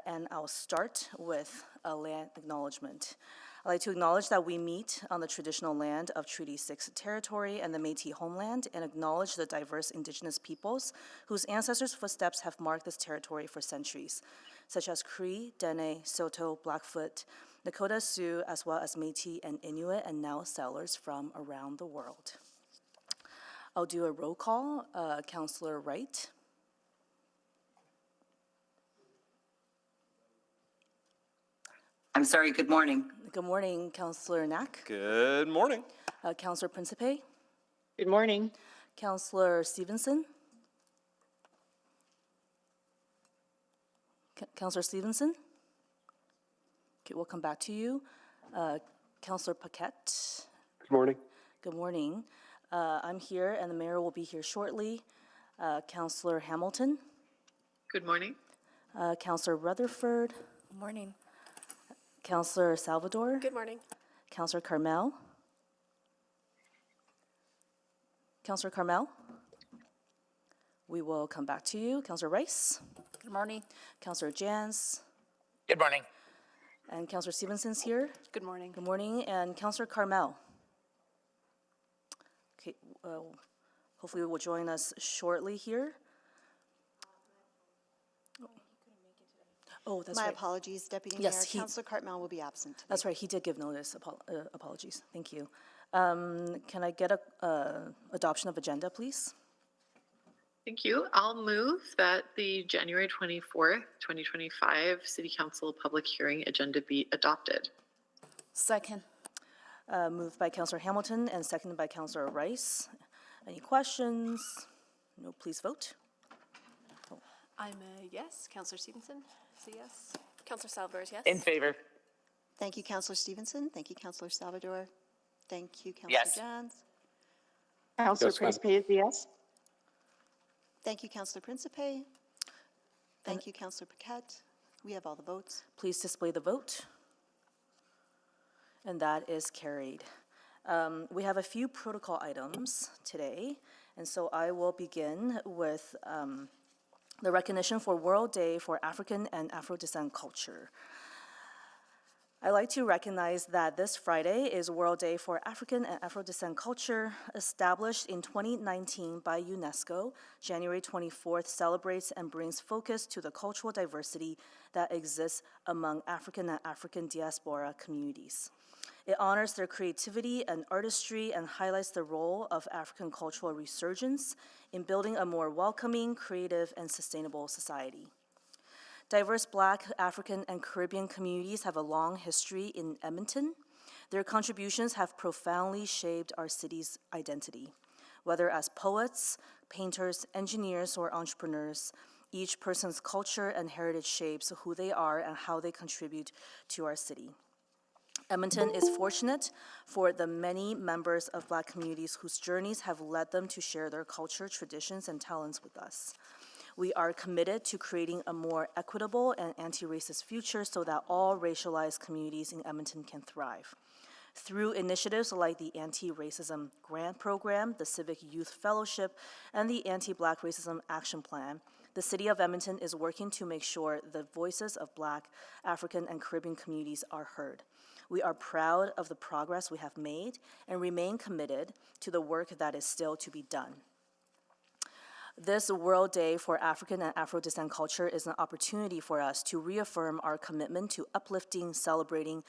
And I'll start with a land acknowledgement. I'd like to acknowledge that we meet on the traditional land of Treaty 6 territory and the Métis homeland, and acknowledge the diverse Indigenous peoples whose ancestors' footsteps have marked this territory for centuries, such as Cree, Dene, Saulteaux, Blackfoot, Nakota Sioux, as well as Métis and Inuit, and now settlers from around the world. I'll do a roll call. Councillor Wright. I'm sorry, good morning. Good morning, Councillor Knack. Good morning. Councillor Principe. Good morning. Councillor Stevenson. Councillor Stevenson. Okay, we'll come back to you. Councillor Paquette. Good morning. Good morning. I'm here, and the mayor will be here shortly. Councillor Hamilton. Good morning. Councillor Rutherford. Good morning. Councillor Salvador. Good morning. Councillor Carmel. Councillor Carmel. We will come back to you. Councillor Rice. Good morning. Councillor Jans. Good morning. And Councillor Stevenson's here. Good morning. Good morning. And Councillor Carmel. Okay, hopefully will join us shortly here. Oh, that's My right. apologies, Deputy Yes, Mayor. Councillor Cartmel will be absent today. That's right. He did give notice. Apologies. Thank you. Can I get a adoption of agenda, please? Thank you. I'll move that the January 24th, 2025 City Council public hearing agenda be adopted. Second. Moved by Councillor Hamilton and seconded by Councillor Rice. Any questions? No, please vote. I'm a yes. Councillor Stevenson is a yes. Councillor Salvador is yes. In favor. Thank you, Councillor Stevenson. Thank you, Councillor Salvador. Thank you, Councillor Yes. Jans. Councillor Yes, ma'am. Principe is a yes. Thank you, Councillor Principe. Thank you, Councillor Paquette. We have all the votes. Please display the vote. And that is carried. We have a few protocol items today, and so I will begin with the recognition for World Day for African and Afro-Descent Culture. I'd like to recognize that this Friday is World Day for African and Afro-Descent Culture. Established in 2019 by UNESCO, January 24th celebrates and brings focus to the cultural diversity that exists among African and African diaspora communities. It honors their creativity and artistry and highlights the role of African cultural resurgence in building a more welcoming, creative, and sustainable society. Diverse Black, African, and Caribbean communities have a long history in Edmonton. Their contributions have profoundly shaped our city's identity. Whether as poets, painters, engineers, or entrepreneurs, each person's culture and heritage shapes who they are and how they contribute to our city. Edmonton is fortunate for the many members of Black communities whose journeys have led them to share their culture, traditions, and talents with us. We are committed to creating a more equitable and anti-racist future so that all racialized communities in Edmonton can thrive. Through initiatives like the Anti-Racism Grant Program, the Civic Youth Fellowship, and the Anti-Black Racism Action Plan, the City of Edmonton is working to make sure the voices of Black, African, and Caribbean communities are heard. We are proud of the progress we have made and remain committed to the work that is still to be done. This World Day for African and Afro-Descent Culture is an opportunity for us to reaffirm our commitment to uplifting, celebrating,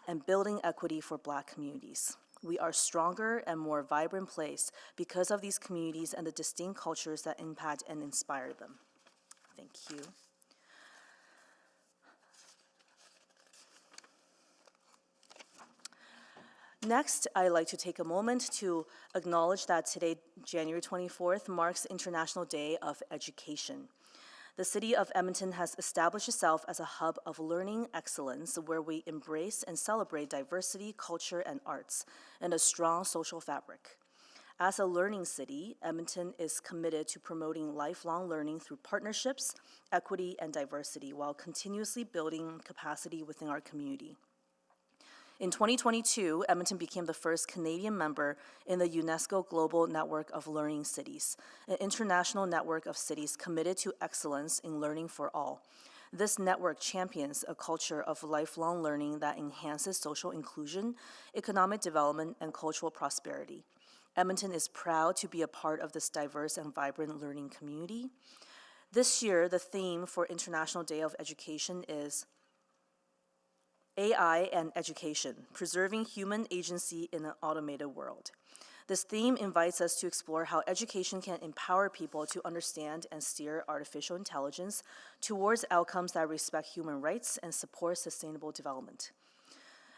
and building equity for Black communities. We are a stronger and more vibrant place because of these communities and the distinct cultures that impact and inspire them. Thank you. Next, I'd like to take a moment to acknowledge that today, January 24th, marks International Day of Education. The City of Edmonton has established itself as a hub of learning excellence where we embrace and celebrate diversity, culture, and arts, and a strong social fabric. As a learning city, Edmonton is committed to promoting lifelong learning through partnerships, equity, and diversity while continuously building capacity within our community. In 2022, Edmonton became the first Canadian member in the UNESCO Global Network of Learning Cities, an international network of cities committed to excellence in learning for all. This network champions a culture of lifelong learning that enhances social inclusion, economic development, and cultural prosperity. Edmonton is proud to be a part of this diverse and vibrant learning community. This year, the theme for International Day of Education is AI and Education, Preserving Human Agency in an Automated World. This theme invites us to explore how education can empower people to understand and steer artificial intelligence towards outcomes that respect human rights and support sustainable development.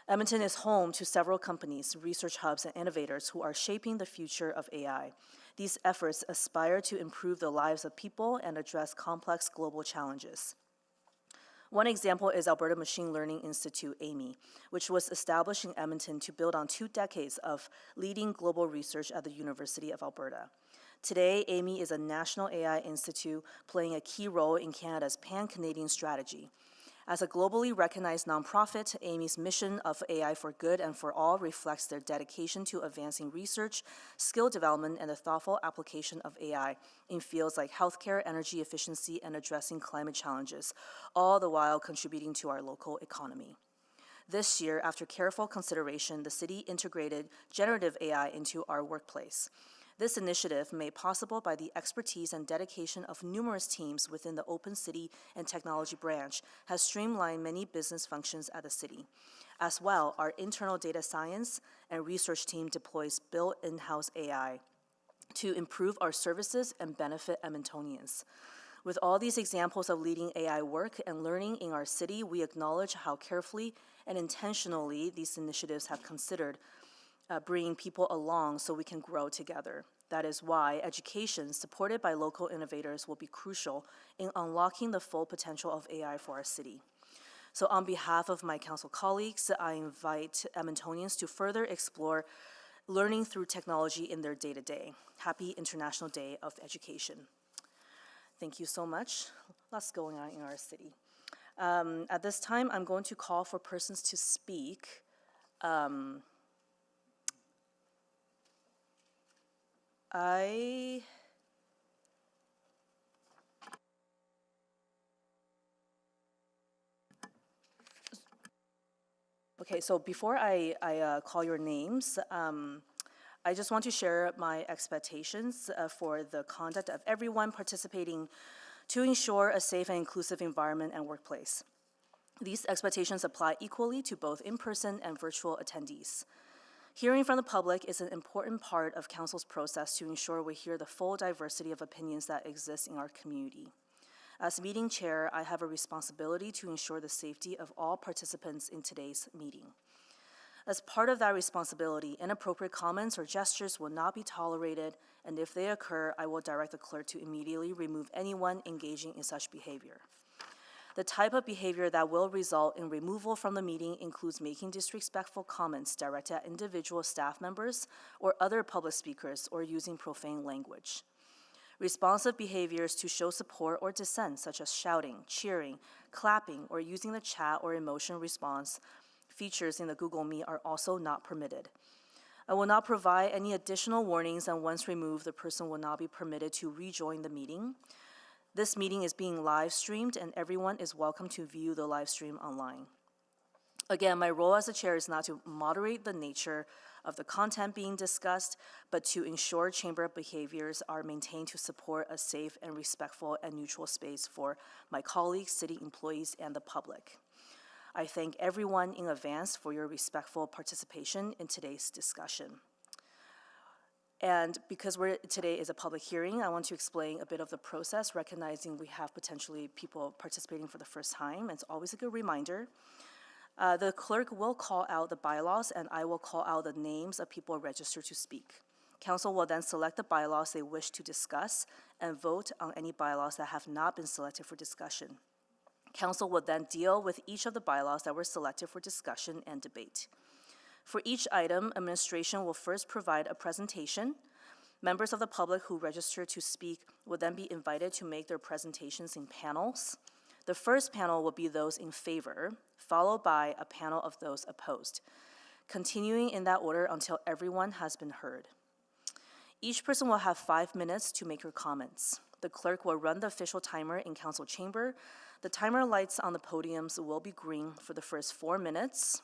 Edmonton is home to several companies, research hubs, and innovators who are shaping the future of AI. These efforts aspire to improve the lives of people and address complex global challenges. One example is Alberta Machine Learning Institute, AMI, which was established in Edmonton to build on 2 decades of leading global research at the University of Alberta. Today, AMI is a national AI institute playing a key role in Canada's pan-Canadian strategy. As a globally recognized nonprofit, AMI's mission of AI for good and for all reflects their dedication to advancing research, skill development, and the thoughtful application of AI in fields like healthcare, energy efficiency, and addressing climate challenges, all the while contributing to our local economy. This year, after careful consideration, the city integrated generative AI into our workplace. This initiative, made possible by the expertise and dedication of numerous teams within the Open City and Technology branch, has streamlined many business functions at the city. As well, our internal data science and research team deploys built in-house AI to improve our services and benefit Edmontonians. With all these examples of leading AI work and learning in our city, we acknowledge how carefully and intentionally these initiatives have considered bringing people along so we can grow together. That is why education supported by local innovators will be crucial in unlocking the full potential of AI for our city. So on behalf of my council colleagues, I invite Edmontonians to further explore learning through technology in their day-to-day. Happy International Day of Education. Thank you so much. Lots going on in our city. At this time, I'm going to call for persons to speak. Okay, so before I call your names, I just want to share my expectations for the conduct of everyone participating to ensure a safe and inclusive environment and workplace. These expectations apply equally to both in-person and virtual attendees. Hearing from the public is an important part of Council's process to ensure we hear the full diversity of opinions that exist in our community. As meeting chair, I have a responsibility to ensure the safety of all participants in today's meeting. As part of that responsibility, inappropriate comments or gestures will not be tolerated, and if they occur, I will direct the clerk to immediately remove anyone engaging in such behavior. The type of behavior that will result in removal from the meeting includes making disrespectful comments directed at individual staff members or other public speakers, or using profane language. Responsive behaviors to show support or dissent, such as shouting, cheering, clapping, or using the chat or emotion response features in the Google Meet are also not permitted. I will not provide any additional warnings, and once removed, the person will not be permitted to rejoin the meeting. This meeting is being live streamed, and everyone is welcome to view the live stream online. Again, my role as the chair is not to moderate the nature of the content being discussed, but to ensure chamber behaviors are maintained to support a safe and respectful and neutral space for my colleagues, city employees, and the public. I thank everyone in advance for your respectful participation in today's discussion. And because today is a public hearing, I want to explain a bit of the process, recognizing we have potentially people participating for the first time. It's always a good reminder. The clerk will call out the bylaws, and I will call out the names of people registered to speak. Council will then select the bylaws they wish to discuss and vote on any bylaws that have not been selected for discussion. Council will then deal with each of the bylaws that were selected for discussion and debate. For each item, administration will first provide a presentation. Members of the public who register to speak will then be invited to make their presentations in panels. The first panel will be those in favor, followed by a panel of those opposed, continuing in that order until everyone has been heard. Each person will have 5 minutes to make her comments. The clerk will run the official timer in council chamber. The timer lights on the podiums will be green for the first 4 minutes,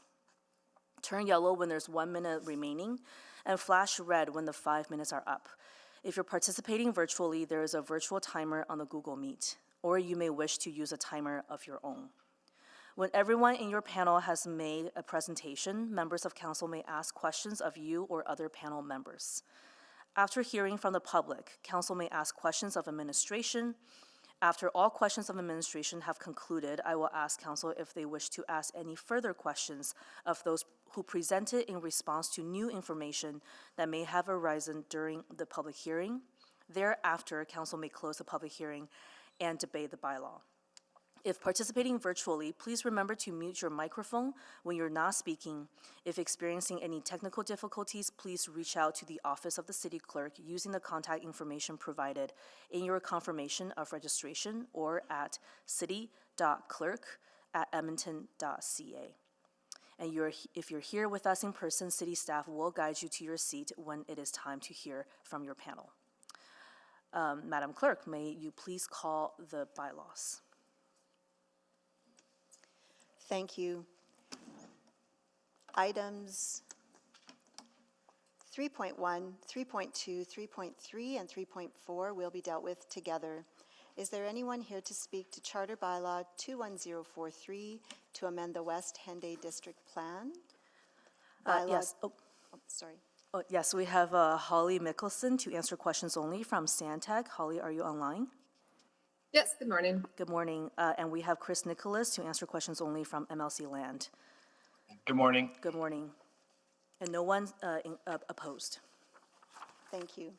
turn yellow when there's 1 minute remaining, and flash red when the 5 minutes are up. If you're participating virtually, there is a virtual timer on the Google Meet, or you may wish to use a timer of your own. When everyone in your panel has made a presentation, members of council may ask questions of you or other panel members. After hearing from the public, council may ask questions of administration. After all questions of administration have concluded, I will ask council if they wish to ask any further questions of those who presented in response to new information that may have arisen during the public hearing. Thereafter, council may close the public hearing and debate the bylaw. If participating virtually, please remember to mute your microphone when you're not speaking. If experiencing any technical difficulties, please reach out to the office of the city clerk using the contact information provided in your confirmation of registration or at city.clerk@edmonton.ca. And if you're here with us in person, city staff will guide you to your seat when it is time to hear from your panel. Madam Clerk, may you please call the bylaws? Thank you. Items 3.1, 3.2, 3.3, and 3.4 will be dealt with together. Is there anyone here to speak to Charter Bylaw 21043 to amend the West Henday District Plan? Yes. Sorry. Yes, we have Holly Mickelson to answer questions only from Stantec. Holly, are you online? Yes, good morning. Good morning. And we have Chris Nicholas to answer questions only from MLC Land. Good morning. Good morning. And no one opposed. Thank you.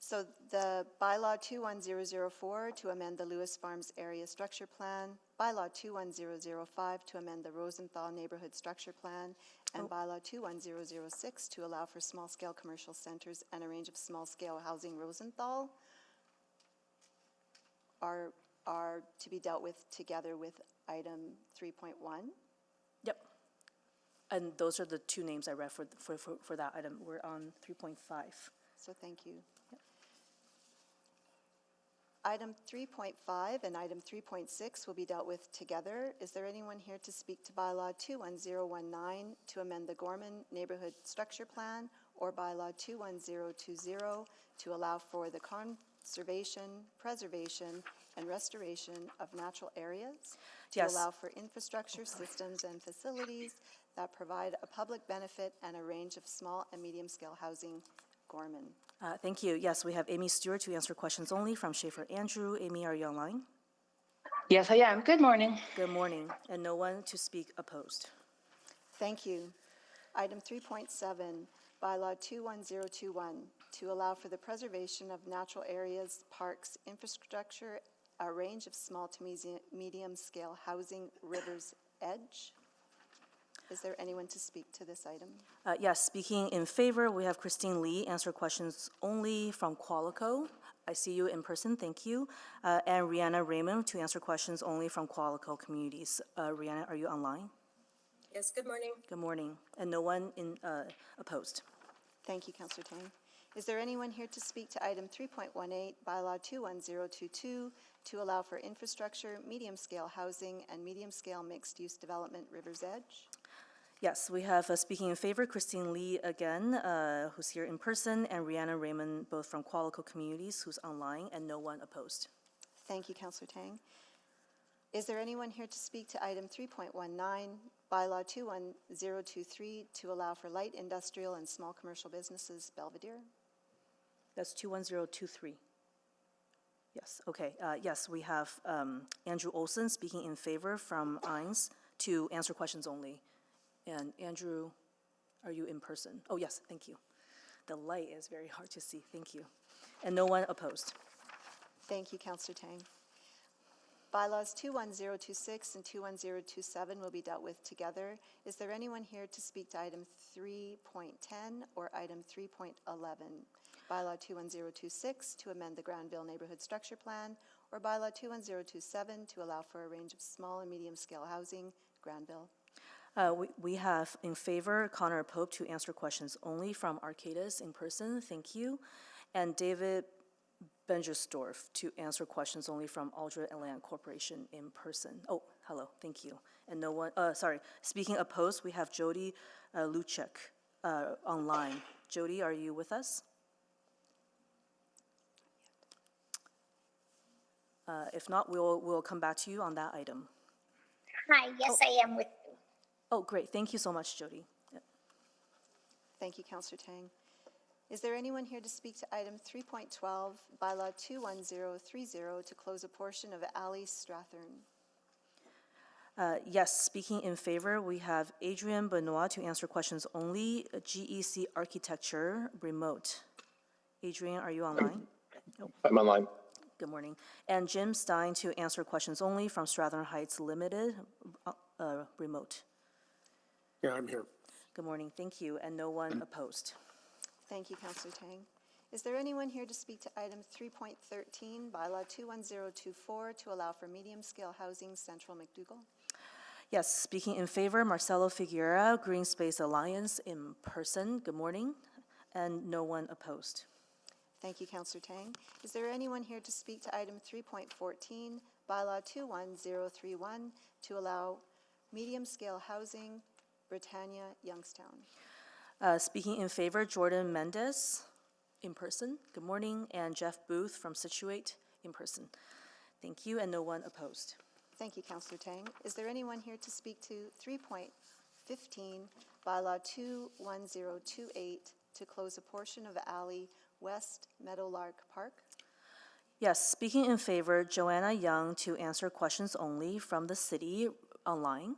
So the bylaw 21004 to amend the Lewis Farms Area Structure Plan, bylaw 21005 to amend the Rosenthal Neighborhood Structure Plan, and bylaw 21006 to allow for small-scale commercial centers and a range of small-scale housing Rosenthal are to be dealt with together with item 3.1. Yep. And those are the two names I read for that item. We're on 3.5. So thank you. Item 3.5 and item 3.6 will be dealt with together. Is there anyone here to speak to bylaw 21019 to amend the Gorman Neighborhood Structure Plan, or bylaw 21020 to allow for the conservation, preservation, and restoration of natural areas, to Yes. allow for infrastructure, systems, and facilities that provide a public benefit and a range of small and medium-scale housing, Gorman? Thank you. Yes, we have Amy Stewart to answer questions only from Schaefer Andrew. Amy, are you online? Yes, I am. Good morning. Good morning. And no one to speak opposed. Thank you. Item 3.7, bylaw 21021, to allow for the preservation of natural areas, parks, infrastructure, a range of small to medium-scale housing, River's Edge. Is there anyone to speak to this item? Yes, speaking in favor, we have Christine Lee, answer questions only from Qualico. I see you in person, thank you. And Rihanna Raymond to answer questions only from Qualico Communities. Rihanna, are you online? Yes, good morning. Good morning. And no one opposed. Thank you, Councillor Tang. Is there anyone here to speak to item 3.18, bylaw 21022, to allow for infrastructure, medium-scale housing, and medium-scale mixed-use development, River's Edge? Yes, we have speaking in favor, Christine Lee again, who's here in person, and Rihanna Raymond, both from Qualico Communities, who's online, and no one opposed. Thank you, Councillor Tang. Is there anyone here to speak to item 3.19, bylaw 21023, to allow for light industrial and small commercial businesses, Belvedere? That's 21023. Yes, okay. Yes, we have Andrew Olson speaking in favor from INS to answer questions only. And Andrew, are you in person? Oh, yes, thank you. The light is very hard to see, thank you. And no one opposed. Thank you, Councillor Tang. Bylaws 21026 and 21027 will be dealt with together. Is there anyone here to speak to item 3.10 or item 3.11? Bylaw 21026 to amend the Granville Neighborhood Structure Plan, or bylaw 21027 to allow for a range of small and medium-scale housing, Granville? We have in favor Connor Pope to answer questions only from Arcadis in person, thank you. And David Bengersdorf to answer questions only from Aldra and Land Corporation in person. Oh, hello, thank you. And no one, speaking opposed, we have Jody Luchek online. Jody, are you with us? If not, we'll come back to you on that item. Hi, yes, I am with you. Oh, great, thank you so much, Jody. Yep. Thank you, Councillor Tang. Is there anyone here to speak to item 3.12, bylaw 21030, to close a portion of Alley Strathern? Yes, speaking in favor, we have Adrian Benoit to answer questions only, GEC Architecture, remote. Adrian, are you online? I'm online. Good morning. And Jim Stein to answer questions only from Strathern Heights Limited, remote. Yeah, I'm here. Good morning, thank you, and no one opposed. Thank you, Councillor Tang. Is there anyone here to speak to item 3.13, bylaw 21024, to allow for medium-scale housing, Central McDougall? Yes, speaking in favor, Marcelo Figueira, Green Space Alliance in person. Good morning, and no one opposed. Thank you, Councillor Tang. Is there anyone here to speak to item 3.14, bylaw 21031, to allow medium-scale housing, Britannia, Youngstown? Speaking in favor, Jordan Mendez in person. Good morning, and Jeff Booth from Situate in person. Thank you, and no one opposed. Thank you, Councillor Tang. Is there anyone here to speak to 3.15, bylaw 21028, to close a portion of Alley West Meadowlark Park? Yes, speaking in favor, Joanna Young to answer questions only from the city online.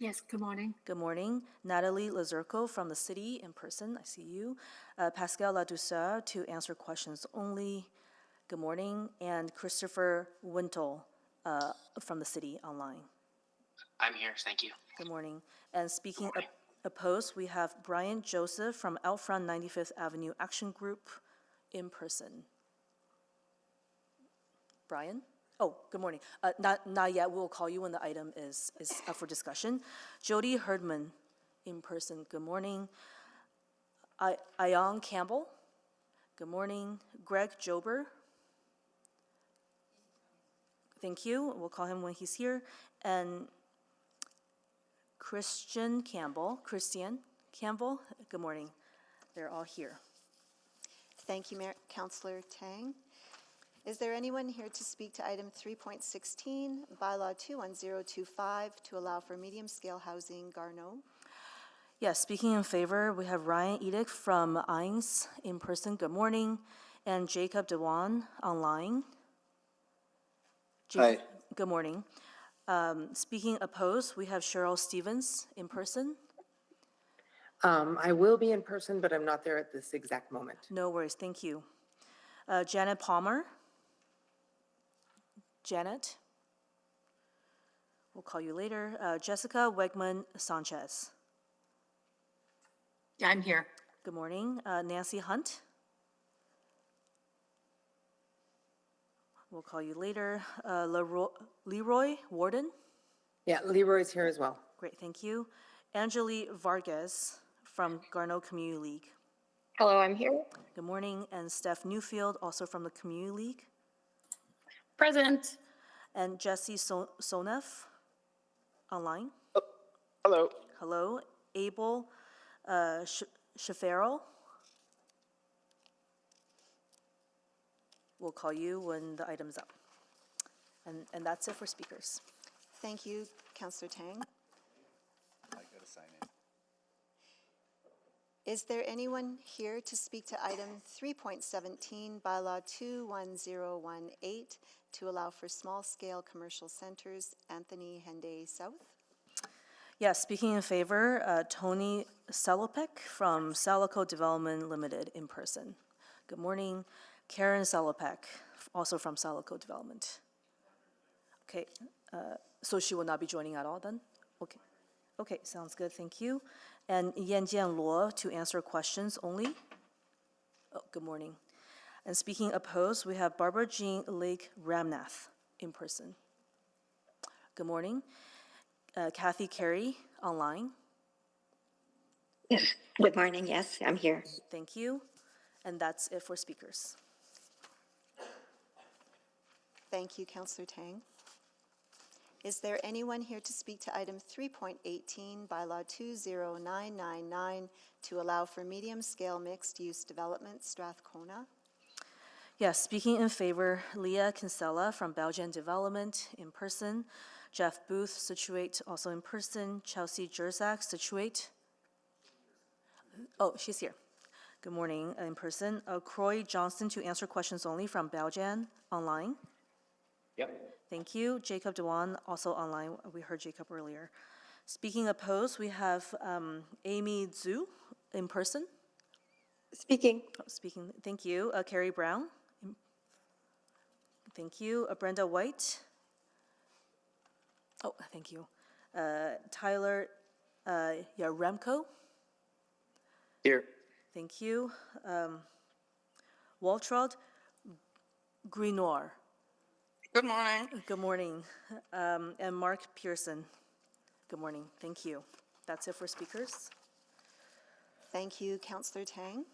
Yes, good morning. Good morning. Natalie Lazurko from the city in person. I see you. Pascal Ladouceur to answer questions only. Good morning. And Christopher Wintle from the city online. I'm here, thank you. Good morning. And speaking opposed, we have Brian Joseph from Outfront 95th Avenue Action Group in person. Brian? Oh, good morning. Not yet. We'll call you when the item is up for discussion. Jody Herdman in person. Good morning. Ayon Campbell. Good morning. Greg Jober. Thank you. We'll call him when he's here. And Christian Campbell. Good morning. They're all here. Thank you, Councillor Tang. Is there anyone here to speak to item 3.16, bylaw 21025, to allow for medium-scale housing, Garneau? Yes, speaking in favor, we have Ryan Edick from INS in person. Good morning. And Jacob Dewan online. Hi. Good morning. Speaking opposed, we have Cheryl Stevens in person. I will be in person, but I'm not there at this exact moment. No worries, thank you. Janet Palmer. Janet. We'll call you later. Jessica Wegman Sanchez. Yeah, I'm here. Good morning. Nancy Hunt. We'll call you later. Leroy Warden. Yeah, Leroy's here as well. Great, thank you. Angelique Vargas from Garneau Community League. Hello, I'm here. Good morning. And Steph Newfield, also from the Community League. Present. And Jesse Sonef, online. Hello. Hello. Abel Shafaro. We'll call you when the item's up. And that's it for speakers. Thank you, Councillor Tang. I gotta sign in. Is there anyone here to speak to item 3.17, bylaw 21018, to allow for small-scale commercial centers, Anthony Henday South? Yes, speaking in favor, Tony Salopek from Salico Development Limited in person. Good morning. Karen Salopek, also from Salico Development. Okay, so she will not be joining at all then? Okay. Okay, sounds good, thank you. And Yanjian Luo to answer questions only. Oh, good morning. And speaking opposed, we have Barbara Jean Lake Ramnath in person. Good morning. Kathy Carey online. Good morning, yes, I'm here. Thank you. And that's it for speakers. Thank you, Councillor Tang. Is there anyone here to speak to item 3.18, bylaw 20999, to allow for medium-scale mixed-use development, Strathcona? Yes, speaking in favor, Leah Kinsella from Belgian Development in person, Jeff Booth, Situate, also in person, Chelsea Jerzak, Situate. Oh, she's here. Good morning, in person. Croy Johnston to answer questions only from Belgian online. Yep. Thank you. Jacob Dewan, also online. We heard Jacob earlier. Speaking opposed, we have Amy Zhu in person. Speaking. Oh, speaking, thank you. Carrie Brown. Thank you. Brenda White. Oh, thank you. Tyler Yaremko. Here. Thank you. Waltraud Grenoir. Good morning. Good morning. And Mark Pearson. Good morning. Thank you. That's it for speakers. Thank you, Councillor Tang.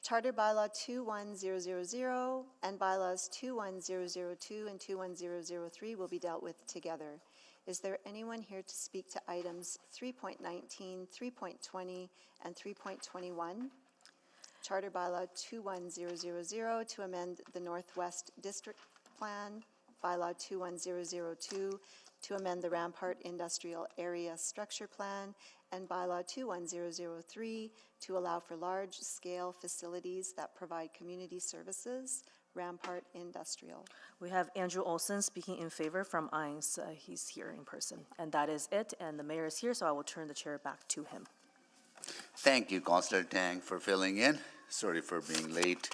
Charter Bylaw 21000 and Bylaws 21002 and 21003 will be dealt with together. Is there anyone here to speak to items 3.19, 3.20, and 3.21? Charter Bylaw 21000 to amend the Northwest District Plan, Bylaw 21002 to amend the Rampart Industrial Area Structure Plan, and Bylaw 21003 to allow for large-scale facilities that provide community services, Rampart Industrial. We have Andrew Olson speaking in favor from INES. He's here in person. And that is it. And the mayor is here, so I will turn the chair back to him. Thank you, Councillor Tang, for filling in. Sorry for being late.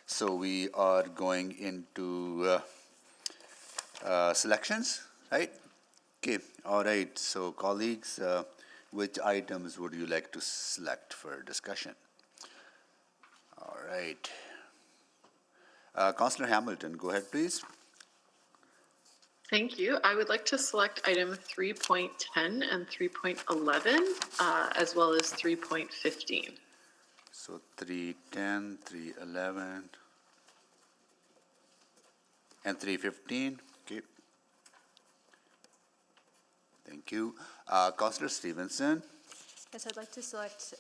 So we are going into selections, right? Okay, all right. So colleagues, which items would you like to select for discussion? All right. Councillor Hamilton, go ahead, please. Thank you. I would like to select item 3.10 and 3.11, as well as 3.15. So 310, 311, and 315. Okay. Thank you. Councillor Stevenson. Yes, I'd like to select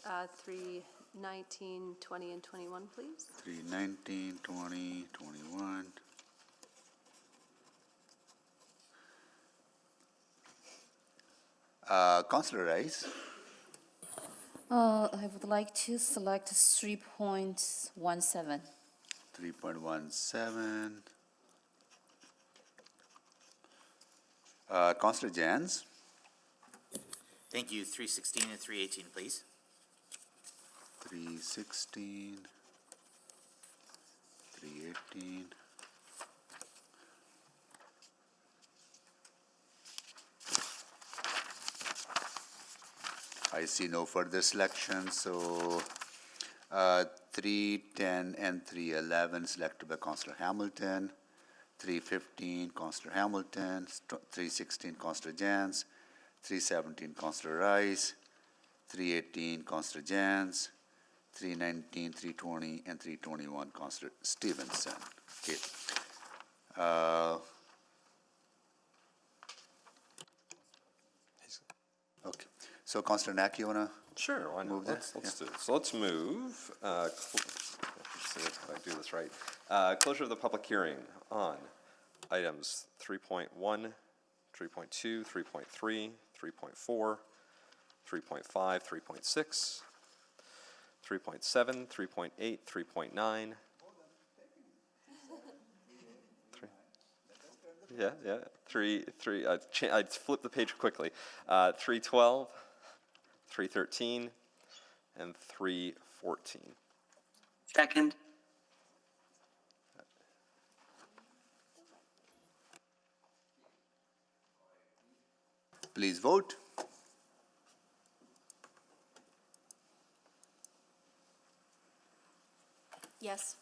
319, 20, and 21, please. 319, 20, 21. Councillor Rice. I would like to select 3.17. 3.17. Councillor Jans. Thank you. 316 and 318, please. 316, 318. I see no further selection, so 310 and 311 selected by Councillor Hamilton, 315 Councillor Hamilton, 316 Councillor Jans, 317 Councillor Rice, 318 Councillor Jans, 319, 320, and 321 Councillor Stevenson. Okay. Okay. So Councillor Nack, you want to? Sure, why move not? this? Let's do it. So let's move, let's see if I do this right. Closure of the public hearing on items 3.1, 3.2, 3.3, 3.4, 3.5, 3.6, 3.7, 3.8, 3.9. Yeah, three, I flipped the page quickly. 312, 313, and 314. Second. Please vote. Yes.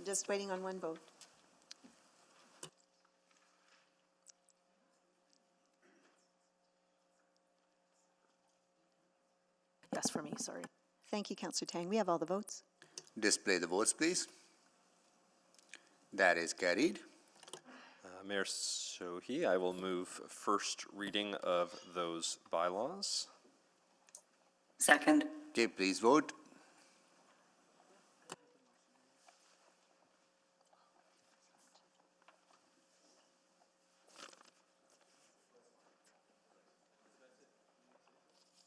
Just waiting on one vote. Thank you, Councillor Tang. We have all the votes. Display the votes, please. That is carried. Mayor Sohi, I will move first reading of those bylaws. Second. Okay, please vote.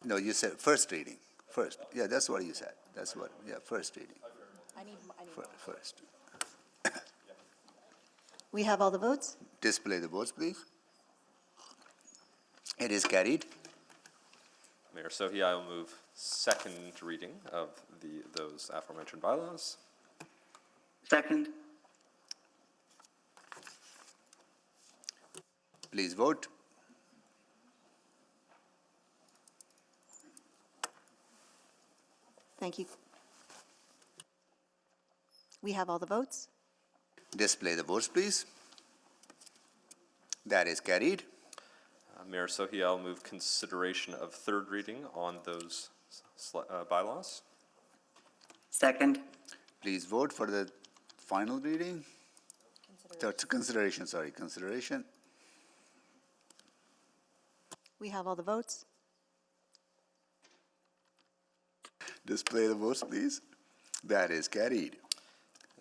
No, you said first reading. First. Yeah, that's what you said. That's what, yeah, first reading. First. We have all the votes. Display the votes, please. It is carried. Mayor Sohi, I will move second reading of those aforementioned bylaws. Second. Please vote. Thank you. We have all the votes. Display the votes, please. That is carried. Mayor Sohi, I'll move consideration of third reading on those bylaws. Second. Please vote for the final reading. Consideration. We have all the votes. Display the votes, please. That is carried.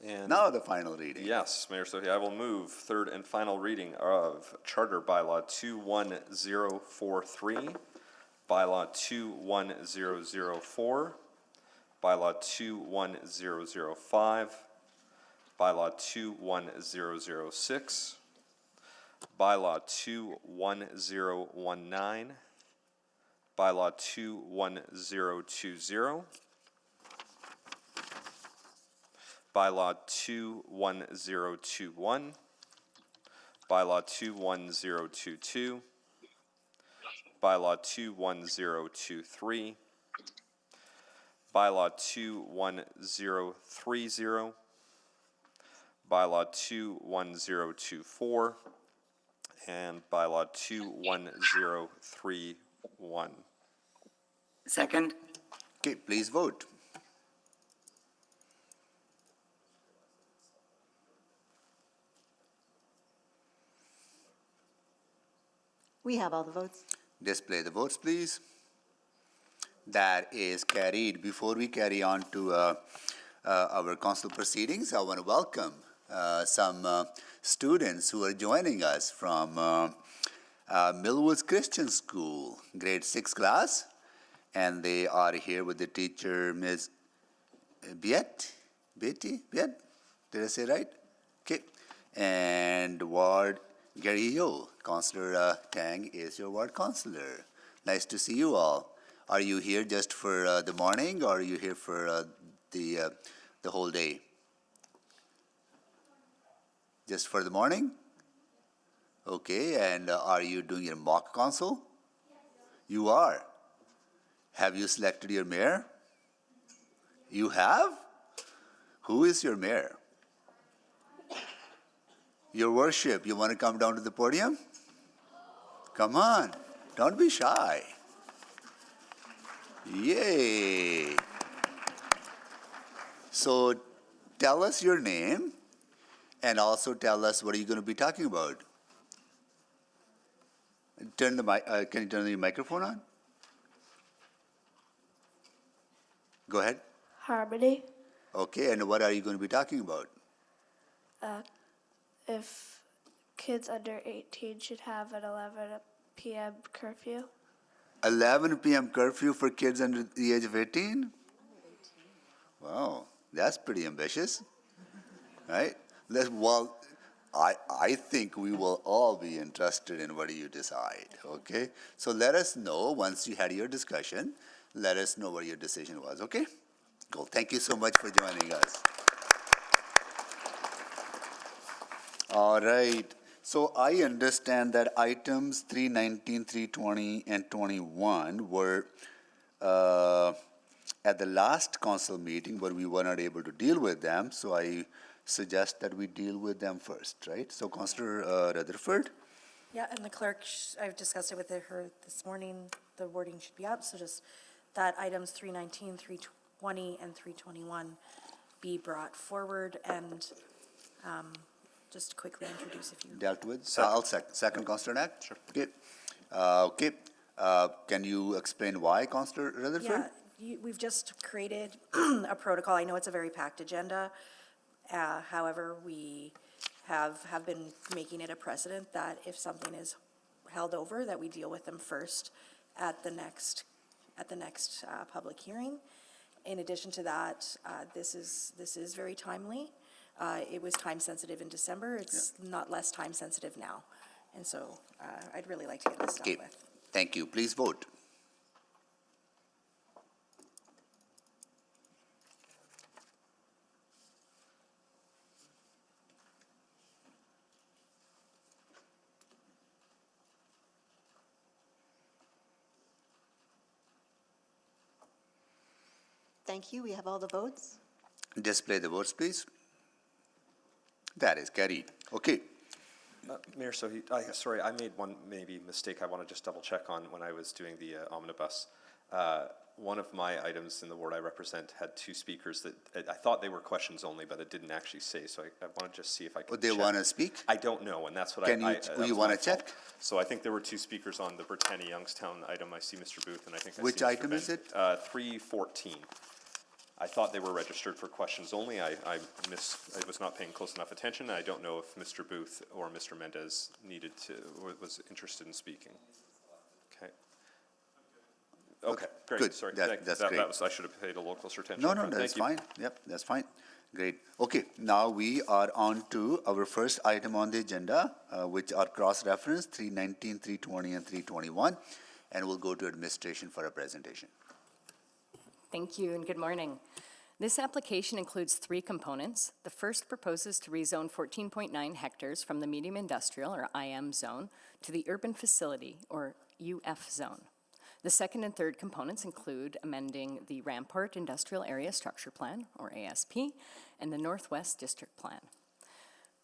And Now the final reading. yes, Mayor Sohi, I will move third and final reading of Charter Bylaw 21043, Bylaw 21004, Bylaw 21005, Bylaw 21006, Bylaw 21019, Bylaw 21020, Bylaw 21021, Bylaw 21022, Bylaw 21023, Bylaw 21030, Bylaw 21024, and Bylaw 21031. Second. Okay, please vote. We have all the votes. Display the votes, please. That is carried. Before we carry on to our council proceedings, I want to welcome some students who are joining us from Millwoods Christian School, grade 6 class, and they are here with the teacher, Ms. Betty? Did I say right? Okay. And Ward Garillo. Councillor Tang is your ward councillor. Nice to see you all. Are you here just for the morning, or are you here for the whole day? Just for the morning? Okay, and are you doing your mock council? You are. Have you selected your mayor? You have? Who is your mayor? Your worship, you want to come down to the podium? Come on, don't be shy. Yay. So tell us your name and also tell us what are you going to be talking about. Can you turn the microphone on? Go ahead. Harmony. Okay, and what are you going to be talking about? If kids under 18 should have an 11 p.m. curfew. 11 p.m. curfew for kids under the age of 18? Wow, that's pretty ambitious, right? Well, I think we will all be interested in what you decide, okay? So let us know once you had your discussion, let us know what your decision was, okay? Cool, thank you so much for joining us. All right, so I understand that items 319, 320, and 21 were at the last council meeting, but we were not able to deal with them, so I suggest that we deal with them first, right? So Councillor Rutherford? Yeah, and the clerk, I've discussed it with her this morning, the wording should be up, so just that items 319, 320 and 321 be brought forward and just quickly introduce if you. Dealt with. I'll second, Councillor Knack. Sure. Okay. Can you explain why, Councillor Rutherford? Yeah, we've just created a protocol. I know it's a very packed agenda. However, we have been making it a precedent that if something is held over, that we deal with them first at the next public hearing. In addition to that, this is very timely. It was time sensitive in December. It's not less time sensitive now. And so I'd really like to get this done with. Thank you. Please vote. Thank you. We have all the votes. Display the votes, please. That is carried. Okay. Mayor Sohi, sorry, I made one maybe mistake I want to just double check on when I was doing the omnibus. One of my items in the ward I represent had two speakers that I thought they were questions only, but it didn't actually say. So I want to just see if I can. They want to speak? I don't know, and that's what you want to check? So I think there were two speakers on the Britannia Youngstown item. I see Mr. Booth, and I think Which I see Mr. item Ben. is it? 314. I thought they were registered for questions only. I was not paying close enough attention. I don't know if Mr. Booth or Mr. Mendez was interested in speaking. Okay, great. Good. Sorry, That's great. I should have paid a little closer attention. No, that's fine. Yep, that's fine. Great. Okay, now we are on to our first item on the agenda, which are cross-reference 319, 320, and 321, and we'll go to administration for a presentation. Thank you and good morning. This application includes three components. The first proposes to rezone 14.9 hectares from the medium industrial, or IM zone, to the urban facility, or UF zone. The second and third components include amending the Rampart Industrial Area Structure Plan, or ASP, and the Northwest District Plan.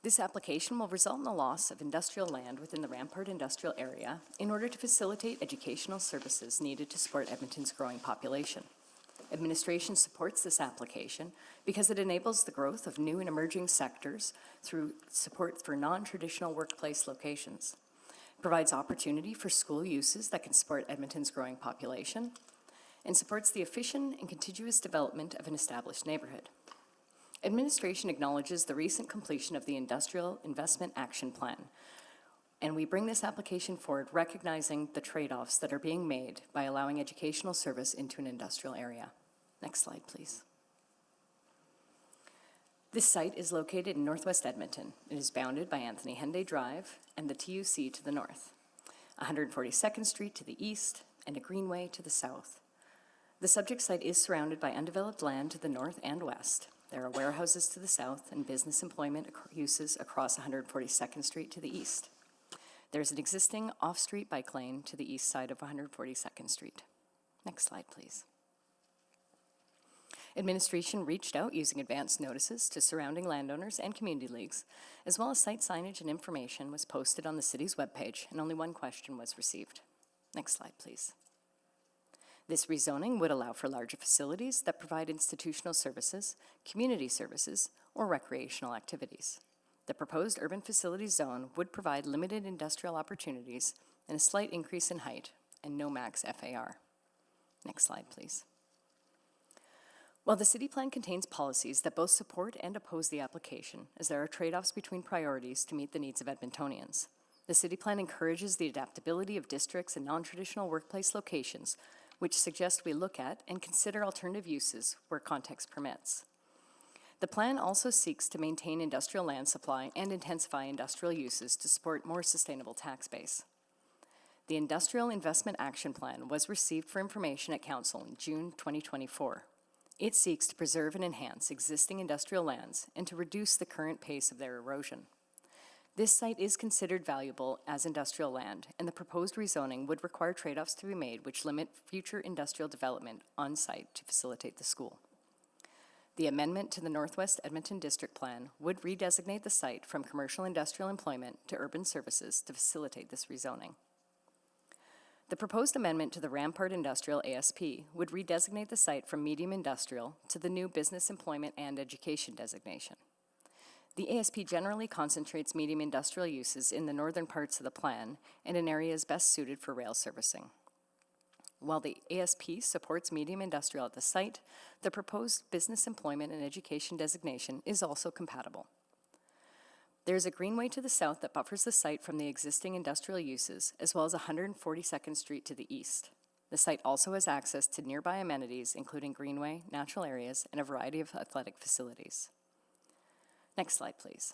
This application will result in the loss of industrial land within the Rampart Industrial Area in order to facilitate educational services needed to support Edmonton's growing population. Administration supports this application because it enables the growth of new and emerging sectors through support for non-traditional workplace locations, provides opportunity for school uses that can support Edmonton's growing population, and supports the efficient and contiguous development of an established neighborhood. Administration acknowledges the recent completion of the Industrial Investment Action Plan, and we bring this application forward recognizing the trade-offs that are being made by allowing educational service into an industrial area. Next slide, please. This site is located in northwest Edmonton. It is bounded by Anthony Henday Drive and the TUC to the north, 142nd Street to the east, and a greenway to the south. The subject site is surrounded by undeveloped land to the north and west. There are warehouses to the south and business employment uses across 142nd Street to the east. There's an existing off-street bike lane to the east side of 142nd Street. Next slide, please. Administration reached out using advance notices to surrounding landowners and community leagues, as well as site signage and information was posted on the city's webpage, and only one question was received. Next slide, please. This rezoning would allow for larger facilities that provide institutional services, community services, or recreational activities. The proposed urban facilities zone would provide limited industrial opportunities and a slight increase in height and no max FAR. Next slide, please. While the city plan contains policies that both support and oppose the application, as there are trade-offs between priorities to meet the needs of Edmontonians, the city plan encourages the adaptability of districts and non-traditional workplace locations, which suggest we look at and consider alternative uses where context permits. The plan also seeks to maintain industrial land supply and intensify industrial uses to support more sustainable tax base. The Industrial Investment Action Plan was received for information at Council in June 2024. It seeks to preserve and enhance existing industrial lands and to reduce the current pace of their erosion. This site is considered valuable as industrial land, and the proposed rezoning would require trade-offs to be made which limit future industrial development on site to facilitate the school. The amendment to the Northwest Edmonton District Plan would redesignate the site from commercial industrial employment to urban services to facilitate this rezoning. The proposed amendment to the Rampart Industrial ASP would redesignate the site from medium industrial to the new business, employment, and education designation. The ASP generally concentrates medium industrial uses in the northern parts of the plan and in areas best suited for rail servicing. While the ASP supports medium industrial at the site, the proposed business, employment, and education designation is also compatible. There is a greenway to the south that buffers the site from the existing industrial uses, as well as 142nd Street to the east. The site also has access to nearby amenities, including greenway, natural areas, and a variety of athletic facilities. Next slide, please.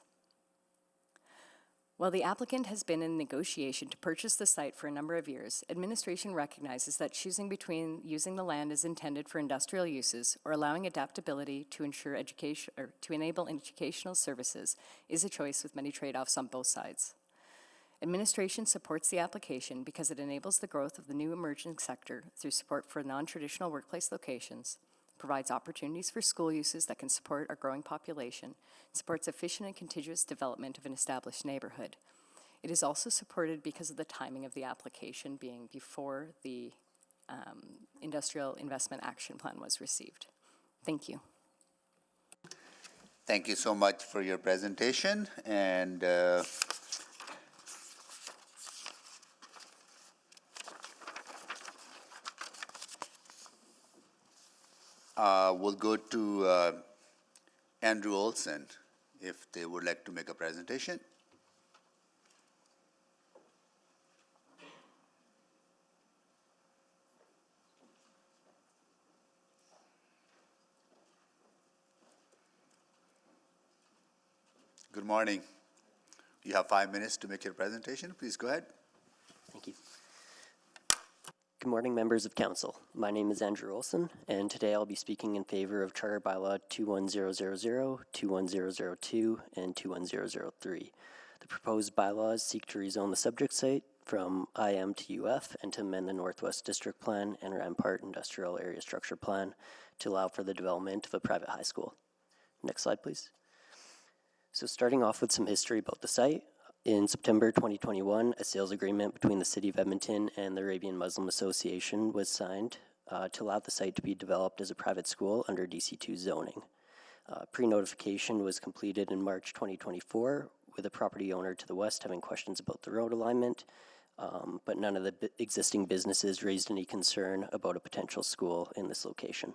While the applicant has been in negotiation to purchase the site for a number of years, administration recognizes that choosing between using the land as intended for industrial uses or allowing adaptability to ensure education or to enable educational services is a choice with many trade-offs on both sides. Administration supports the application because it enables the growth of the new emerging sector through support for non-traditional workplace locations, provides opportunities for school uses that can support our growing population, supports efficient and contiguous development of an established neighborhood. It is also supported because of the timing of the application being before the Industrial Investment Action Plan was received. Thank you. Thank you so much for your presentation, and we'll go to Andrew Olson if they would like to make a presentation. Good morning. You have 5 minutes to make your presentation. Please go ahead. Thank you. Good morning, members of council. My name is Andrew Olson, and today I'll be speaking in favor of Charter Bylaw 21000, 21002, and 21003. The proposed bylaws seek to rezone the subject site from IM to UF and to amend the Northwest District Plan and Rampart Industrial Area Structure Plan to allow for the development of a private high school. Next slide, please. So starting off with some history about the site. In September 2021, a sales agreement between the City of Edmonton and the Arabian Muslim Association was signed to allow the site to be developed as a private school under DC2 zoning. Pre-notification was completed in March 2024, with a property owner to the west having questions about the road alignment, but none of the existing businesses raised any concern about a potential school in this location.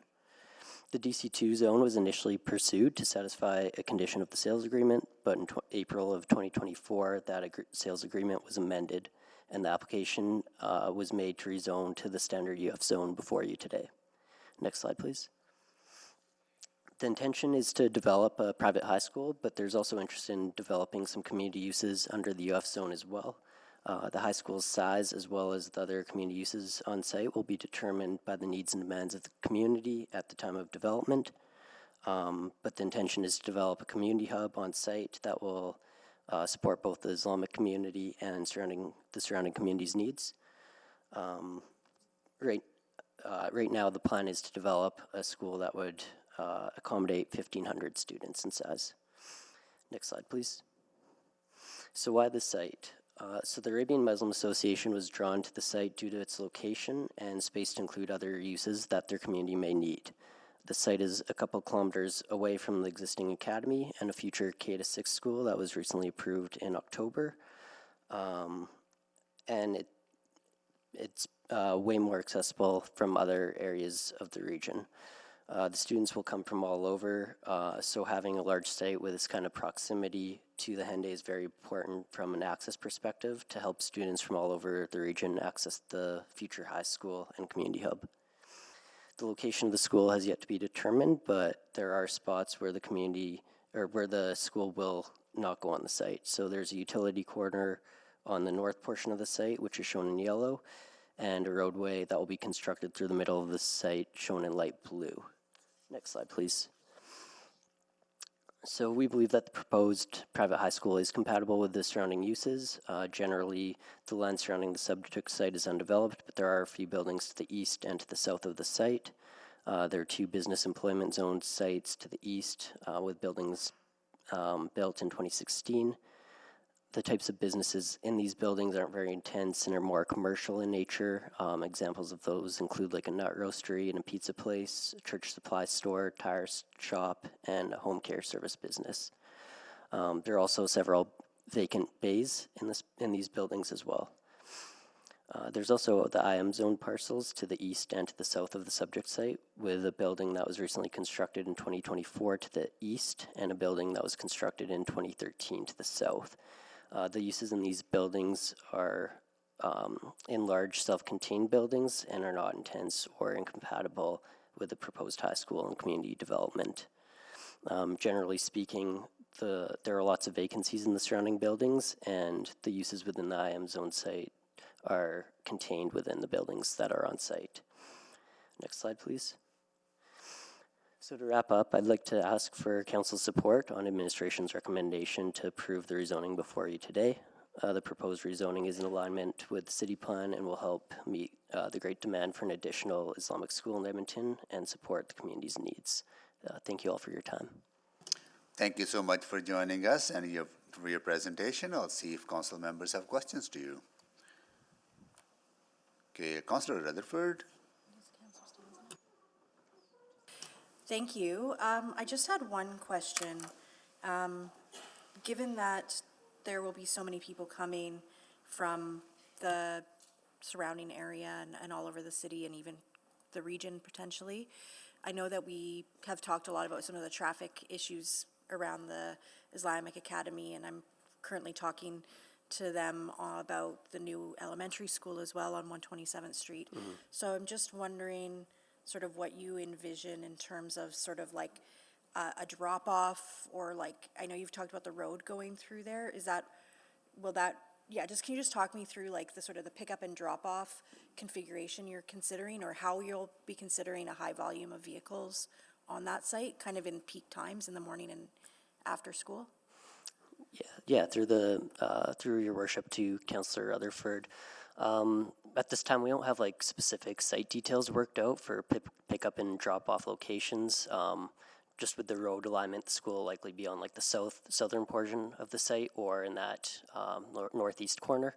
The DC2 zone was initially pursued to satisfy a condition of the sales agreement, but in April of 2024, that sales agreement was amended, and the application was made to rezone to the standard UF zone before you today. Next slide, please. The intention is to develop a private high school, but there's also interest in developing some community uses under the UF zone as well. The high school's size, as well as the other community uses on site, will be determined by the needs and demands of the community at the time of development. But the intention is to develop a community hub on site that will support both the Islamic community and the surrounding community's needs. Right now, the plan is to develop a school that would accommodate 1,500 students in size. Next slide, please. So why the site? So the Arabian Muslim Association was drawn to the site due to its location and space to include other uses that their community may need. The site is a couple kilometers away from the existing academy and a future K-6 school that was recently approved in October. And it's way more accessible from other areas of the region. The students will come from all over, so having a large site with this kind of proximity to the Henday is very important from an access perspective to help students from all over the region access the future high school and community hub. The location of the school has yet to be determined, but there are spots where the community, or where the school will not go on the site. So there's a utility corner on the north portion of the site, which is shown in yellow, and a roadway that will be constructed through the middle of the site, shown in light blue. Next slide, please. So we believe that the proposed private high school is compatible with the surrounding uses. Generally, the land surrounding the subject site is undeveloped, but there are a few buildings to the east and to the south of the site. There are 2 business employment zone sites to the east with buildings built in 2016. the types of businesses in these buildings aren't very intense and are more commercial in nature. Examples of those include like a nut roastery and a pizza place, a church supply store, tire shop, and a home care service business. There are also several vacant bays in these buildings as well. There's also the IM zone parcels to the east and to the south of the subject site, with a building that was recently constructed in 2024 to the east and a building that was constructed in 2013 to the south. The uses in these buildings are in large self-contained buildings and are not intense or incompatible with the proposed high school and community development. Generally speaking, there are lots of vacancies in the surrounding buildings, and the uses within the IM zone site are contained within the buildings that are on site. Next slide, please. So to wrap up, I'd like to ask for council's support on administration's recommendation to approve the rezoning before you today. The proposed rezoning is in alignment with the city plan and will help meet the great demand for an additional Islamic school in Edmonton and support the community's needs. Thank you all for your time. Thank you so much for joining us and for your presentation. I'll see if council members have questions to you. Okay, Councillor Rutherford. Thank you. I just had one question. Given that there will be so many people coming from the surrounding area and all over the city and even the region potentially, I know that we have talked a lot about some of the traffic issues around the Islamic Academy, and I'm currently talking to them about the new elementary school as well on 127th Street. Mm-hmm. So I'm just wondering sort of what you envision in terms of sort of like a drop-off, or like, I know you've talked about the road going through there. Can you just talk me through like the sort of the pickup and drop-off configuration you're considering, or how you'll be considering a high volume of vehicles on that site, kind of in peak times in the morning and after school? Yeah, through your worship to Councillor Rutherford. At this time, we don't have like specific site details worked out for pickup and drop-off locations. Just with the road alignment, the school will likely be on like the southern portion of the site or in that northeast corner.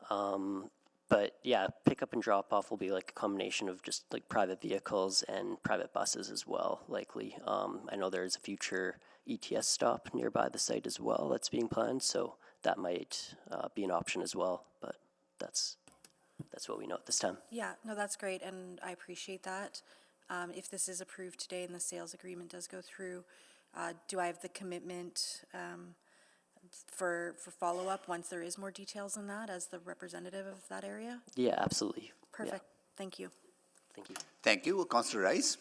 But yeah, pickup and drop-off will be like a combination of just like private vehicles and private buses as well, likely. I know there's a future ETS stop nearby the site as well that's being planned, so that might be an option as well, but that's what we know at this time. Yeah, no, that's great, and I appreciate that. If this is approved today and the sales agreement does go through, do I have the commitment for follow-up once there is more details on that as the representative of that area? Yeah, absolutely. Perfect. Yeah. Thank you. Thank you. Thank you. Councillor Rice.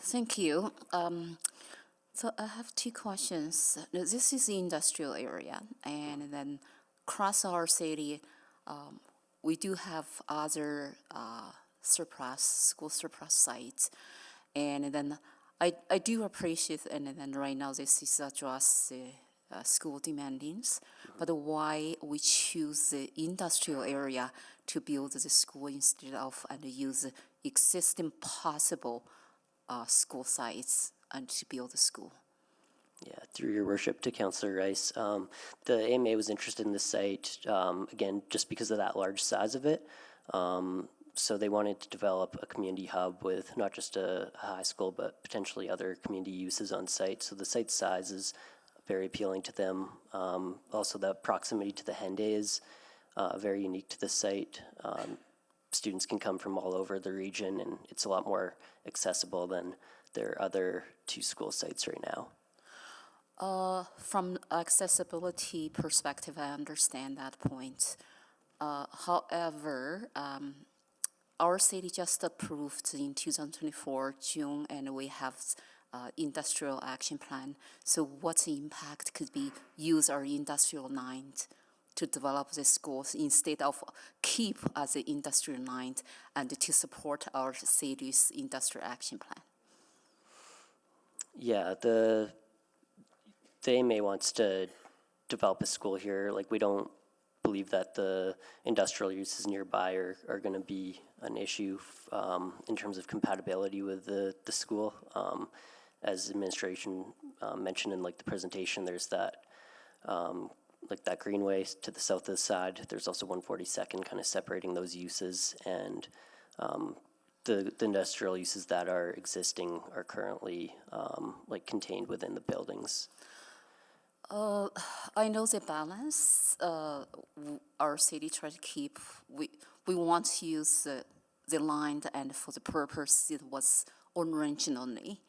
Thank you. So I have two questions. This is the industrial area, and then across our city, we do have other school surplus sites, and then I do appreciate, and then right now this is address the school demandings, but why we choose the industrial area to build the school instead of and use existing possible school sites and to build the school? Yeah, through your worship to Councillor Rice, the AMA was interested in the site, again, just because of that large size of it. So they wanted to develop a community hub with not just a high school, but potentially other community uses on site. So the site size is very appealing to them. Also, the proximity to the Hende is very unique to the site. Students can come from all over the region, and it's a lot more accessible than their other two school sites right now. From accessibility perspective, I understand that point. However, our city just approved in 2024 June, and we have industrial action plan. So what's the impact could be use our industrial line to develop the schools instead of keep as an industrial line and to support our city's industrial action plan? Yeah, the AMA wants to develop a school here. Like, we don't believe that the industrial uses nearby are going to be an issue in terms of compatibility with the school. As administration mentioned in like the presentation, there's that like that greenway to the south of the side. There's also 142nd kind of separating those uses, and the industrial uses that are existing are currently like contained within the buildings. I know the balance our city tries to keep. We want to use the land and for the purpose it was originally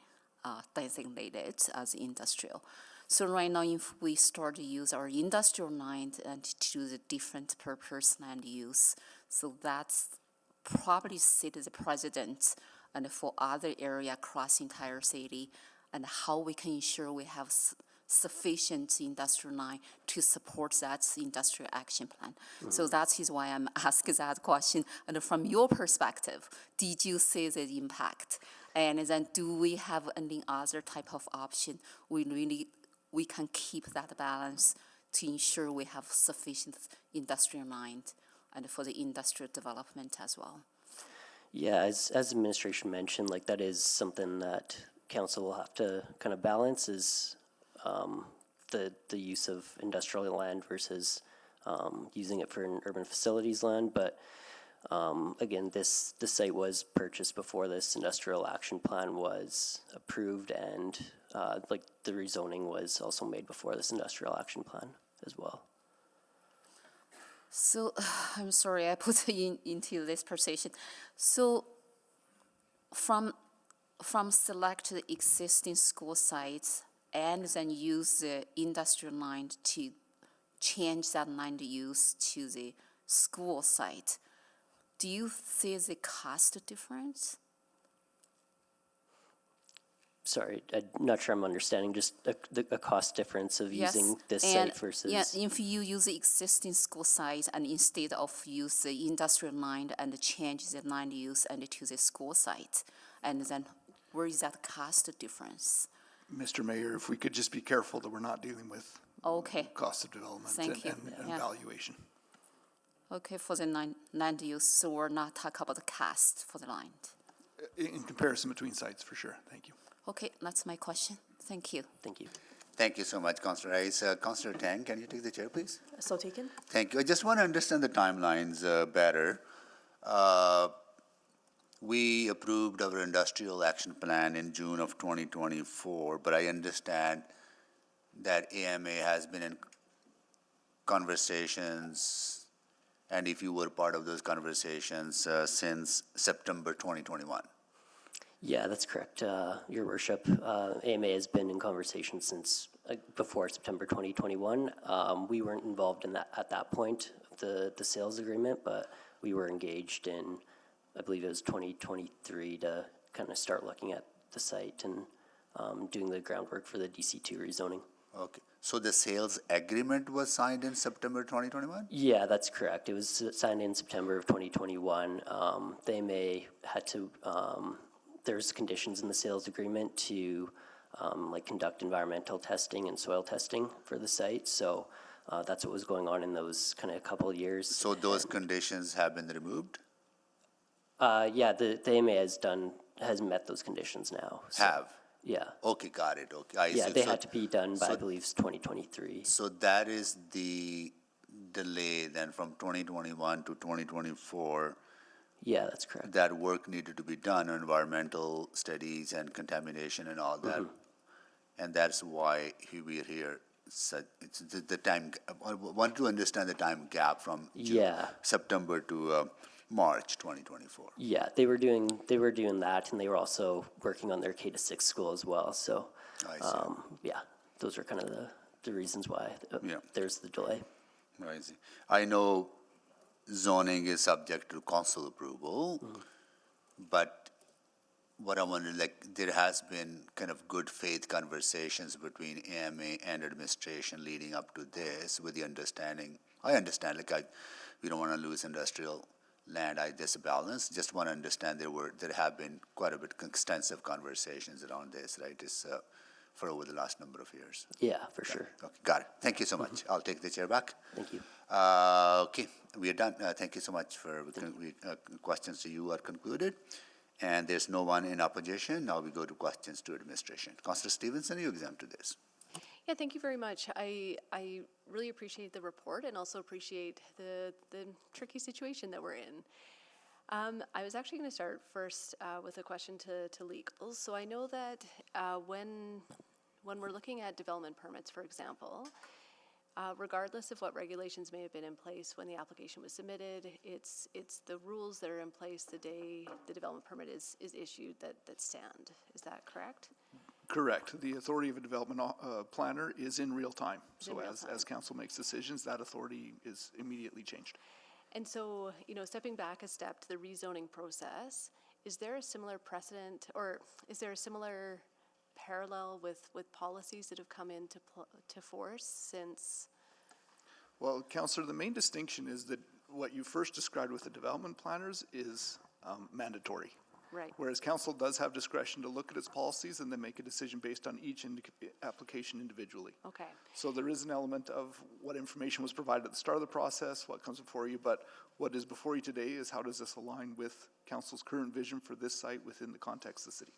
designated as industrial. So right now, if we start to use our industrial land and to the different purpose land use, so that's probably city the president and for other area across entire city, and how we can ensure we have sufficient industrial line to support that industrial action plan. So that is why I'm asking that question. And from your perspective, did you see the impact? And then do we have any other type of option? We can keep that balance to ensure we have sufficient industrial mind and for the industrial development as well. Yeah, as administration mentioned, like that is something that council will have to kind of balance is the use of industrial land versus using it for an urban facilities land. But again, this site was purchased before this industrial action plan was approved, and like the rezoning was also made before this industrial action plan as well. So I'm sorry, I put into this position. So from select the existing school sites and then use the industrial land to change that land use to the school site, do you see the cost difference? Sorry, I'm not sure I'm understanding just a cost difference of using this and site versus. Yeah, if you use the existing school site and instead of use the industrial land and change the land use and to the school site, and then where is that cost difference? Mr. Mayor, if we could just be careful that we're not dealing with cost of development and valuation. Okay, for the land use, so we're not talking about the cost for the land. In comparison between sites, for sure. Thank you. Okay, that's my question. Thank you. Thank you. Thank you so much, Councillor Rice. Councillor Tang, can you take the chair, please? So taken. Thank you. I just want to understand the timelines better. We approved our industrial action plan in June of 2024, but I understand that AMA has been in conversations, and if you were part of those conversations since September 2021. Yeah, that's correct, Your Worship. AMA has been in conversation since before September 2021. We weren't involved in that at that point, the sales agreement, but we were engaged in, I believe it was 2023, to kind of start looking at the site and doing the groundwork for the DC2 rezoning. Okay. So the sales agreement was signed in September 2021? Yeah, that's correct. It was signed in September of 2021. The AMA had to, there's conditions in the sales agreement to like conduct environmental testing and soil testing for the site. So that's what was going on in those kind of a couple of years. So those conditions have been removed? Yeah, the AMA has met those conditions now. So, Have? Yeah. Okay, got it. Okay. Yeah, they had to be done by, I believe, 2023. So that is the delay then from 2021 to 2024. Yeah, that's correct. That work needed to be done, environmental studies and contamination and all that. And that's why we're here. So it's the time, I want to understand the time gap from September to March 2024. Yeah, they were doing that, and they were also working on their K-6 school as well. So, yeah, those are kind of the reasons why there's the delay. I see. I know zoning is subject to council approval, but what I wonder, like, there has been kind of good faith conversations between AMA and administration leading up to this, with the understanding. I understand, like, we don't want to lose industrial land. There's a balance. Just want to understand there have been quite a bit extensive conversations around this, right? For over the last number of years. Yeah, for sure. Okay, got it. Thank you so much. I'll take the chair back. Thank you. Okay, we are done. Thank you so much for questions to you are concluded. And there's no one in opposition. Now we go to questions to administration. Councillor Stevenson, you exempt to this. Yeah, thank you very much. I really appreciate the report and also appreciate the tricky situation that we're in. I was actually going to start first with a question to legals. So I know that when we're looking at development permits, for example, regardless of what regulations may have been in place when the application was submitted, it's the rules that are in place the day the development permit is issued that stand. Is that correct? Correct. The authority of a development planner is in real time. It's in So real as time. council makes decisions, that authority is immediately changed. And so, stepping back a step to the rezoning process, is there a similar precedent, or is there a similar parallel with policies that have come into to force since? Well, Councillor, the main distinction is that what you first described with the development planners is mandatory. Right. Whereas council does have discretion to look at its policies and then make a decision based on each application individually. Okay. So there is an element of what information was provided at the start of the process, what comes before you, but what is before you today is how does this align with council's current vision for this site within the context of the city.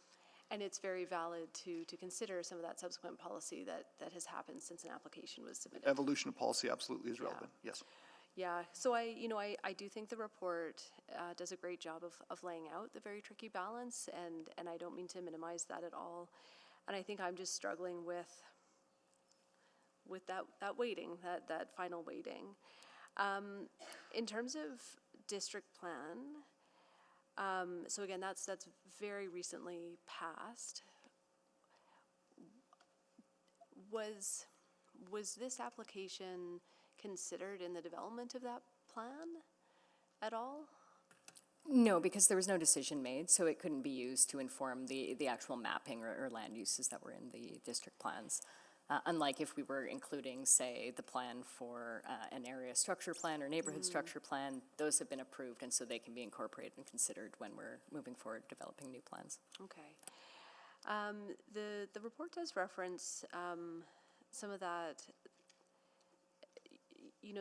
And it's very valid to consider some of that subsequent policy that has happened since an application was submitted. Evolution of policy absolutely is relevant, yes. Yeah, so I do think the report does a great job of laying out the very tricky balance, and I don't mean to minimize that at all. And I think I'm just struggling with that weighting, that final weighting. In terms of district plan, so again, that's very recently passed. Was this application considered in the development of that plan at all? No, because there was no decision made, so it couldn't be used to inform the actual mapping or land uses that were in the district plans. Unlike if we were including, say, the plan for an area structure plan or neighborhood structure plan, those have been approved, and so they can be incorporated and considered when we're moving forward developing new plans. Okay. The report does reference some of that.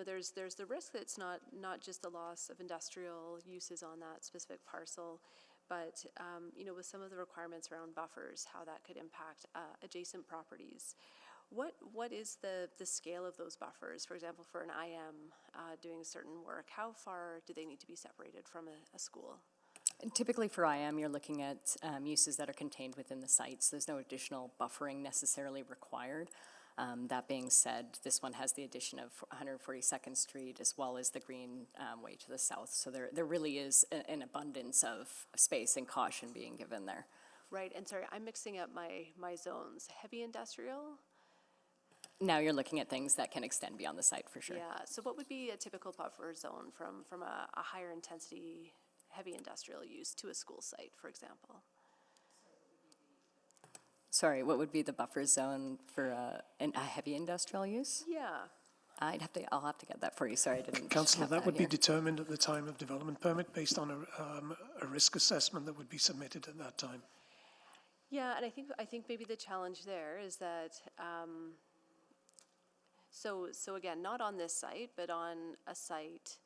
There's the risk that it's not just the loss of industrial uses on that specific parcel, but with some of the requirements around buffers, how that could impact adjacent properties. What is the scale of those buffers? For example, for an IM doing certain work, how far do they need to be separated from a school? And typically for IM, you're looking at uses that are contained within the sites. There's no additional buffering necessarily required. That being said, this one has the addition of 142nd Street as well as the green way to the south. So there really is an abundance of space and caution being given there. Right, and sorry, I'm mixing up my zones. Heavy industrial? Now you're looking at things that can extend beyond the site for sure. Yeah, so what would be a typical buffer zone from a higher intensity heavy industrial use to a school site, for example? Sorry, what would be the buffer zone for a heavy industrial use? Yeah. I'll have to get that for you. Sorry, I didn't. Councillor, have that would be here. determined at the time of development permit based on a risk assessment that would be submitted at that time. Yeah, and I think maybe the challenge there is that so again, not on this site, but on a site,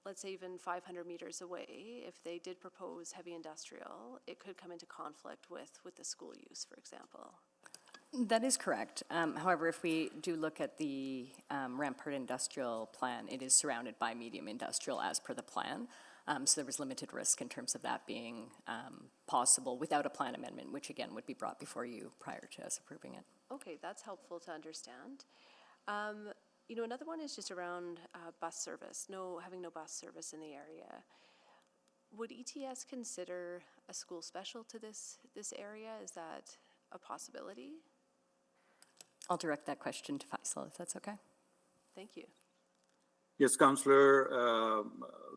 let's say even 500 meters away, if they did propose heavy industrial, it could come into conflict with the school use, for example. That is correct. However, if we do look at the Rampart Industrial Plan, it is surrounded by medium industrial as per the plan. So there was limited risk in terms of that being possible without a plan amendment, which again would be brought before you prior to us approving it. Okay, that's helpful to understand. Another one is just around bus service, having no bus service in the area. Would ETS consider a school special to this area? Is that a possibility? I'll direct that question to Faisal, if that's okay. Thank you. Yes, Councillor,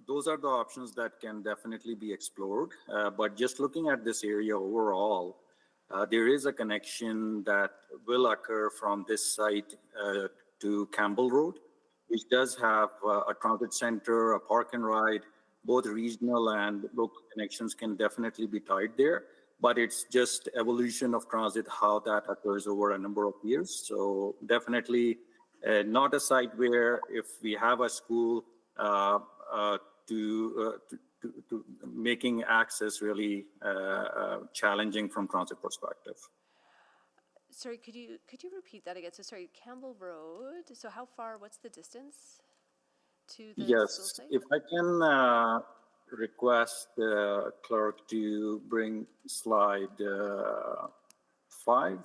those are the options that can definitely be explored. But just looking at this area overall, there is a connection that will occur from this site to Campbell Road, which does have a transit center, a park and ride. Both regional and local connections can definitely be tied there. But it's just evolution of transit, how that occurs over a number of years. So definitely not a site where if we have a school to making access really challenging from transit perspective. Sorry, could you repeat that again? So sorry, Campbell Road, so how far, what's the distance to the school Yes, site? if I can request the clerk to bring slide 5.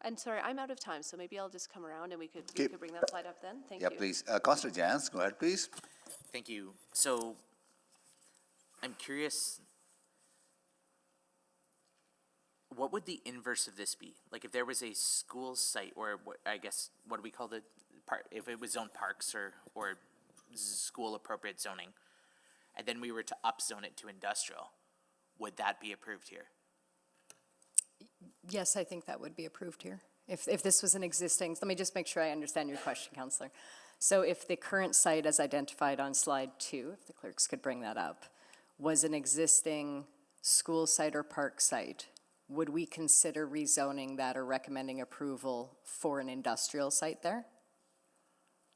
And sorry, I'm out of time, so maybe I'll just come around and we could bring that slide up then. Thank Yeah, you. please. Councillor Jans, go ahead, please. Thank you. So I'm curious, what would the inverse of this be? Like if there was a school site, or I guess, what do we call it? If it was zoned parks or school appropriate zoning, and then we were to upzone it to industrial, would that be approved here? Yes, I think that would be approved here. If this was an existing, let me just make sure I understand your question, Councillor. So if the current site as identified on slide 2, if the clerks could bring that up, was an existing school site or park site, would we consider rezoning that or recommending approval for an industrial site there?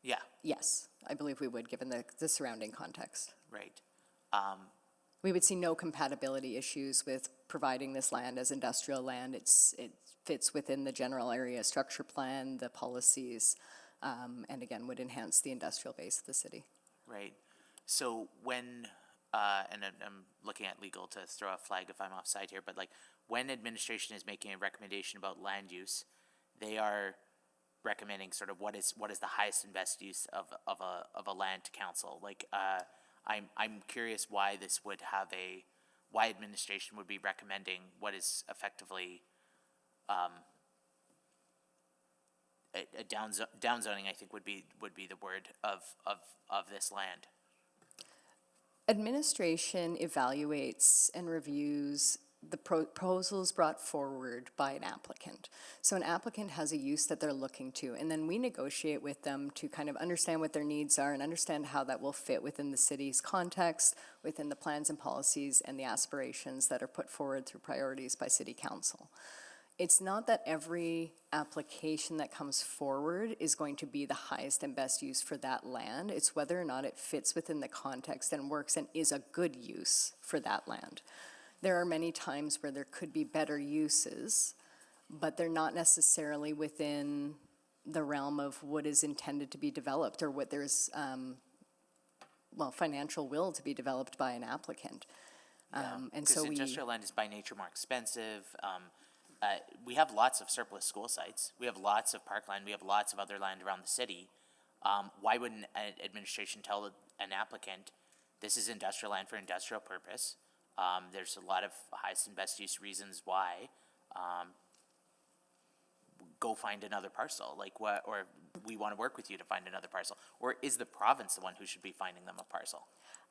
Yeah, Yes, I believe we would, given the surrounding context. right. We would see no compatibility issues with providing this land as industrial land. It fits within the general area structure plan, the policies, and again, would enhance the industrial base of the city. Right. So when, and I'm looking at legal to throw a flag if I'm offside here, but like when administration is making a recommendation about land use, they are recommending sort of what is the highest and best use of a land to council. Like I'm curious why this would have why administration would be recommending what is effectively a downzoning, I think would be the word of this land. Administration evaluates and reviews the proposals brought forward by an applicant. So an applicant has a use that they're looking to, and then we negotiate with them to kind of understand what their needs are and understand how that will fit within the city's context, within the plans and policies and the aspirations that are put forward through priorities by City Council. It's not that every application that comes forward is going to be the highest and best use for that land. It's whether or not it fits within the context and works and is a good use for that land. There are many times where there could be better uses, but they're not necessarily within the realm of what is intended to be developed or what there's, financial will to be developed by an applicant. And so industrial land is by nature more expensive. We have lots of surplus school sites. We have lots of parkland. We have lots of other land around the city. Why wouldn't an administration tell an applicant, this is industrial land for industrial purpose? There's a lot of highest and best use reasons why. Go find another parcel, like what, or we want to work with you to find another parcel, or is the province the one who should be finding them a parcel?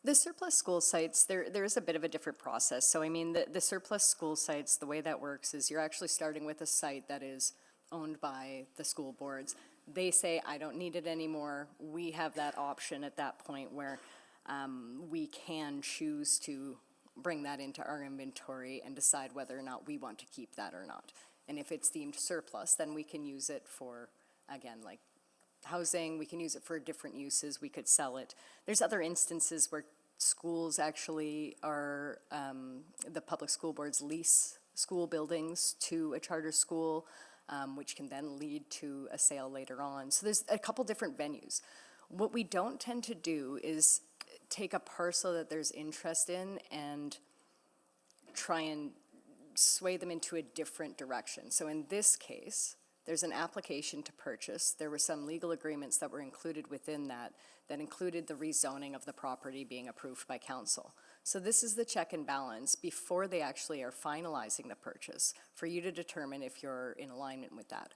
The surplus school sites, there is a bit of a different process. So I mean, the surplus school sites, the way that works is you're actually starting with a site that is owned by the school boards. They say, I don't need it anymore. We have that option at that point where we can choose to bring that into our inventory and decide whether or not we want to keep that or not. And if it's deemed surplus, then we can use it for, again, like housing, we can use it for different uses, we could sell it. There's other instances where schools actually are, the public school boards lease school buildings to a charter school, which can then lead to a sale later on. So there's a couple different venues. What we don't tend to do is take a parcel that there's interest in and try and sway them into a different direction. So in this case, there's an application to purchase. There were some legal agreements that were included within that included the rezoning of the property being approved by council. So this is the check and balance before they actually are finalizing the purchase for you to determine if you're in alignment with that.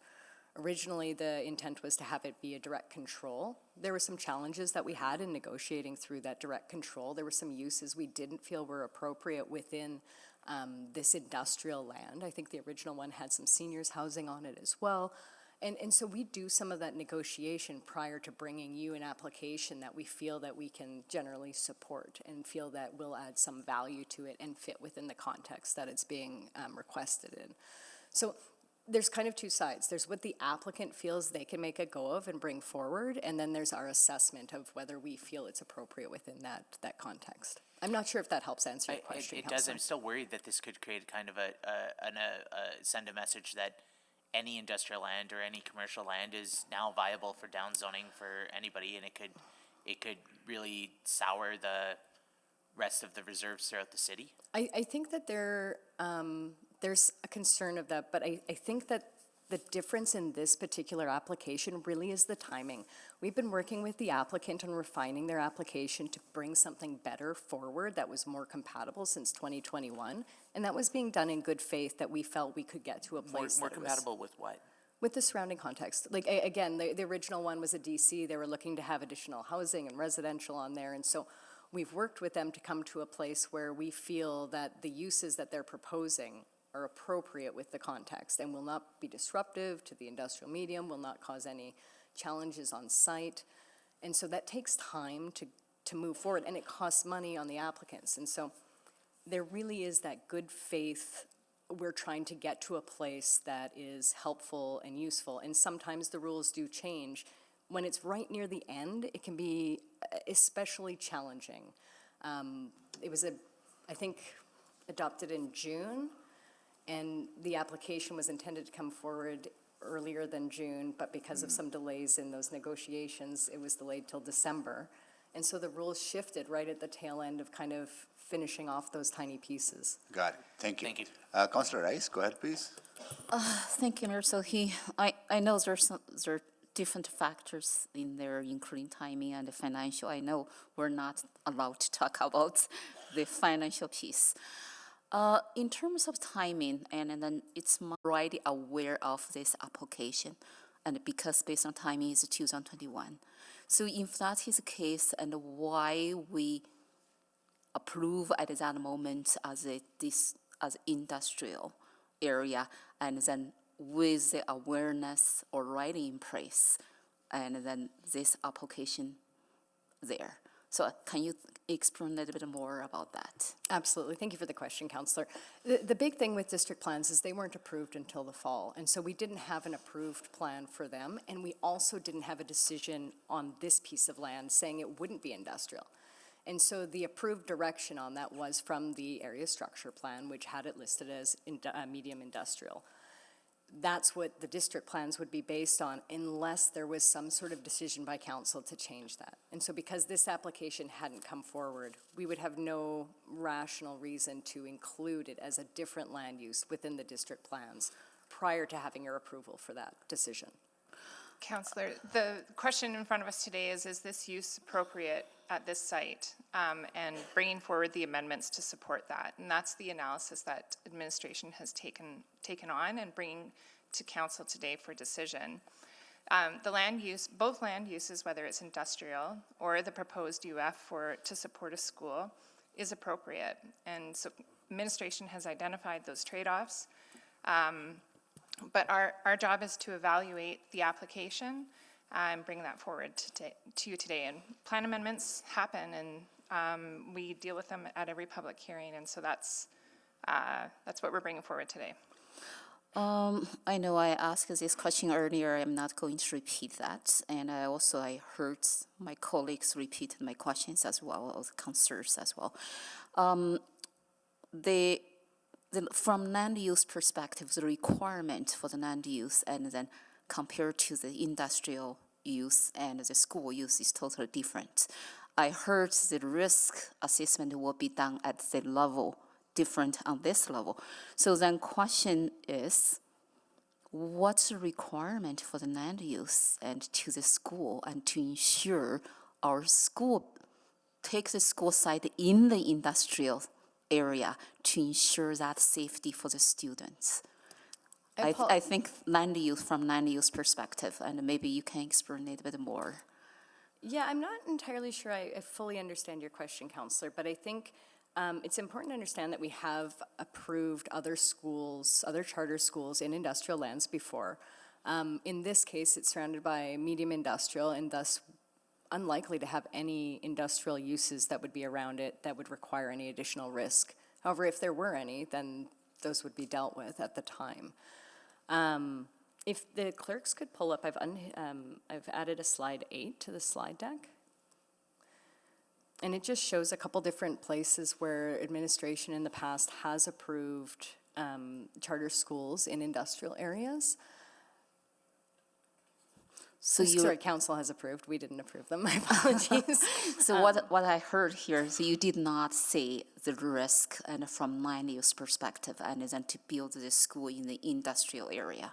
Originally, the intent was to have it be a direct control. There were some challenges that we had in negotiating through that direct control. There were some uses we didn't feel were appropriate within this industrial land. I think the original one had some seniors housing on it as well. And so we do some of that negotiation prior to bringing you an application that we feel that we can generally support and feel that will add some value to it and fit within the context that it's being requested in. So there's kind of two sides. There's what the applicant feels they can make a go of and bring forward, and then there's our assessment of whether we feel it's appropriate within that context. I'm not sure if that helps answer your question, It does. Councillor. I'm still worried that this could create kind of send a message that any industrial land or any commercial land is now viable for downzoning for anybody, and it could really sour the rest of the reserves throughout the city. I think that there's a concern of that, but I think that the difference in this particular application really is the timing. We've been working with the applicant on refining their application to bring something better forward that was more compatible since 2021, and that was being done in good faith that we felt we could get to a place More that was- compatible with what? with the surrounding context. Like, again, the original one was a DC. They were looking to have additional housing and residential on there, and so we've worked with them to come to a place where we feel that the uses that they're proposing are appropriate with the context and will not be disruptive to the industrial medium, will not cause any challenges on site. And so that takes time to move forward, and it costs money on the applicants. And so there really is that good faith. We're trying to get to a place that is helpful and useful, and sometimes the rules do change. When it's right near the end, it can be especially challenging. It was, I think, adopted in June, and the application was intended to come forward earlier than June, but because of some delays in those negotiations, it was delayed till December. And so the rules shifted right at the tail end of kind of finishing off those tiny pieces. Got it. Thank you. Thank you. Councillor Rice, go ahead, please. Thank you, Mayor. So I know there are different factors in there, including timing and the financial. I know we're not allowed to talk about the financial piece. In terms of timing, and then it's already aware of this application, and because based on timing is 2021. So if that is the case, and why we approve at that moment as industrial area, and then with the awareness already in place, and then this application there. So can you explain a little bit more about that? Absolutely. Thank you for the question, Councillor. The big thing with district plans is they weren't approved until the fall, and so we didn't have an approved plan for them, and we also didn't have a decision on this piece of land saying it wouldn't be industrial. And so the approved direction on that was from the area structure plan, which had it listed as medium industrial. That's what the district plans would be based on unless there was some sort of decision by council to change that. And so because this application hadn't come forward, we would have no rational reason to include it as a different land use within the district plans prior to having your approval for that decision. Councillor, the question in front of us today is this use appropriate at this site? And bringing forward the amendments to support that. And that's the analysis that administration has taken on and bringing to council today for decision. The land use, both land uses, whether it's industrial or the proposed UF to support a school, is appropriate. And so administration has identified those trade-offs. But our job is to evaluate the application and bring that forward to you today. And plan amendments happen, and we deal with them at every public hearing, and so that's what we're bringing forward today. I know I asked this question earlier. I'm not going to repeat that. And I heard my colleagues repeat my questions as well, or the concerns as well. From land use perspective, the requirement for the land use and then compared to the industrial use and the school use is totally different. I heard the risk assessment will be done at the level different on this level. So then question is, what's the requirement for the land use and to the school and to ensure our school takes the school site in the industrial area to ensure that safety for the students? I think from land use perspective, and maybe you can explain it a bit more. Yeah, I'm not entirely sure I fully understand your question, Councillor, but I think it's important to understand that we have approved other schools, other charter schools in industrial lands before. In this case, it's surrounded by medium industrial and thus unlikely to have any industrial uses that would be around it that would require any additional risk. However, if there were any, then those would be dealt with at the time. If the clerks could pull up, I've added a slide 8 to the slide deck. And it just shows a couple different places where administration in the past has approved charter schools in industrial areas. So you, Sorry, council has approved. We didn't approve them. My apologies. so what I heard here, so you did not see the risk and from land use perspective and then to build this school in the industrial area.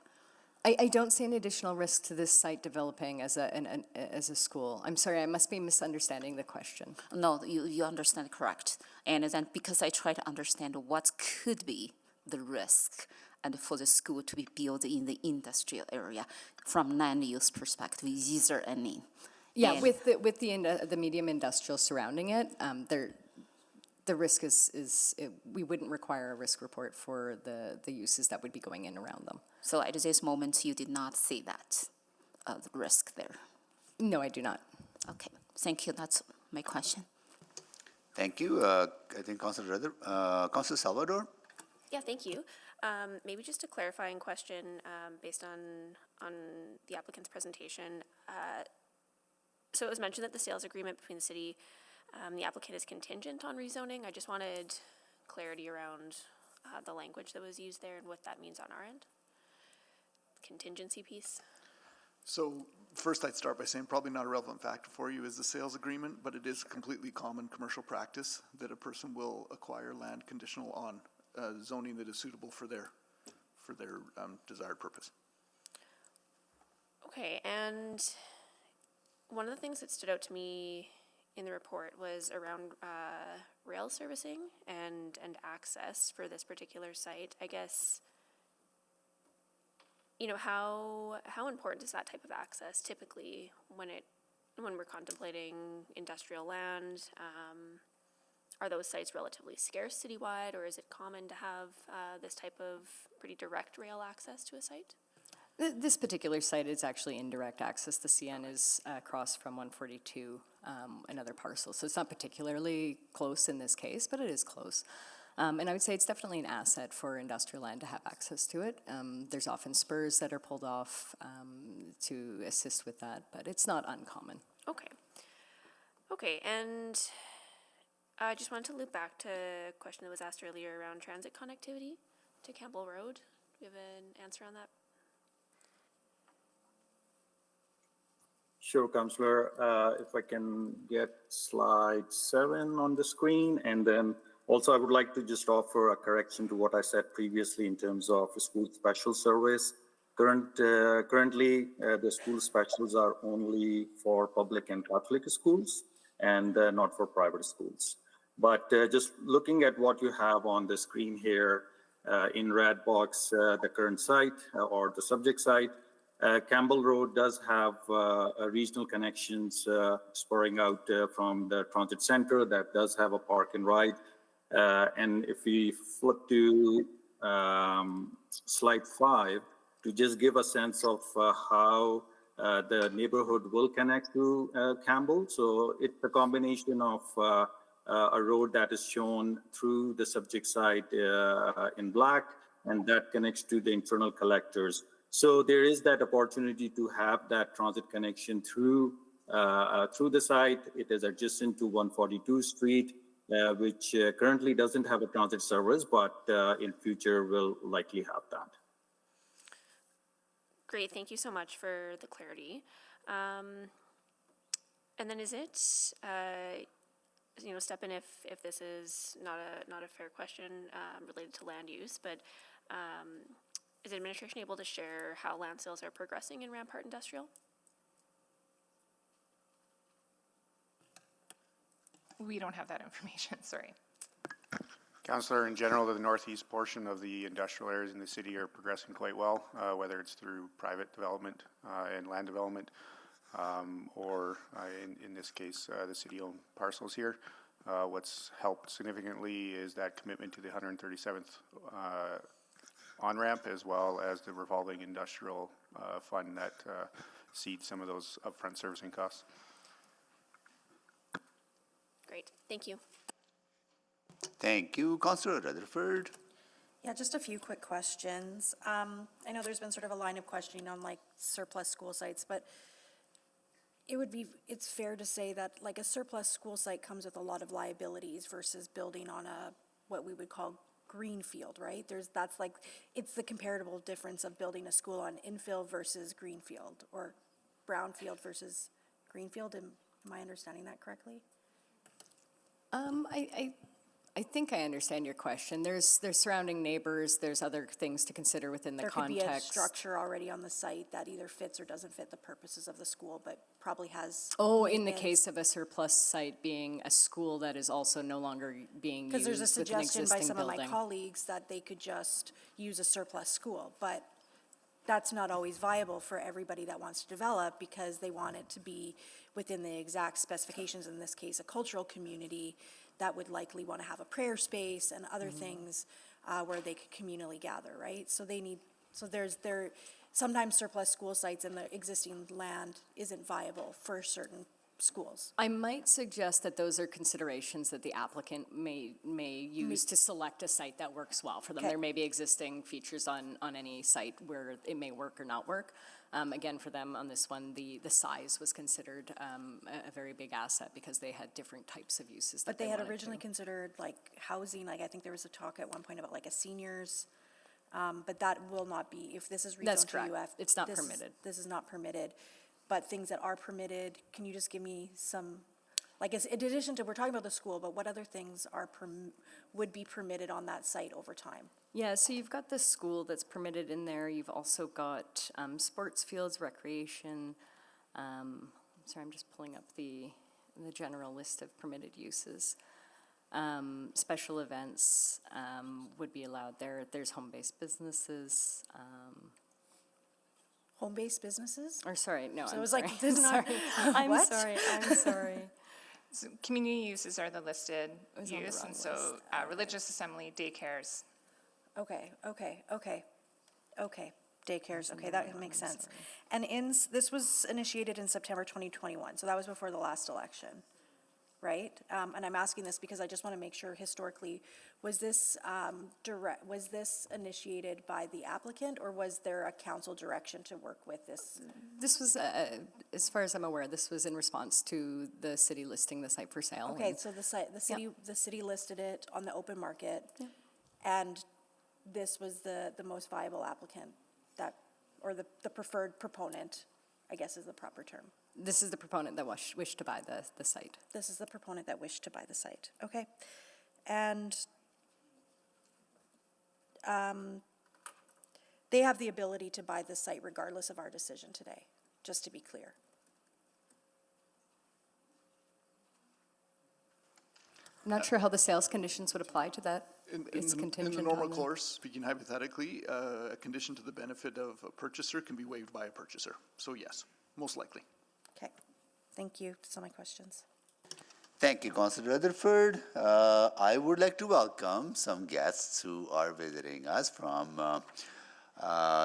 I don't see an additional risk to this site developing as a school. I'm sorry, I must be misunderstanding the question. No, you understand correct. And then because I try to understand what could be the risk and for the school to be built in the industrial area from land use perspective, is there any? Yeah, And with the medium industrial surrounding it, the risk is we wouldn't require a risk report for the uses that would be going in around them. so at this moment, you did not see that the risk there. No, I do not. Okay, thank you. That's my question. Thank you. I think Councilor Salvador? Yeah, thank you. Maybe just a clarifying question based on the applicant's presentation. So it was mentioned that the sales agreement between the city, the applicant is contingent on rezoning. I just wanted clarity around the language that was used there and what that means on our end. Contingency piece. So first I'd start by saying probably not a relevant factor for you is the sales agreement, but it is completely common commercial practice that a person will acquire land conditional on zoning that is suitable for their desired purpose. Okay, and one of the things that stood out to me in the report was around rail servicing and access for this particular site. I guess, you know, how important is that type of access typically when we're contemplating industrial land? Are those sites relatively scarce citywide, or is it common to have this type of pretty direct rail access to a site? This particular site is actually indirect access. The CN is across from 142, another parcel. So it's not particularly close in this case, but it is close. And I would say it's definitely an asset for industrial land to have access to it. There's often spurs that are pulled off to assist with that, but it's not uncommon. Okay. Okay, and I just wanted to loop back to a question that was asked earlier around transit connectivity to Campbell Road. Do you have an answer on that? Sure, Councillor. If I can get slide 7 on the screen, and then also I would like to just offer a correction to what I said previously in terms of school special service. Currently, the school specials are only for public and Catholic schools and not for private schools. But just looking at what you have on the screen here in red box, the current site or the subject site, Campbell Road does have regional connections spurring out from the transit center that does have a park and ride. And if we flip to slide 5, to just give a sense of how the neighborhood will connect to Campbell. So it's a combination of a road that is shown through the subject site in black, and that connects to the internal collectors. So there is that opportunity to have that transit connection through the site. It is adjacent to 142 Street, which currently doesn't have a transit service, but in future will likely have that. Great, thank you so much for the clarity. And then is it, you know, step in if this is not a fair question related to land use, but is administration able to share how land sales are progressing in Rampart Industrial? We don't have that information, sorry. Councillor, in general, the northeast portion of the industrial areas in the city are progressing quite well, whether it's through private development and land development, or in this case, the city-owned parcels here. What's helped significantly is that commitment to the 137th on-ramp, as well as the revolving industrial fund that seeds some of those upfront servicing costs. Great, thank you. Thank you. Councillor Rutherford? Yeah, just a few quick questions. I know there's been sort of a line of questioning on like surplus school sites, but it's fair to say that like a surplus school site comes with a lot of liabilities versus building on what we would call green field, right? It's the comparable difference of building a school on infill versus greenfield, or brownfield versus greenfield. Am I understanding that correctly? I think I understand your question. There's surrounding neighbors, there's other things to consider within the There context. could be a structure already on the site that either fits or doesn't fit the purposes of the school, but probably has. Oh, in the maintenance. case of a surplus site being a school that is also no longer being used Because there's a with an suggestion by existing some of my building. colleagues that they could just use a surplus school, but that's not always viable for everybody that wants to develop, because they want it to be within the exact specifications, in this case, a cultural community that would likely want to have a prayer space and other things where they could communally gather, right? So sometimes surplus school sites in the existing land isn't viable for certain schools. I might suggest that those are considerations that the applicant may use to select a site that works well for them. Okay. There may be existing features on any site where it may work or not work. Again, for them on this one, the size was considered a very big asset because they had different types of uses that But they had wanted originally to. considered like housing, like I think there was a talk at one point about like a seniors, but that will not be, if this is That's rezoned to correct. UF. It's not this is- permitted. This is not permitted, but things that are permitted, can you just give me some, like, in addition to, we're talking about the school, but what other things would be permitted on that site over time? Yeah, so you've got the school that's permitted in there. You've also got sports fields, recreation. Sorry, I'm just pulling up the general list of permitted uses. Special events would be allowed there. There's home-based businesses. Home-based businesses? Or sorry, no, So I'm it was sorry. like, this is not, I'm what? sorry, I'm sorry. So community uses are the listed was on the use, wrong and so list. religious assembly, daycares. Okay. Daycares, okay, that makes sense. And this was initiated in September 2021, so that was before the last election, right? And I'm asking this because I just want to make sure historically, was this initiated by the applicant, or was there a council direction to work with this? This was, as far as I'm aware, this was in response to the city listing the site for sale. Okay, and- so the city listed it on the open market, and this was the most viable applicant or the preferred proponent, I guess is the proper term. This is the proponent that wished to buy the site. This is the proponent that wished to buy the site, okay? And they have the ability to buy the site regardless of our decision today, just to be clear. I'm not sure how the sales conditions would apply to that. It's In contingent the normal on course, speaking hypothetically, a condition to the benefit of a purchaser can be waived by a purchaser. So yes, most likely. Okay, thank you. That's all my questions. Thank you, Councillor Rutherford. I would like to welcome some guests who are visiting us from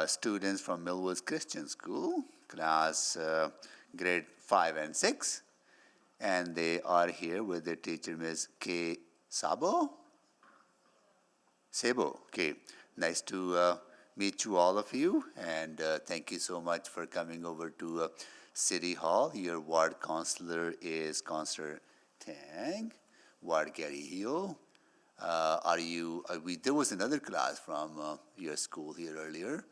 students from Millwoods Christian School, class grade 5 and 6. And they are here with their teacher, Ms. K. Sabo. Okay. Nice to meet you, all of you, and thank you so much for coming over to City Hall. Your ward councillor is Councillor Tang, Ward Gary Hill. There was another class from your school here earlier.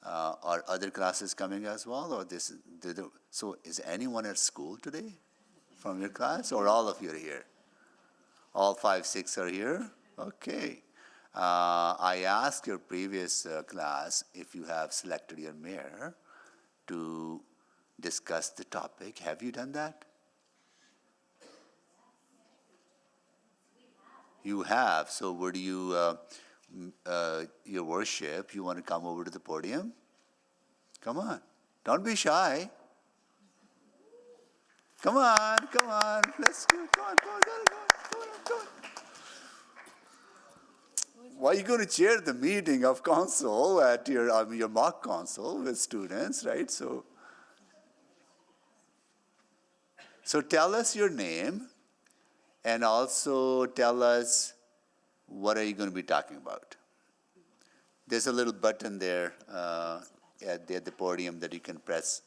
Are other classes coming as well, or so is anyone at school today from your class, or all of you are here? All 5, 6 are here? Okay. I asked your previous class if you have selected your mayor to discuss the topic. Have you done that? You have. So would you, your worship, you want to come over to the podium? Come on. Don't be shy. Come on. Let's go. Come on. Why are you going to chair the meeting of council at your mock council with students, right? So tell us your name, and also tell us what are you going to be talking about. there's a little button there at the podium that you can press.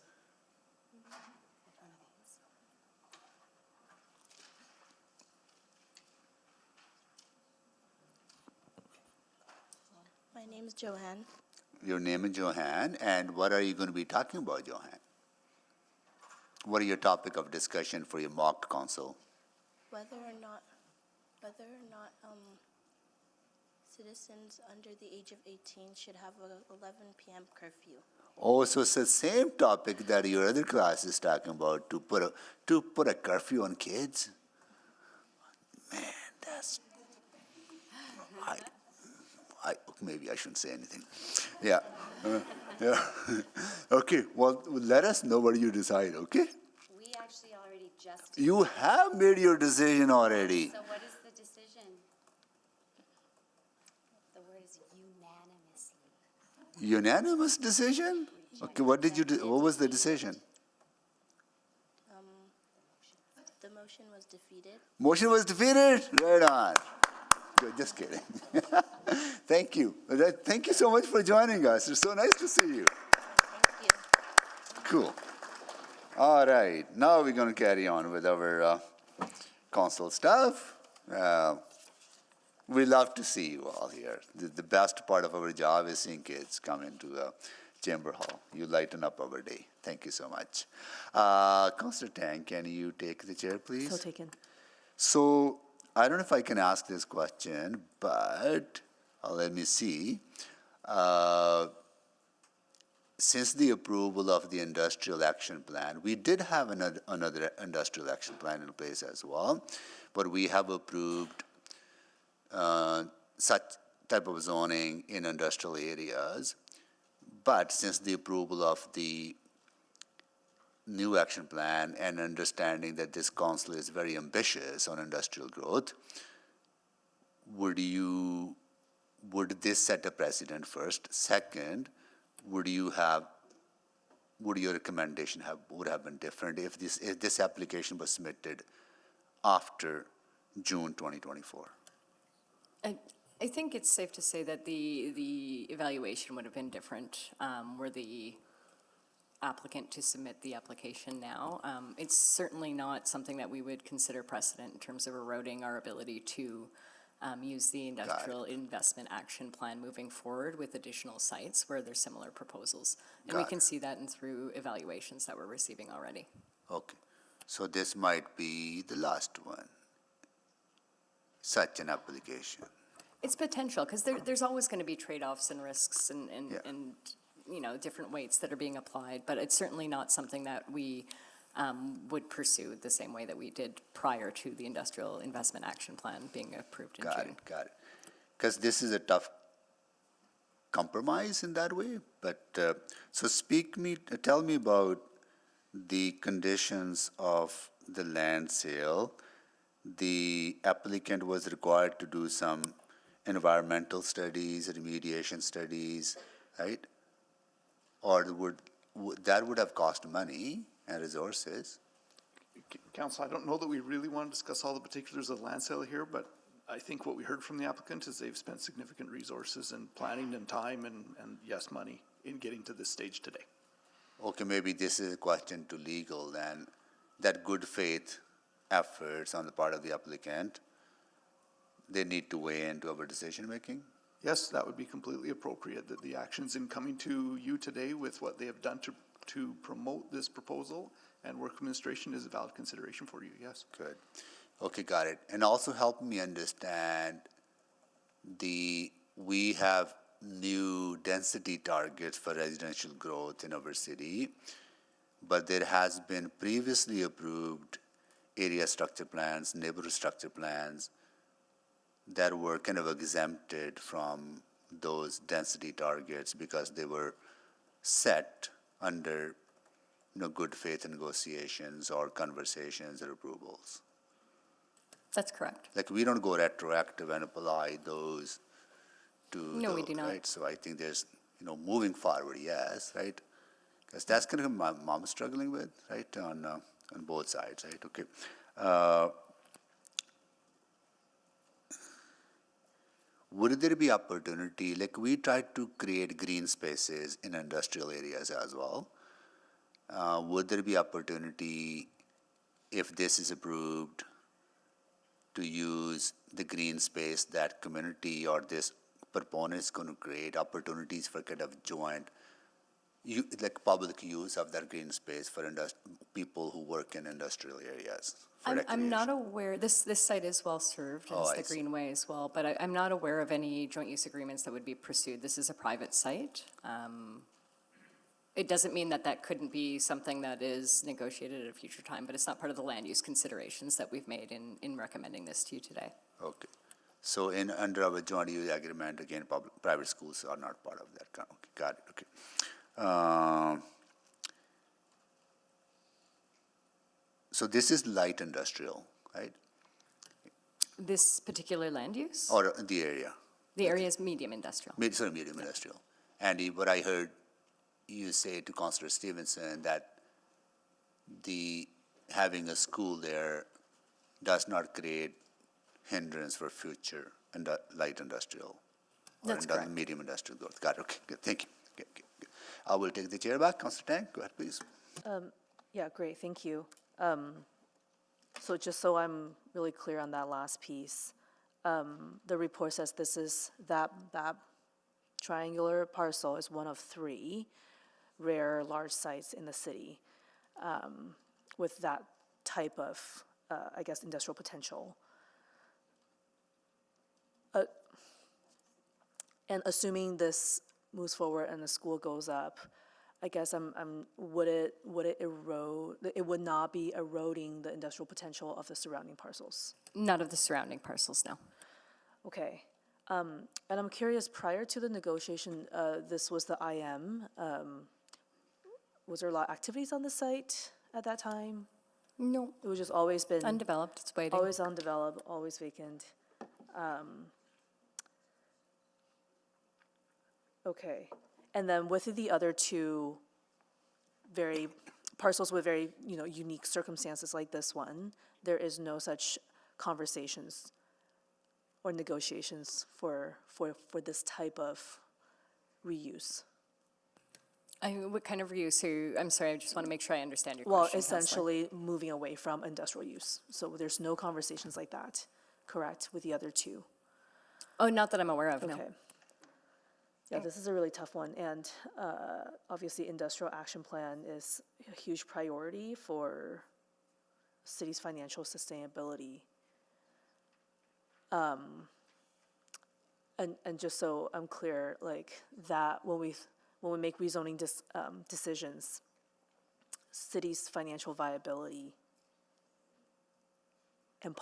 My name is Joanne. Your name is Johan, and what are you going to be talking about, Johan? What are your topic of discussion for your mock council? Whether or not citizens under the age of 18 should have a 11 p.m. curfew. Oh, so it's the same topic that your other class is talking about, to put a curfew on kids? Man, that's... maybe I shouldn't say anything. Yeah. Yeah. Okay, well, let us know what you decide, okay? We actually already just... You have made your decision already. So what is the decision? The word is unanimously. Unanimous decision? Okay, what was the decision? The motion was defeated. Motion was defeated? Right on. Good, just kidding. Thank you. Thank you so much for joining us. It's so nice to see you. Thank you. Cool. All right, now we're going to carry on with our council stuff. We love to see you all here. The best part of our job is seeing kids come into Chamber Hall. You lighten up our day. Thank you so much. Councillor Tang, can you take the chair, please? So taken. So, I don't know if I can ask this question, but let me see. Since the approval of the industrial action plan, we did have another industrial action plan in place as well, but we have approved such type of zoning in industrial areas. But since the approval of the new action plan and understanding that this council is very ambitious on industrial growth, would this set a precedent first? Second, would your recommendation would have been different if this application was submitted after June 2024? I think it's safe to say that the evaluation would have been different were the applicant to submit the application now. It's certainly not something that we would consider precedent in terms of eroding our ability to use the industrial investment action plan moving forward with additional sites where there's similar proposals. And we can see that through evaluations that we're receiving already. Okay, so this might be the last one, such an application. It's potential, because there's always going to be trade-offs and risks and different weights that are being applied, but it's certainly not something that we would pursue the same way that we did prior to the Industrial Investment Action Plan being approved in June. Got it. Because this is a tough compromise in that way, but so tell me about the conditions of the land sale. The applicant was required to do some environmental studies, remediation studies, right? Or that would have cost money and resources. Council, I don't know that we really want to discuss all the particulars of the land sale here, but I think what we heard from the applicant is they've spent significant resources and planning and time and yes, money in getting to this stage today. Okay, maybe this is a question to legal then, that good faith efforts on the part of the applicant, they need to weigh into our decision making? Yes, that would be completely appropriate, that the actions in coming to you today with what they have done to promote this proposal and work administration is a valid consideration for you, yes. Good. Okay, got it. And also help me understand we have new density targets for residential growth in our city, but there has been previously approved area structure plans, neighborhood structure plans that were kind of exempted from those density targets because they were set under good faith negotiations or conversations or approvals. That's correct. Like we don't go retroactive and apply those to No, we do not. Right? So I think there's, moving forward, yes, right? Because that's kind of my mom's struggling with, right, on both sides, right? Okay. would there be opportunity, like we tried to create green spaces in industrial areas as well. Would there be opportunity, if this is approved, to use the green space that community or this proponent is going to create opportunities for kind of joint, public use of that green space for people who work in industrial areas? I'm not aware, this site is well-served as I the see. Greenway as well, but I'm not aware of any joint use agreements that would be pursued. This is a private site. It doesn't mean that that couldn't be something that is negotiated at a future time, but it's not part of the land use considerations that we've made in recommending this to you today. Okay. So under our joint use agreement, again, private schools are not part of that. Okay, got it, okay. So this is light industrial, right? This particular land use? Or the area? The area is medium industrial. Medium industrial. And what I heard you say to Councillor Stevenson, that having a school there does not create hindrance for future light industrial. That's correct. Medium industrial growth. Got it, okay, good, thank you. Good. I will take the chair back. Councillor Tang, go ahead, please. Yeah, great, thank you. So just so I'm really clear on that last piece, the report says this is, that triangular parcel is one of 3 rare large sites in the city with that type of, I guess, industrial potential. And assuming this moves forward and the school goes up, I guess would it erode? It would not be eroding the industrial potential of the surrounding parcels. Not of the surrounding parcels, no. Okay, and I'm curious. Prior to the negotiation, this was the IM. Was there a lot of activities on the site at that time? No. It was just always been Undeveloped, it's waiting. always undeveloped, always vacant. Okay, and then with the other 2 parcels with very, unique circumstances like this one, there is no such conversations or negotiations for this type of reuse. What kind of reuse? I'm sorry, I just want to make sure I understand your question, Well, Councillor. essentially moving away from industrial use. So there's no conversations like that, correct, with the other 2? Oh, not that I'm aware of, no. Okay. Yeah, this is a really tough one, and obviously industrial action plan is a huge priority for city's financial sustainability. And just so I'm clear, like that when we make rezoning decisions, city's financial viability and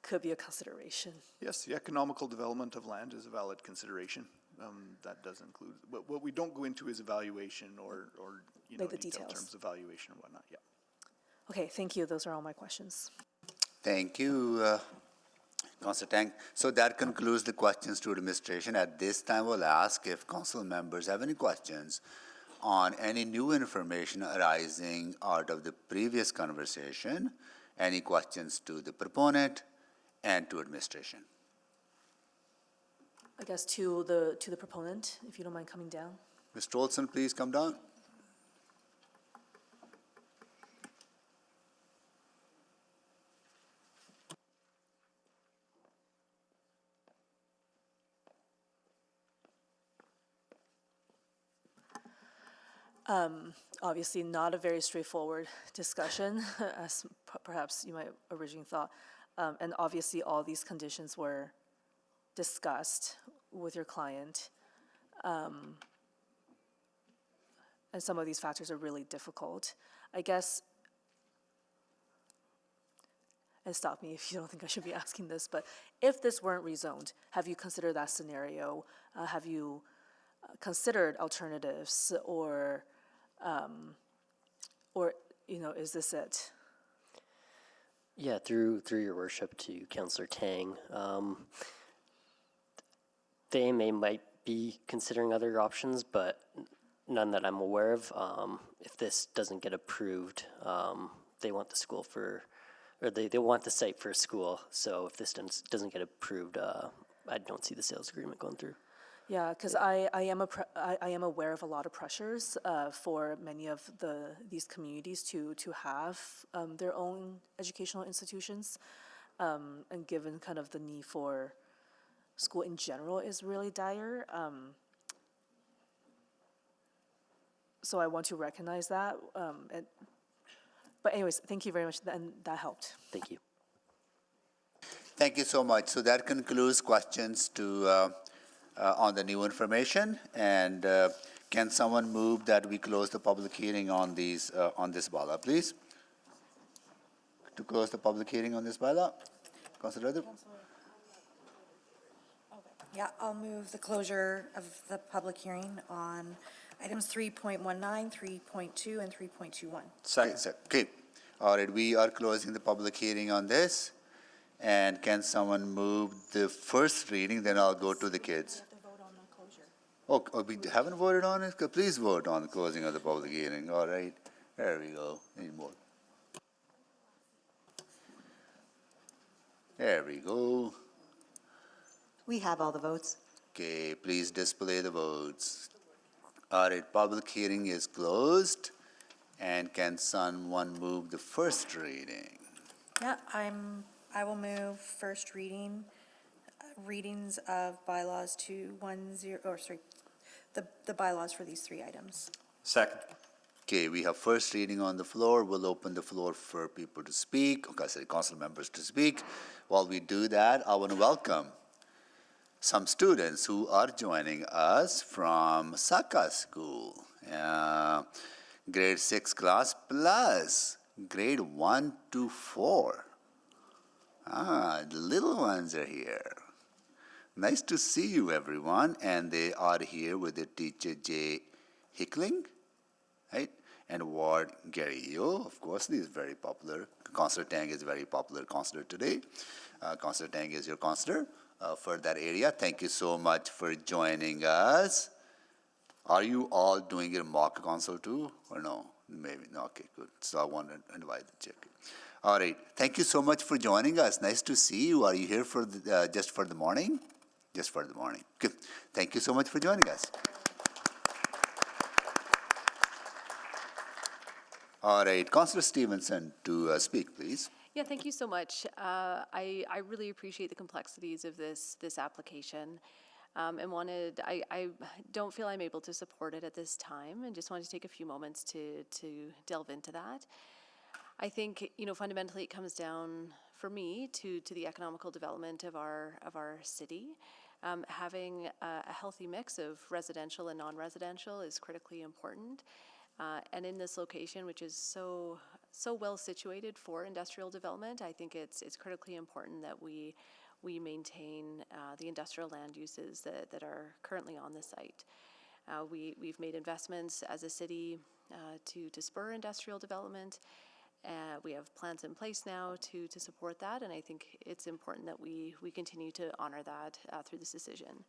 could be a consideration. Yes, the economical development of land is a valid consideration. That does include, what we don't go into is evaluation or Like the detailed details. terms of valuation and whatnot, yeah. Okay, thank you. Those are all my questions. Thank you, Councillor Tang. So that concludes the questions to administration. At this time, we'll ask if council members have any questions on any new information arising out of the previous conversation. Any questions to the proponent and to administration? I guess to the proponent, if you don't mind coming down. Mr. Olson, please come down. Obviously not a very straightforward discussion, as perhaps you might originally thought. And obviously all these conditions were discussed with your client. And some of these factors are really difficult. I guess, and stop me if you don't think I should be asking this, but if this weren't rezoned, have you considered that scenario? Have you considered alternatives, or is this it? Yeah, through your worship to Councillor Tang, the AMA might be considering other options, but none that I'm aware of. If this doesn't get approved, they want the school they want the site for a school. So if this doesn't get approved, I don't see the sales agreement going through. Yeah, because I am aware of a lot of pressures for many of these communities to have their own educational institutions, and given kind of the need for school in general is really dire. So I want to recognize that. But anyways, thank you very much, and that helped. Thank you. Thank you so much. So that concludes questions to on the new information. And can someone move that we close the public hearing on these on this bylaw, please? To close the public hearing on this bylaw, Councilor Redder? Yeah, I'll move the closure of the public hearing on items 3.19, 3.2, and 3.21. Second. Okay. All right, we are closing the public hearing on this. And can someone move the first reading, then I'll go to the kids. Oh, we haven't voted on it? Please vote on the closing of the public hearing. All right, there we go. Need more. There we go. We have all the votes. Okay, please display the votes. All right, public hearing is closed. And can someone move the first reading? Yeah, I will move first reading, readings of bylaws the bylaws for these three items. Second. Okay, we have first reading on the floor. We'll open the floor for people to speak, council members to speak. While we do that, I want to welcome some students who are joining us from Saka School. Grade 6 class plus grade 1 to 4. The little ones are here. Nice to see you, everyone. And they are here with their teacher, Jay Hickling, right? And Ward Garillo. Of course, he is very popular. Councillor Tang is very popular councillor today. Councillor Tang is your councillor for that area. Thank you so much for joining us. Are you all doing your mock council too, or no? Maybe, no, okay, good. So I want to invite the chick. All right, thank you so much for joining us. Nice to see you. Are you here for just for the morning? Just for the morning. Good. Thank you so much for joining us. All right, Councillor Stevenson to speak, please. Yeah, thank you so much. I really appreciate the complexities of this application. And I don't feel I'm able to support it at this time, and just wanted to take a few moments to delve into that. I think, fundamentally it comes down, for me, to the economical development of our city. Having a healthy mix of residential and non-residential is critically important. And in this location, which is so well situated for industrial development, I think it's critically important that we maintain the industrial land uses that are currently on the site. We've made investments as a city to spur industrial development. We have plans in place now to support that, and I think it's important that we continue to honor that through this decision.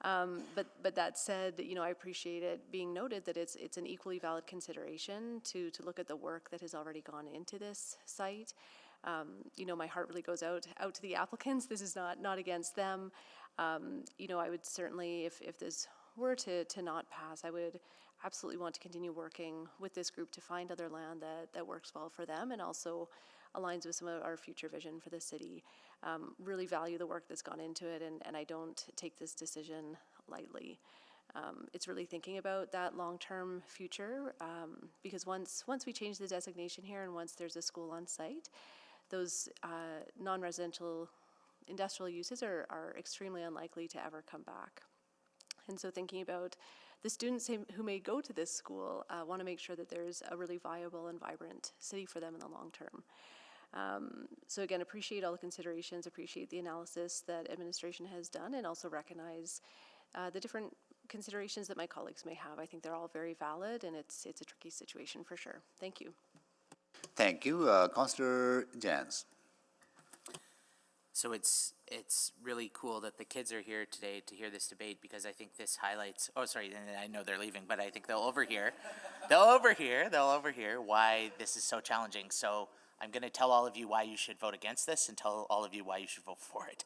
But that said, I appreciate it being noted that it's an equally valid consideration to look at the work that has already gone into this site. My heart really goes out to the applicants. This is not against them. I would certainly, if this were to not pass, I would absolutely want to continue working with this group to find other land that works well for them and also aligns with some of our future vision for the city. Really value the work that's gone into it, and I don't take this decision lightly. It's really thinking about that long-term future, because once we change the designation here and once there's a school on site, those non-residential industrial uses are extremely unlikely to ever come back. And so thinking about the students who may go to this school, want to make sure that there's a really viable and vibrant city for them in the long term. So again, appreciate all the considerations, appreciate the analysis that administration has done, and also recognize the different considerations that my colleagues may have. I think they're all very valid, and it's a tricky situation for sure. Thank you. Thank you. Councillor Jans. So it's really cool that the kids are here today to hear this debate, because I think this highlights, and I know they're leaving, but I think they'll overhear why this is so challenging. So I'm going to tell all of you why you should vote against this and tell all of you why you should vote for it.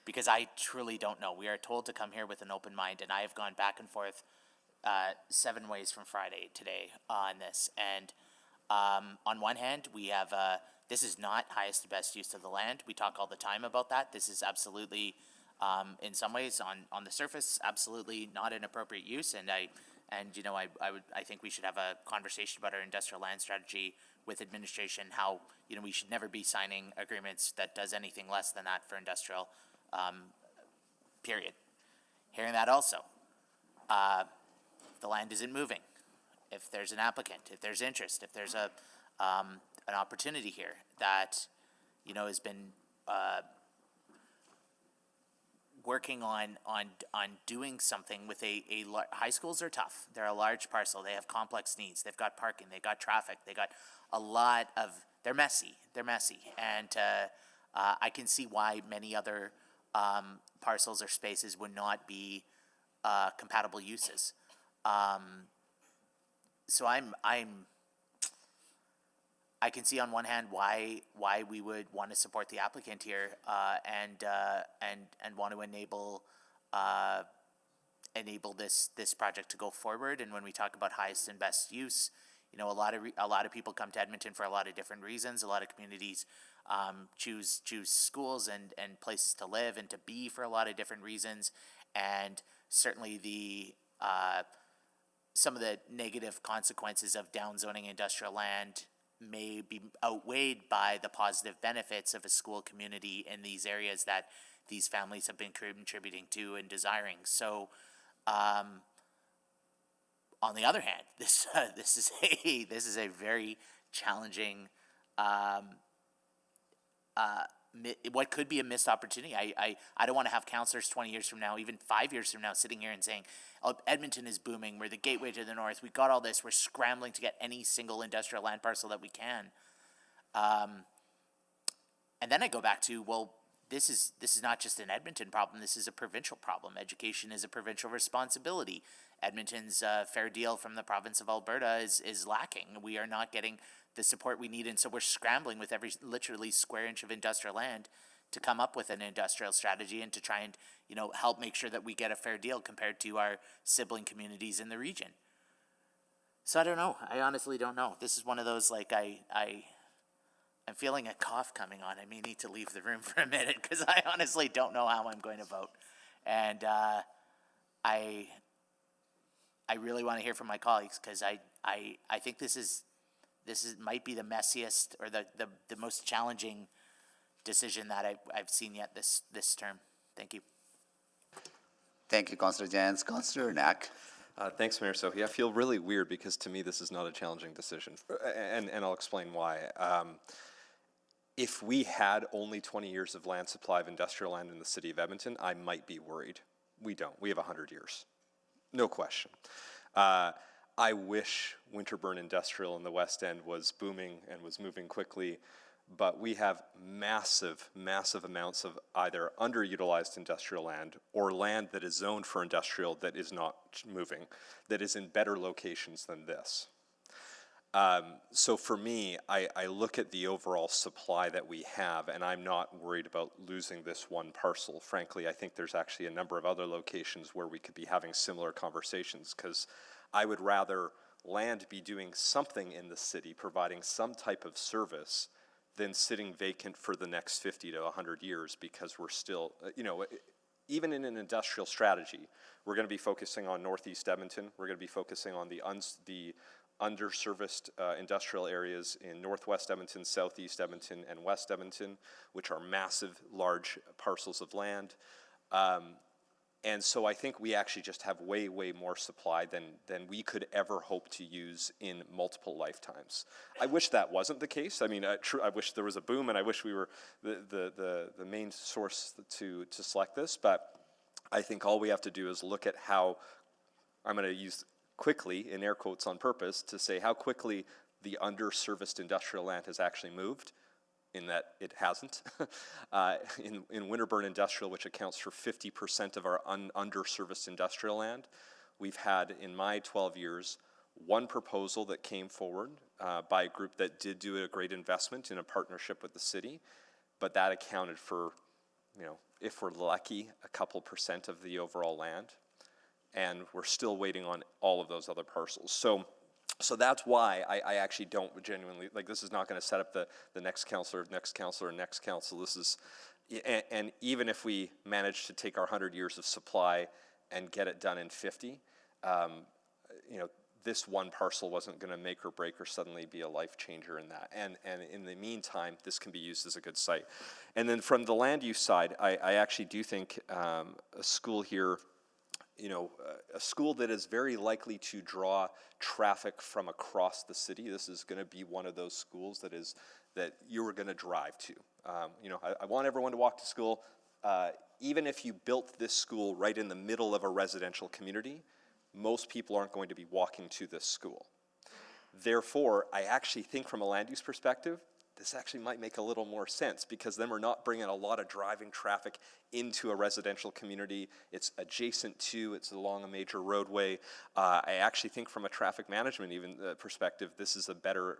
because I truly don't know. We are told to come here with an open mind, and I have gone back and forth 7 ways from Friday today on this. And on one hand, we have this is not highest and best use of the land. We talk all the time about that. This is absolutely, in some ways, on the surface, absolutely not an appropriate use. And I think we should have a conversation about our industrial land strategy with administration. How we should never be signing agreements that does anything less than that for industrial. Period. Hearing that also, the land isn't moving. If there's an applicant, if there's interest, if there's an opportunity here that has been working on doing something with high schools are tough. They're a large parcel. They have complex needs. They've got parking. They've got traffic. They got a lot of. They're messy. And I can see why many other parcels or spaces would not be compatible uses. So I can see on one hand why we would want to support the applicant here and want to enable this project to go forward. And when we talk about highest and best use, a lot of people come to Edmonton for a lot of different reasons. A lot of communities choose schools and places to live and to be for a lot of different reasons. And certainly some of the negative consequences of downzoning industrial land may be outweighed by the positive benefits of a school community in these areas that these families have been contributing to and desiring. So, on the other hand, this is a very challenging, what could be a missed opportunity. I don't want to have councillors 20 years from now, even 5 years from now, sitting here and saying, "Oh, Edmonton is booming. We're the gateway to the north. We got all this. We're scrambling to get any single industrial land parcel that we can." And then I go back to, well, this is not just an Edmonton problem. This is a provincial problem. Education is a provincial responsibility. Edmonton's fair deal from the province of Alberta is lacking. We are not getting the support we need, and so we're scrambling with every literally square inch of industrial land to come up with an industrial strategy and to try and help make sure that we get a fair deal compared to our sibling communities in the region. So I don't know. I honestly don't know. This is one of those, like, I'm feeling a cough coming on. I may need to leave the room for a minute because I honestly don't know how I'm going to vote. And I really want to hear from my colleagues because I think this might be the messiest or the most challenging decision that I've seen yet this term. Thank you. Thank you, Councillor Jans. Councillor Knack. Thanks, Mayor Sohi. I feel really weird because to me this is not a challenging decision, and I'll explain why. If we had only 20 years of land supply of industrial land in the city of Edmonton, I might be worried. We don't. We have 100 years. No question. I wish Winterburn Industrial in the West End was booming and was moving quickly, but we have massive, massive amounts of either underutilized industrial land or land that is zoned for industrial that is not moving, that is in better locations than this. So for me, I look at the overall supply that we have, and I'm not worried about losing this one parcel. Frankly, I think there's actually a number of other locations where we could be having similar conversations, because I would rather land be doing something in the city, providing some type of service, than sitting vacant for the next 50 to 100 years, because we're still, even in an industrial strategy, we're going to be focusing on Northeast Edmonton. We're going to be focusing on the underserviced industrial areas in Northwest Edmonton, Southeast Edmonton, and West Edmonton, which are massive, large parcels of land. And so I think we actually just have way, way more supply than we could ever hope to use in multiple lifetimes. I wish that wasn't the case. I mean, I wish there was a boom, and I wish we were the main source to select this. But I think all we have to do is look at how, I'm going to use quickly, in air quotes on purpose, to say how quickly the underserviced industrial land has actually moved, in that it hasn't. In Winterburn Industrial, which accounts for 50% of our underserviced industrial land, we've had, in my 12 years, one proposal that came forward by a group that did do a great investment in a partnership with the city, but that accounted for if we're lucky, a couple % of the overall land, and we're still waiting on all of those other parcels. So that's why I actually don't genuinely, like, this is not going to set up the next councillor, next councillor, next council. This is, and even if we manage to take our 100 years of supply and get it done in 50, this one parcel wasn't going to make or break or suddenly be a life changer in that. And in the meantime, this can be used as a good site. And then from the land use side, I actually do think a school here, a school that is very likely to draw traffic from across the city. This is going to be one of those schools that you are going to drive to. I want everyone to walk to school. Even if you built this school right in the middle of a residential community, most people aren't going to be walking to this school. Therefore, I actually think from a land use perspective, this actually might make a little more sense, because then we're not bringing a lot of driving traffic into a residential community. It's adjacent to, it's along a major roadway. I actually think from a traffic management perspective, this is a better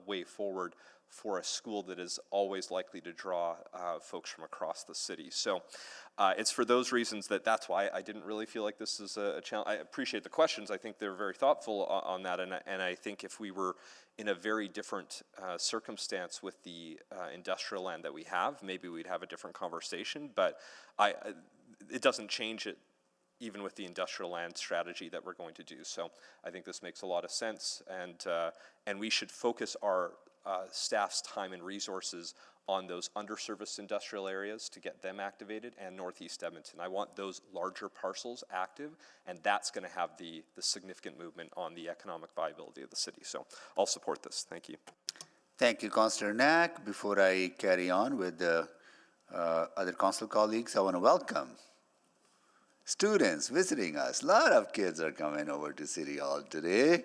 way forward for a school that is always likely to draw folks from across the city. So it's for those reasons that's why I didn't really feel like this is a challenge. I appreciate the questions. I think they're very thoughtful on that, and I think if we were in a very different circumstance with the industrial land that we have, maybe we'd have a different conversation, but it doesn't change it even with the industrial land strategy that we're going to do. So I think this makes a lot of sense, and we should focus our staff's time and resources on those underserviced industrial areas to get them activated, and Northeast Edmonton. I want those larger parcels active, and that's going to have the significant movement on the economic viability of the city. So I'll support this. Thank you. Thank you, Councillor Knack. Before I carry on with the other council colleagues, I want to welcome students visiting us. A lot of kids are coming over to City Hall today.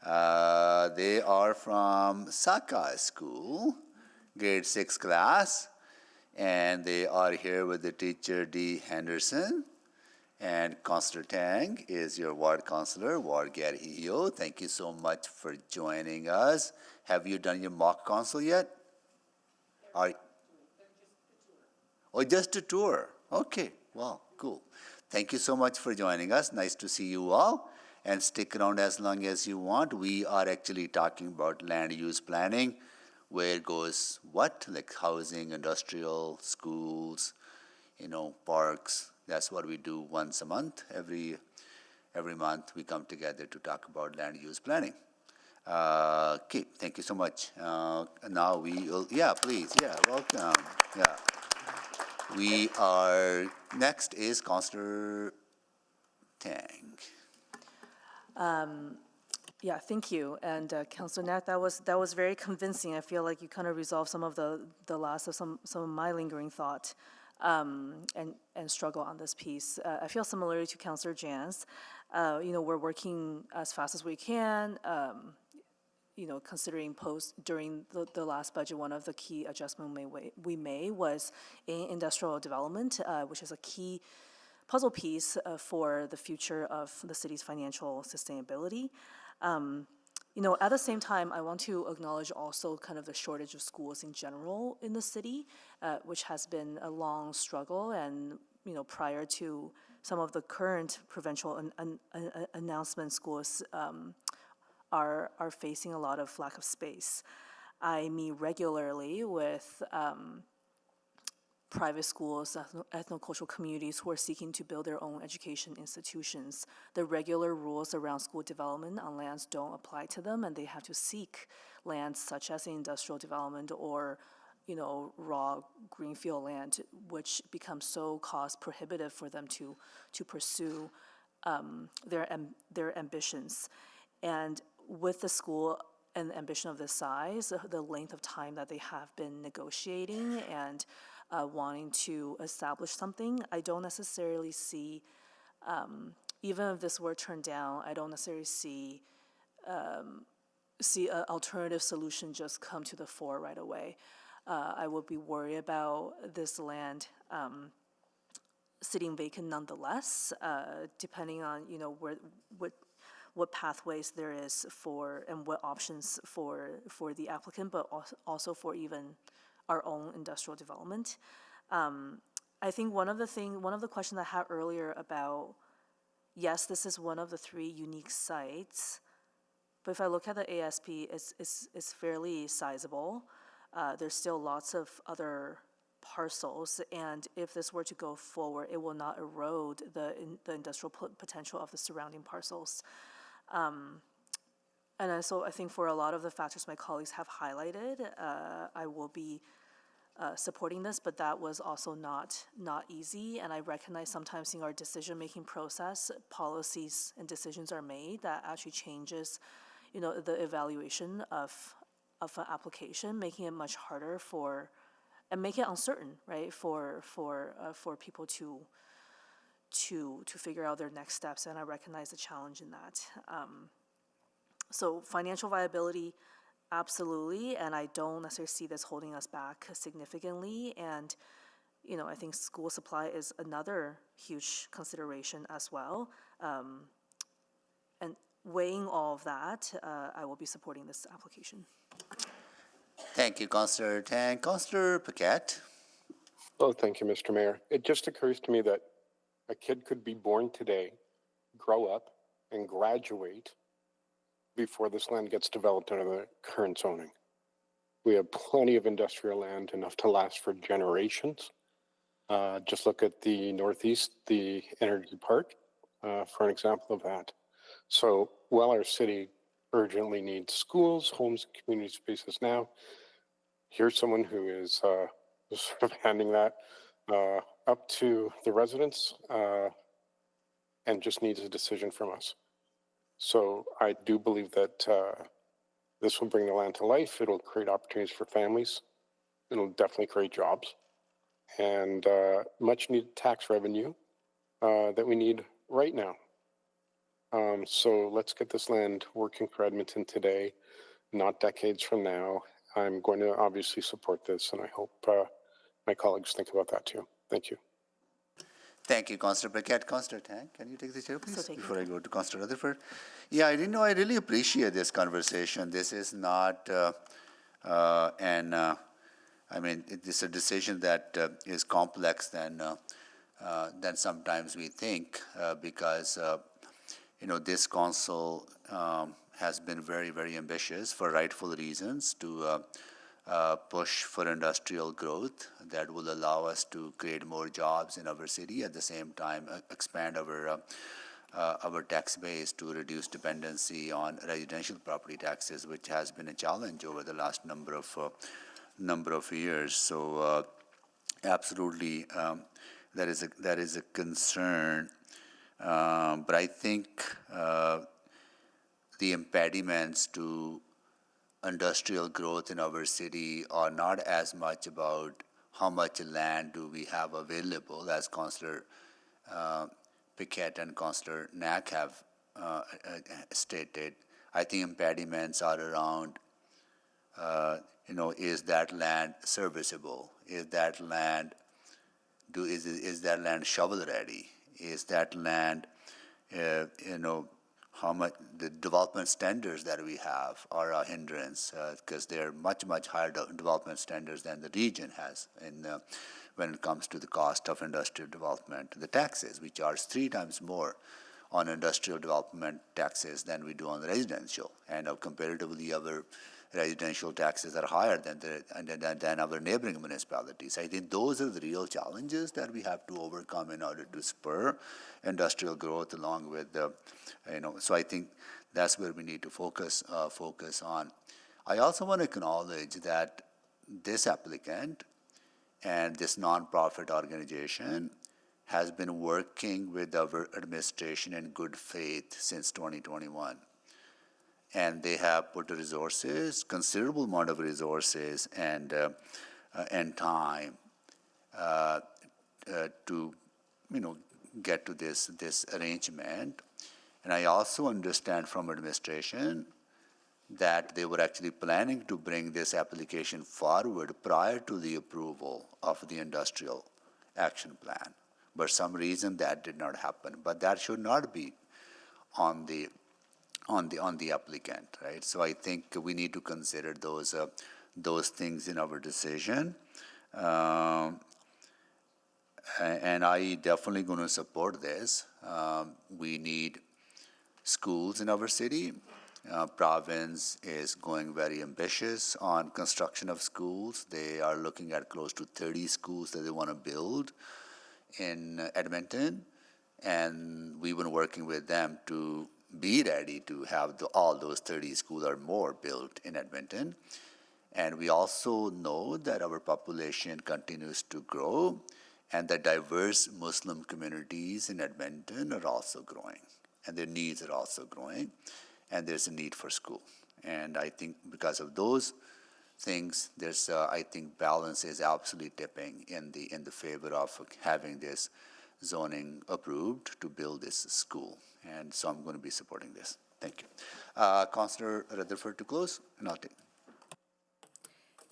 They are from Sakai School, grade 6 class, and they are here with the teacher D. Henderson, and Councillor Tang is your ward councillor, Ward Garhio. Thank you so much for joining us. Have you done your mock council yet? Just a tour. Okay, wow, cool. Thank you so much for joining us. Nice to see you all. And stick around as long as you want. We are actually talking about land use planning. Where goes what? Like housing, industrial, schools, parks. That's what we do once a month. Every month we come together to talk about land use planning. Okay, thank you so much. Now we will, please, welcome. We are, next is Councillor Tang. Thank you. And Councillor Knack, that was very convincing. I feel like you kind of resolved some of the last of some of my lingering thought and struggle on this piece. I feel similarly to Councillor Jans. We're working as fast as we can. Considering during the last budget, one of the key adjustments we made was in industrial development, which is a key puzzle piece for the future of the city's financial sustainability. At the same time, I want to acknowledge also kind of the shortage of schools in general in the city, which has been a long struggle, and prior to some of the current provincial announcement, schools are facing a lot of lack of space. I meet regularly with private schools, ethnocultural communities who are seeking to build their own education institutions. The regular rules around school development on lands don't apply to them, and they have to seek lands such as industrial development or raw greenfield land, which becomes so cost prohibitive for them to pursue their ambitions. And with the school and ambition of this size, the length of time that they have been negotiating and wanting to establish something, I don't necessarily see, even if this were turned down, I don't necessarily see an alternative solution just come to the fore right away. I would be worried about this land sitting vacant nonetheless, depending on what pathways there is for and what options for the applicant, but also for even our own industrial development. I think one of the questions I had earlier about, yes, this is one of the 3 unique sites, but if I look at the ASP, it's fairly sizable. There's still lots of other parcels, and if this were to go forward, it will not erode the industrial potential of the surrounding parcels. And so I think for a lot of the factors my colleagues have highlighted, I will be supporting this, but that was also not easy. And I recognize sometimes in our decision-making process, policies and decisions are made that actually changes, the evaluation of an application, making it much harder and make it uncertain, right, for people to figure out their next steps. And I recognize the challenge in that. So financial viability, absolutely, and I don't necessarily see this holding us back significantly. And, I think school supply is another huge consideration as well. And weighing all of that, I will be supporting this application. Thank you, Councillor Tang. Councillor Paquette. Oh, thank you, Mr. Mayor. It just occurs to me that a kid could be born today, grow up, and graduate before this land gets developed under the current zoning. We have plenty of industrial land, enough to last for generations. Just look at the Northeast, the Energy Park, for an example of that. So while our city urgently needs schools, homes, and community spaces now, here's someone who is sort of handing that up to the residents and just needs a decision from us. So I do believe that this will bring the land to life. It'll create opportunities for families. It'll definitely create jobs and much needed tax revenue that we need right now. So let's get this land working for Edmonton today, not decades from now. I'm going to obviously support this, and I hope my colleagues think about that too. Thank you. Thank you, Councillor Paquette. Councillor Tang, can you take the chair, please, before I go to Councillor Rutherford? Yeah, I really appreciate this conversation. This is not it's a decision that is complex than sometimes we think because, this council has been very, very ambitious for rightful reasons to push for industrial growth that will allow us to create more jobs in our city, at the same time expand our tax base to reduce dependency on residential property taxes, which has been a challenge over the last number of years. So absolutely, that is a concern. But I think the impediments to industrial growth in our city are not as much about how much land do we have available, as Councillor Paquette and Councillor Knack have stated. I think impediments are around, is that land serviceable? Is that land shovel ready? Is that land, how much the development standards that we have are a hindrance because they're much, much higher development standards than the region has when it comes to the cost of industrial development. The taxes, we charge 3 times more on industrial development taxes than we do on the residential, and comparatively our residential taxes are higher than our neighboring municipalities. I think those are the real challenges that we have to overcome in order to spur industrial growth along with so I think that's where we need to focus on. I also want to acknowledge that this applicant and this nonprofit organization has been working with our administration in good faith since 2021. And they have put resources, considerable amount of resources and time to get to this arrangement. And I also understand from administration that they were actually planning to bring this application forward prior to the approval of the industrial action plan. For some reason that did not happen, but that should not be on the applicant, right? So I think we need to consider those things in our decision. And I definitely going to support this. We need schools in our city. Province is going very ambitious on construction of schools. They are looking at close to 30 schools that they want to build in Edmonton. And we've been working with them to be ready to have all those 30 schools or more built in Edmonton. And we also know that our population continues to grow, and the diverse Muslim communities in Edmonton are also growing, and their needs are also growing, and there's a need for school. And I think because of those things, there's I think balance is absolutely tipping in the favor of having this zoning approved to build this school. And so I'm going to be supporting this. Thank you. Councillor Rutherford to close, and I'll take.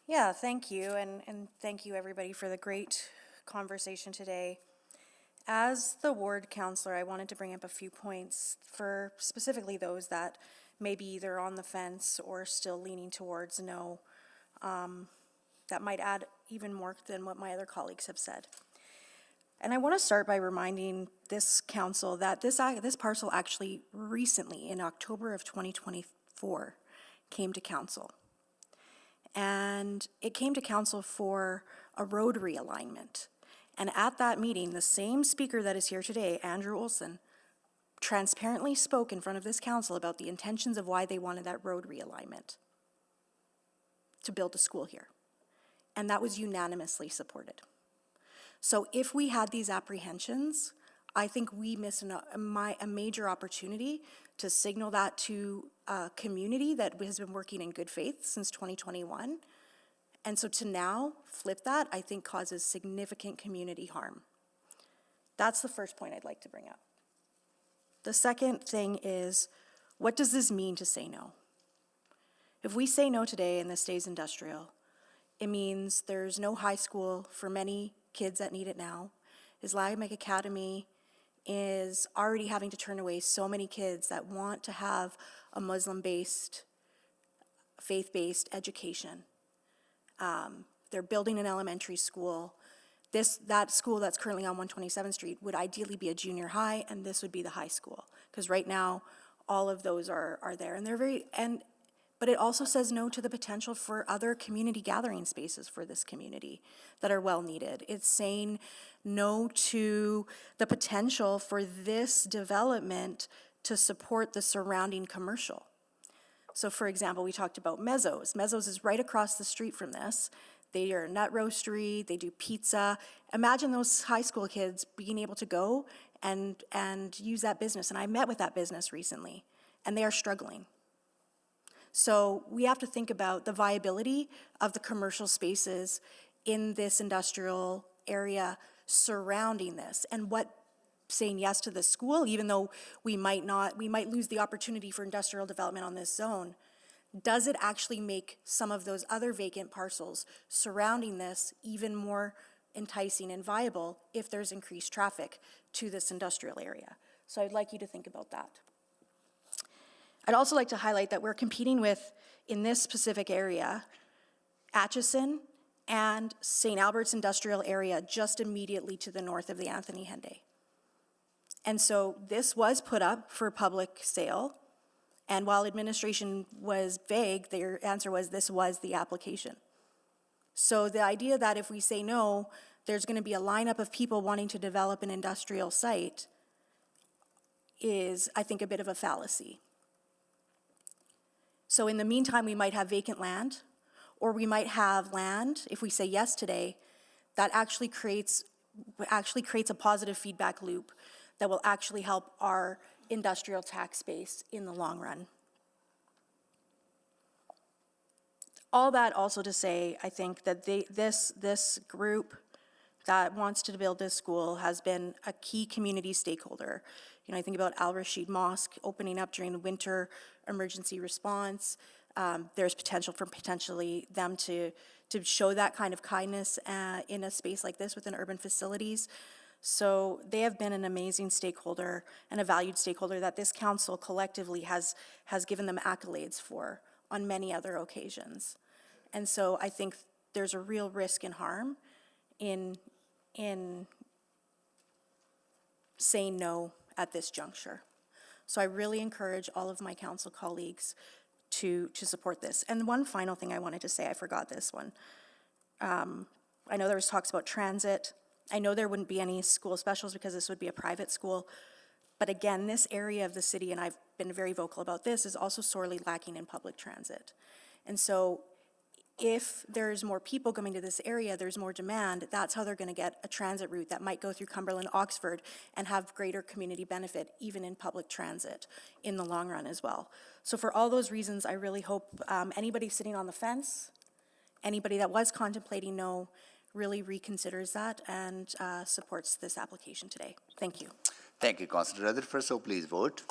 Yeah, thank you, and thank you everybody for the great conversation today. As the ward councillor, I wanted to bring up a few points for specifically those that may be either on the fence or still leaning towards no, that might add even more than what my other colleagues have said. And I want to start by reminding this council that this parcel actually recently, in October of 2024, came to council. And it came to council for a road realignment. And at that meeting, the same speaker that is here today, Andrew Olson, transparently spoke in front of this council about the intentions of why they wanted that road realignment to build a school here. And that was unanimously supported. So if we had these apprehensions, I think we miss a major opportunity to signal that to a community that has been working in good faith since 2021. And so to now flip that, I think causes significant community harm. That's the first point I'd like to bring up. The second thing is, what does this mean to say no? If we say no today and this stays industrial, it means there's no high school for many kids that need it now. Islamic Academy is already having to turn away so many kids that want to have a Muslim-based, faith-based education. They're building an elementary school. That school that's currently on 127th Street would ideally be a junior high, and this would be the high school. Because right now, all of those are there, and they're but it also says no to the potential for other community gathering spaces for this community that are well needed. It's saying no to the potential for this development to support the surrounding commercial. So for example, we talked about Mezzo's. Mezzo's is right across the street from this. They are a nut roastery, they do pizza. Imagine those high school kids being able to go and use that business. And I met with that business recently, and they are struggling. So we have to think about the viability of the commercial spaces in this industrial area surrounding this, and what saying yes to the school, even though we might lose the opportunity for industrial development on this zone, does it actually make some of those other vacant parcels surrounding this even more enticing and viable if there's increased traffic to this industrial area? So I'd like you to think about that. I'd also like to highlight that we're competing with, in this specific area, Atchison and St. Albert's industrial area just immediately to the north of the Anthony Henday. And so this was put up for public sale, and while administration was vague, their answer was this was the application. So the idea that if we say no, there's going to be a lineup of people wanting to develop an industrial site is, I think, a bit of a fallacy. So in the meantime, we might have vacant land, or we might have land, if we say yes today, that actually creates a positive feedback loop that will actually help our industrial tax base in the long run. All that also to say, I think that this group that wants to build this school has been a key community stakeholder. You know, I think about Al Rashid Mosque opening up during the winter emergency response. There's potential for them to show that kind of kindness in a space like this within urban facilities. So they have been an amazing stakeholder and a valued stakeholder that this council collectively has given them accolades for on many other occasions. And so I think there's a real risk and harm in say no at this juncture. So I really encourage all of my council colleagues to support this. And one final thing I wanted to say, I forgot this one. I know there was talks about transit. I know there wouldn't be any school specials because this would be a private school. But again, this area of the city, and I've been very vocal about this, is also sorely lacking in public transit. And so if there's more people coming to this area, there's more demand, that's how they're going to get a transit route that might go through Cumberland, Oxford, and have greater community benefit, even in public transit, in the long run as well. So for all those reasons, I really hope anybody sitting on the fence, anybody that was contemplating no, really reconsiders that and supports this application today. Thank you. Thank you, Councillor Rutherford. So please vote.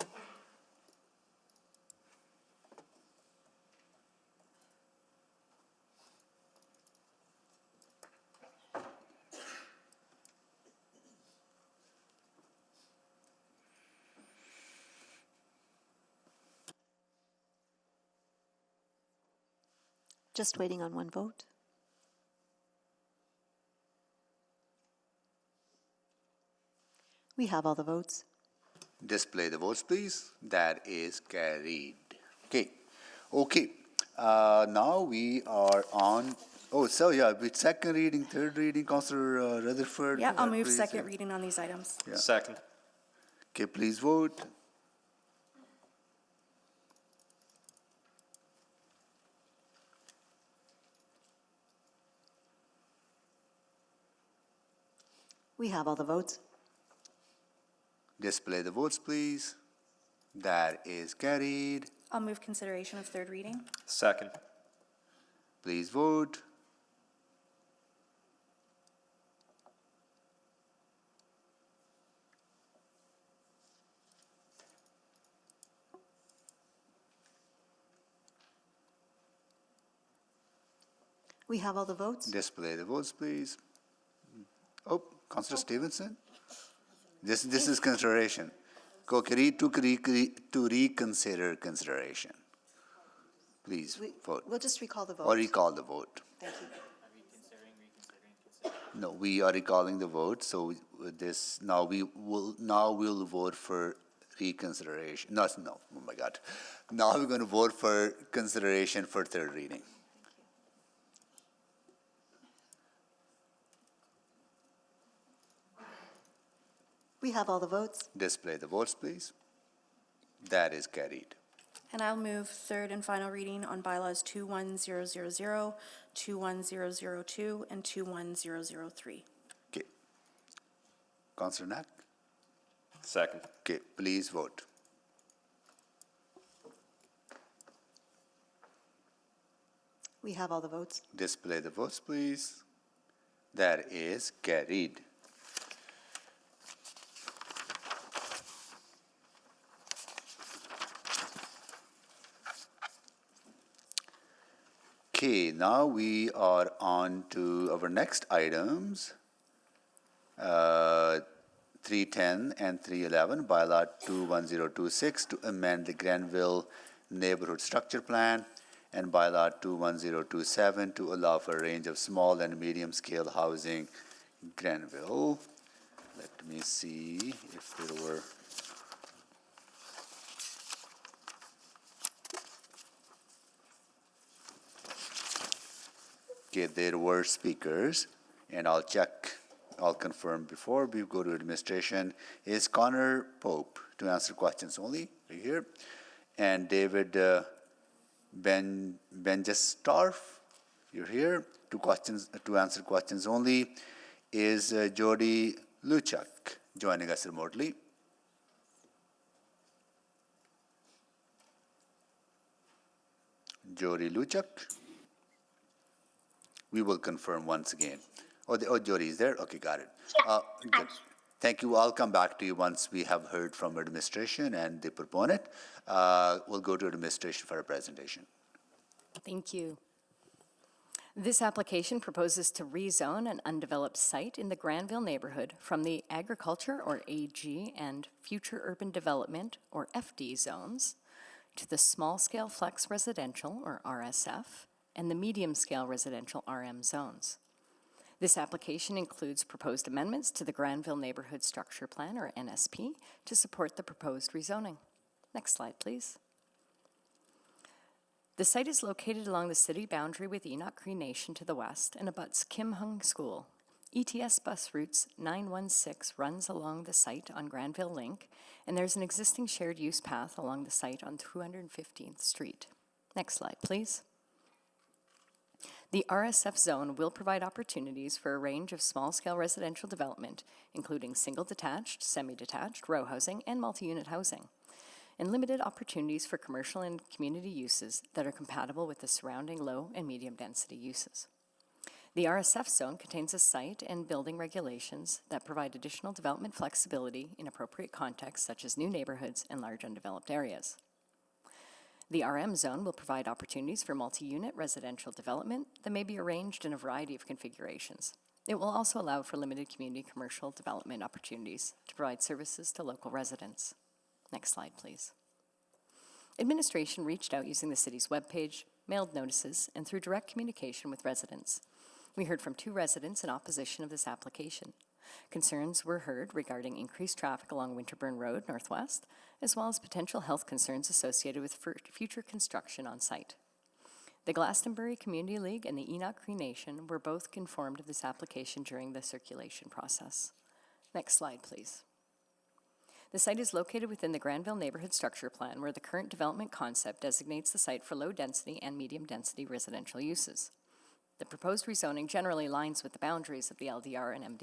Just waiting on one vote. We have all the votes. Display the votes, please. That is carried. Okay. Okay. Now we are on. Oh, so yeah, with second reading, third reading, Councillor Rutherford. Yeah, I'll move please, second reading on these items. Yeah. Second. Okay, please vote. We have all the votes. Display the votes, please. That is carried. I'll move consideration of third reading. Second. Please vote. We have all the votes. Display the votes, please. Oh, Councillor Stevenson? This is consideration. To reconsider consideration. Please vote. We'll just recall the vote. Or recall the vote. Thank you. No, we are recalling the vote, so with this, we'll vote for reconsideration. No, oh my God. Now we're going to vote for consideration for third reading. We have all the votes. Display the votes, please. That is carried. And I'll move third and final reading on bylaws 21000, 21002, and 21003. Okay. Councillor Knack? Second. Okay, please vote. We have all the votes. Display the votes, please. That is carried. Okay, now we are on to our next items. 310 and 311, bylaw 21026 to amend the Granville Neighborhood Structure Plan, and bylaw 21027 to allow for a range of small and medium scale housing in Granville. Let me see if there were. Okay, there were speakers, and I'll confirm before we go to administration. Is Connor Pope to answer questions only, right here? And David Benjestarf, you're here to answer questions only. Is Jody Luchak joining us remotely? Jody Luchak. We will confirm once again. Oh, Jody is there? Okay, got it. Good. Thank you. I'll come back to you once we have heard from administration and the proponent. We'll go to administration for a presentation. Thank you. This application proposes to rezone an undeveloped site in the Granville neighborhood from the agriculture, or AG, and future urban development, or FD zones to the small-scale flex residential, or RSF, and the medium-scale residential RM zones. This application includes proposed amendments to the Granville Neighborhood Structure Plan, or NSP, to support the proposed rezoning. Next slide, please. The site is located along the city boundary with Enoch Cree Nation to the west and abuts Kim Hung School. ETS bus routes 916 runs along the site on Granville Link, and there's an existing shared use path along the site on 215th Street. Next slide, please. The RSF zone will provide opportunities for a range of small-scale residential development, including single-detached, semi-detached, row housing, and multi-unit housing, and limited opportunities for commercial and community uses that are compatible with the surrounding low and medium-density uses. The RSF zone contains a site and building regulations that provide additional development flexibility in appropriate contexts such as new neighborhoods and large undeveloped areas. The RM zone will provide opportunities for multi-unit residential development that may be arranged in a variety of configurations. It will also allow for limited community commercial development opportunities to provide services to local residents. Next slide, please. Administration reached out using the city's webpage, mailed notices, and through direct communication with residents. We heard from 2 residents in opposition of this application. Concerns were heard regarding increased traffic along Winterburn Road Northwest, as well as potential health concerns associated with future construction on site. The Glastonbury Community League and the Enoch Cree Nation were both informed of this application during the circulation process. Next slide, please. The site is located within the Granville Neighborhood Structure Plan, where the current development concept designates the site for low-density and medium-density residential uses. The proposed rezoning generally aligns with the boundaries of the LDR and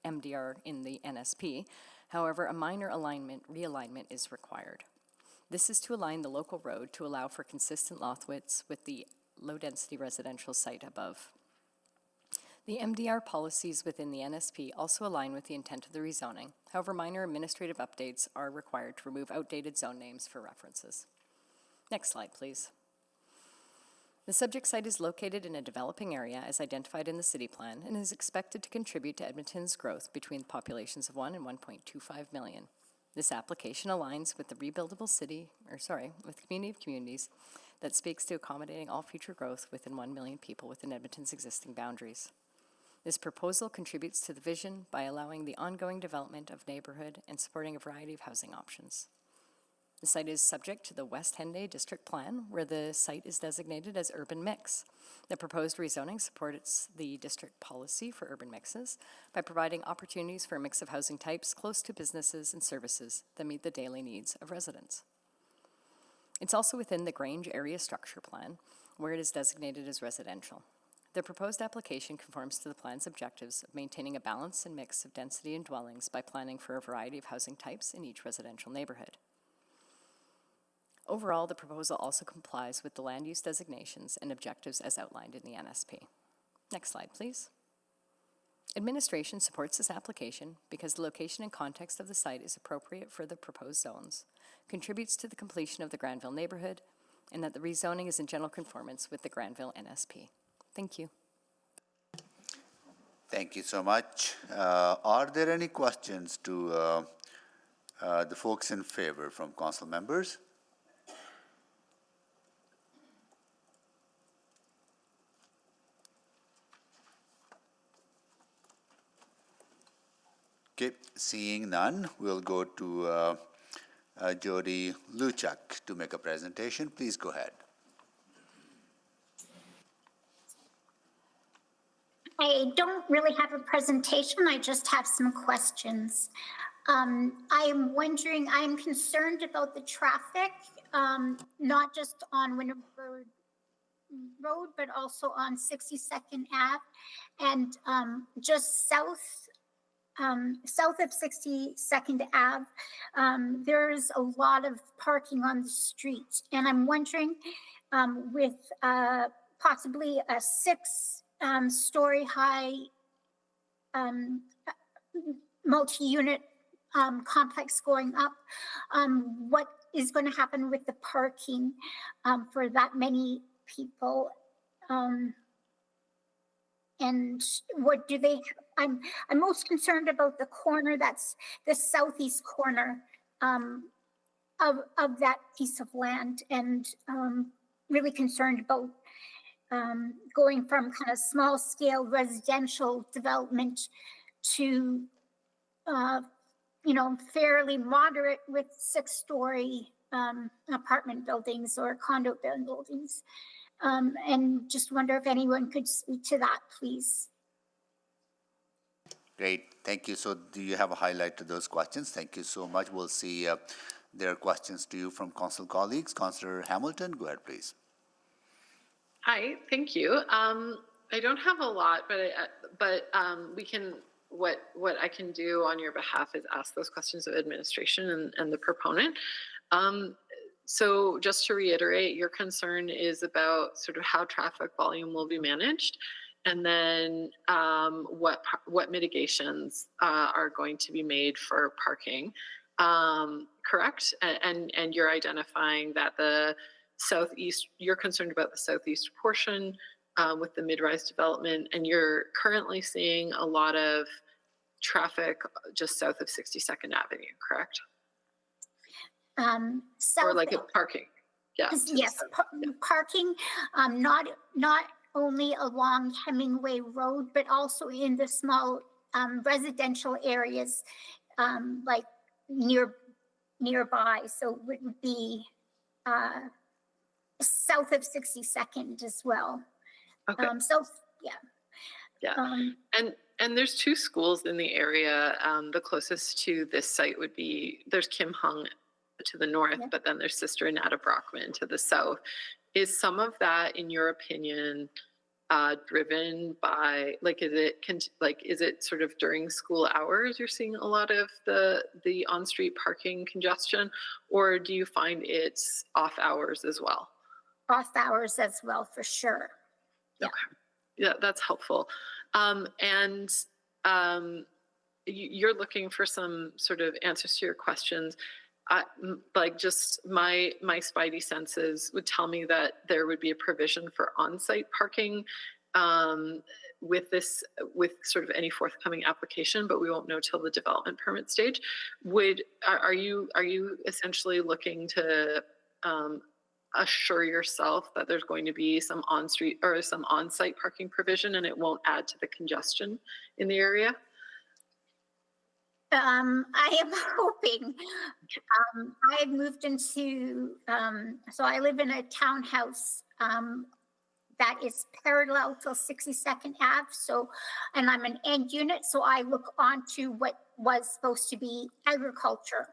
MDR in the NSP. However, a minor realignment is required. This is to align the local road to allow for consistent lot widths with the low-density residential site above. The MDR policies within the NSP also align with the intent of the rezoning. However, minor administrative updates are required to remove outdated zone names for references. Next slide, please. The subject site is located in a developing area as identified in the city plan and is expected to contribute to Edmonton's growth between populations of 1 and 1.25 million. This application aligns with the rebuildable with community of communities that speaks to accommodating all future growth within 1 million people within Edmonton's existing boundaries. This proposal contributes to the vision by allowing the ongoing development of neighborhood and supporting a variety of housing options. The site is subject to the West Henday District Plan, where the site is designated as urban mix. The proposed rezoning supports the district policy for urban mixes by providing opportunities for a mix of housing types close to businesses and services that meet the daily needs of residents. It's also within the Grange Area Structure Plan, where it is designated as residential. The proposed application conforms to the plan's objectives of maintaining a balance and mix of density and dwellings by planning for a variety of housing types in each residential neighborhood. Overall, the proposal also complies with the land use designations and objectives as outlined in the NSP. Next slide, please. Administration supports this application because the location and context of the site is appropriate for the proposed zones, contributes to the completion of the Granville neighborhood, and that the rezoning is in general conformance with the Granville NSP. Thank you. Thank you so much. Are there any questions to the folks in favor from council members? Okay, seeing none, we'll go to Jody Luchak to make a presentation. Please go ahead. I don't really have a presentation, I just have some questions. I'm wondering, I'm concerned about the traffic, not just on Winterburn Road, but also on 62nd Ave and just south of 62nd Ave. There's a lot of parking on the street, and I'm wondering with possibly a 6-story high multi-unit complex going up, what is going to happen with the parking for that many people? And what do they, I'm most concerned about the corner, that's the southeast corner of that piece of land, and really concerned about going from kind of small scale residential development to, fairly moderate with 6-story apartment buildings or condo buildings. And just wonder if anyone could speak to that, please. Great, thank you. So do you have a highlight to those questions? Thank you so much. We'll see there are questions to you from council colleagues. Councillor Hamilton, go ahead, please. Hi, thank you. I don't have a lot, but we can. What I can do on your behalf is ask those questions of administration and the proponent. So just to reiterate, your concern is about sort of how traffic volume will be managed, and then what mitigations are going to be made for parking. Correct? And you're identifying that the southeast, you're concerned about the southeast portion with the mid-rise development, and you're currently seeing a lot of traffic just south of 62nd Avenue, correct? Or like a parking, yeah. Yes, parking, not only along Hemingway Road, but also in the small residential areas, like nearby. So it would be south of 62nd as well. Okay. Yeah. And there's 2 schools in the area. The closest to this site would be, there's Kim Hung to the north, but then there's Sister Annetta Brockman to the south. Is some of that, in your opinion, driven by, is it sort of during school hours you're seeing a lot of the on-street parking congestion, or do you find it's off hours as well? Off hours as well, for sure. Yeah. Okay. Yeah, that's helpful. You're looking for some sort of answers to your questions. Just my spidey senses would tell me that there would be a provision for on-site parking with sort of any forthcoming application, but we won't know till the development permit stage. Are you essentially looking to assure yourself that there's going to be some on-street or some on-site parking provision and it won't add to the congestion in the area? I am hoping. I have moved into, so I live in a townhouse that is parallel to 62nd Ave. So, and I'm an end unit, so I look onto what was supposed to be agriculture.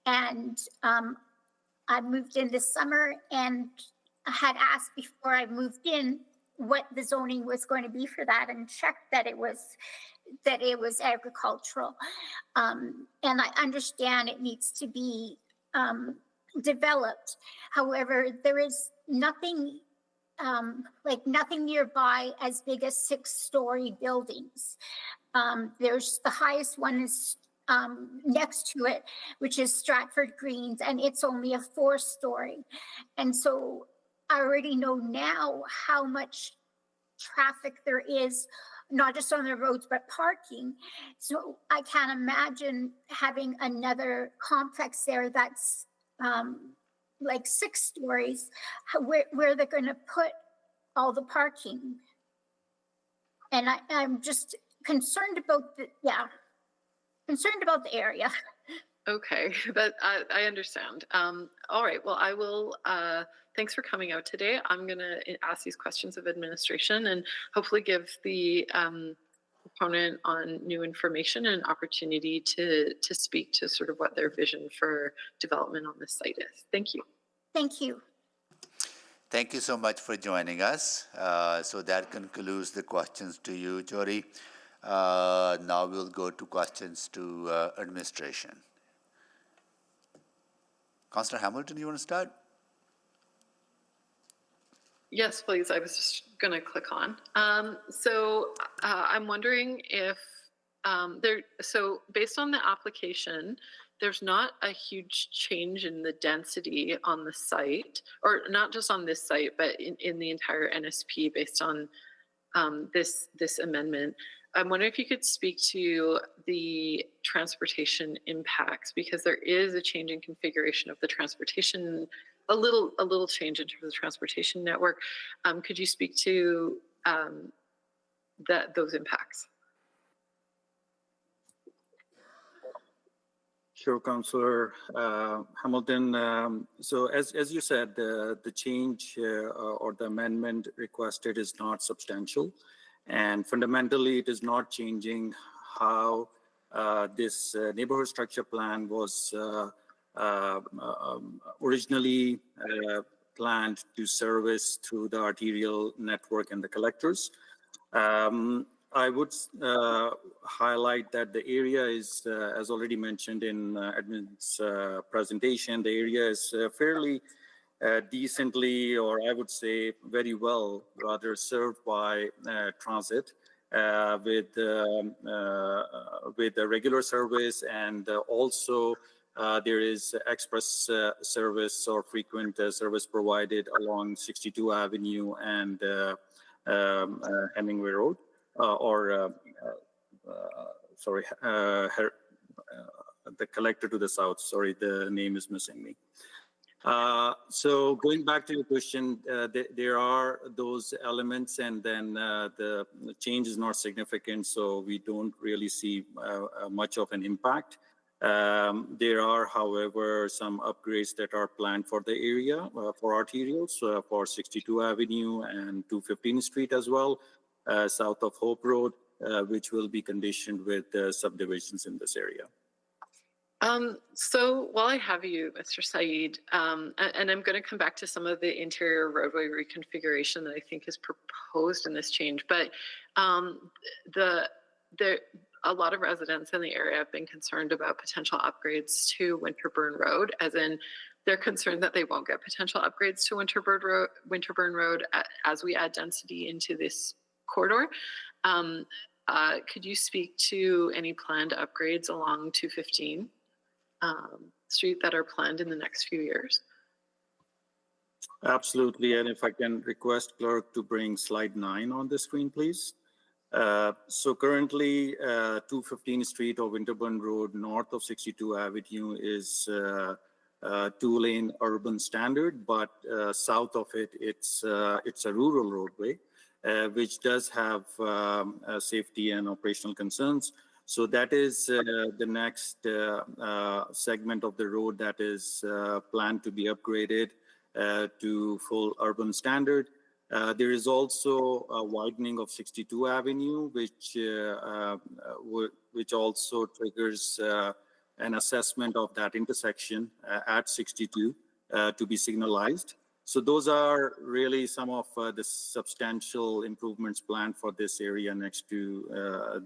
And I moved in this summer and I had asked before I moved in what the zoning was going to be for that, and checked that it was agricultural. And I understand it needs to be developed. However, there is nothing nothing nearby as big as 6-story buildings. There's the highest one is next to it, which is Stratford Greens, and it's only a 4-story. And so I already know now how much traffic there is, not just on the roads, but parking. So I can't imagine having another complex there that's like 6 stories, where they're going to put all the parking. And I'm just concerned about concerned about the area. Okay, but I understand. All right, well, I will, thanks for coming out today. I'm gonna ask these questions of administration and hopefully give the proponent on new information and opportunity to speak to sort of what their vision for development on this site is. Thank you. Thank you. Thank you so much for joining us. So that concludes the questions to you, Jody. Now we'll go to questions to administration. Councillor Hamilton, you want to start? Yes, please. I was just going to click on. I'm wondering if so based on the application, there's not a huge change in the density on the site, or not just on this site, but in the entire NSP based on this amendment. I'm wondering if you could speak to the transportation impacts, because there is a change in configuration of the transportation, a little change in terms of the transportation network. Could you speak to those impacts? Sure, Councillor Hamilton. So as you said, the change or the amendment requested is not substantial, and fundamentally it is not changing how this neighborhood structure plan was originally planned to service through the arterial network and the collectors. I would highlight that the area is, as already mentioned in Edmund's presentation, the area is fairly decently, or I would say very well, rather served by transit with the regular service, and also there is express service or frequent service provided along 62 Avenue and Hemingway Road. The collector to the south. Sorry, the name is missing me. So going back to your question, there are those elements, and then the change is not significant, so we don't really see much of an impact. There are, however, some upgrades that are planned for the area for arterials, for 62 Avenue and 215 Street as well, south of Hope Road, which will be conditioned with subdivisions in this area. So while I have you, Mr. Saeed, and I'm going to come back to some of the interior roadway reconfiguration that I think is proposed in this change, but a lot of residents in the area have been concerned about potential upgrades to Winterburn Road, as in they're concerned that they won't get potential upgrades to Winterburn Road as we add density into this corridor. Could you speak to any planned upgrades along 215 Street that are planned in the next few years? Absolutely, and if I can request clerk to bring slide 9 on the screen, please. So currently, 215 Street or Winterburn Road, north of 62 Avenue, is 2-lane urban standard, but south of it, it's a rural roadway, which does have safety and operational concerns. So that is the next segment of the road that is planned to be upgraded to full urban standard. There is also a widening of 62 Avenue, which also triggers an assessment of that intersection at 62 to be signalized. So those are really some of the substantial improvements planned for this area next to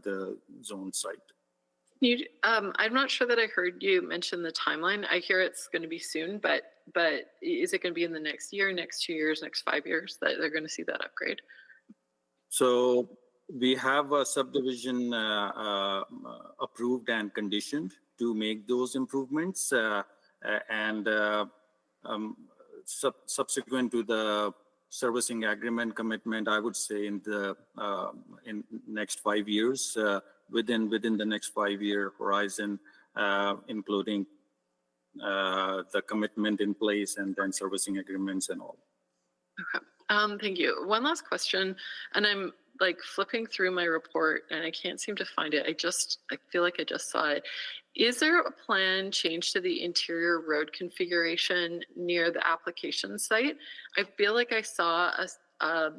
the zone site. I'm not sure that I heard you mention the timeline. I hear it's going to be soon, but is it going to be in the next year, next 2 years, next 5 years that they're going to see that upgrade? So we have a subdivision approved and conditioned to make those improvements, and subsequent to the servicing agreement commitment, I would say in the next 5 years, within the next 5-year horizon, including the commitment in place and then servicing agreements and all. Okay. Thank you. One last question, and I'm like flipping through my report and I can't seem to find it. I feel like I just saw it. Is there a planned change to the interior road configuration near the application site? I feel like I saw a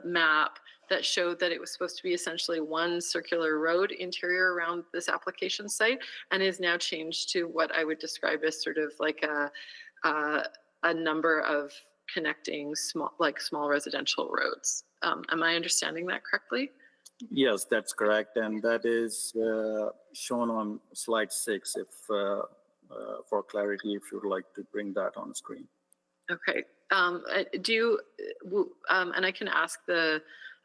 map that showed that it was supposed to be essentially one circular road interior around this application site, and is now changed to what I would describe as sort of like a number of connecting small residential roads. Am I understanding that correctly? Yes, that's correct, and that is shown on slide 6. If for clarity, if you'd like to bring that on screen. Okay. And I can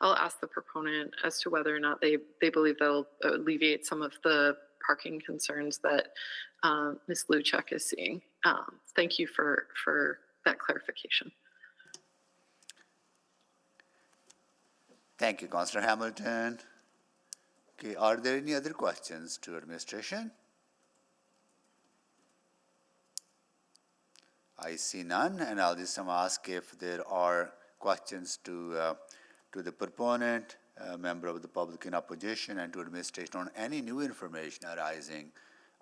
I'll ask the proponent as to whether or not they believe they'll alleviate some of the parking concerns that Ms. Luchuk is seeing. Thank you for that clarification. Thank you, Councillor Hamilton. Okay, are there any other questions to administration? I see none, and I'll just ask if there are questions to the proponent, member of the public in opposition, and to administration on any new information arising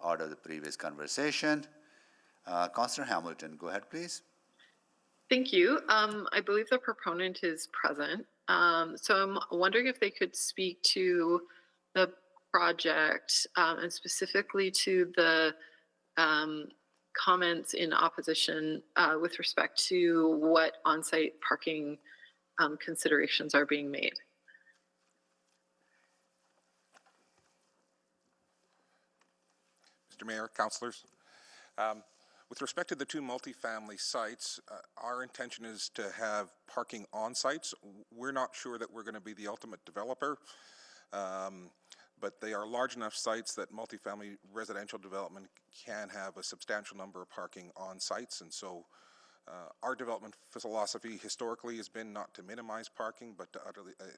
out of the previous conversation. Councillor Hamilton, go ahead, please. Thank you. I believe the proponent is present. So I'm wondering if they could speak to the project and specifically to the comments in opposition with respect to what on-site parking considerations are being made. Mr. Mayor, councillors. With respect to the two multifamily sites, our intention is to have parking on sites. We're not sure that we're going to be the ultimate developer, but they are large enough sites that multifamily residential development can have a substantial number of parking on sites. And so our development philosophy historically has been not to minimize parking, but to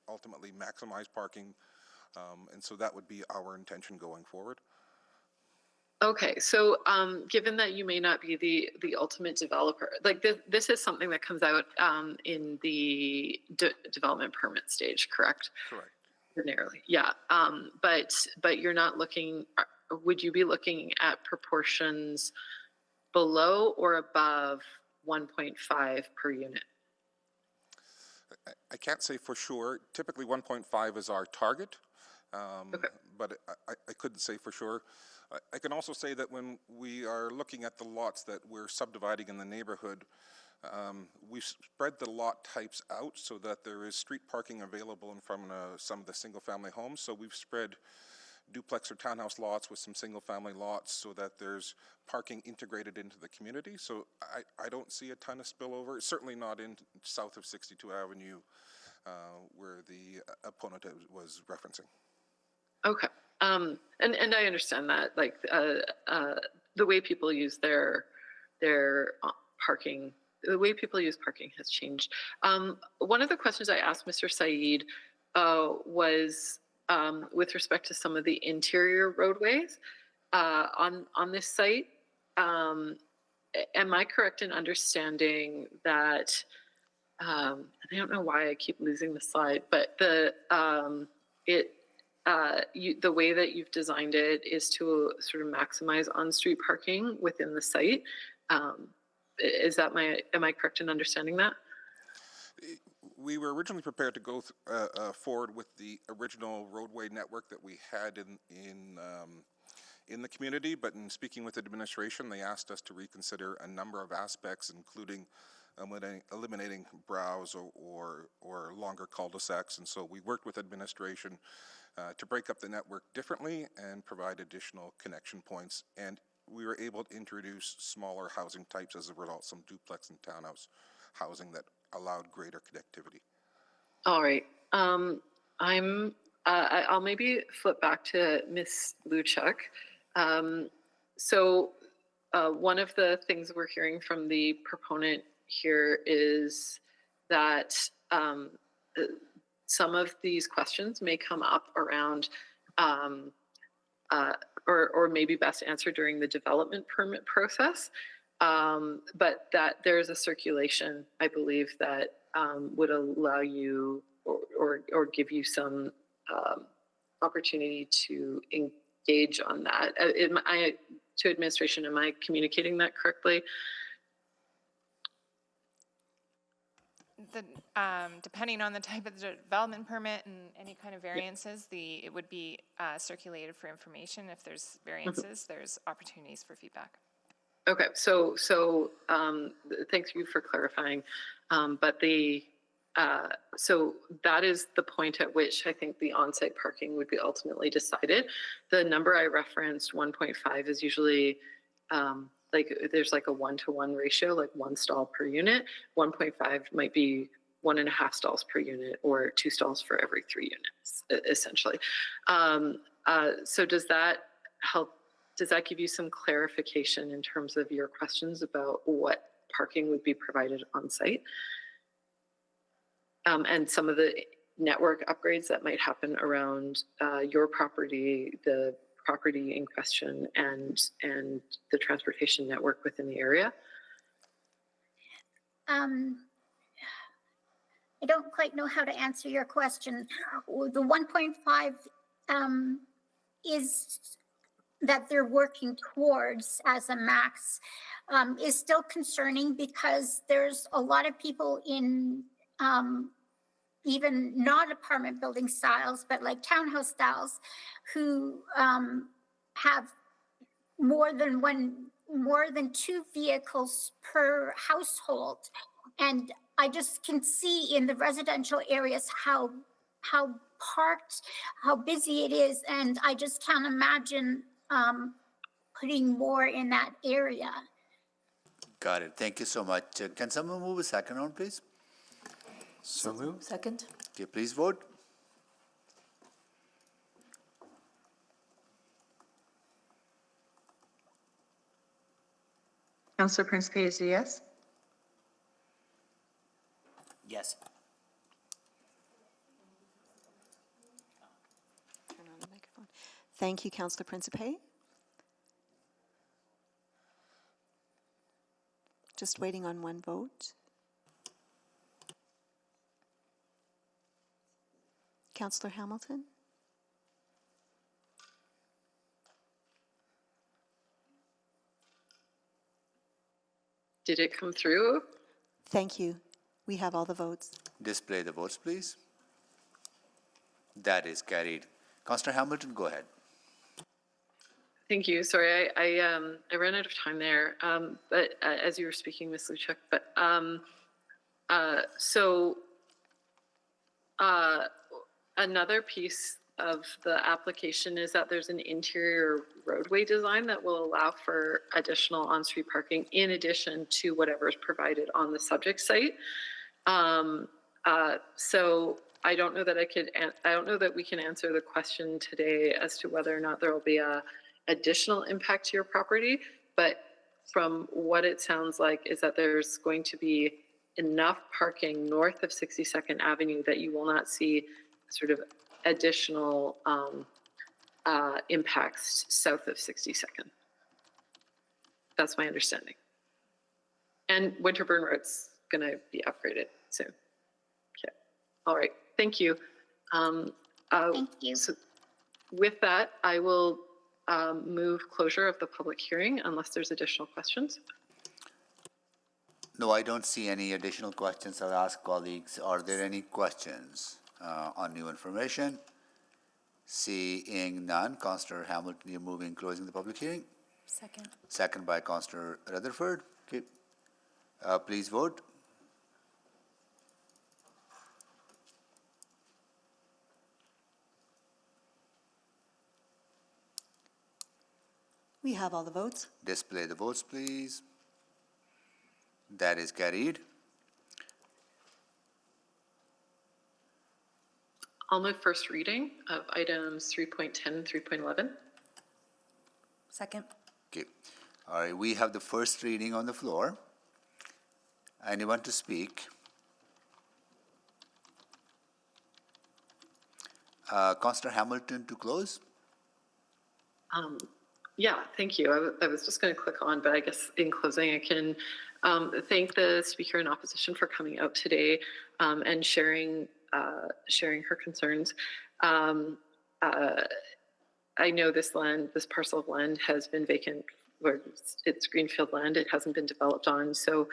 ultimately maximize parking. And so that would be our intention going forward. Okay, so given that you may not be the ultimate developer, like this is something that comes out in the development permit stage, correct? Correct. Ordinarily, yeah. But you're not looking. Would you be looking at proportions below or above 1.5 per unit? I can't say for sure. Typically 1.5 is our target, okay. But I couldn't say for sure. I can also say that when we are looking at the lots that we're subdividing in the neighborhood, we've spread the lot types out so that there is street parking available in front of some of the single-family homes. So we've spread duplex or townhouse lots with some single-family lots so that there's parking integrated into the community. So I don't see a ton of spillover, certainly not in south of 62 Avenue where the opponent was referencing. Okay. And I understand that, like, the way people use their parking, the way people use parking has changed. One of the questions I asked Mr. Saeed was with respect to some of the interior roadways on this site. Am I correct in understanding that, I don't know why I keep losing the slide, but the way that you've designed it is to sort of maximize on-street parking within the site. Am I correct in understanding that? We were originally prepared to go forward with the original roadway network that we had in the community, but in speaking with the administration, they asked us to reconsider a number of aspects, including eliminating brows or longer cul-de-sacs. And so we worked with administration to break up the network differently and provide additional connection points. And we were able to introduce smaller housing types as a result, some duplex and townhouse housing that allowed greater connectivity. All right. I'll maybe flip back to Ms. Luchuk. So one of the things we're hearing from the proponent here is that some of these questions may come up around or maybe best answered during the development permit process, but that there's a circulation, I believe, that would allow you or give you some opportunity to engage on that. To administration, am I communicating that correctly? Depending on the type of development permit and any kind of variances, it would be circulated for information. If there's variances, there's opportunities for feedback. Okay, so thank you for clarifying. But so that is the point at which I think the on-site parking would be ultimately decided. The number I referenced, 1.5, is usually like there's like a 1-to-1 ratio, like 1 stall per unit. 1.5 might be 1.5 stalls per unit or 2 stalls for every 3 units, essentially. So does that help? Does that give you some clarification in terms of your questions about what parking would be provided on site? And some of the network upgrades that might happen around your property, the property in question, and the transportation network within the area? I don't quite know how to answer your question. The 1.5 is that they're working towards as a max is still concerning because there's a lot of people in even not apartment building styles, but like townhouse styles, who have more than 2 vehicles per household. And I just can see in the residential areas how busy it is. And I just can't imagine putting more in that area. Got it. Thank you so much. Can someone move a second round, please? So moved. Second? Okay, please vote. Councillor Prince-Pay is a yes. Yes. Turn on the microphone. Thank you, Councillor Principe. Just waiting on one vote. Councillor Hamilton? Did it come through? Thank you. We have all the votes. Display the votes, please. That is carried. Councillor Hamilton, go ahead. Thank you. Sorry, I ran out of time there. But as you were speaking, Ms. Luchuk, but another piece of the application is that there's an interior roadway design that will allow for additional on-street parking in addition to whatever is provided on the subject site. So I don't know that I don't know that we can answer the question today as to whether or not there will be a additional impact to your property, but from what it sounds like is that there's going to be enough parking north of 62nd Avenue that you will not see sort of additional impacts south of 62nd. That's my understanding. And Winterburn Road's going to be upgraded soon. Okay. All right. Thank you. Thank you. So with that, I will move closure of the public hearing unless there's additional questions. No, I don't see any additional questions. I'll ask colleagues, are there any questions on new information? Seeing none, Councillor Hamilton, you're moving, closing the public hearing. Second. Second by Councillor Rutherford. Okay. Please vote. We have all the votes. Display the votes, please. That is carried. I'll move first reading of items 3.10 and 3.11. Second. Okay. All right, we have the first reading on the floor. Anyone to speak? Councillor Hamilton to close. Yeah, thank you. I was just going to click on, but I guess in closing, I can thank the speaker in opposition for coming out today and sharing her concerns. I know this parcel of land has been vacant, where it's greenfield land. It hasn't been developed on. So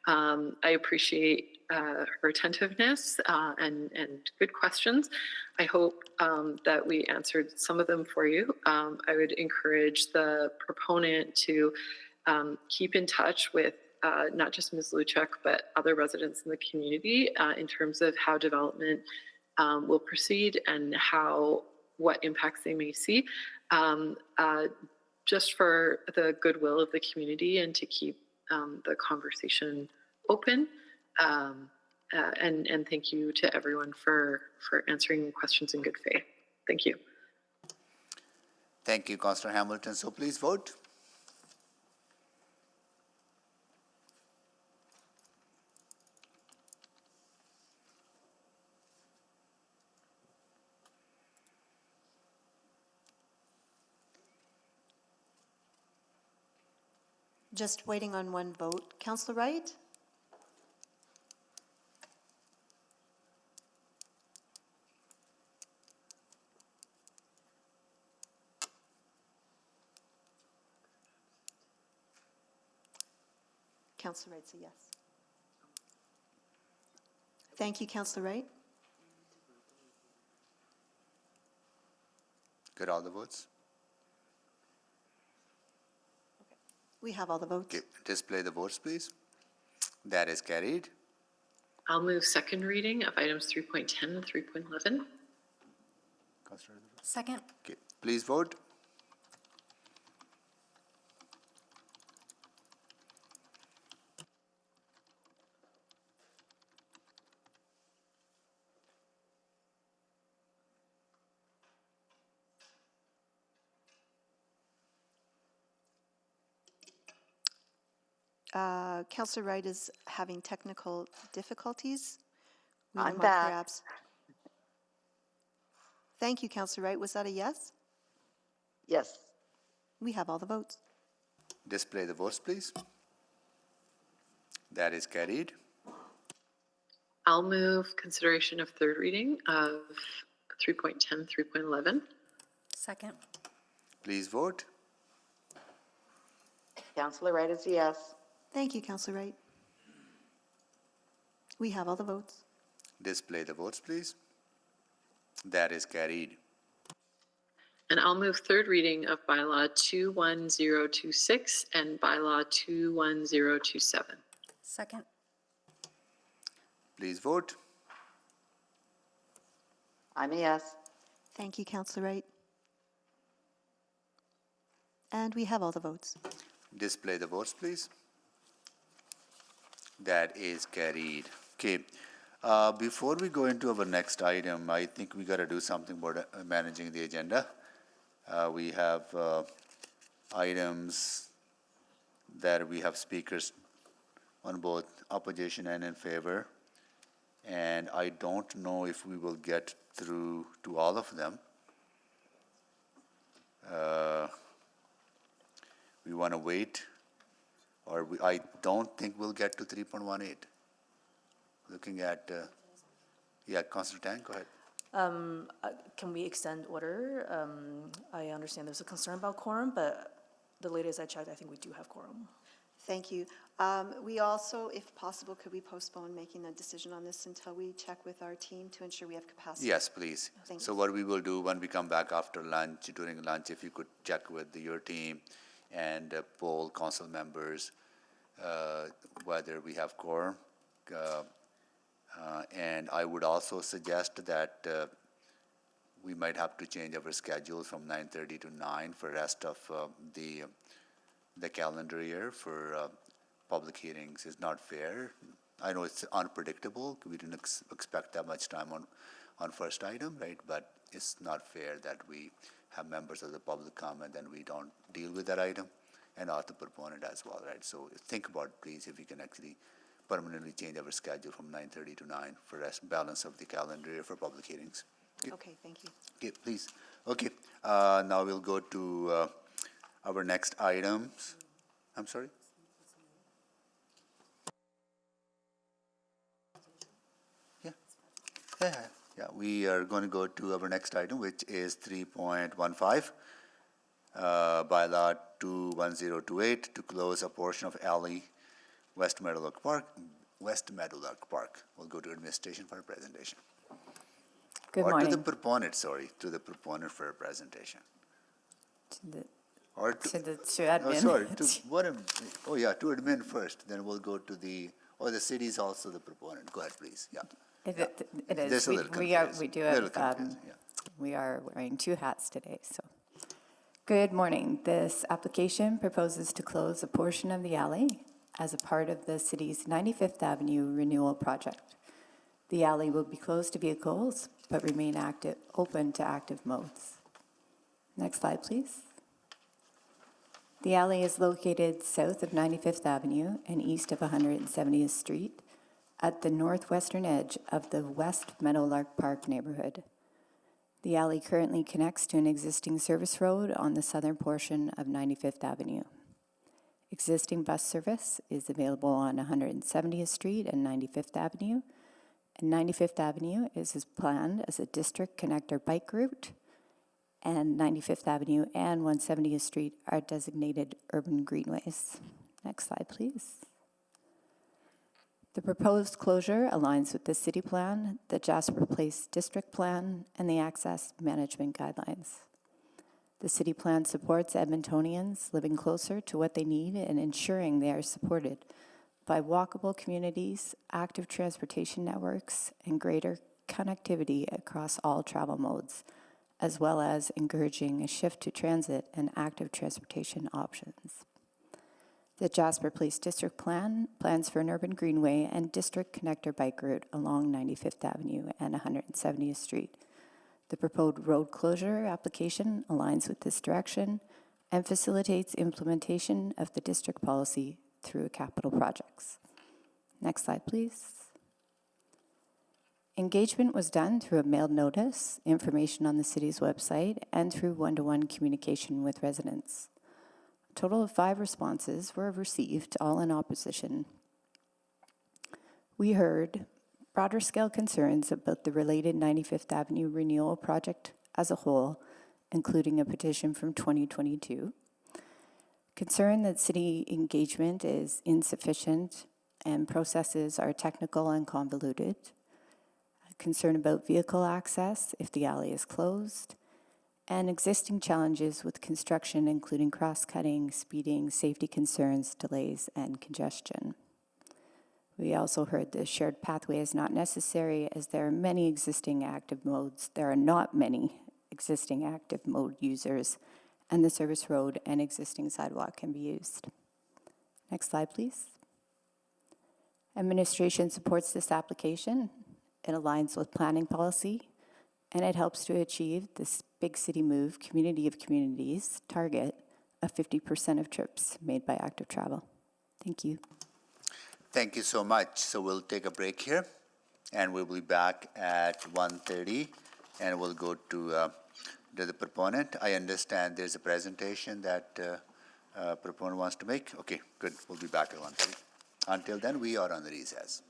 I appreciate her attentiveness and good questions. I hope that we answered some of them for you. I would encourage the proponent to keep in touch with not just Ms. Luchuk, but other residents in the community in terms of how development will proceed and what impacts they may see, just for the goodwill of the community and to keep the conversation open. And thank you to everyone for answering questions in good faith. Thank you. Thank you, Councillor Hamilton. So please vote. Just waiting on one vote. Councillor Wright? Councillor Wright's a yes. Thank you, Councillor Wright. Got all the votes? We have all the votes. Okay, display the votes, please. That is carried. I'll move second reading of items 3.10 and 3.11. Councillor? Second. Okay, please vote. Councillor Wright is having technical difficulties. We I'm don't mind back. perhaps. Thank you, Councillor Wright. Was that a yes? Yes. We have all the votes. Display the votes, please. That is carried. I'll move consideration of third reading of 3.10, 3.11. Second. Please vote. Councillor Wright is a yes. Thank you, Councillor Wright. We have all the votes. Display the votes, please. That is carried. And I'll move third reading of bylaw 21026 and bylaw 21027. Second. Please vote. I'm a yes. Thank you, Councillor Wright. And we have all the votes. Display the votes, please. That is carried. Okay. Before we go into our next item, I think we got to do something about managing the agenda. We have items that we have speakers on both opposition and in favor. And I don't know if we will get through to all of them. We want to wait, or I don't think we'll get to 3.18. Looking at, yeah, Councillor Tang, go ahead. Can we extend order? I understand there's a concern about quorum, but the latest I checked, I think we do have quorum. Thank you. We also, if possible, could we postpone making a decision on this until we check with our team to ensure we have capacity? Yes, please. Thank So you. what we will do when we come back after lunch, during lunch, if you could check with your team and poll council members whether we have quorum. And I would also suggest that we might have to change our schedule from 9:30 to 9 for rest of the calendar year for public hearings. Is not fair. I know it's unpredictable. We didn't expect that much time on first item, right? But it's not fair that we have members of the public come and then we don't deal with that item, and ask the proponent as well, right? So think about, please, if we can actually permanently change our schedule from 9:30 to 9 for rest balance of the calendar year for public hearings. Okay, thank you. Okay, please. Okay, now we'll go to our next items. I'm sorry? Yeah, we are going to go to our next item, which is 3.15, bylaw 21028, to close a portion of alley West Meadowlark Park. We'll go to administration for a presentation. Good or morning. to the proponent, sorry, to the proponent for a presentation. Or to admin. Oh, sorry, to to admin first, then we'll go to the city is also the proponent. Go ahead, please, yeah. It There's is. a little We are, confusing. we do Little have, confusing, yeah. we are wearing two hats today, so. Good morning. This application proposes to close a portion of the alley as a part of the city's 95th Avenue renewal project. The alley will be closed to vehicles, but remain open to active modes. Next slide, please. The alley is located south of 95th Avenue and east of 170th Street at the northwestern edge of the West Meadowlark Park neighborhood. The alley currently connects to an existing service road on the southern portion of 95th Avenue. Existing bus service is available on 170th Street and 95th Avenue, and 95th Avenue is planned as a district connector bike route, and 95th Avenue and 170th Street are designated urban greenways. Next slide, please. The proposed closure aligns with the city plan, the Jasper Place district plan, and the access management guidelines. The city plan supports Edmontonians living closer to what they need and ensuring they are supported by walkable communities, active transportation networks, and greater connectivity across all travel modes, as well as encouraging a shift to transit and active transportation options. The Jasper Place District Plan plans for an urban greenway and district connector bike route along 95th Avenue and 170th Street. The proposed road closure application aligns with this direction and facilitates implementation of the district policy through capital projects. Next slide, please. Engagement was done through a mailed notice, information on the city's website, and through one-to-one communication with residents. A total of 5 responses were received, all in opposition. We heard broader scale concerns about the related 95th Avenue renewal project as a whole, including a petition from 2022. Concern that city engagement is insufficient and processes are technical and convoluted. Concern about vehicle access if the alley is closed, and existing challenges with construction, including cross-cutting, speeding, safety concerns, delays, and congestion. We also heard the shared pathway is not necessary as there are many existing active modes. There are not many existing active mode users, and the service road and existing sidewalk can be used. Next slide, please. Administration supports this application. It aligns with planning policy, and it helps to achieve this big city move, community of communities target of 50% of trips made by active travel. Thank you. Thank you so much. So we'll take a break here, and we'll be back at 1:30, and we'll go to the proponent. I understand there's a presentation that proponent wants to make. Okay, good. We'll be back at 1:30. Until then, we are on the recess.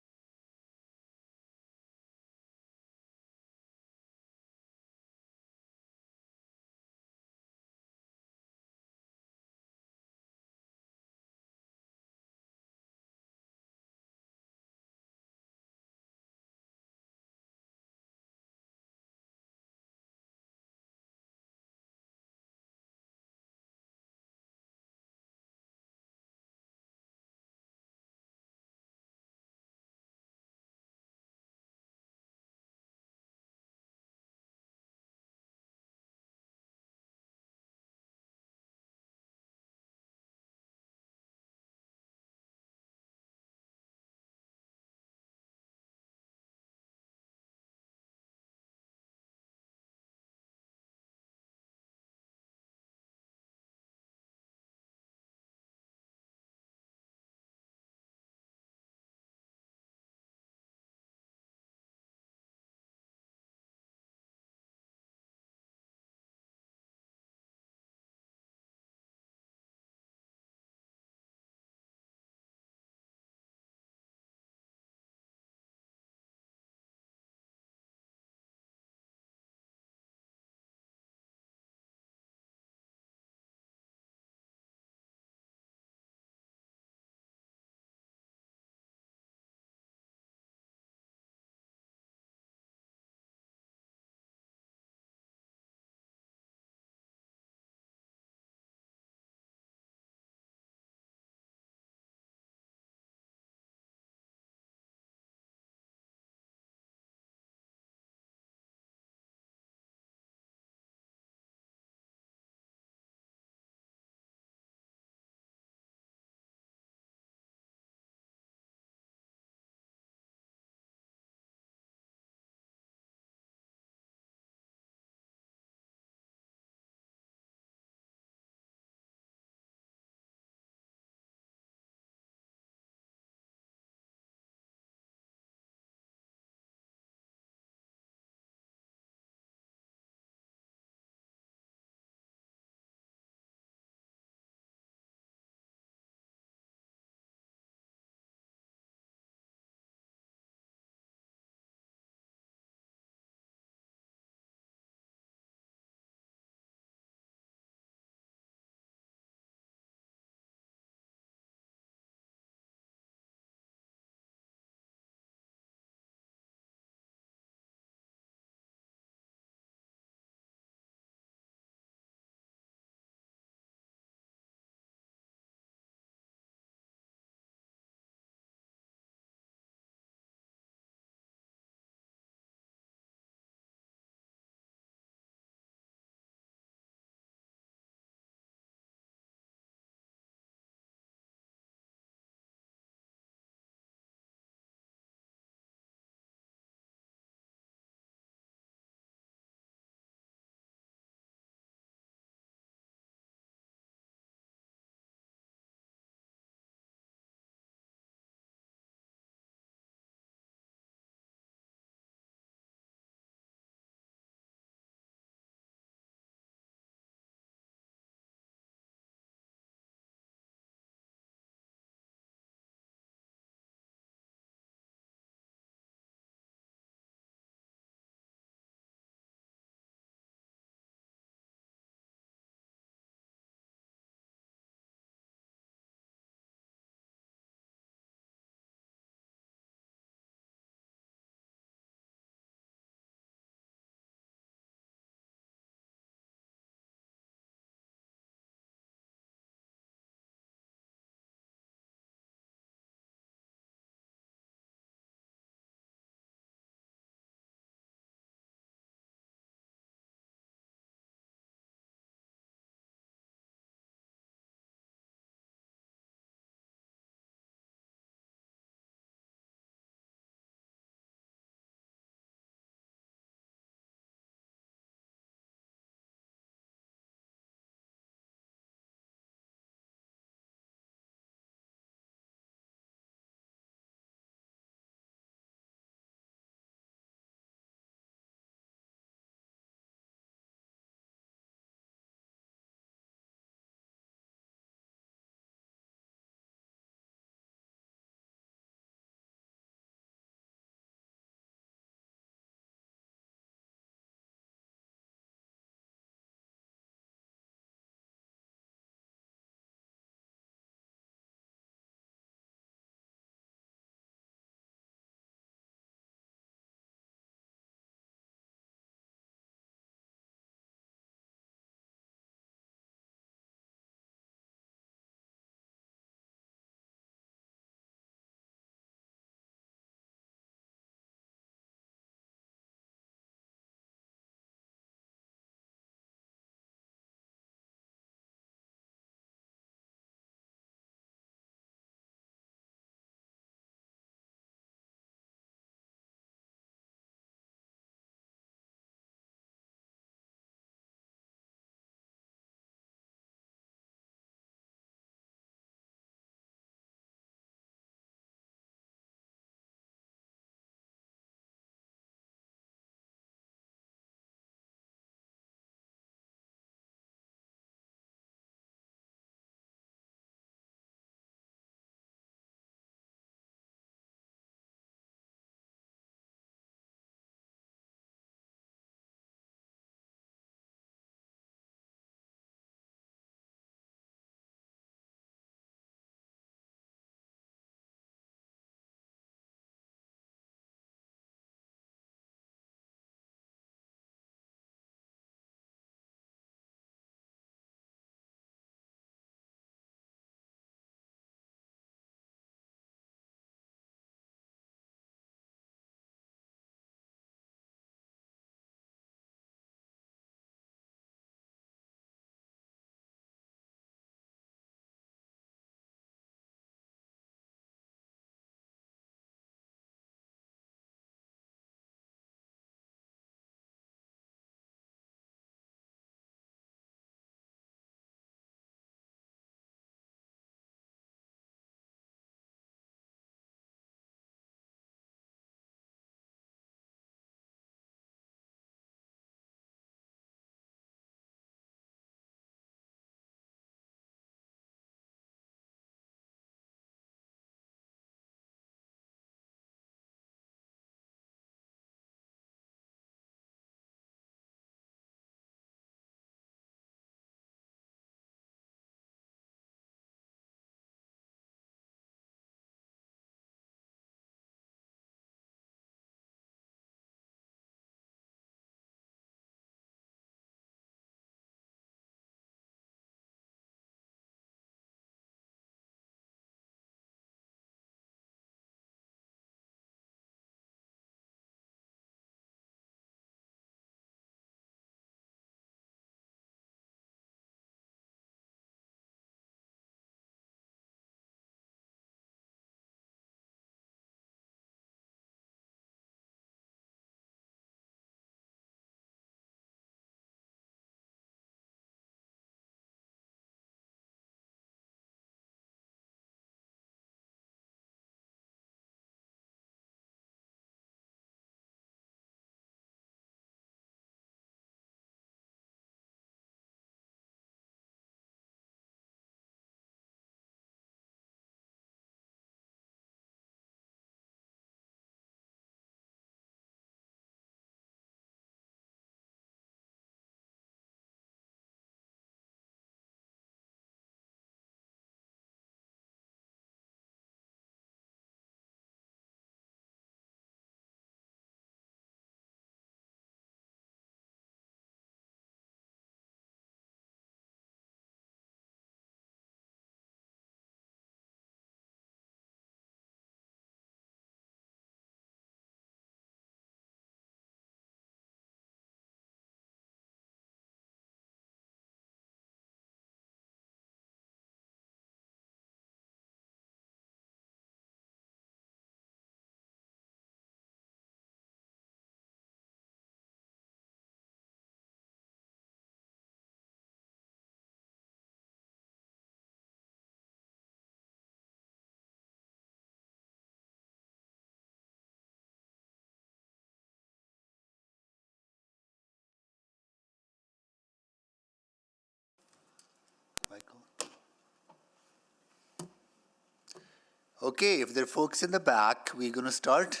Okay, if there are folks in the back, we're going to start.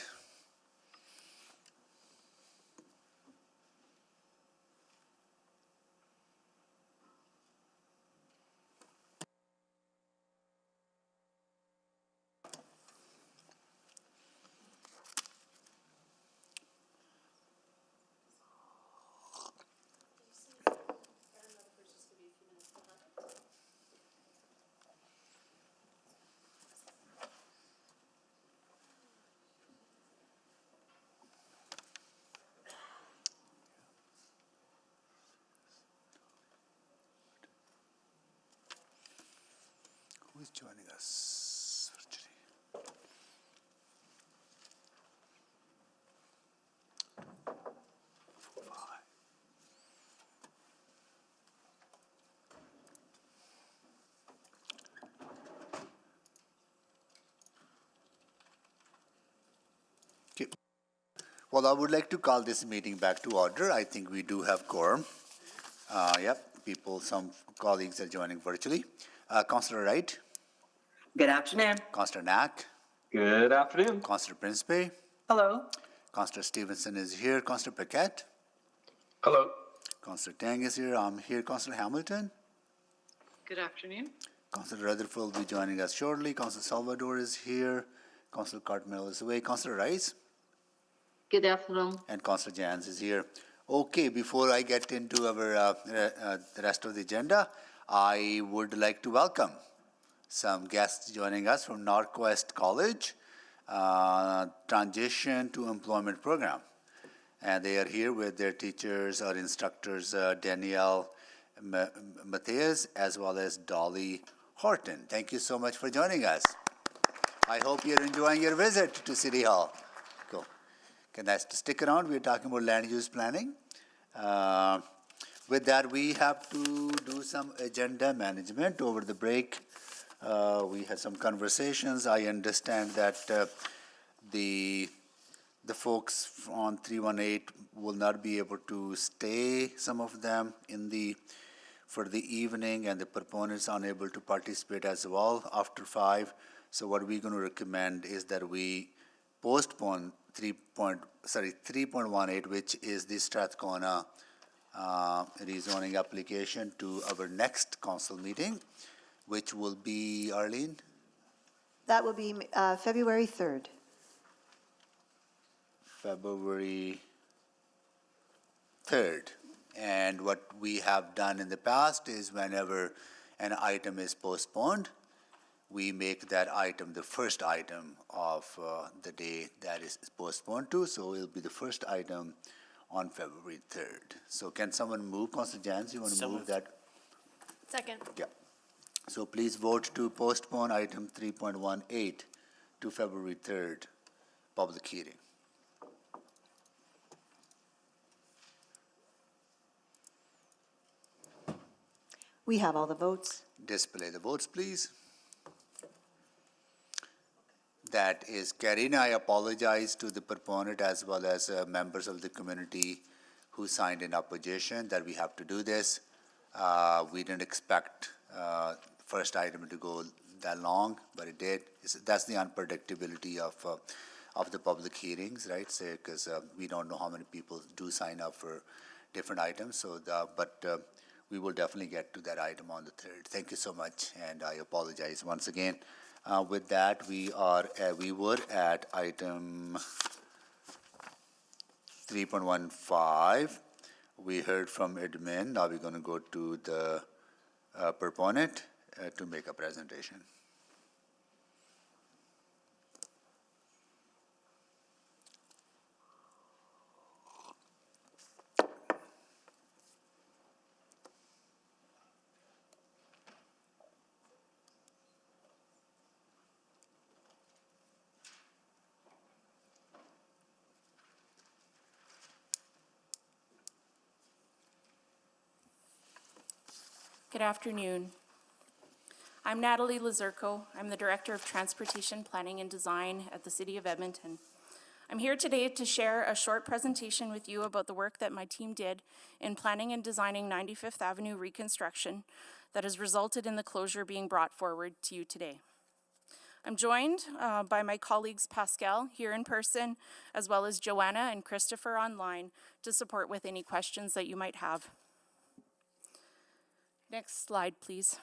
Who is joining us virtually? Okay. Well, I would like to call this meeting back to order. I think we do have quorum. Yep, some colleagues are joining virtually. Councillor Wright. Good afternoon. Councillor Knack. Good afternoon. Councillor Principe. Hello. Councillor Stevenson is here. Councillor Paquette. Hello. Councillor Tang is here. I'm here. Councillor Hamilton. Good afternoon. Councillor Rutherford will be joining us shortly. Councillor Salvador is here. Councillor Cartmel is away. Councillor Rice. Good afternoon. And Councillor Jans is here. Okay, before I get into our the rest of the agenda, I would like to welcome some guests joining us from Northwest College Transition to Employment Program. And they are here with their teachers or instructors, Danielle Matthias, as well as Dolly Horton. Thank you so much for joining us. I hope you're enjoying your visit to City Hall. Cool. Okay, nice to stick around. We're talking about land use planning. With that, we have to do some agenda management. Over the break, we had some conversations. I understand that the folks on 318 will not be able to stay, some of them, for the evening, and the proponents are unable to participate as well after 5. So what we're going to recommend is that we postpone 3.18, which is the Strathcona rezoning application, to our next council meeting, which will be, Arlene? That will be February 3rd. February 3rd. And what we have done in the past is whenever an item is postponed, we make that item the first item of the day that is postponed to. So it'll be the first item on February 3rd. So can someone move? Councillor Jans, you want to move that? Second. Yeah. So please vote to postpone item 3.18 to February 3rd, public hearing. We have all the votes. Display the votes, please. That is carried. I apologize to the proponent as well as members of the community who signed in opposition that we have to do this. We didn't expect first item to go that long, but it did. That's the unpredictability of the public hearings, right? So, because we don't know how many people do sign up for different items. So, we will definitely get to that item on the 3rd. Thank you so much, and I apologize once again. With that, we were at item 3.15. We heard from admin. Now we're going to go to the proponent to make a presentation. Good afternoon. I'm Natalie Lazurko. I'm the Director of Transportation Planning and Design at the City of Edmonton. I'm here today to share a short presentation with you about the work that my team did in planning and designing 95th Avenue reconstruction that has resulted in the closure being brought forward to you today. I'm joined by my colleagues Pascal here in person, as well as Joanna and Christopher online to support with any questions that you might have. Next slide, please.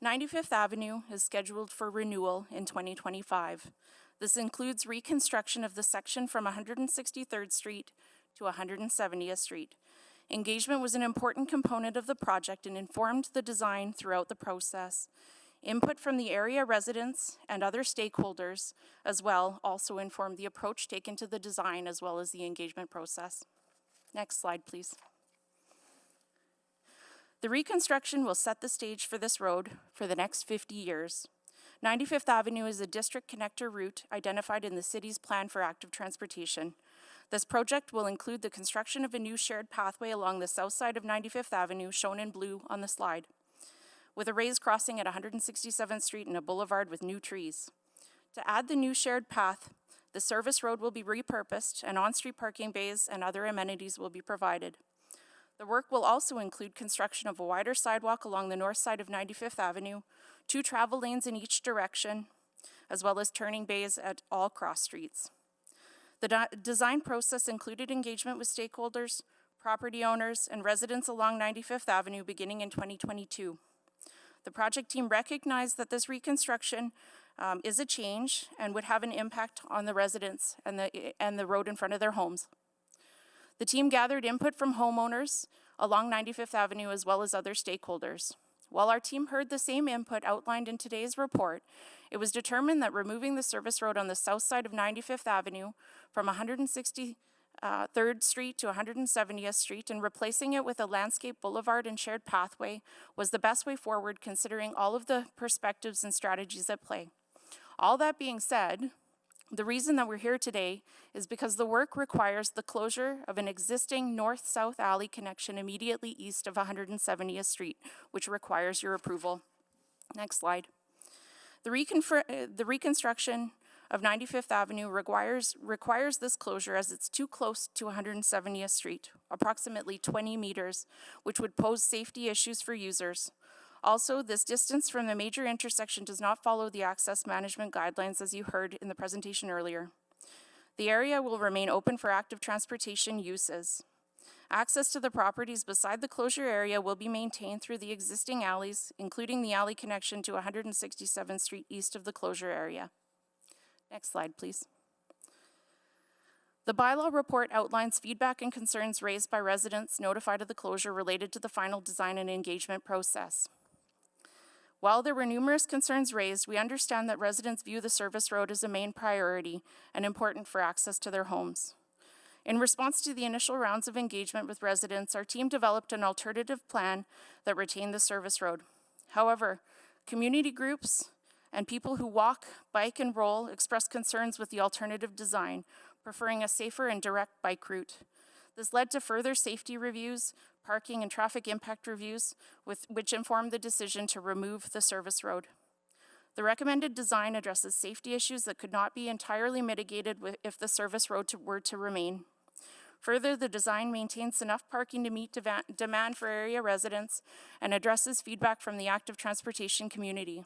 95th Avenue is scheduled for renewal in 2025. This includes reconstruction of the section from 163rd Street to 170th Street. Engagement was an important component of the project and informed the design throughout the process. Input from the area residents and other stakeholders as well also informed the approach taken to the design as well as the engagement process. Next slide, please. The reconstruction will set the stage for this road for the next 50 years. 95th Avenue is a district connector route identified in the city's plan for active transportation. This project will include the construction of a new shared pathway along the south side of 95th Avenue, shown in blue on the slide, with a raised crossing at 167th Street and a boulevard with new trees. To add the new shared path, the service road will be repurposed and on-street parking bays and other amenities will be provided. The work will also include construction of a wider sidewalk along the north side of 95th Avenue, 2 travel lanes in each direction, as well as turning bays at all cross streets. The design process included engagement with stakeholders, property owners, and residents along 95th Avenue beginning in 2022. The project team recognized that this reconstruction is a change and would have an impact on the residents and the road in front of their homes. The team gathered input from homeowners along 95th Avenue as well as other stakeholders. While our team heard the same input outlined in today's report, it was determined that removing the service road on the south side of 95th Avenue from 163rd Street to 170th Street and replacing it with a landscape boulevard and shared pathway was the best way forward considering all of the perspectives and strategies at play. All that being said, the reason that we're here today is because the work requires the closure of an existing north-south alley connection immediately east of 170th Street, which requires your approval. Next slide. The reconstruction of 95th Avenue requires this closure as it's too close to 170th Street, approximately 20 meters, which would pose safety issues for users. Also, this distance from the major intersection does not follow the access management guidelines as you heard in the presentation earlier. The area will remain open for active transportation uses. Access to the properties beside the closure area will be maintained through the existing alleys, including the alley connection to 167th Street east of the closure area. Next slide, please. The bylaw report outlines feedback and concerns raised by residents notified of the closure related to the final design and engagement process. While there were numerous concerns raised, we understand that residents view the service road as a main priority and important for access to their homes. In response to the initial rounds of engagement with residents, our team developed an alternative plan that retained the service road. However, community groups and people who walk, bike, and roll expressed concerns with the alternative design, preferring a safer and direct bike route. This led to further safety reviews, parking and traffic impact reviews, which informed the decision to remove the service road. The recommended design addresses safety issues that could not be entirely mitigated if the service road were to remain. Further, the design maintains enough parking to meet demand for area residents and addresses feedback from the active transportation community.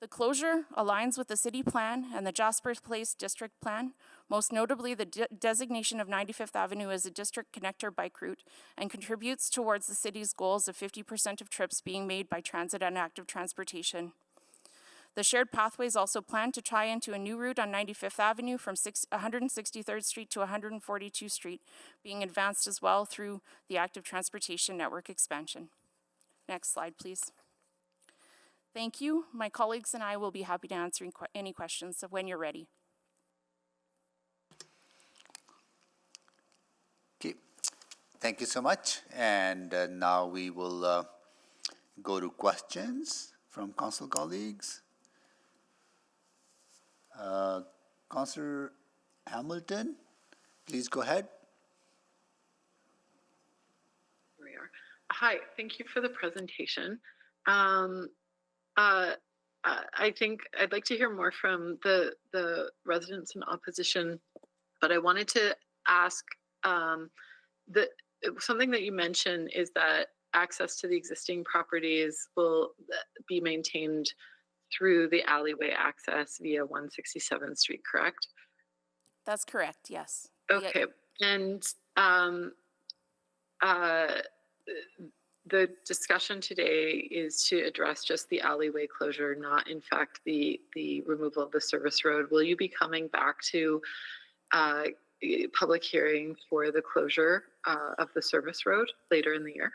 The closure aligns with the city plan and the Jasper Place district plan, most notably the designation of 95th Avenue as a district connector bike route, and contributes towards the city's goals of 50% of trips being made by transit and active transportation. The shared pathways also plan to tie into a new route on 95th Avenue from 163rd Street to 142nd Street, being advanced as well through the active transportation network expansion. Next slide, please. Thank you. My colleagues and I will be happy to answer any questions when you're ready. Okay, thank you so much. And now we will go to questions from council colleagues. Councillor Hamilton, please go ahead. Here we are. Hi, thank you for the presentation. I think I'd like to hear more from the residents in opposition, but I wanted to ask something that you mentioned is that access to the existing properties will be maintained through the alleyway access via 167th Street, correct? That's correct, yes. Okay, and the discussion today is to address just the alleyway closure, not in fact the removal of the service road. Will you be coming back to public hearing for the closure of the service road later in the year?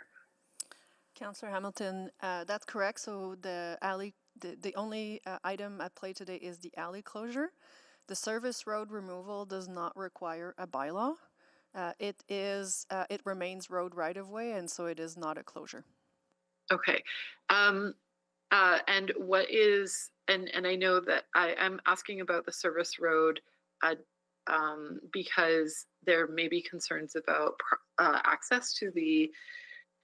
Councillor Hamilton, that's correct. So the alley, the only item at play today is the alley closure. The service road removal does not require a bylaw. It remains road right of way, and so it is not a closure. Okay. And what is, and I know that I'm asking about the service road because there may be concerns about access to the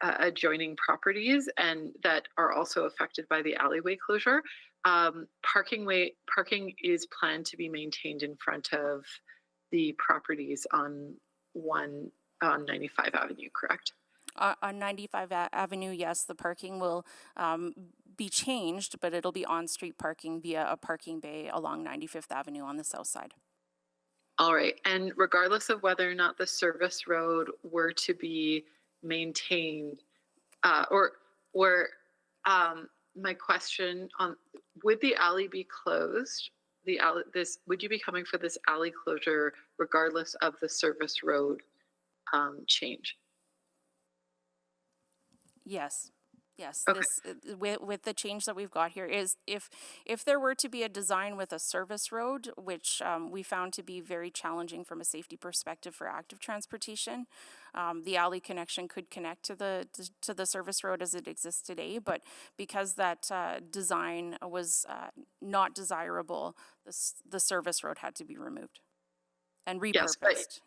adjoining properties and that are also affected by the alleyway closure. Parking is planned to be maintained in front of the properties on 95 Avenue, correct? On 95 Avenue, yes, the parking will be changed, but it'll be on-street parking via a parking bay along 95th Avenue on the south side. All right, and regardless of whether or not the service road were to be maintained, my question on, would the alley be closed? Would you be coming for this alley closure regardless of the service road change? Yes. Yes, Okay. this with the change that we've got here is if there were to be a design with a service road, which we found to be very challenging from a safety perspective for active transportation, the alley connection could connect to the service road as it exists today. But because that design was not desirable, the service road had to be removed and repurposed.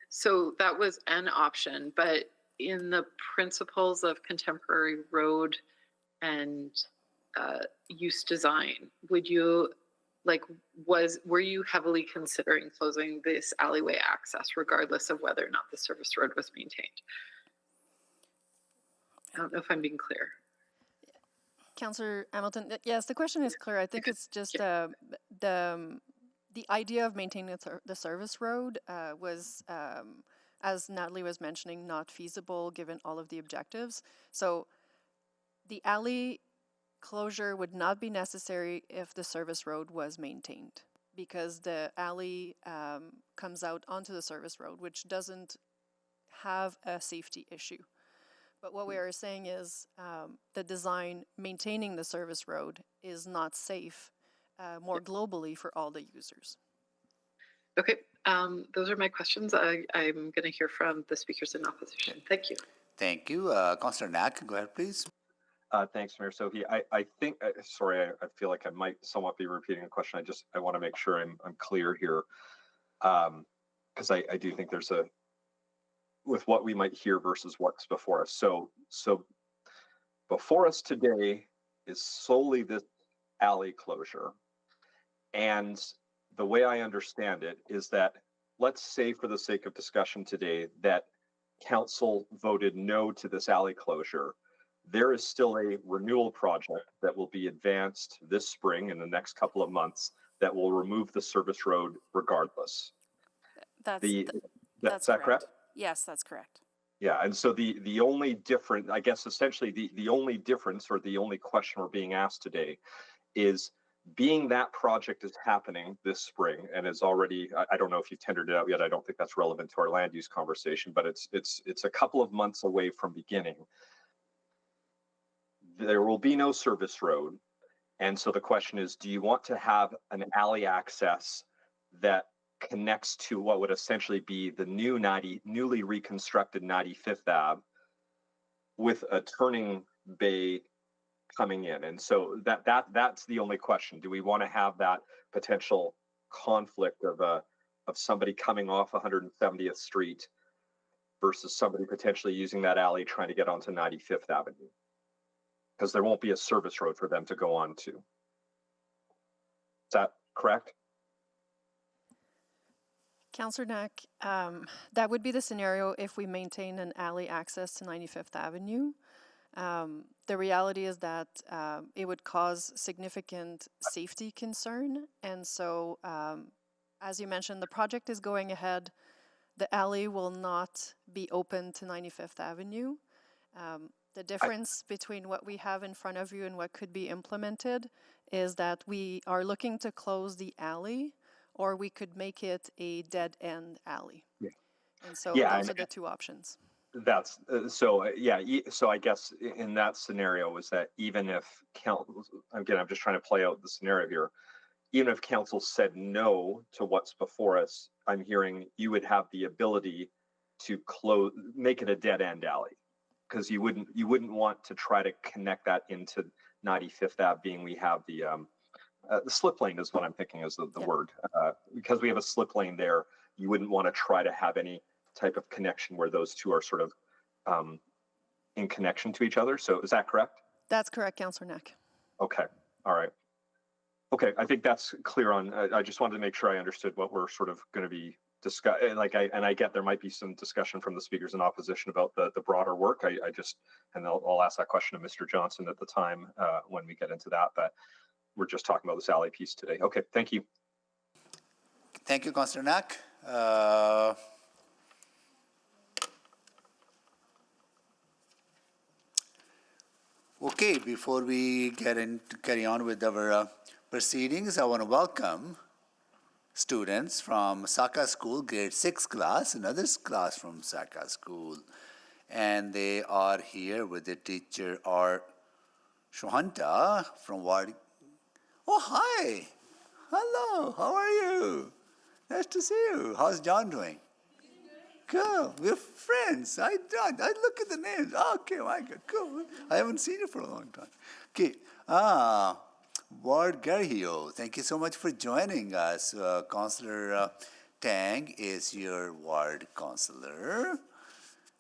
So that was an option, but in the principles of contemporary road and use design, were you heavily considering closing this alleyway access regardless of whether or not the service road was maintained? I don't know if I'm being clear. Councillor Hamilton, yes, the question is clear. I think it's just the idea of maintaining the service road was, as Natalie was mentioning, not feasible given all of the objectives. So the alley closure would not be necessary if the service road was maintained, because the alley comes out onto the service road, which doesn't have a safety issue. But what we are saying is the design maintaining the service road is not safe more globally for all the users. Okay, those are my questions. I'm going to hear from the speakers in opposition. Thank you. Thank you. Councillor Knack, go ahead, please. Thanks, Mayor Sohi. I think, sorry, I feel like I might somewhat be repeating a question. I want to make sure I'm clear here. Because I do think there's with what we might hear versus what's before us. So before us today is solely this alley closure. And the way I understand it is that, let's say for the sake of discussion today, that council voted no to this alley closure. There is still a renewal project that will be advanced this spring in the next couple of months that will remove the service road regardless. That's correct? Yes, that's correct. Yeah, and so the only difference, I guess essentially the only difference or the only question we're being asked today is, being that project is happening this spring and is already, I don't know if you've tendered it out yet, I don't think that's relevant to our land use conversation, but it's a couple of months away from beginning. There will be no service road. And so the question is, do you want to have an alley access that connects to what would essentially be the newly reconstructed 95th Ave with a turning bay coming in? And so that's the only question. Do we want to have that potential conflict of somebody coming off 170th Street versus somebody potentially using that alley trying to get onto 95th Avenue? Because there won't be a service road for them to go on to. Is that correct? Councillor Knack, that would be the scenario if we maintain an alley access to 95th Avenue. The reality is that it would cause significant safety concern. And so, as you mentioned, the project is going ahead. The alley will not be open to 95th Avenue. The difference between what we have in front of you and what could be implemented is that we are looking to close the alley, or we could make it a dead-end alley. Yeah. And so Yeah, those and are the two options. that's so I guess in that scenario is that even if again, I'm just trying to play out the scenario here. Even if council said no to what's before us, I'm hearing you would have the ability to make it a dead end alley, because you wouldn't want to try to connect that into 95th Ave, being we have the slip lane is what I'm thinking is the word. Because we have a slip lane there, you wouldn't want to try to have any type of connection where those two are sort of in connection to each other. So is that correct? That's correct, Councillor Knack. Okay. All right. Okay. I think that's clear on, I just wanted to make sure I understood what we're sort of going to be discussing. I get there might be some discussion from the speakers in opposition about the broader work. I'll ask that question to Mr. Johnson at the time when we get into that, but we're just talking about this alley piece today. Okay. Thank you. Thank you, Councillor Knack. Okay, before we carry on with our proceedings, I want to welcome students from Saka School, grade 6 class, another class from Saka School. And they are here with the teacher, R. Shohanta from Ward. Oh, hi. Hello, how are you? Nice to see you. How's John doing? Cool. We're friends. I look at the names. Okay, my God, cool. I haven't seen you for a long time. Okay. Ward Garhio, thank you so much for joining us. Councillor Tang is your ward councillor.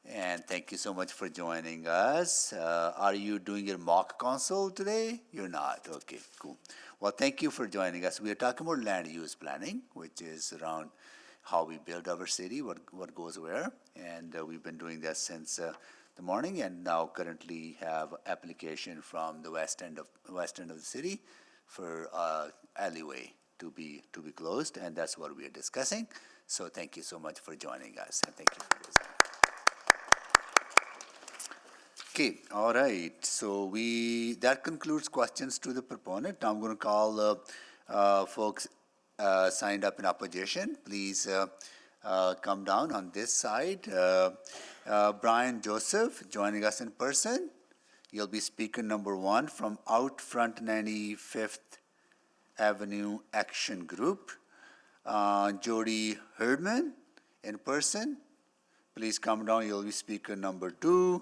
And thank you so much for joining us. Are you doing your mock council today? You're not. Okay, cool. Well, thank you for joining us. We are talking about land use planning, which is around how we build our city, what goes where. And we've been doing that since the morning, and now currently have application from the west end of the city for alleyway to be closed, and that's what we are discussing. So thank you so much for joining us, and thank you for listening. Okay, all right. So that concludes questions to the proponent. Now I'm going to call folks signed up in opposition. Please come down on this side. Brian Joseph joining us in person. You'll be speaker number 1 from Out Front 95th Avenue Action Group. Jody Herdman in person. Please come down. You'll be speaker number 2.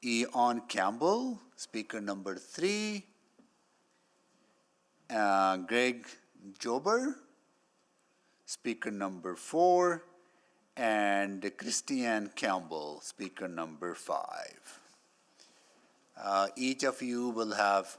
Eon Campbell, speaker number 3. Greg Jober, speaker number 4, and Christiane Campbell, speaker number 5. Each of you will have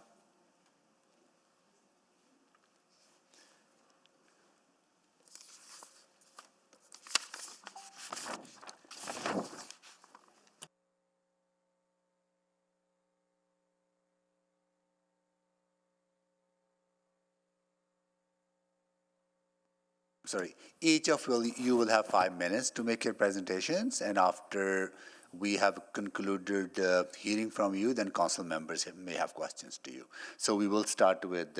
each of you will have 5 minutes to make your presentations, and after we have concluded hearing from you, then council members may have questions to you. So we will start with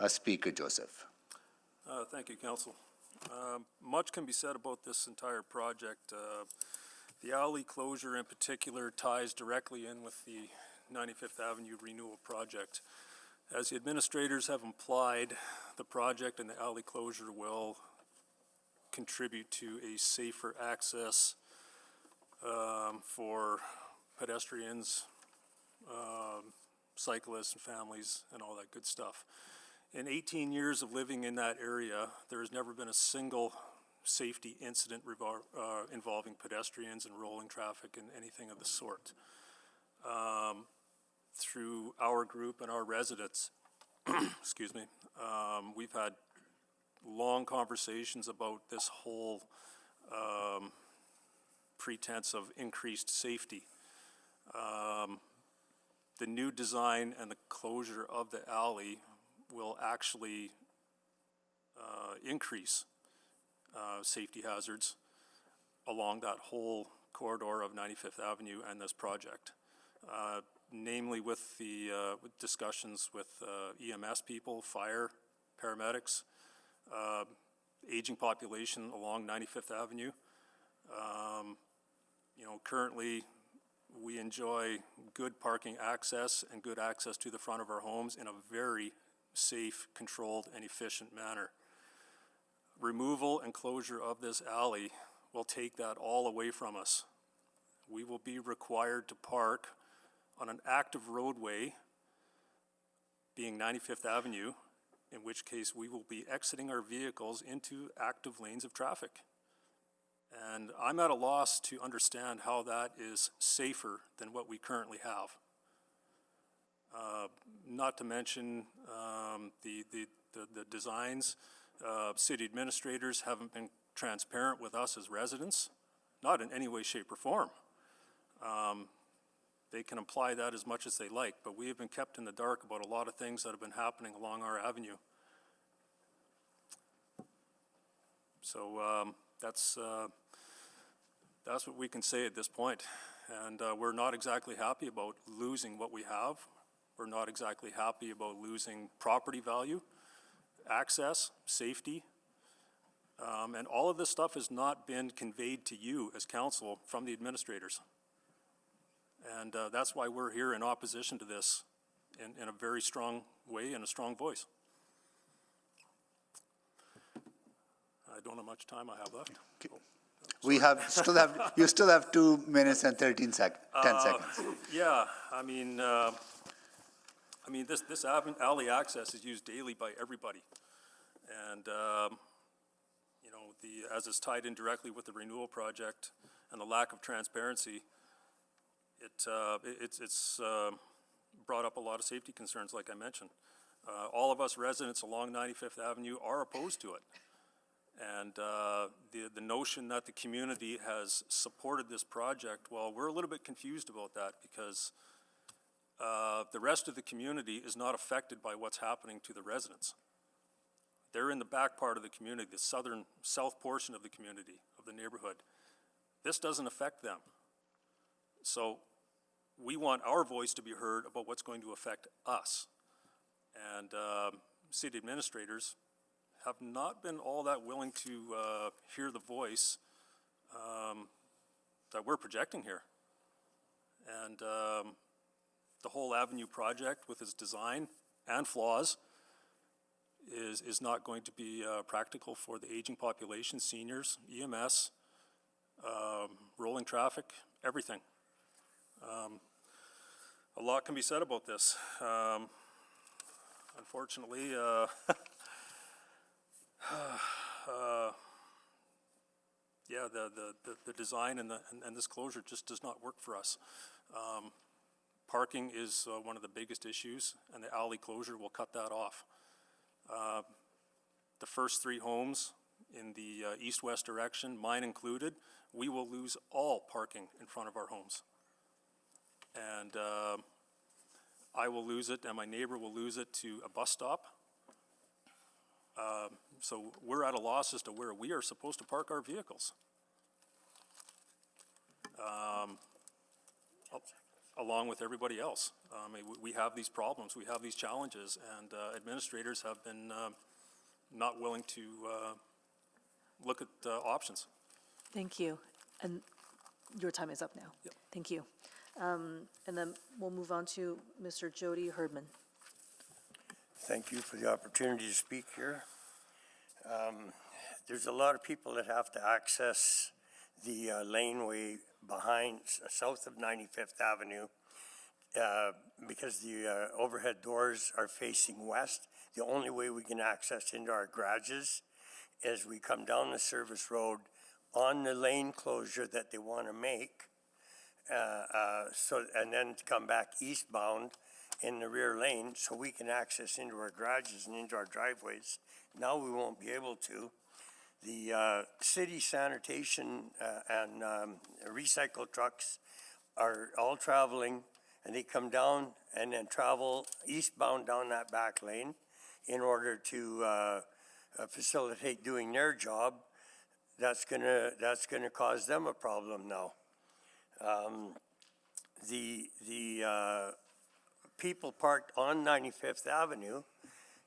Speaker Joseph. Thank you, Council. Much can be said about this entire project. The alley closure in particular ties directly in with the 95th Avenue renewal project. As the administrators have implied, the project and the alley closure will contribute to a safer access for pedestrians, cyclists and families and all that good stuff. In 18 years of living in that area, there has never been a single safety incident involving pedestrians and rolling traffic and anything of the sort. Through our group and our residents, excuse me, we've had long conversations about this whole pretense of increased safety. the new design and the closure of the alley will actually increase safety hazards along that whole corridor of 95th Avenue and this project. Namely with the discussions with EMS people, fire, paramedics, aging population along 95th Avenue. You know, currently we enjoy good parking access and good access to the front of our homes in a very safe, controlled, and efficient manner. Removal and closure of this alley will take that all away from us. We will be required to park on an active roadway, being 95th Avenue, in which case we will be exiting our vehicles into active lanes of traffic. And I'm at a loss to understand how that is safer than what we currently have. Not to mention the designs. City administrators haven't been transparent with us as residents, not in any way, shape, or form. They can imply that as much as they like, but we have been kept in the dark about a lot of things that have been happening along our avenue. So that's what we can say at this point. And we're not exactly happy about losing what we have. We're not exactly happy about losing property value, access, safety. And all of this stuff has not been conveyed to you as council from the administrators. And that's why we're here in opposition to this in a very strong way and a strong voice. I don't know how much time I have left. Okay. You still have 2 minutes and 10 seconds. Yeah, I mean, this alley access is used daily by everybody. And, you know, as it's tied in directly with the renewal project and the lack of transparency, it's brought up a lot of safety concerns, like I mentioned. All of us residents along 95th Avenue are opposed to it. And the notion that the community has supported this project, well, we're a little bit confused about that because the rest of the community is not affected by what's happening to the residents. They're in the back part of the community, the south portion of the community, of the neighborhood. This doesn't affect them. So we want our voice to be heard about what's going to affect us. And city administrators have not been all that willing to hear the voice that we're projecting here. And the whole Avenue project with its design and flaws is not going to be practical for the aging population, seniors, EMS, rolling traffic, everything. A lot can be said about this. Unfortunately, yeah, the design and this closure just does not work for us. Parking is one of the biggest issues, and the alley closure will cut that off. The first 3 homes in the east-west direction, mine included, we will lose all parking in front of our homes. And I will lose it, and my neighbor will lose it to a bus stop. So we're at a loss as to where we are supposed to park our vehicles. Along with everybody else. We have these problems, we have these challenges, and administrators have been not willing to look at options. Thank you. And your time is up now. Yep. Thank you. And then we'll move on to Mr. Jody Herdman. Thank you for the opportunity to speak here. There's a lot of people that have to access the laneway behind, south of 95th Avenue, because the overhead doors are facing west. The only way we can access into our garages is we come down the service road on the lane closure that they want to make, and then to come back eastbound in the rear lane so we can access into our garages and into our driveways. Now we won't be able to. The city sanitation and recycle trucks are all traveling and they come down and then travel eastbound down that back lane in order to facilitate doing their job, that's gonna cause them a problem now. The people parked on 95th Avenue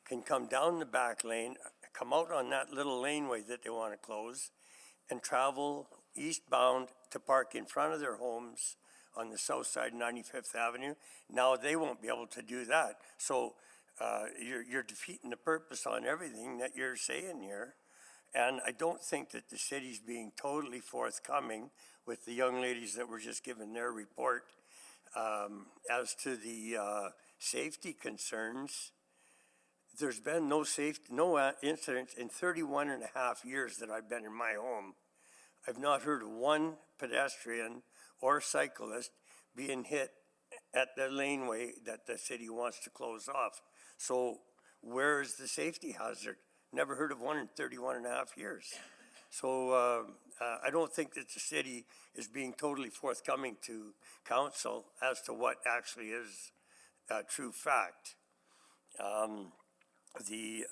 can come down the back lane, come out on that little laneway that they want to close, and travel eastbound to park in front of their homes on the south side of 95th Avenue. Now they won't be able to do that. So you're defeating the purpose on everything that you're saying here. And I don't think that the city's being totally forthcoming with the young ladies that were just given their report as to the safety concerns. There's been no incidents in 31 and a half years that I've been in my home. I've not heard of one pedestrian or cyclist being hit at the laneway that the city wants to close off. So where is the safety hazard? Never heard of one in 31 and a half years. So I don't think that the city is being totally forthcoming to council as to what actually is true fact. The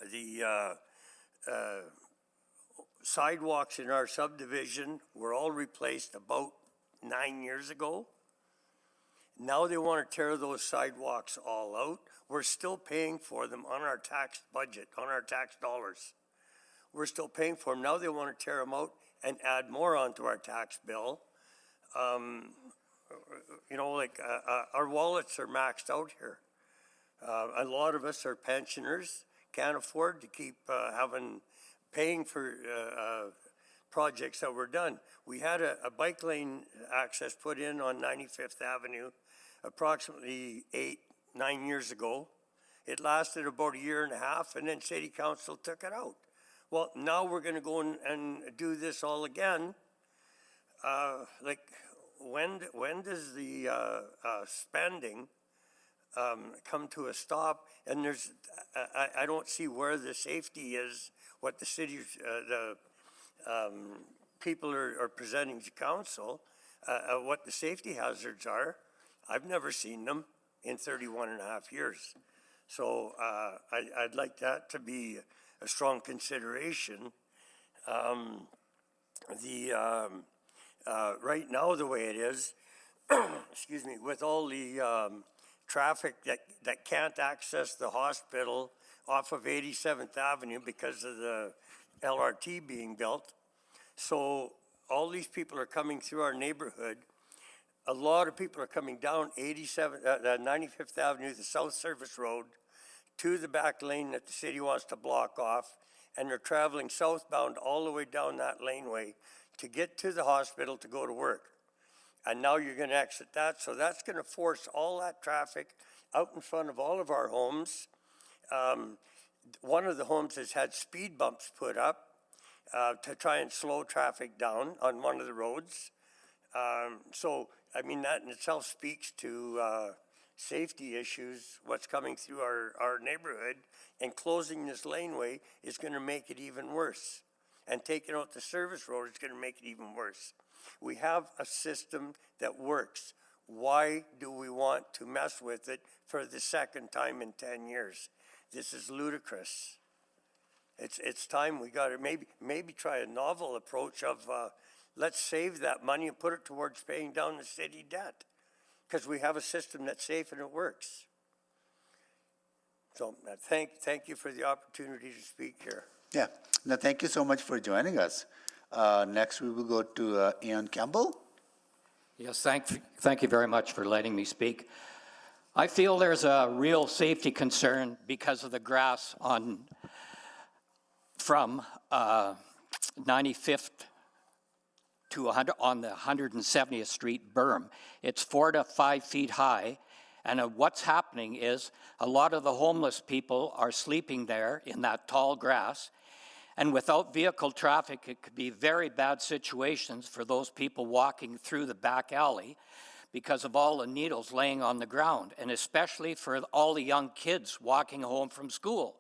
sidewalks in our subdivision were all replaced about 9 years ago. Now they want to tear those sidewalks all out. We're still paying for them on our tax budget, on our tax dollars. We're still paying for them. Now they want to tear them out and add more onto our tax bill. Our wallets are maxed out here. A lot of us are pensioners, can't afford to keep paying for projects that were done. We had a bike lane access put in on 95th Avenue approximately 8-9 years ago. It lasted about a year and a half, and then City Council took it out. Well, now we're going to go and do this all again. When does the spending come to a stop? And I don't see where the safety is, what the city, people are presenting to council, what the safety hazards are. I've never seen them in 31 and a half years. So I'd like that to be a strong consideration. Right now, the way it is, excuse me, with all the traffic that can't access the hospital off of 87th Avenue because of the LRT being built. So all these people are coming through our neighborhood. A lot of people are coming down 95th Avenue, the South Service Road, to the back lane that the city wants to block off, and they're traveling southbound all the way down that laneway to get to the hospital to go to work. And now you're going to exit that, so that's going to force all that traffic out in front of all of our homes. One of the homes has had speed bumps put up to try and slow traffic down on one of the roads. So, I mean, that in itself speaks to safety issues, what's coming through our neighborhood, and closing this laneway is going to make it even worse. And taking out the service road is going to make it even worse. We have a system that works. Why do we want to mess with it for the second time in 10 years? This is ludicrous. It's time we got to maybe try a novel approach of let's save that money and put it towards paying down the city debt, because we have a system that's safe and it works. So thank you for the opportunity to speak here. Yeah, no, thank you so much for joining us. Next, we will go to Ian Campbell. Yes, thank you very much for letting me speak. I feel there's a real safety concern because of the grass from 95th to 100 on the 170th Street berm. It's 4 to 5 feet high, and what's happening is a lot of the homeless people are sleeping there in that tall grass, and without vehicle traffic, it could be very bad situations for those people walking through the back alley because of all the needles laying on the ground, and especially for all the young kids walking home from school.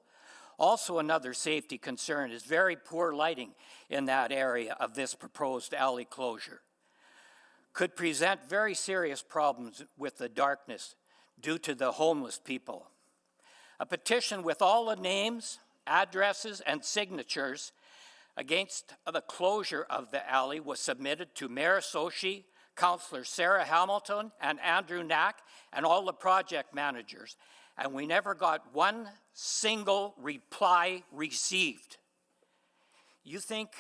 Also, another safety concern is very poor lighting in that area of this proposed alley closure. could present very serious problems with the darkness due to the homeless people. A petition with all the names, addresses, and signatures against the closure of the alley was submitted to Mayor Soshi, Councillor Sarah Hamilton, and Andrew Knack, and all the project managers, and we never got one single reply received. You think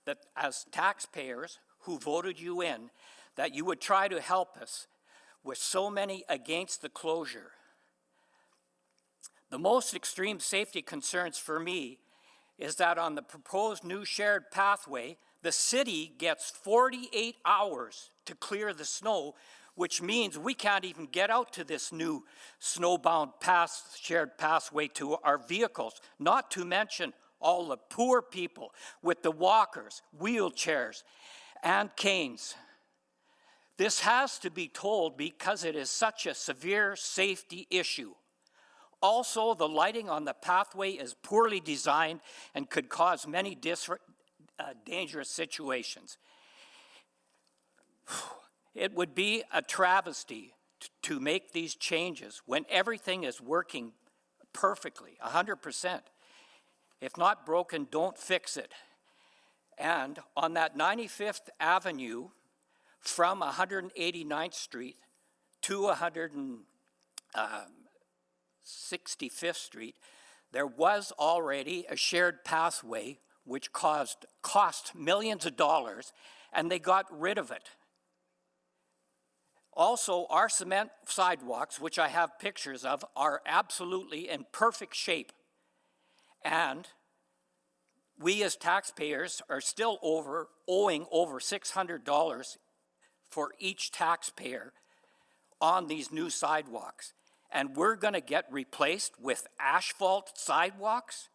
that as taxpayers who voted you in, that you would try to help us with so many against the closure. The most extreme safety concerns for me is that on the proposed new shared pathway, the city gets 48 hours to clear the snow, which means we can't even get out to this new snowbound shared pathway to our vehicles, not to mention all the poor people with the walkers, wheelchairs, and canes. This has to be told because it is such a severe safety issue. Also, the lighting on the pathway is poorly designed and could cause many dangerous situations. It would be a travesty to make these changes when everything is working perfectly, 100%. If not broken, don't fix it. And on that 95th Avenue, from 189th Street to 165th Street, there was already a shared pathway which cost millions of dollars, and they got rid of it. Also, our cement sidewalks, which I have pictures of, are absolutely in perfect shape. And we as taxpayers are still owing over $600 for each taxpayer on these new sidewalks. And we're going to get replaced with asphalt sidewalks,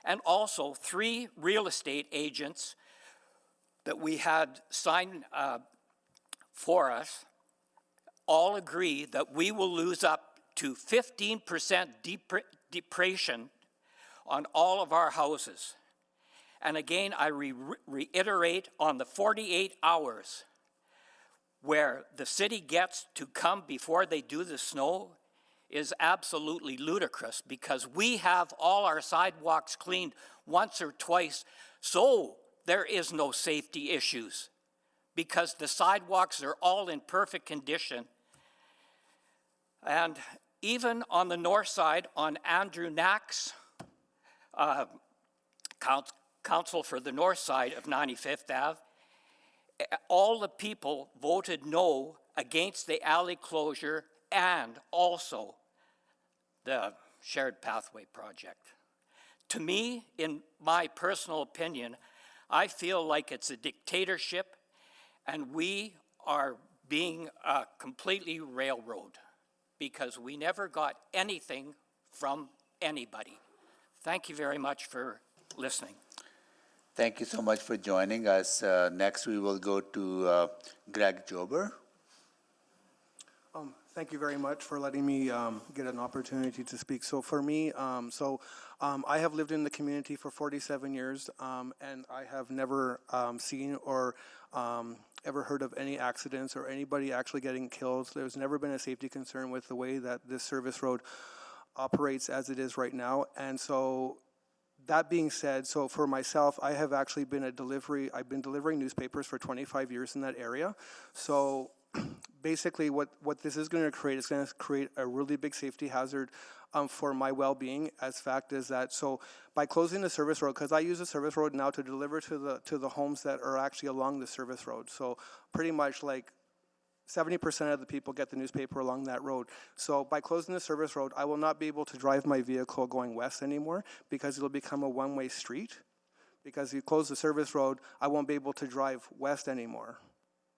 and also 3 real estate agents that we had sign for us all agree that we will lose up to 15% depreciation on all of our houses. And again, I reiterate on the 48 hours where the city gets to come before they do the snow is absolutely ludicrous, because we have all our sidewalks cleaned once or twice, so there is no safety issues, because the sidewalks are all in perfect condition. And even on the north side, on Andrew Knack's council for the north side of 95th Ave, all the people voted no against the alley closure and also the shared pathway project. To me, in my personal opinion, I feel like it's a dictatorship and we are being completely railroaded because we never got anything from anybody. Thank you very much for listening. Thank you so much for joining us. Next, we will go to Greg Jober. Thank you very much for letting me get an opportunity to speak. So for me, I have lived in the community for 47 years, and I have never seen or ever heard of any accidents or anybody actually getting killed. There's never been a safety concern with the way that this service road operates as it is right now. And so that being said, so for myself, I have actually been I've been delivering newspapers for 25 years in that area. So basically what this is going to create is going to create a really big safety hazard for my well-being, as fact is that, so by closing the service road, because I use the service road now to deliver to the homes that are actually along the service road, so pretty much like 70% of the people get the newspaper along that road. So by closing the service road, I will not be able to drive my vehicle going west anymore because it'll become a one-way street. Because you close the service road, I won't be able to drive west anymore.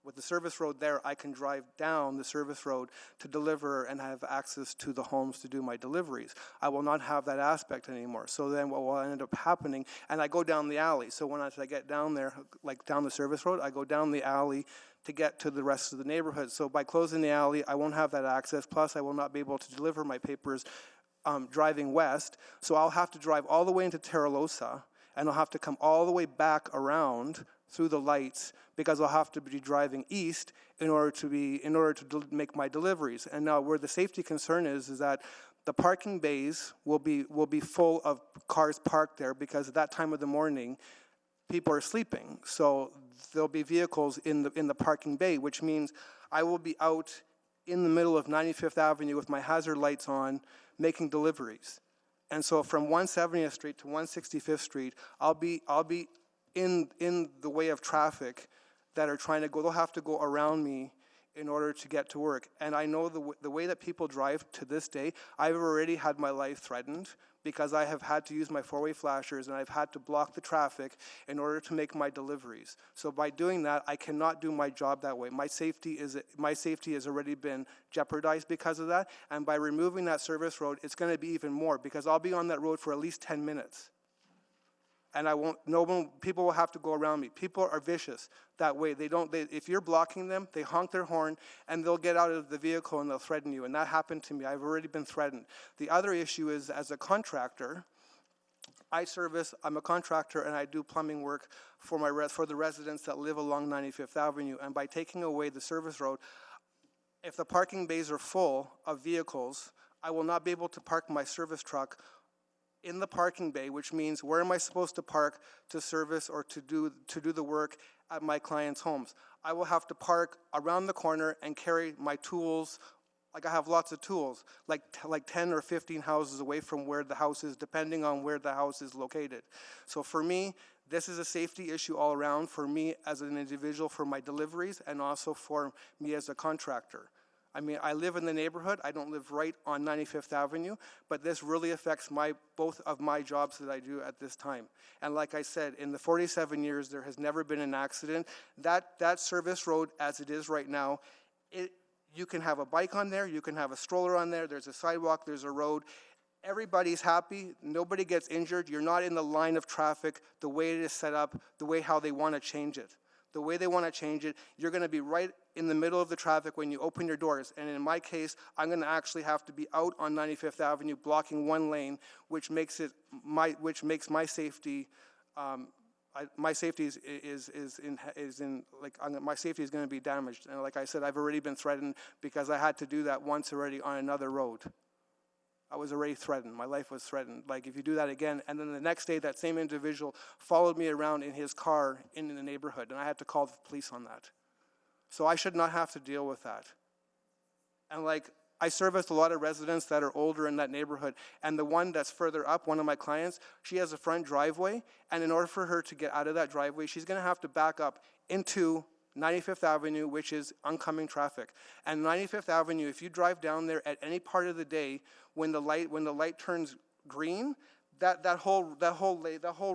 With the service road there, I can drive down the service road to deliver and have access to the homes to do my deliveries. I will not have that aspect anymore. So then what will end up happening, and I go down the alley. So when I get down there, like down the service road, I go down the alley to get to the rest of the neighborhood. So by closing the alley, I won't have that access. Plus, I will not be able to deliver my papers driving west. So I'll have to drive all the way into Terralosa, and I'll have to come all the way back around through the lights because I'll have to be driving east in order to make my deliveries. And now where the safety concern is that the parking bays will be full of cars parked there because at that time of the morning, people are sleeping. So there'll be vehicles in the parking bay, which means I will be out in the middle of 95th Avenue with my hazard lights on, making deliveries. And so from 170th Street to 165th Street, I'll be in the way of traffic that are trying to go. They'll have to go around me in order to get to work. And I know the way that people drive to this day, I've already had my life threatened because I have had to use my four-way flashers and I've had to block the traffic in order to make my deliveries. So by doing that, I cannot do my job that way. My safety has already been jeopardized because of that. And by removing that service road, it's going to be even more because I'll be on that road for at least 10 minutes. And people will have to go around me. People are vicious that way. If you're blocking them, they honk their horn and they'll get out of the vehicle and they'll threaten you. And that happened to me. I've already been threatened. The other issue is, as a contractor, I'm a contractor and I do plumbing work for the residents that live along 95th Avenue. And by taking away the service road, if the parking bays are full of vehicles, I will not be able to park my service truck in the parking bay, which means where am I supposed to park to service or to do the work at my clients' homes? I will have to park around the corner and carry my tools. Like I have lots of tools, like 10 or 15 houses away from where the house is, depending on where the house is located. So for me, this is a safety issue all around for me as an individual for my deliveries and also for me as a contractor. I mean, I live in the neighborhood. I don't live right on 95th Avenue, but this really affects both of my jobs that I do at this time. And like I said, in the 47 years, there has never been an accident. That service road, as it is right now, you can have a bike on there, you can have a stroller on there, there's a sidewalk, there's a road. Everybody's happy, nobody gets injured. You're not in the line of traffic the way it is set up, how they want to change it. The way they want to change it, you're going to be right in the middle of the traffic when you open your doors. And in my case, I'm going to actually have to be out on 95th Avenue blocking one lane, which makes my safety. My safety my safety is going to be damaged. And like I said, I've already been threatened because I had to do that once already on another road. I was already threatened. My life was threatened. Like, if you do that again, and then the next day, that same individual followed me around in his car in the neighborhood, and I had to call the police on that. So I should not have to deal with that. And I service a lot of residents that are older in that neighborhood, and the one that's further up, one of my clients, she has a front driveway, and in order for her to get out of that driveway, she's going to have to back up into 95th Avenue, which is oncoming traffic. And 95th Avenue, if you drive down there at any part of the day, when the light turns green, that whole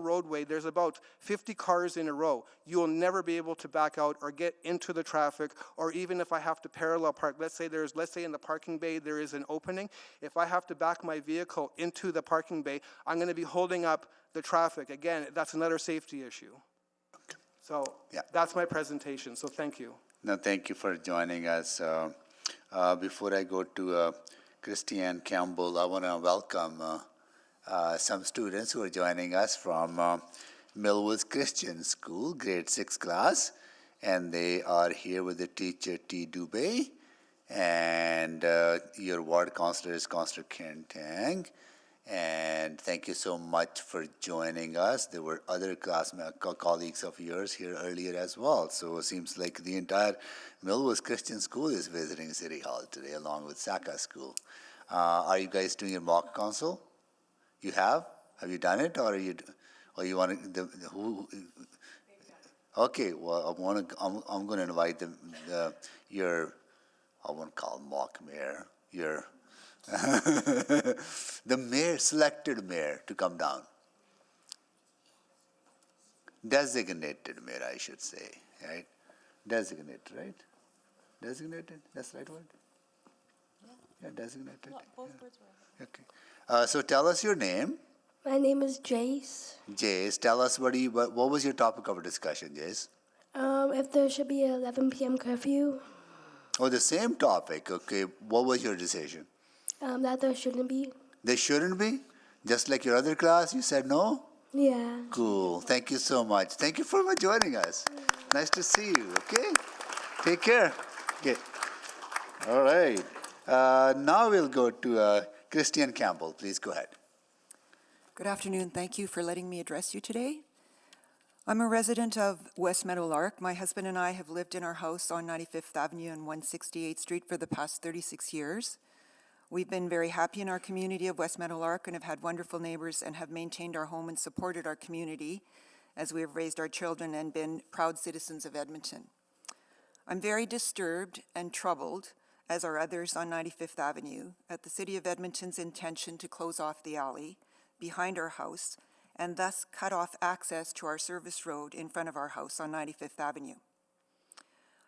roadway, there's about 50 cars in a row. You will never be able to back out or get into the traffic, or even if I have to parallel park. Let's say in the parking bay there is an opening. If I have to back my vehicle into the parking bay, I'm going to be holding up the traffic. Again, that's another safety issue. So that's my presentation, so thank you. No, thank you for joining us. Before I go to Christiane Campbell, I want to welcome some students who are joining us from Millwoods Christian School, grade 6 class, and they are here with the teacher T. Dubé, and your ward counselor is Counselor Karen Tang. And thank you so much for joining us. There were other colleagues of yours here earlier as well. So it seems like the entire Millwoods Christian School is visiting City Hall today, along with Saka School. Are you guys doing your mock council? You have? Have you done it, or you want to? Who? Okay. Well, I'm going to invite your. I won't call him mock mayor. The mayor, selected mayor, to come down. Designated mayor, I should say, right? Designated, right? Designated, that's the right word? Yeah, designated. Both words were right. Okay. So tell us your name. My name is Jace. Jace, tell us what was your topic of discussion, Jace? If there should be an 11 p.m. curfew. Oh, the same topic. Okay. What was your decision? That there shouldn't be. There shouldn't be? Just like your other class, you said no? Yeah. Cool. Thank you so much. Thank you for joining us. Nice to see you. Okay. Take care. Okay. All right. Now we'll go to Christian Campbell. Please go ahead. Good afternoon. Thank you for letting me address you today. I'm a resident of West Meadowlark. My husband and I have lived in our house on 95th Avenue and 168th Street for the past 36 years. We've been very happy in our community of West Meadowlark and have had wonderful neighbors and have maintained our home and supported our community as we have raised our children and been proud citizens of Edmonton. I'm very disturbed and troubled, as are others on 95th Avenue, at the City of Edmonton's intention to close off the alley behind our house and thus cut off access to our service road in front of our house on 95th Avenue.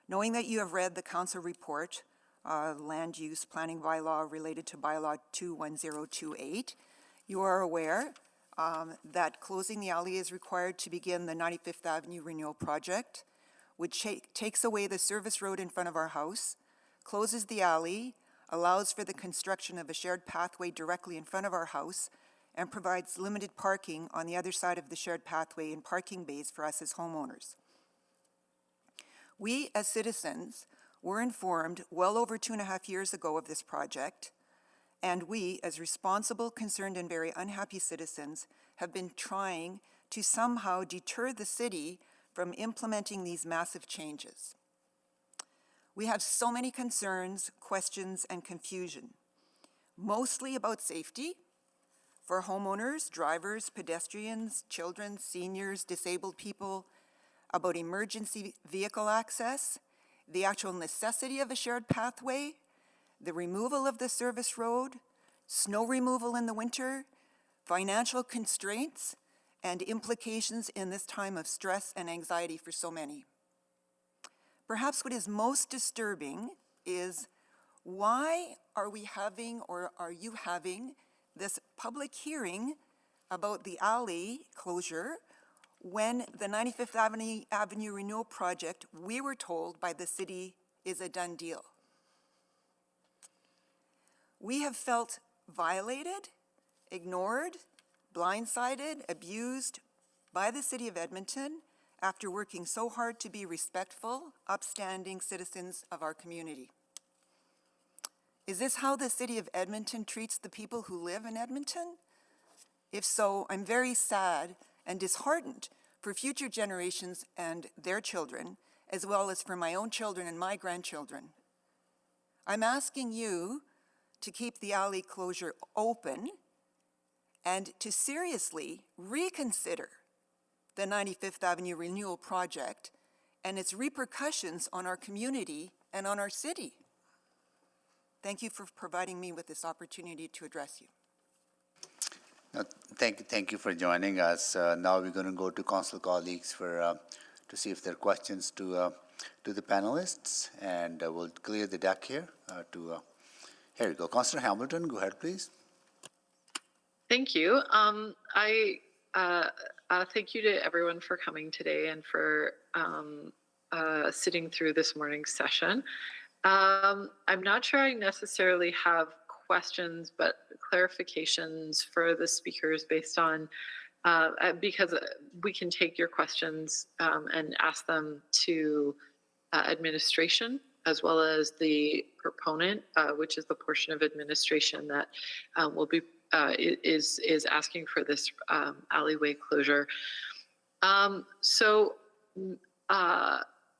Knowing that you have read the council report, land use planning bylaw related to bylaw 21028, you are aware that closing the alley is required to begin the 95th Avenue renewal project, which takes away the service road in front of our house, closes the alley, allows for the construction of a shared pathway directly in front of our house, and provides limited parking on the other side of the shared pathway in parking bays for us as homeowners. We, as citizens, were informed well over 2.5 years ago of this project, and we, as responsible, concerned, and very unhappy citizens, have been trying to somehow deter the city from implementing these massive changes. We have so many concerns, questions, and confusion, mostly about safety for homeowners, drivers, pedestrians, children, seniors, disabled people, about emergency vehicle access, the actual necessity of a shared pathway, the removal of the service road, snow removal in the winter, financial constraints, and implications in this time of stress and anxiety for so many. Perhaps what is most disturbing is why are we having, or are you having, this public hearing about the alley closure when the 95th Avenue renewal project, we were told by the city, is a done deal. We have felt violated, ignored, blindsided, abused by the City of Edmonton after working so hard to be respectful, upstanding citizens of our community. Is this how the City of Edmonton treats the people who live in Edmonton? If so, I'm very sad and disheartened for future generations and their children, as well as for my own children and my grandchildren. I'm asking you to keep the alley closure open and to seriously reconsider the 95th Avenue renewal project and its repercussions on our community and on our city. Thank you for providing me with this opportunity to address you. Thank you for joining us. Now we're going to go to council colleagues for to see if there are questions to the panelists, and we'll clear the deck here. Here we go. Councillor Hamilton, go ahead, please. Thank you. Thank you to everyone for coming today and for sitting through this morning's session. I'm not sure I necessarily have questions, but clarifications for the speakers based on, because we can take your questions and ask them to administration as well as the proponent, which is the portion of administration that will be is asking for this alleyway closure.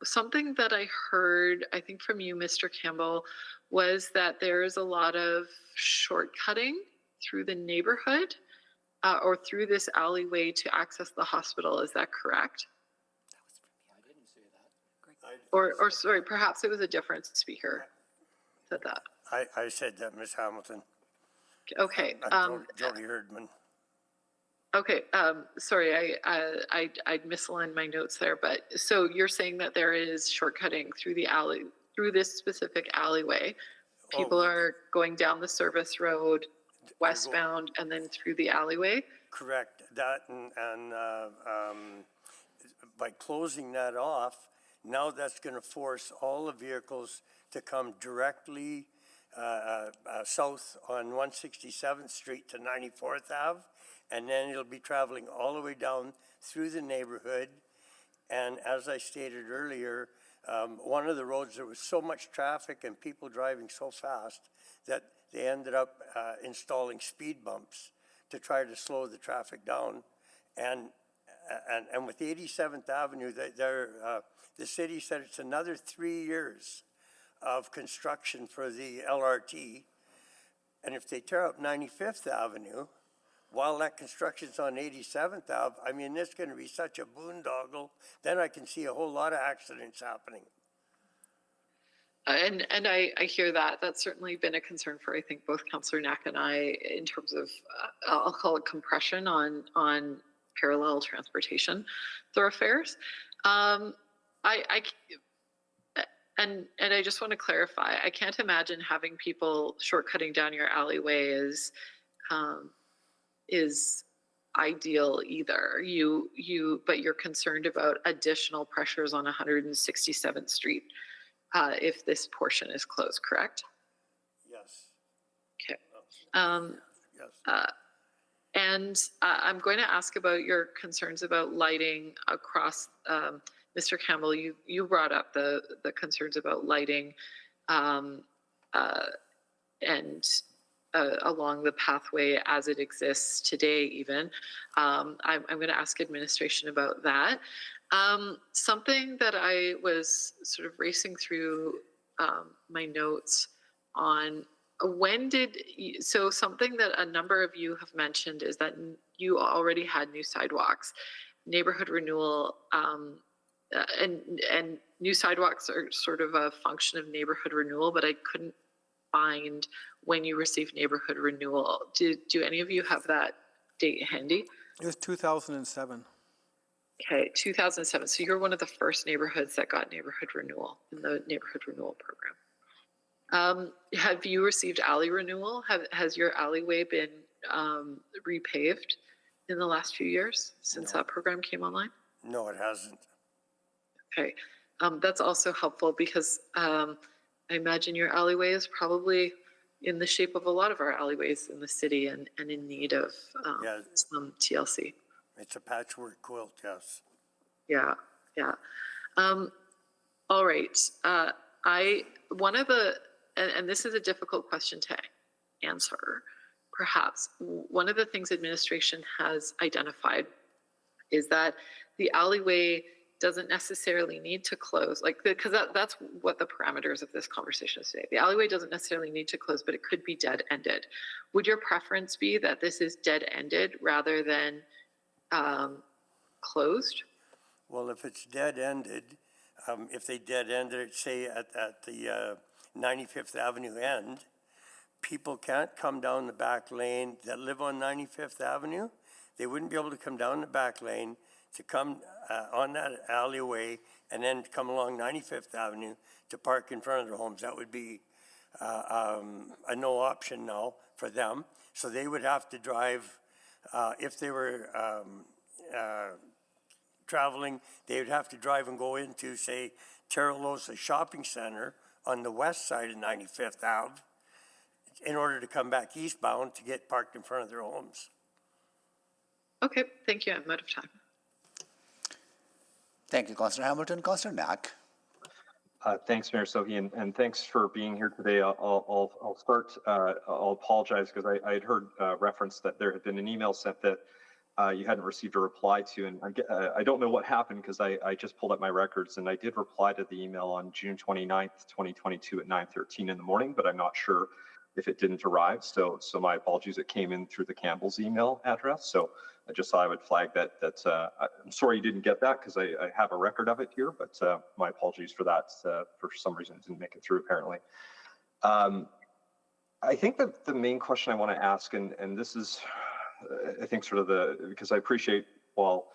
Something that I heard, I think from you, Mr. Campbell, was that there is a lot of shortcutting through the neighborhood or through this alleyway to access the hospital. Is that correct? I didn't say that. Or sorry, perhaps it was a different speaker that said that. I said that, Ms. Hamilton. Okay. Jody Herdman. Okay, sorry, I misaligned my notes there, but so you're saying that there is shortcutting through the alley, through this specific alleyway. People are going down the service road westbound and then through the alleyway? Correct. That and by closing that off, now that's going to force all the vehicles to come directly south on 167th Street to 94th Ave, and then it'll be traveling all the way down through the neighborhood. And as I stated earlier, one of the roads, there was so much traffic and people driving so fast that they ended up installing speed bumps to try to slow the traffic down. And with 87th Avenue, the city said it's another 3 years of construction for the LRT. And if they tear up 95th Avenue, while that construction's on 87th Ave, I mean, it's going to be such a boondoggle. Then I can see a whole lot of accidents happening. And I hear that. That's certainly been a concern for, I think, both Councillor Knack and I in terms of, I'll call it compression on parallel transportation thoroughfares. And I just want to clarify, I can't imagine having people shortcutting down your alleyway is ideal either. But you're concerned about additional pressures on 167th Street if this portion is closed, correct? Yes. Okay. Yes. And I'm going to ask about your concerns about lighting across, Mr. Campbell, you brought up the concerns about lighting and along the pathway as it exists today even. I'm going to ask administration about that. Something that I was sort of racing through my notes on, so something that a number of you have mentioned is that you already had new sidewalks, neighborhood renewal, and new sidewalks are sort of a function of neighborhood renewal, but I couldn't find when you received neighborhood renewal. Do any of you have that date handy? It was 2007. Okay, 2007. So you're one of the first neighborhoods that got neighborhood renewal in the neighborhood renewal program. Have you received alley renewal? Has your alleyway been repaved in the last few years since that program came online? No, it hasn't. Okay, that's also helpful because I imagine your alleyway is probably in the shape of a lot of our alleyways in the city and in need of some TLC. It's a patchwork quilt, yes. Yeah. All right. And this is a difficult question to answer, perhaps. One of the things administration has identified is that the alleyway doesn't necessarily need to close, because that's what the parameters of this conversation is today. The alleyway doesn't necessarily need to close, but it could be dead-ended. Would your preference be that this is dead-ended rather than closed? Well, if it's dead-ended, if they dead-ended it, say at the 95th Avenue end, people can't come down the back lane that live on 95th Avenue. They wouldn't be able to come down the back lane to come on that alleyway and then come along 95th Avenue to park in front of their homes. That would be a no option now for them. So they would have to drive, if they were traveling, they would have to drive and go into, say, Terralosa Shopping Center on the west side of 95th Ave in order to come back eastbound to get parked in front of their homes. Okay, thank you. I'm out of time. Thank you, Councillor Hamilton. Councillor Knack. Thanks, Mayor Sohi, and thanks for being here today. I'll start. I'll apologize because I had heard reference that there had been an email sent that you hadn't received a reply to, and I don't know what happened because I just pulled up my records and I did reply to the email on June 29th, 2022 at 9:13 in the morning, but I'm not sure if it didn't arrive. So my apologies. It came in through the Campbell's email address. So I just thought I would flag that. I'm sorry you didn't get that because I have a record of it here, but my apologies for that. For some reason, it didn't make it through apparently. I think that the main question I want to ask, and this is, I think sort of because I appreciate, well,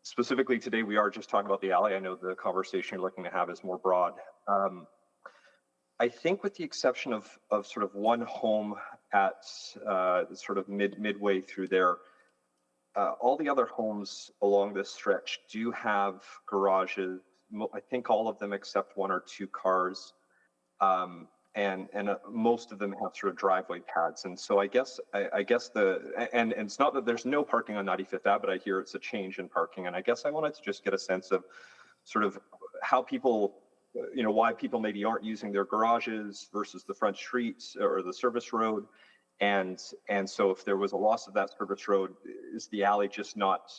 specifically today we are just talking about the alley. I know the conversation you're looking to have is more broad. I think with the exception of sort of one home at sort of midway through there, all the other homes along this stretch do have garages. I think all of them except one or two cars most of them have sort of driveway pads. And so I guess and it's not that there's no parking on 95th Ave, but I hear it's a change in parking. And I guess I wanted to just get a sense of sort of how people, why people maybe aren't using their garages versus the front streets or the service road. And so if there was a loss of that service road, is the alley just not,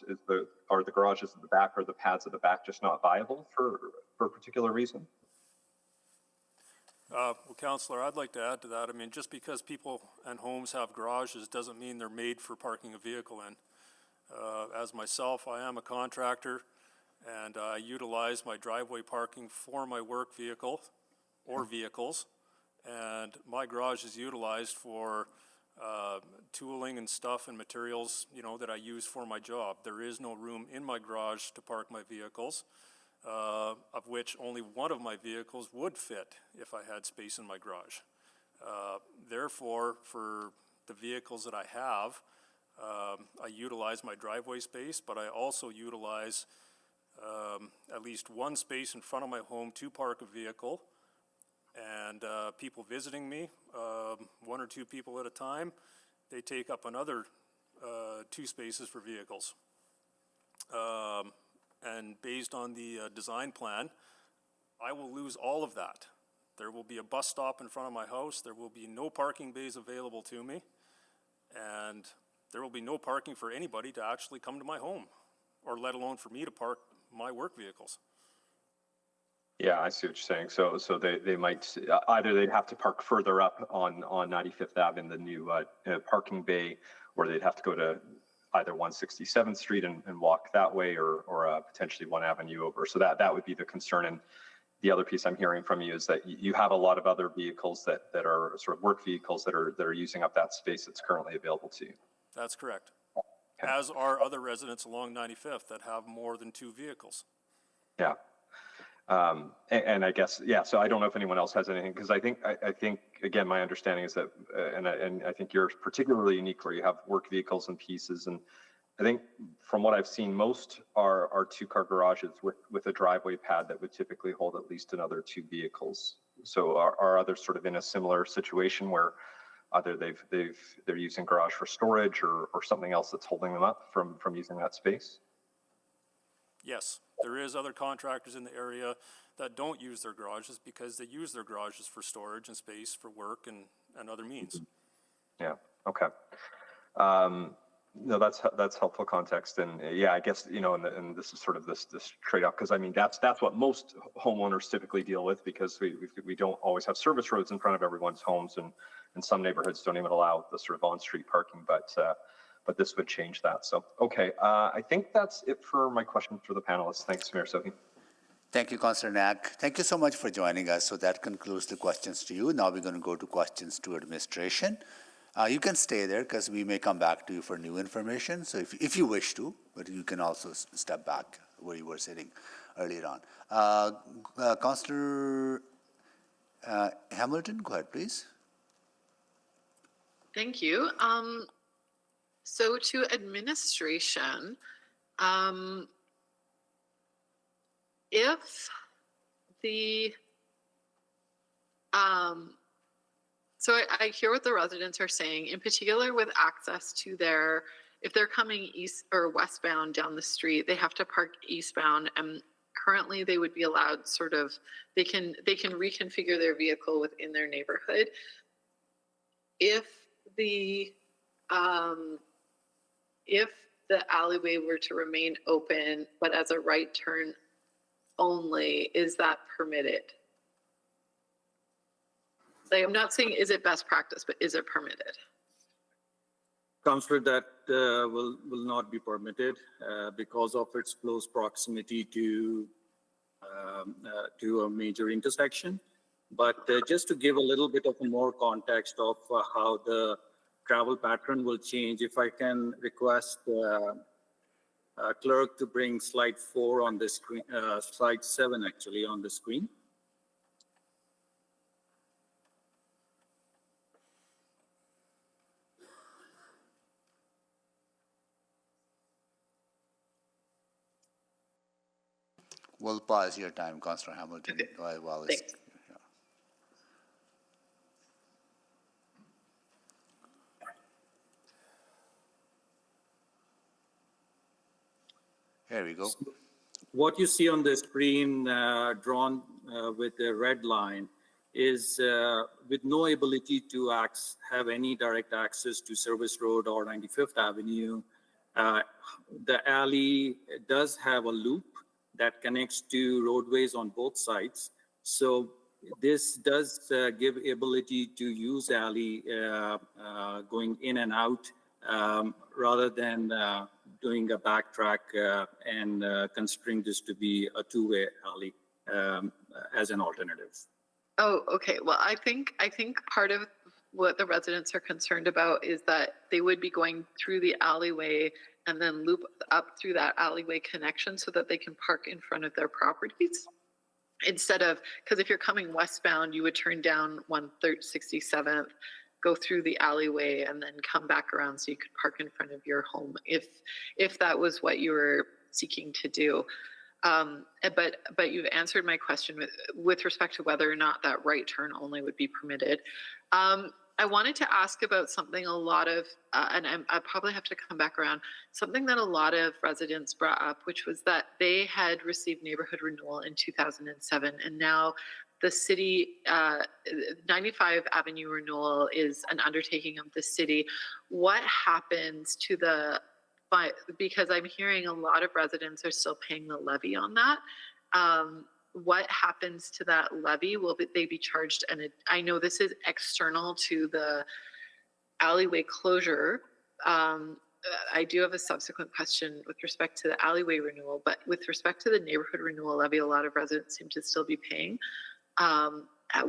are the garages at the back or the pads at the back just not viable for a particular reason? Well, Councillor, I'd like to add to that. I mean, just because people and homes have garages doesn't mean they're made for parking a vehicle in. As myself, I am a contractor, and I utilize my driveway parking for my work vehicle or vehicles, and my garage is utilized for tooling and stuff and materials, that I use for my job. There is no room in my garage to park my vehicles. Of which only one of my vehicles would fit if I had space in my garage. Therefore, for the vehicles that I have, I utilize my driveway space, but I also utilize at least one space in front of my home to park a vehicle. And people visiting me, one or two people at a time, they take up another 2 spaces for vehicles. And based on the design plan, I will lose all of that. There will be a bus stop in front of my house. There will be no parking bays available to me. And there will be no parking for anybody to actually come to my home, or let alone for me to park my work vehicles. Yeah, I see what you're saying. So they might, either they'd have to park further up on 95th Ave in the new parking bay, or they'd have to go to either 167th Street and walk that way, or potentially 1 Avenue over. So that would be the concern. And the other piece I'm hearing from you is that you have a lot of other vehicles that are sort of work vehicles that are using up that space that's currently available to you. That's correct. Okay. As are other residents along 95th that have more than 2 vehicles. Yeah. And I guess, yeah, so I don't know if anyone else has anything, because I think, again, my understanding is that, and I think you're particularly unique where you have work vehicles and pieces. And I think from what I've seen, most are 2-car garages with a driveway pad that would typically hold at least another 2 vehicles. So are others sort of in a similar situation where either they're using garage for storage or something else that's holding them up from using that space? Yes, there is other contractors in the area that don't use their garages because they use their garages for storage and space for work and other means. Yeah, okay. No, that's helpful context. And yeah, I guess, and this is sort of this trade-off, because I mean, that's what most homeowners typically deal with, because we don't always have service roads in front of everyone's homes, and some neighborhoods don't even allow the sort of on-street parking, but this would change that. So, okay, I think that's it for my question for the panelists. Thanks, Mayor Sohi. Thank you, Councillor Knack. Thank you so much for joining us. So that concludes the questions to you. Now we're going to go to questions to administration. You can stay there because we may come back to you for new information. So if you wish to, but you can also step back where you were sitting earlier on. Councillor Hamilton, go ahead, please. Thank you. So to administration, if the, so I hear what the residents are saying, in particular with access to if they're coming east or westbound down the street, they have to park eastbound, and currently they would be allowed they can reconfigure their vehicle within their neighborhood. If the alleyway were to remain open, but as a right turn only, is that permitted? Like, I'm not saying is it best practice, but is it permitted? Councillor, that will not be permitted because of its close proximity to a major intersection. But just to give a little bit of more context of how the travel pattern will change, if I can request clerk to bring slide 4 on the screen, slide 7 actually on the screen. We'll pause your time, Councillor Hamilton. While it's, Here we go. What you see on the screen drawn with the red line is with no ability to have any direct access to Service Road or 95th Avenue. The alley does have a loop that connects to roadways on both sides. So this does give ability to use alley going in and out rather than doing a backtrack and considering this to be a two-way alley as an alternative. Oh, okay. Well, I think part of what the residents are concerned about is that they would be going through the alleyway and then loop up through that alleyway connection so that they can park in front of their properties. Instead of, because if you're coming westbound, you would turn down 167th, go through the alleyway, and then come back around so you could park in front of your home if that was what you were seeking to do. But you've answered my question with respect to whether or not that right turn only would be permitted. I wanted to ask about something a lot of, and I probably have to come back around, something that a lot of residents brought up, which was that they had received neighborhood renewal in 2007, and now the city, 95 Avenue renewal is an undertaking of the city. What happens to because I'm hearing a lot of residents are still paying the levy on that. What happens to that levy? Will they be charged? And I know this is external to the alleyway closure. I do have a subsequent question with respect to the alleyway renewal, but with respect to the neighborhood renewal levy, a lot of residents seem to still be paying.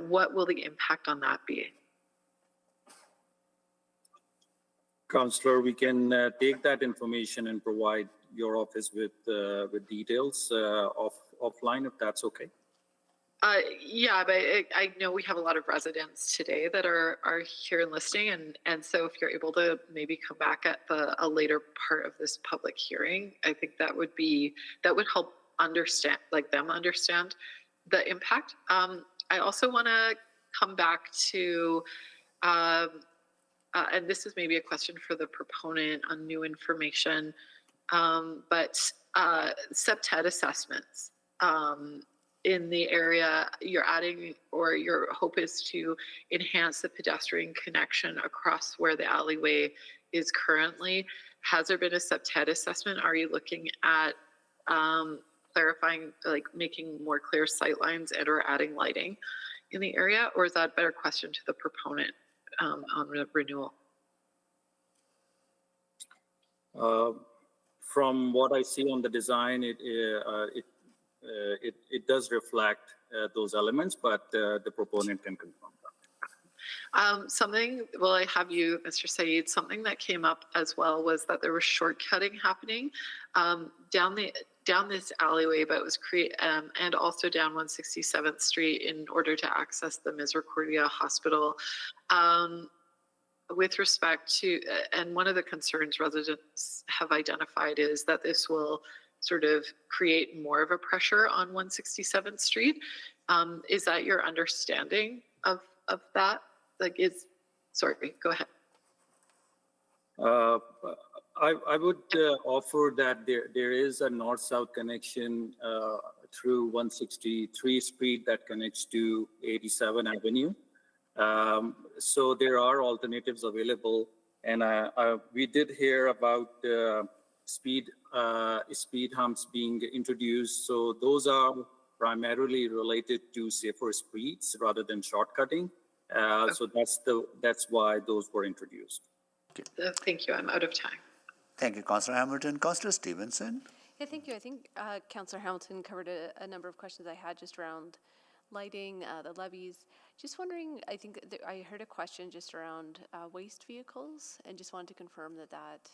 What will the impact on that be? Councillor, we can take that information and provide your office with details offline, if that's okay. Yeah, but I know we have a lot of residents today that are here and listening, and so if you're able to maybe come back at a later part of this public hearing, I think that would help them understand the impact. I also want to come back to, and this is maybe a question for the proponent on new information, but septet assessments. In the area you're adding, or your hope is to enhance the pedestrian connection across where the alleyway is currently. Has there been a septet assessment? Are you looking at clarifying, like making more clear sight lines and or adding lighting in the area? Or is that a better question to the proponent on renewal? From what I see on the design, it does reflect those elements, but the proponent can confirm that. Well, I have you, Mr. Saeed, something that came up as well was that there was shortcutting happening down this alleyway, but it was and also down 167th Street in order to access the Misericordia Hospital. With respect to, and one of the concerns residents have identified is that this will sort of create more of a pressure on 167th Street. Is that your understanding of that? Sorry, go ahead. I would offer that there is a north-south connection through 163 Street that connects to 87 Avenue. So there are alternatives available, and we did hear about speed humps being introduced. So those are primarily related to safer speeds rather than shortcutting. So that's why those were introduced. Okay. Thank you. I'm out of time. Thank you, Councillor Hamilton. Councillor Stevenson. Yeah, thank you. I think Councillor Hamilton covered a number of questions I had just around lighting, the levies. Just wondering, I think I heard a question just around waste vehicles, and just wanted to confirm that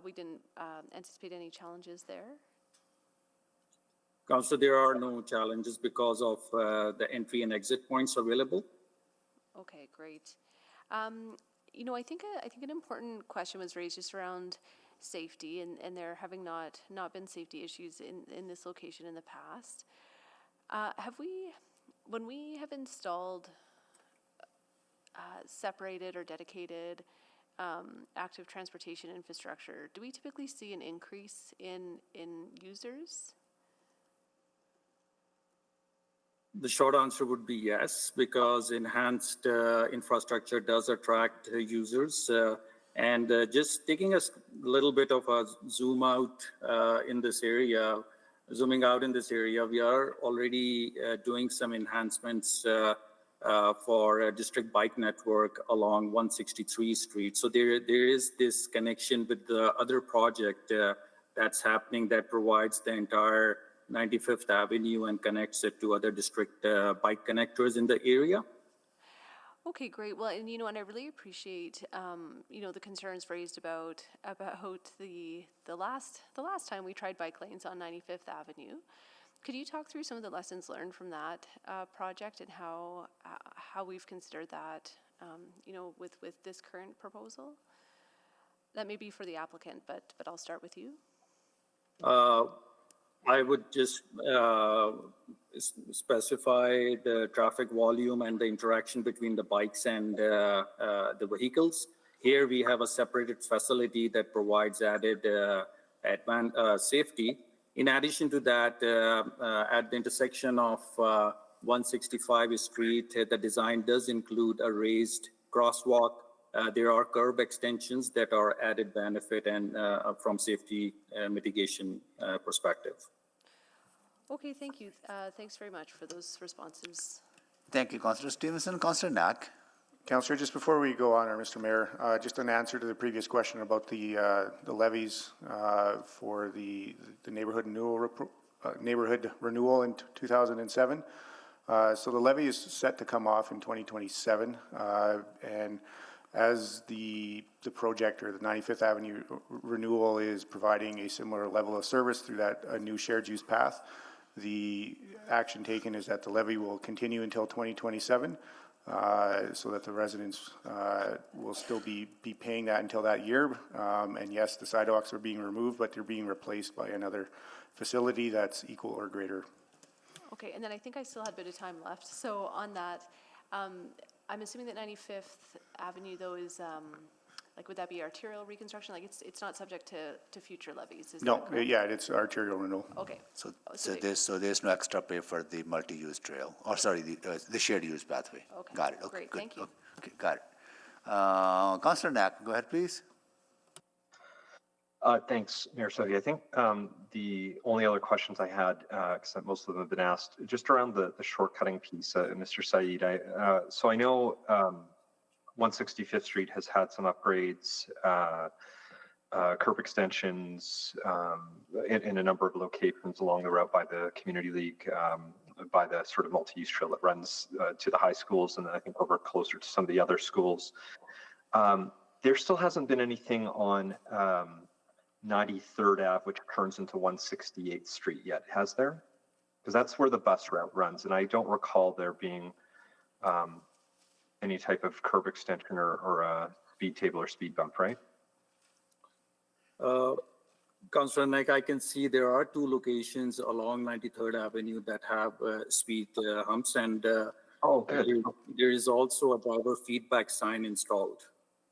we didn't anticipate any challenges there. Councillor, there are no challenges because of the entry and exit points available. Okay, great. You know, I think an important question was raised just around safety, and there having not been safety issues in this location in the past. When we have installed separated or dedicated active transportation infrastructure, do we typically see an increase in users? The short answer would be yes, because enhanced infrastructure does attract users. And just taking a little bit of a zoom out in this area, zooming out in this area, we are already doing some enhancements for a district bike network along 163 Street. So there is this connection with the other project that's happening that provides the entire 95th Avenue and connects it to other district bike connectors in the area. Okay, great. Well, and and I really appreciate the concerns raised about the last time we tried bike lanes on 95th Avenue. Could you talk through some of the lessons learned from that project and how we've considered that with this current proposal? That may be for the applicant, but I'll start with you. I would just specify the traffic volume and the interaction between the bikes and the vehicles. Here we have a separated facility that provides added safety. In addition to that, at the intersection of 165 Street, the design does include a raised crosswalk. There are curb extensions that are added benefit and from safety mitigation perspective. Okay, thank you. Thanks very much for those responses. Thank you, Councillor Stevenson. Councillor Knack. Councillor, just before we go on, Mr. Mayor, just an answer to the previous question about the levies for the neighborhood renewal in 2007. So the levy is set to come off in 2027, and as the project or the 95th Avenue renewal is providing a similar level of service through that new shared use path, the action taken is that the levy will continue until 2027, so that the residents will still be paying that until that year. And yes, the sidewalks are being removed, but they're being replaced by another facility that's equal or greater. Okay, and then I think I still had a bit of time left. So on that, I'm assuming that 95th Avenue, though, is would that be arterial reconstruction? Like it's not subject to future levies, is No, that correct? yeah, it's arterial renewal. Okay. So there's no extra pay for the multi-use trail, or sorry, the shared use pathway. Okay. Got it. Okay, great, good. thank you. Okay, got it. Councillor Knack, go ahead, please. Thanks, Mayor Sohi. I think the only other questions I had, because most of them have been asked, just around the shortcutting piece, Mr. Saeed. So I know 165th Street has had some upgrades, curb extensions in a number of locations along the route by the Community League, by the sort of multi-use trail that runs to the high schools, and then I think over closer to some of the other schools. There still hasn't been anything on 93rd Ave, which turns into 168th Street yet, has there? Because that's where the bus route runs, and I don't recall there being any type of curb extension or a speed table or speed bump, right? Councillor Naik, I can see there are two locations along 93rd Avenue that have speed humps, and there is also a driver feedback sign installed.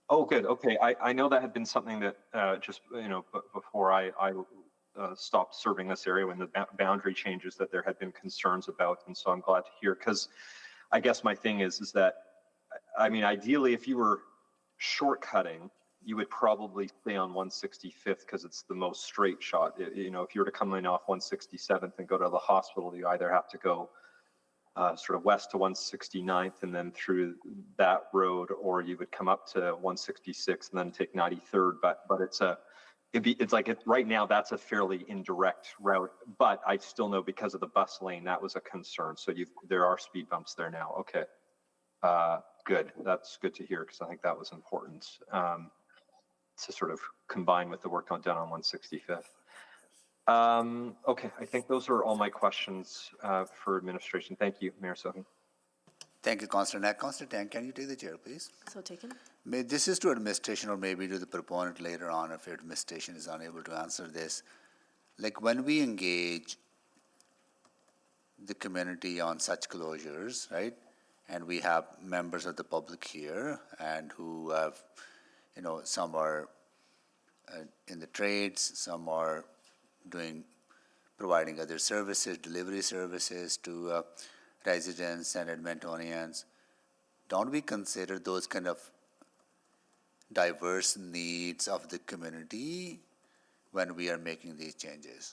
Oh, good. Okay. I know that had been something that just, before I stopped serving this area when the boundary changes that there had been concerns about. And so I'm glad to hear, because I guess my thing is that, I mean, ideally, if you were shortcutting, you would probably stay on 165th because it's the most straight shot. If you were to come in off 167th and go to the hospital, you either have to go sort of west to 169th and then through that road, or you would come up to 166 and then take 93rd. But it's like right now that's a fairly indirect route. But I still know because of the bus lane that was a concern. So there are speed bumps there now. Okay, good. That's good to hear, because I think that was important to sort of combine with the work done on 165th. Okay, I think those are all my questions for administration. Thank you, Mayor Sohi. Thank you, Councillor Knack. Councillor Tang, can you take the chair, please? So taken. This is to administration or maybe to the proponent later on if administration is unable to answer this. Like when we engage the community on such closures, right? And we have members of the public here and who have some are in the trades, some are providing other services, delivery services to residents and Edmontonians. Don't we consider those kind of diverse needs of the community when we are making these changes?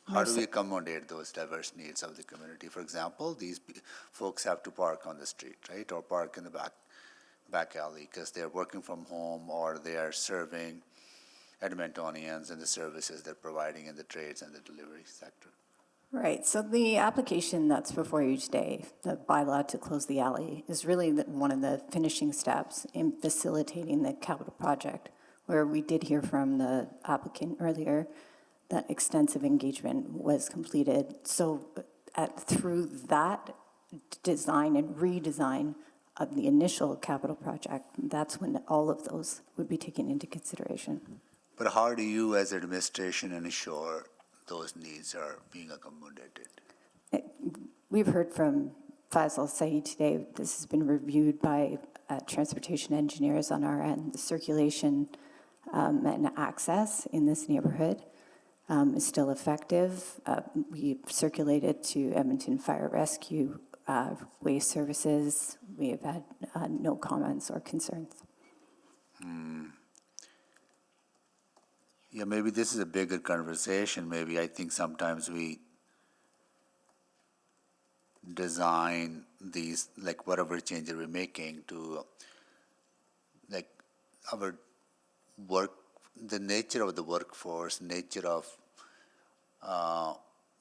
How do we accommodate those diverse needs of the community? For example, these folks have to park on the street, right? Or park in the back alley because they're working from home or they are serving Edmontonians and the services they're providing in the trades and the delivery sector. Right, so the application that's before you today, the bylaw to close the alley, is really one of the finishing steps in facilitating the capital project, where we did hear from the applicant earlier that extensive engagement was completed. So through that design and redesign of the initial capital project, that's when all of those would be taken into consideration. But how do you as administration ensure those needs are being accommodated? We've heard from Faisal Saeed today. This has been reviewed by transportation engineers on our end. The circulation and access in this neighborhood is still effective. We circulated to Edmonton Fire Rescue Waste Services. We have had no comments or concerns. Yeah, maybe this is a bigger conversation. Maybe I think sometimes we design these, like whatever changes we're making to, like our work, the nature of the workforce, nature of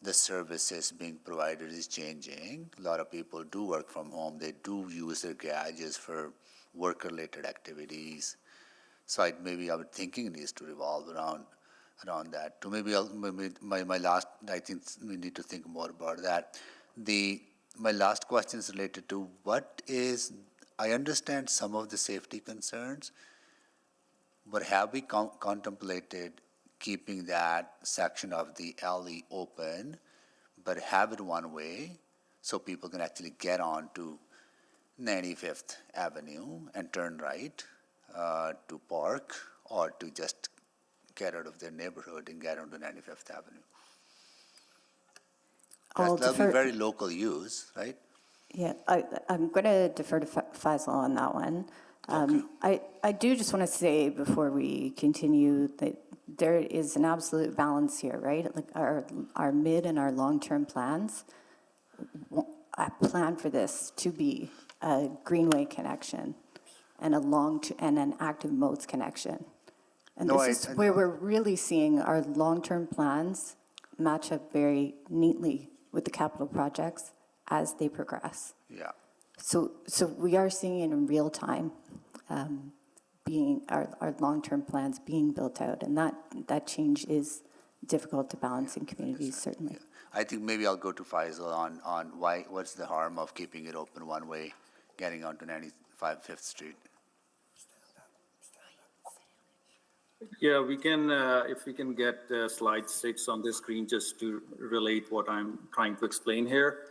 the services being provided is changing. A lot of people do work from home. They do use their garages for work-related activities. So maybe our thinking needs to revolve around that. To maybe my last, I think we need to think more about that. My last question is related to I understand some of the safety concerns, but have we contemplated keeping that section of the alley open, but have it one way so people can actually get on to 95th Avenue and turn right to park or to just get out of their neighborhood and get onto 95th Avenue? That'll be very local use, right? Yeah, I'm going to defer to Faisal on that one. I do just want to say before we continue that there is an absolute balance here, right? Like our mid and our long-term plans, I plan for this to be a greenway connection and and an active modes connection. And this is where we're really seeing our long-term plans match up very neatly with the capital projects as they progress. Yeah. So we are seeing it in real time, being our long-term plans being built out, and that change is difficult to balance in communities, certainly. Yeah. I think maybe I'll go to Faisal on what's the harm of keeping it open one way, getting onto 95 5th Street. Yeah, we can, if we can get slide 6 on the screen just to relate what I'm trying to explain here.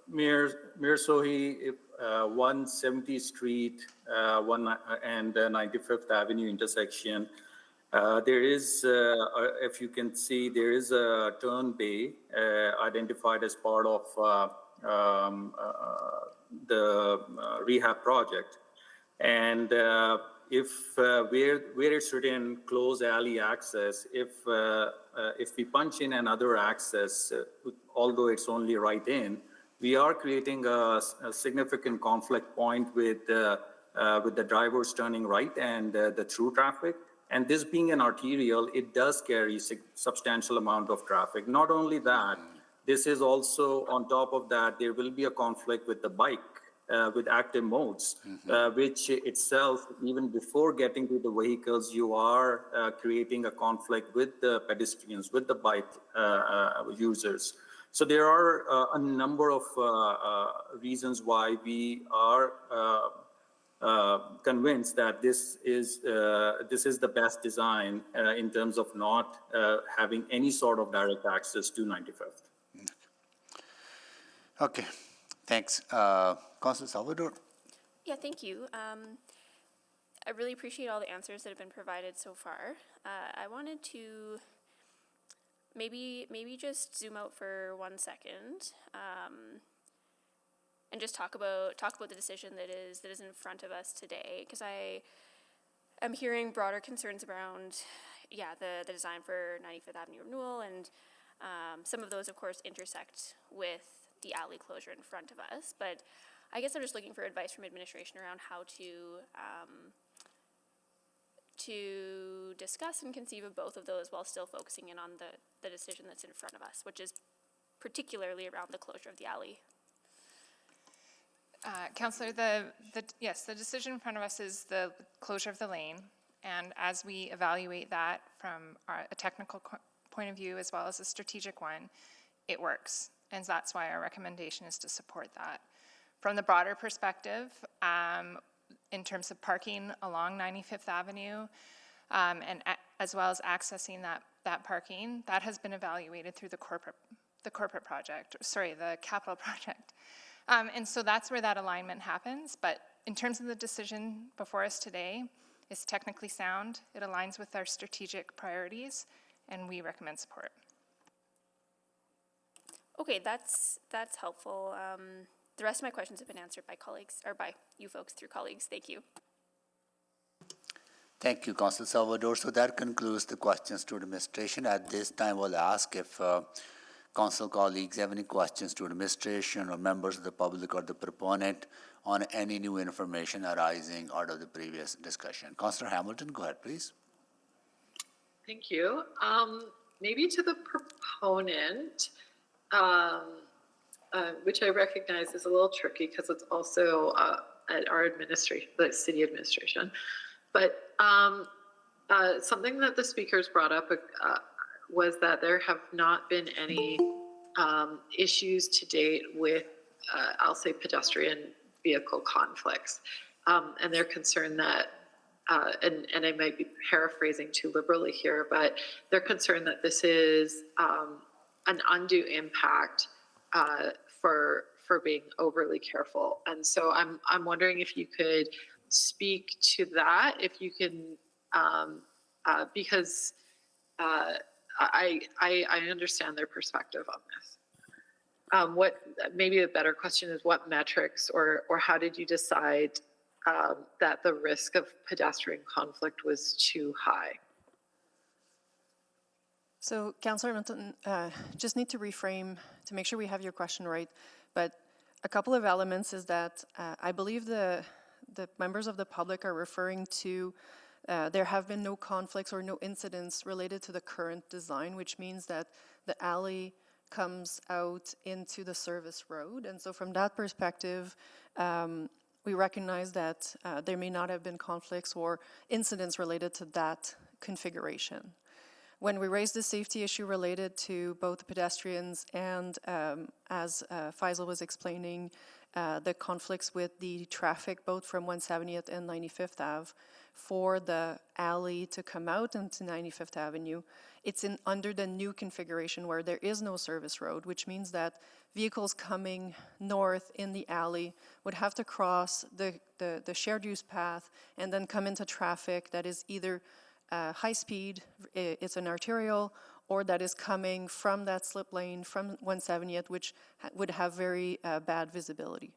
Mayor Sohi, 170th Street and 95th Avenue intersection, there is, if you can see, there is a turn bay identified as part of the rehab project. And if where it's written close alley access, if we punch in another access, although it's only right in, we are creating a significant conflict point with the drivers turning right and the through traffic. And this being an arterial, it does carry substantial amount of traffic. Not only that, this is also on top of that, there will be a conflict with the bike. With active modes, which itself, even before getting to the vehicles, you are creating a conflict with the pedestrians, with the bike users. So there are a number of reasons why we are convinced that this is the best design in terms of not having any sort of direct access to 95th. Okay, thanks. Constance Salvador? Yeah, thank you. I really appreciate all the answers that have been provided so far. I wanted to maybe just zoom out for 1 second, and just talk about the decision that is in front of us today, because I am hearing broader concerns around, the design for 95th Avenue renewal, and some of those, of course, intersect with the alley closure in front of us. But I guess I'm just looking for advice from administration around how to discuss and conceive of both of those while still focusing in on the decision that's in front of us, which is particularly around the closure of the alley. Councillor, the decision in front of us is the closure of the lane, and as we evaluate that from a technical point of view as well as a strategic one, it works, and that's why our recommendation is to support that. From the broader perspective, in terms of parking along 95th Avenue, and as well as accessing that parking, that has been evaluated through the capital project. And so that's where that alignment happens. But in terms of the decision before us today, it's technically sound, it aligns with our strategic priorities, and we recommend support. Okay, that's helpful. The rest of my questions have been answered by colleagues, or by you folks through colleagues. Thank you. Thank you, Councillor Salvador. So that concludes the questions to administration. At this time, we'll ask if council colleagues have any questions to administration or members of the public or the proponent on any new information arising out of the previous discussion. Councillor Hamilton, go ahead, please. Thank you. Maybe to the proponent, which I recognize is a little tricky because it's also at our administration, the city administration. But something that the speakers brought up was that there have not been any issues to date with, I'll say, pedestrian vehicle conflicts. And they're concerned that, and I might be paraphrasing too liberally here, but they're concerned that this is an undue impact for being overly careful. And so I'm wondering if you could speak to that, if you can, because I understand their perspective on this. What maybe a better question is, what metrics or how did you decide that the risk of pedestrian conflict was too high? So, Councillor Edmonton, just need to reframe to make sure we have your question right. But a couple of elements is that I believe the members of the public are referring to there have been no conflicts or no incidents related to the current design, which means that the alley comes out into the service road. And so from that perspective, we recognize that there may not have been conflicts or incidents related to that configuration. When we raised the safety issue related to both pedestrians and, as Faisal was explaining, the conflicts with the traffic both from 170th and 95th Ave for the alley to come out into 95th Avenue, it's under the new configuration where there is no service road, which means that vehicles coming north in the alley would have to cross the shared use path and then come into traffic that is either high speed, it's an arterial, or that is coming from that slip lane from 170th, which would have very bad visibility.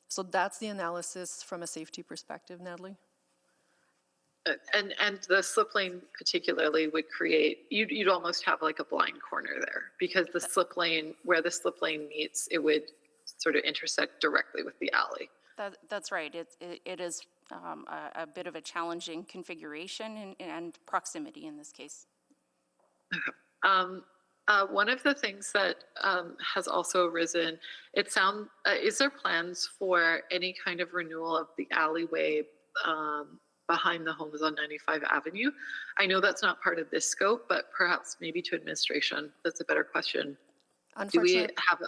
So that's the analysis from a safety perspective, Natalie. And the slip lane particularly would create, you'd almost have like a blind corner there, because the slip lane, where the slip lane meets, it would sort of intersect directly with the alley. That's right. It is a bit of a challenging configuration and proximity in this case. One of the things that has also arisen, is there plans for any kind of renewal of the alleyway behind the homes on 95 Avenue? I know that's not part of this scope, but perhaps maybe to administration, that's a better question. Do we have a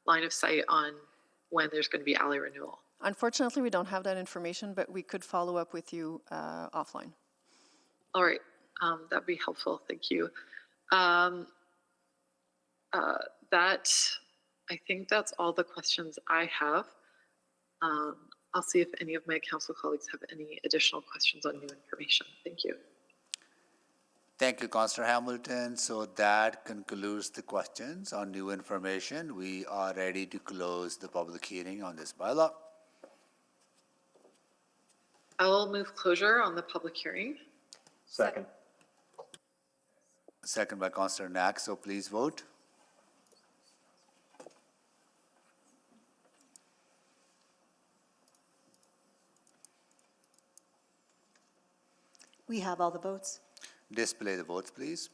line of sight on when there's going to be alley renewal? Unfortunately, we don't have that information, but we could follow up with you offline. All right, that'd be helpful. Thank you. I think that's all the questions I have. I'll see if any of my council colleagues have any additional questions on new information. Thank you. Thank you, Councillor Hamilton. So that concludes the questions on new information. We are ready to close the public hearing on this bylaw. I'll move closure on the public hearing. Second. Second by Councillor Knack, so please vote. We have all the votes. Display the votes, please.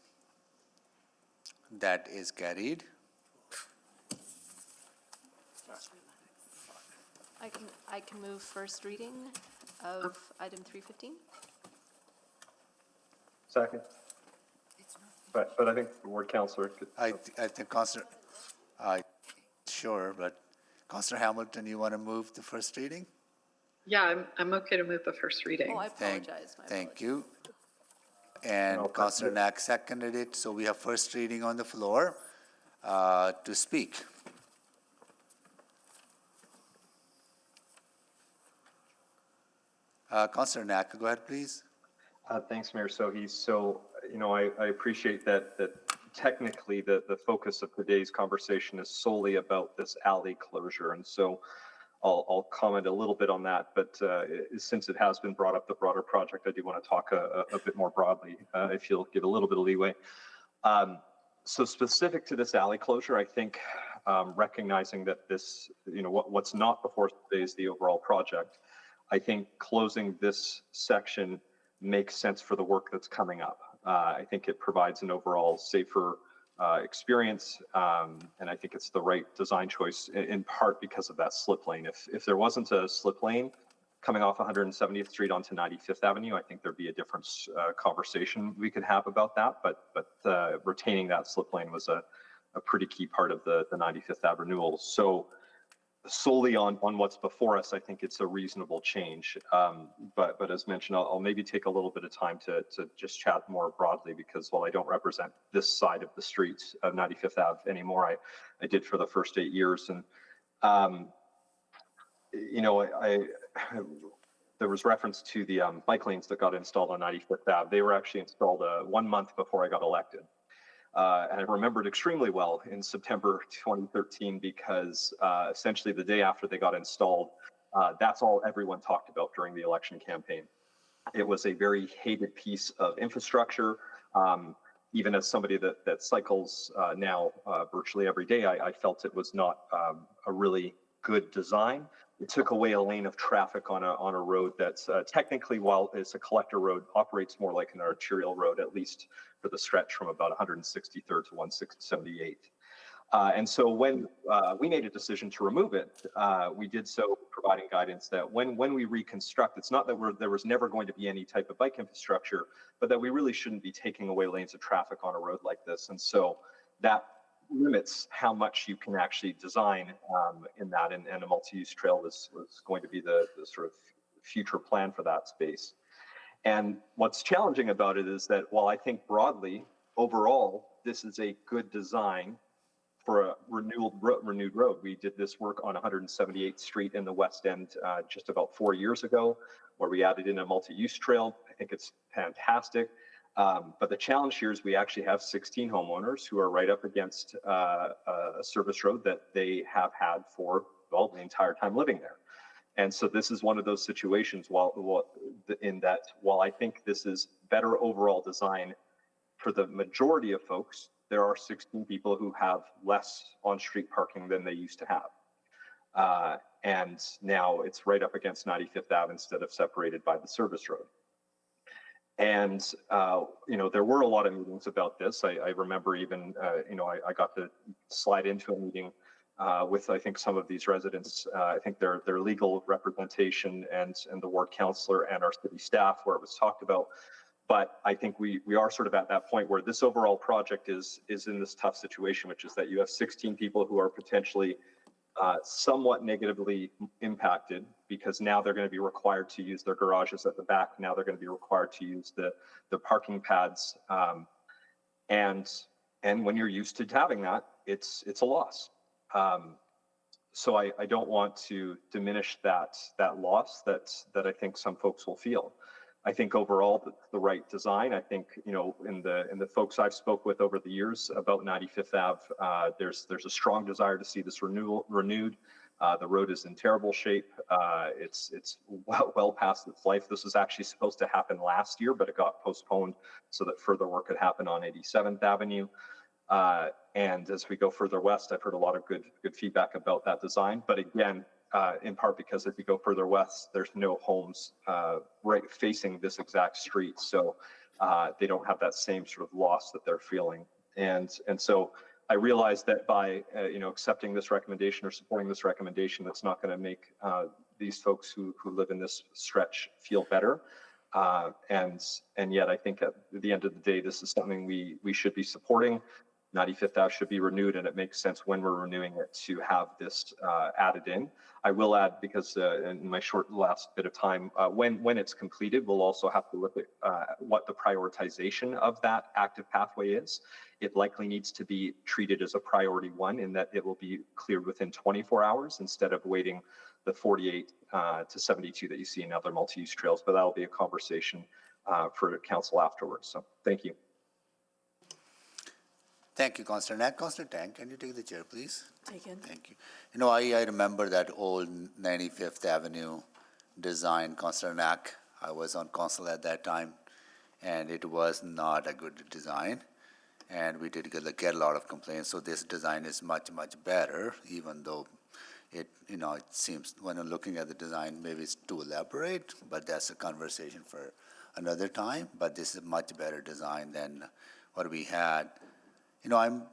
That is carried. I can move first reading of item 315. Second. But I think the word councillor could. I think Councillor, sure, but Councillor Hamilton, you want to move the first reading? Yeah, I'm okay to move the first reading. Oh, I apologize. Thank you. And Councillor Knack seconded it, so we have first reading on the floor to speak. Councillor Knack, go ahead, please. Thanks, Mayor Sohi. So, I appreciate that technically the focus of today's conversation is solely about this alley closure. And so I'll comment a little bit on that, but since it has been brought up, the broader project, I do want to talk a bit more broadly, if you'll give a little bit of leeway. So specific to this alley closure, I think recognizing that this, what's not before today is the overall project. I think closing this section makes sense for the work that's coming up. I think it provides an overall safer experience, and I think it's the right design choice in part because of that slip lane. If there wasn't a slip lane coming off 170th Street onto 95th Avenue, I think there'd be a different conversation we could have about that. But retaining that slip lane was a pretty key part of the 95th Ave renewal. So solely on what's before us, I think it's a reasonable change. But as mentioned, I'll maybe take a little bit of time to just chat more broadly, because while I don't represent this side of the street of 95th Ave anymore, I did for the first 8 years. And, there was reference to the bike lanes that got installed on 95th Ave. They were actually installed 1 month before I got elected. And I remembered extremely well in September 2013, because essentially the day after they got installed, that's all everyone talked about during the election campaign. It was a very hated piece of infrastructure. Even as somebody that cycles now virtually every day, I felt it was not a really good design. It took away a lane of traffic on a road that's technically, while it's a collector road, operates more like an arterial road, at least for the stretch from about 163rd to 178th. And so when we made a decision to remove it, we did so providing guidance that when we reconstruct, it's not that there was never going to be any type of bike infrastructure, but that we really shouldn't be taking away lanes of traffic on a road like this. And so that limits how much you can actually design in that, and a multi-use trail was going to be the sort of future plan for that space. And what's challenging about it is that while I think broadly, overall, this is a good design for a renewed road. We did this work on 178th Street in the West End just about 4 years ago, where we added in a multi-use trail. I think it's fantastic. But the challenge here is we actually have 16 homeowners who are right up against a service road that they have had for, well, the entire time living there. And so this is one of those situations while I think this is better overall design for the majority of folks, there are 16 people who have less on-street parking than they used to have. And now it's right up against 95th Ave instead of separated by the service road. And, there were a lot of meetings about this. I remember even, I got to slide into a meeting with, I think, some of these residents. I think their legal representation and the ward councillor and our city staff, where it was talked about. But I think we are sort of at that point where this overall project is in this tough situation, which is that you have 16 people who are potentially somewhat negatively impacted, because now they're going to be required to use their garages at the back. Now they're going to be required to use the parking pads. And when you're used to having that, it's a loss. so I don't want to diminish that loss that I think some folks will feel. I think overall the right design. I think, you know, in the folks I've spoke with over the years about 95th Ave, there's a strong desire to see this renewed. The road is in terrible shape. It's well past its life. This was actually supposed to happen last year, but it got postponed so that further work could happen on 87th Avenue. And as we go further west, I've heard a lot of good feedback about that design. But again, in part because if you go further west, there's no homes right facing this exact street, so they don't have that same sort of loss that they're feeling. And so I realize that by you know, accepting this recommendation or supporting this recommendation, that's not going to make these folks who live in this stretch feel better. And yet I think at the end of the day, this is something we should be supporting. 95th Ave should be renewed, and it makes sense when we're renewing it to have this added in. I will add, because in my short last bit of time, when it's completed, we'll also have to look at what the prioritization of that active pathway is. It likely needs to be treated as a priority one, in that it will be cleared within 24 hours instead of waiting the 48 to 72 that you see in other multi-use trails. But that'll be a conversation for council afterwards. So thank you. Thank you, Councillor Knack. Councillor Tang, can you take the chair, please? Taken. Thank you. You know, I remember that old 95th Avenue design, Councillor Knack. I was on council at that time, and it was not a good design. And we did get a lot of complaints. So this design is much, much better, even though it, you know, it seems when I'm looking at the design, maybe it's too elaborate, but that's a conversation for another time. But this is a much better design than what we had. You know, I'm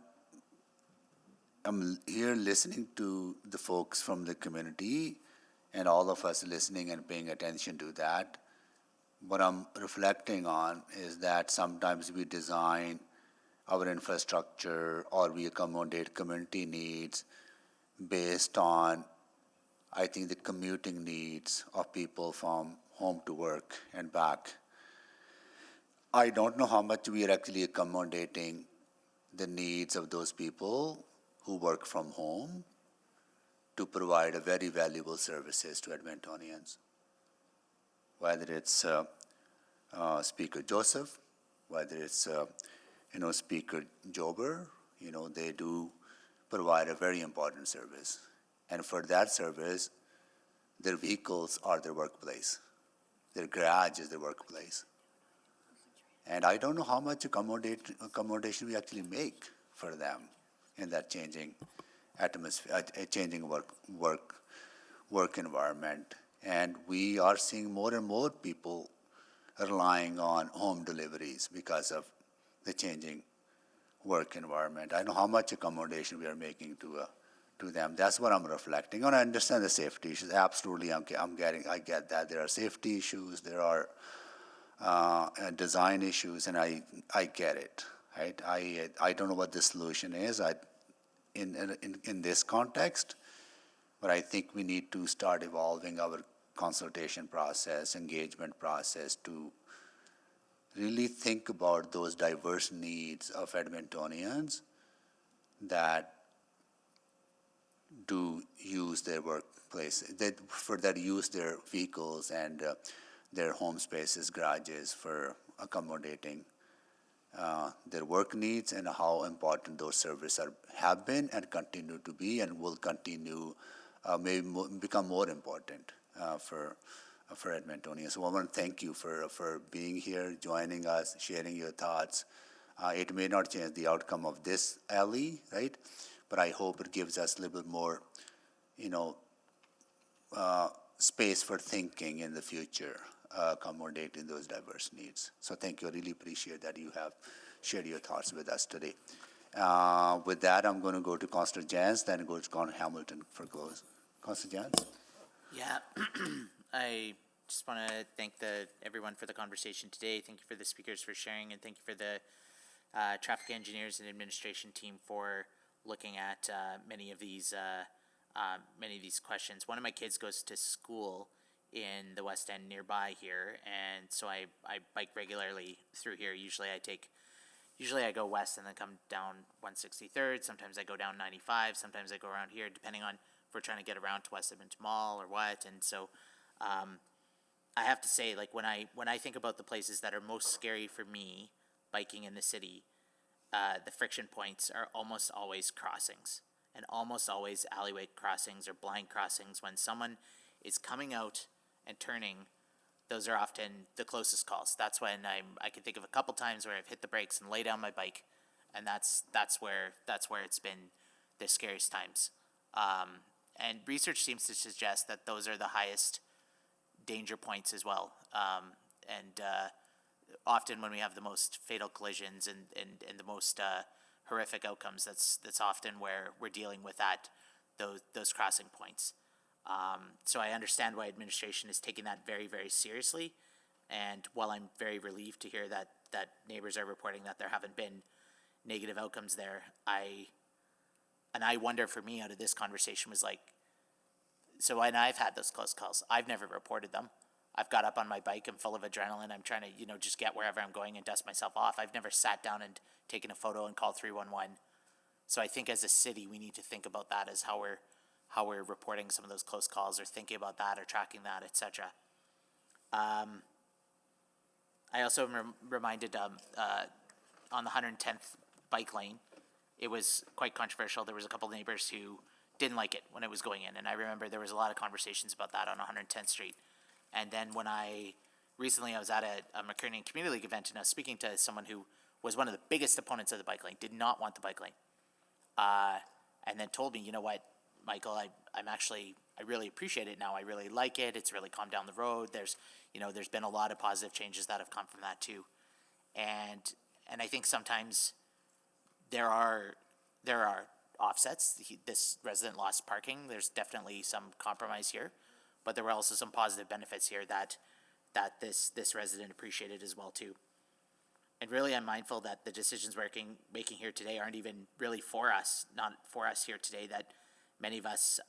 here listening to the folks from the community and all of us listening and paying attention to that. What I'm reflecting on is that sometimes we design our infrastructure or we accommodate community needs based on, I think, the commuting needs of people from home to work and back. I don't know how much we are actually accommodating the needs of those people who work from home to provide a very valuable services to Edmontonians. Whether it's Speaker Joseph, whether it's Speaker Jober, they do provide a very important service. And for that service, their vehicles are their workplace. Their garage is their workplace. And I don't know how much accommodation we actually make for them in that changing atmosphere, changing work environment. And we are seeing more and more people relying on home deliveries because of the changing work environment. I don't know how much accommodation we are making to them. That's what I'm reflecting on. I understand the safety issues. Absolutely, I get that. There are safety issues. There are design issues, and I get it. Right? I don't know what the solution is in this context, but I think we need to start evolving our consultation process, engagement process to really think about those diverse needs of Edmontonians that do use their workplace, that use their vehicles and their home spaces, garages for accommodating their work needs, and how important those services have been and continue to be and will continue, become more important for Edmontonians. So I want to thank you for being here, joining us, sharing your thoughts. It may not change the outcome of this alley, right? But I hope it gives us a little bit more, space for thinking in the future, accommodating those diverse needs. So thank you. I really appreciate that you have shared your thoughts with us today. With that, I'm going to go to Councillor Jans, then go to Councillor Hamilton for close. Councillor Jans? Yeah, I just want to thank everyone for the conversation today. Thank you for the speakers for sharing, and thank you for the traffic engineers and administration team for looking at many of these questions. One of my kids goes to school in the West End nearby here, and so I bike regularly through here. Usually I go west and then come down 163rd. Sometimes I go down 95. Sometimes I go around here, depending on if we're trying to get around to West Edmonton Mall or what. And so I have to say, like, when I think about the places that are most scary for me biking in the city, the friction points are almost always crossings, and almost always alleyway crossings or blind crossings. When someone is coming out and turning, those are often the closest calls. That's when I can think of a couple times where I've hit the brakes and lay down my bike, and that's where it's been the scariest times. And research seems to suggest that those are the highest danger points as well. Often when we have the most fatal collisions and the most horrific outcomes, that's often where we're dealing with those crossing points. So I understand why administration is taking that very, very seriously. And while I'm very relieved to hear that neighbors are reporting that there haven't been negative outcomes there, I wonder, for me, out of this conversation was like, so when I've had those close calls, I've never reported them. I've got up on my bike, I'm full of adrenaline, I'm trying to, just get wherever I'm going and dust myself off. I've never sat down and taken a photo and called 311. So I think as a city, we need to think about that as how we're reporting some of those close calls, or thinking about that, or tracking that, etc. I also am reminded on the 110th bike lane, it was quite controversial. There was a couple of neighbors who didn't like it when it was going in, and I remember there was a lot of conversations about that on 110th Street. And then when I was at a McKernan Community League event, and I was speaking to someone who was one of the biggest opponents of the bike lane, did not want the bike lane, and then told me, you know what, Michael, I really appreciate it now. I really like it. It's really calmed down the road. There's been a lot of positive changes that have come from that too. And I think sometimes there are offsets. This resident lost parking. There's definitely some compromise here, but there were also some positive benefits here that this resident appreciated as well too. And really, I'm mindful that the decisions we're making here today aren't even really for us, not for us here today, that many of us,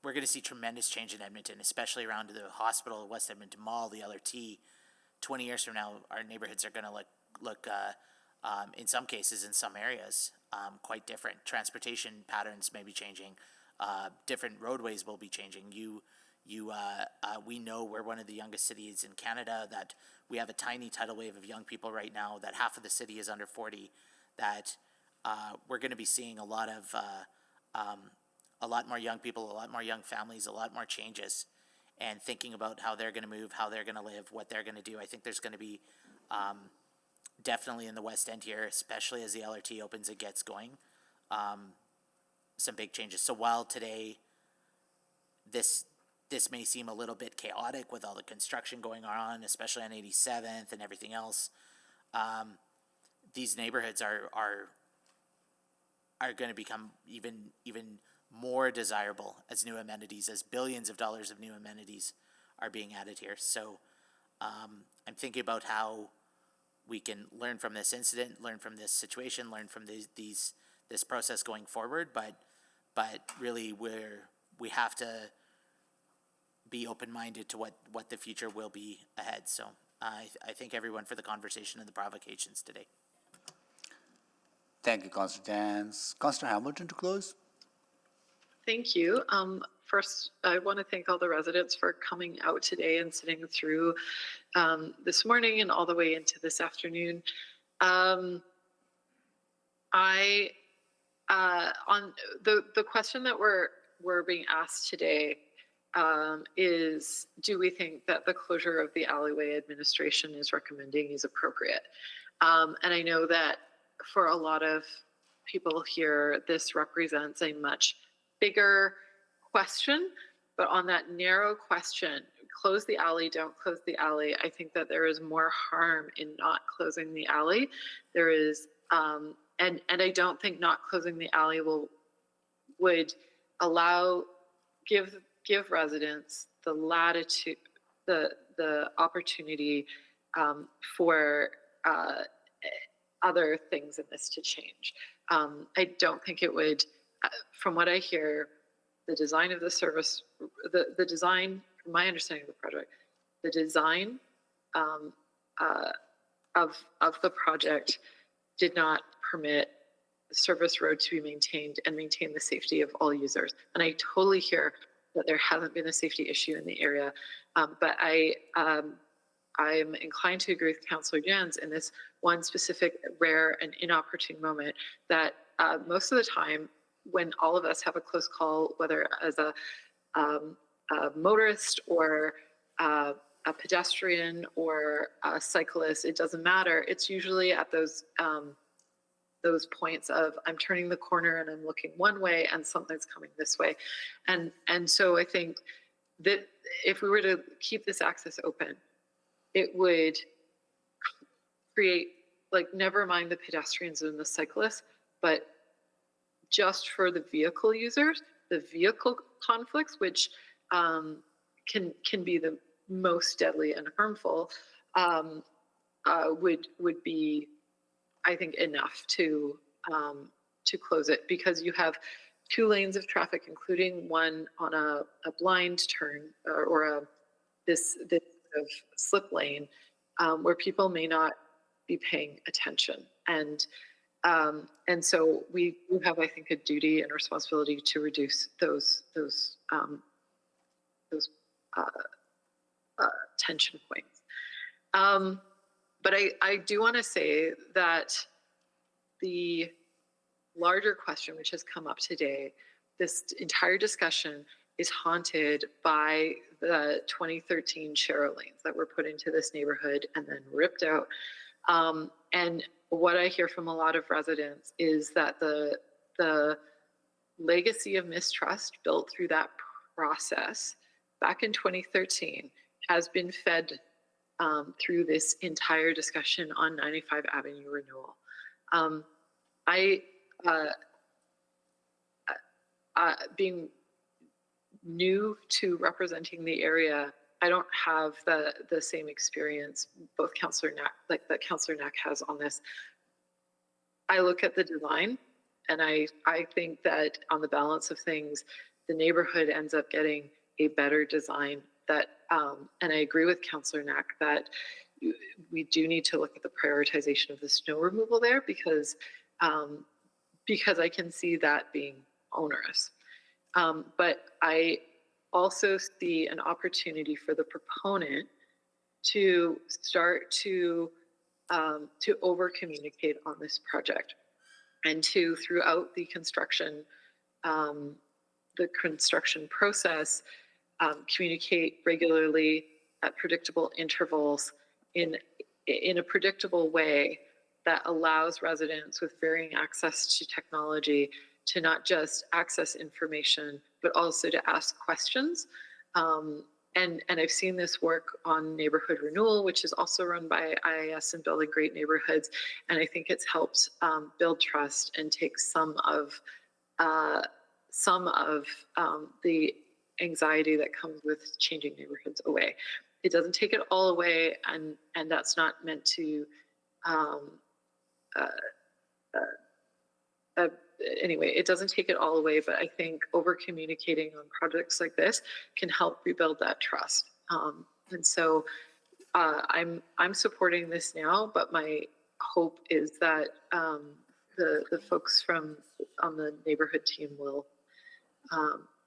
we're going to see tremendous change in Edmonton, especially around the hospital, West Edmonton Mall, the LRT. 20 years from now, our neighborhoods are going to look in some cases, in some areas, quite different. Transportation patterns may be changing. Different roadways will be changing. We know we're one of the youngest cities in Canada, that we have a tiny tidal wave of young people right now, that half of the city is under 40, that we're going to be seeing a lot more young people, a lot more young families, a lot more changes, and thinking about how they're going to move, how they're going to live, what they're going to do. I think there's going to be definitely in the West End here, especially as the LRT opens and gets going, some big changes. So while today this may seem a little bit chaotic with all the construction going on, especially on 87th and everything else, these neighborhoods are going to become even more desirable as new amenities, as billions of dollars of new amenities are being added here. So I'm thinking about how we can learn from this incident, learn from this situation, learn from this process going forward, but really we have to be open-minded to what the future will be ahead. So I thank everyone for the conversation and the provocations today. Thank you, Constance. Councillor Hamilton to close. Thank you. First, I want to thank all the residents for coming out today and sitting through this morning and all the way into this afternoon. On the question that we're being asked today is, do we think that the closure of the alleyway administration is recommending is appropriate? And I know that for a lot of people here, this represents a much bigger question, but on that narrow question, close the alley, don't close the alley, I think that there is more harm in not closing the alley. There is, and I don't think not closing the alley would allow, give residents the latitude, the opportunity for other things in this to change. I don't think it would, from what I hear, the design of the service, the design, from my understanding of the project, the design of the project did not permit service road to be maintained and maintain the safety of all users. And I totally hear that there hasn't been a safety issue in the area, but I'm inclined to agree with Councillor Jans in this one specific rare and inopportune moment that most of the time when all of us have a close call, whether as a motorist or a pedestrian or a cyclist, it doesn't matter. It's usually at those points of I'm turning the corner and I'm looking one way and something's coming this way. And so I think that if we were to keep this access open, it would create, like, never mind the pedestrians and the cyclists, but just for the vehicle users, the vehicle conflicts, which can be the most deadly and harmful, would be, I think, enough to close it, because you have 2 lanes of traffic, including one on a blind turn or this of slip lane, where people may not be paying attention. And so we have, I think, a duty and responsibility to reduce those tension points. But I do want to say that the larger question which has come up today, this entire discussion is haunted by the 2013 Cheryl lanes that were put into this neighborhood and then ripped out. And what I hear from a lot of residents is that the legacy of mistrust built through that process back in 2013 has been fed through this entire discussion on 95 Avenue renewal. Being new to representing the area, I don't have the same experience both Councillor Knack has on this. I look at the design and I think that on the balance of things, the neighborhood ends up getting a better design that, and I agree with Councillor Knack that we do need to look at the prioritization of the snow removal there, because I can see that being onerous. But I also see an opportunity for the proponent to start to over-communicate on this project, and to, throughout the construction process, communicate regularly at predictable intervals in a predictable way that allows residents with varying access to technology to not just access information, but also to ask questions. And I've seen this work on neighborhood renewal, which is also run by IIS and Building Great Neighborhoods. And I think it's helped build trust and take some of the anxiety that comes with changing neighborhoods away. It doesn't take it all away, and that's not meant to anyway, it doesn't take it all away, but I think over communicating on projects like this can help rebuild that trust. And so I'm supporting this now, but my hope is that the folks on the neighborhood team will,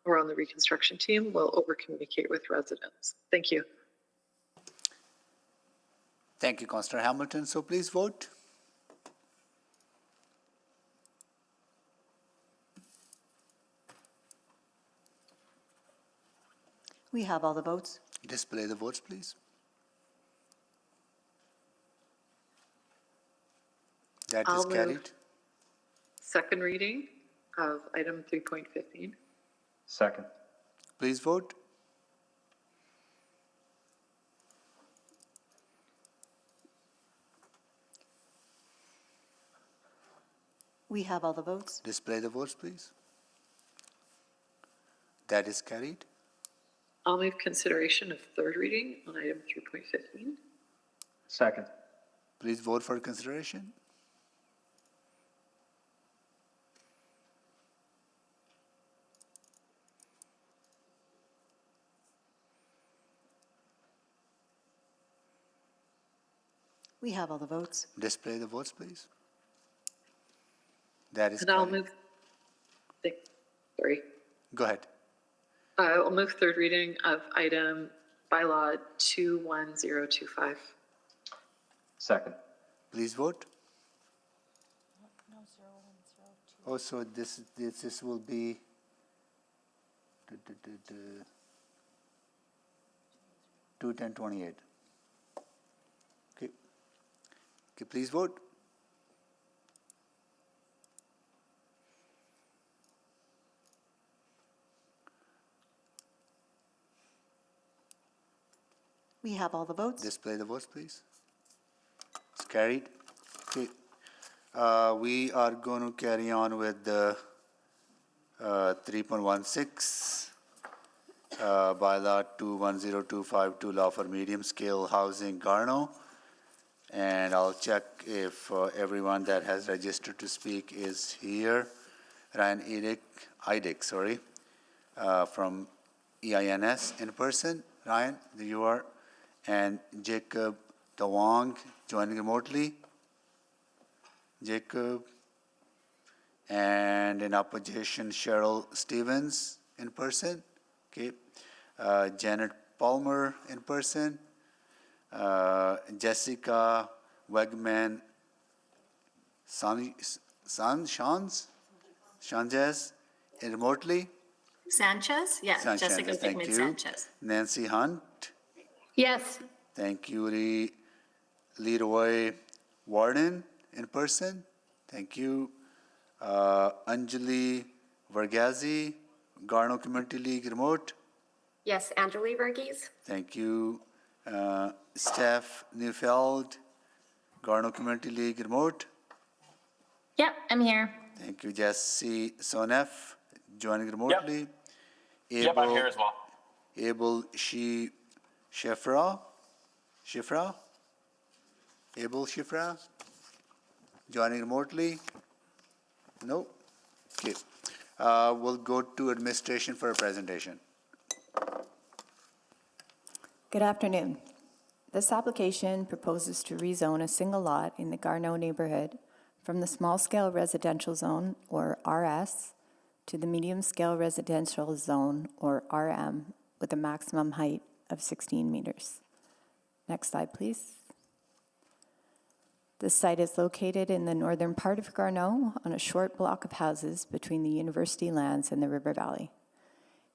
or on the reconstruction team, will over communicate with residents. Thank you. Thank you, Councillor Hamilton. So please vote. We have all the votes. Display the votes, please. That I'll is move carried. second reading of item 3.15. Second. Please vote. We have all the votes. Display the votes, please. That is carried. I'll move consideration of third reading on item 3.15. Second. Please vote for consideration. We have all the votes. Display the votes, please. That is And I'll correct. move, sorry. Go ahead. I'll move third reading of item bylaw 21025. Second. Please vote. Oh, so this will be 21028. Okay. Okay, please vote. We have all the votes. Display the votes, please. It's carried. Okay. We are going to carry on with the 3.16 bylaw 210252 law for medium scale housing Garno. And I'll check if everyone that has registered to speak is here. Ryan Eidick, from EINS in person. Ryan, there you are. And Jacob Dawang joining remotely. Jacob. And in opposition, Cheryl Stevens in person. Okay. Janet Palmer in person. Jessica Wegman Sanchez remotely. Sanchez? Yeah, Sanchez, Jessica thank Bickman you. Sanchez. Nancy Hunt. Yes. Thank you. Leroy Warden in person. Thank you. Anjali Varghese, Garno Community League remote. Yes, Anjali Verghese. Thank you. Steph Neufeld, Garno Community League remote. Yep, I'm here. Thank you. Jesse Sonef, joining remotely. Yep, I'm here as well. Abel Shifra, joining remotely. No. Okay. We'll go to administration for a presentation. Good afternoon. This application proposes to rezone a single lot in the Garneau neighborhood from the small-scale residential zone, or RS, to the medium-scale residential zone, or RM, with a maximum height of 16 meters. Next slide, please. The site is located in the northern part of Garneau on a short block of houses between the university lands and the river valley.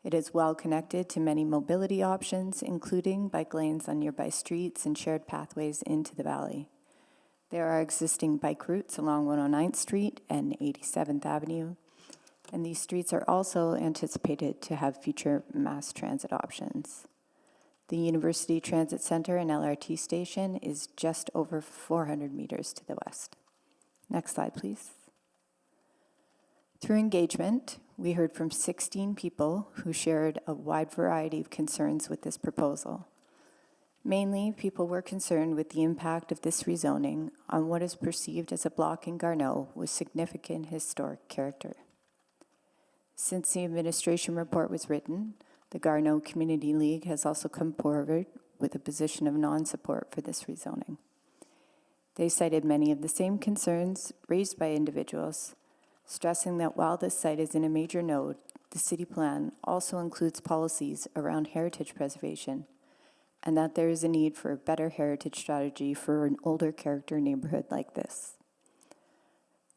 It is well connected to many mobility options, including bike lanes on nearby streets and shared pathways into the valley. There are existing bike routes along 109th Street and 87th Avenue, and these streets are also anticipated to have future mass transit options. The University Transit Center and LRT station is just over 400 meters to the west. Next slide, please. Through engagement, we heard from 16 people who shared a wide variety of concerns with this proposal. Mainly, people were concerned with the impact of this rezoning on what is perceived as a block in Garneau with significant historic character. Since the administration report was written, the Garneau Community League has also come forward with a position of non-support for this rezoning. They cited many of the same concerns raised by individuals, stressing that while this site is in a major node, the city plan also includes policies around heritage preservation, and that there is a need for a better heritage strategy for an older character neighborhood like this.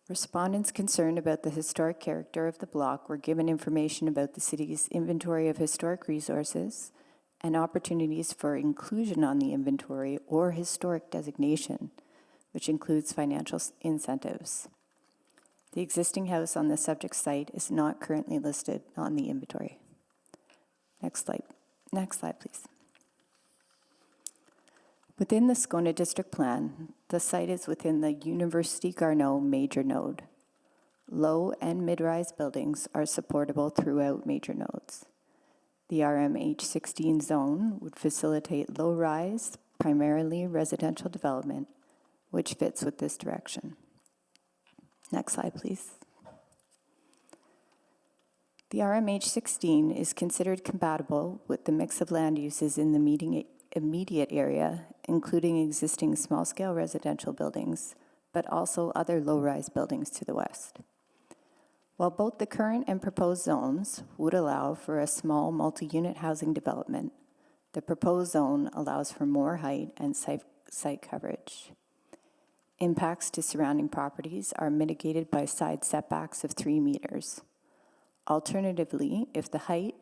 Respondents concerned about the historic character of the block were given information about the city's inventory of historic resources and opportunities for inclusion on the inventory or historic designation, which includes financial incentives. The existing house on the subject site is not currently listed on the inventory. Next slide, please. Within the Scona District Plan, the site is within the University Garneau major node. Low and mid-rise buildings are supportable throughout major nodes. The RMH16 zone would facilitate low-rise, primarily residential development, which fits with this direction. Next slide, please. The RMH16 is considered compatible with the mix of land uses in the immediate area, including existing small-scale residential buildings, but also other low-rise buildings to the west. While both the current and proposed zones would allow for a small multi-unit housing development, the proposed zone allows for more height and site coverage. Impacts to surrounding properties are mitigated by side setbacks of 3 meters. Alternatively, if the height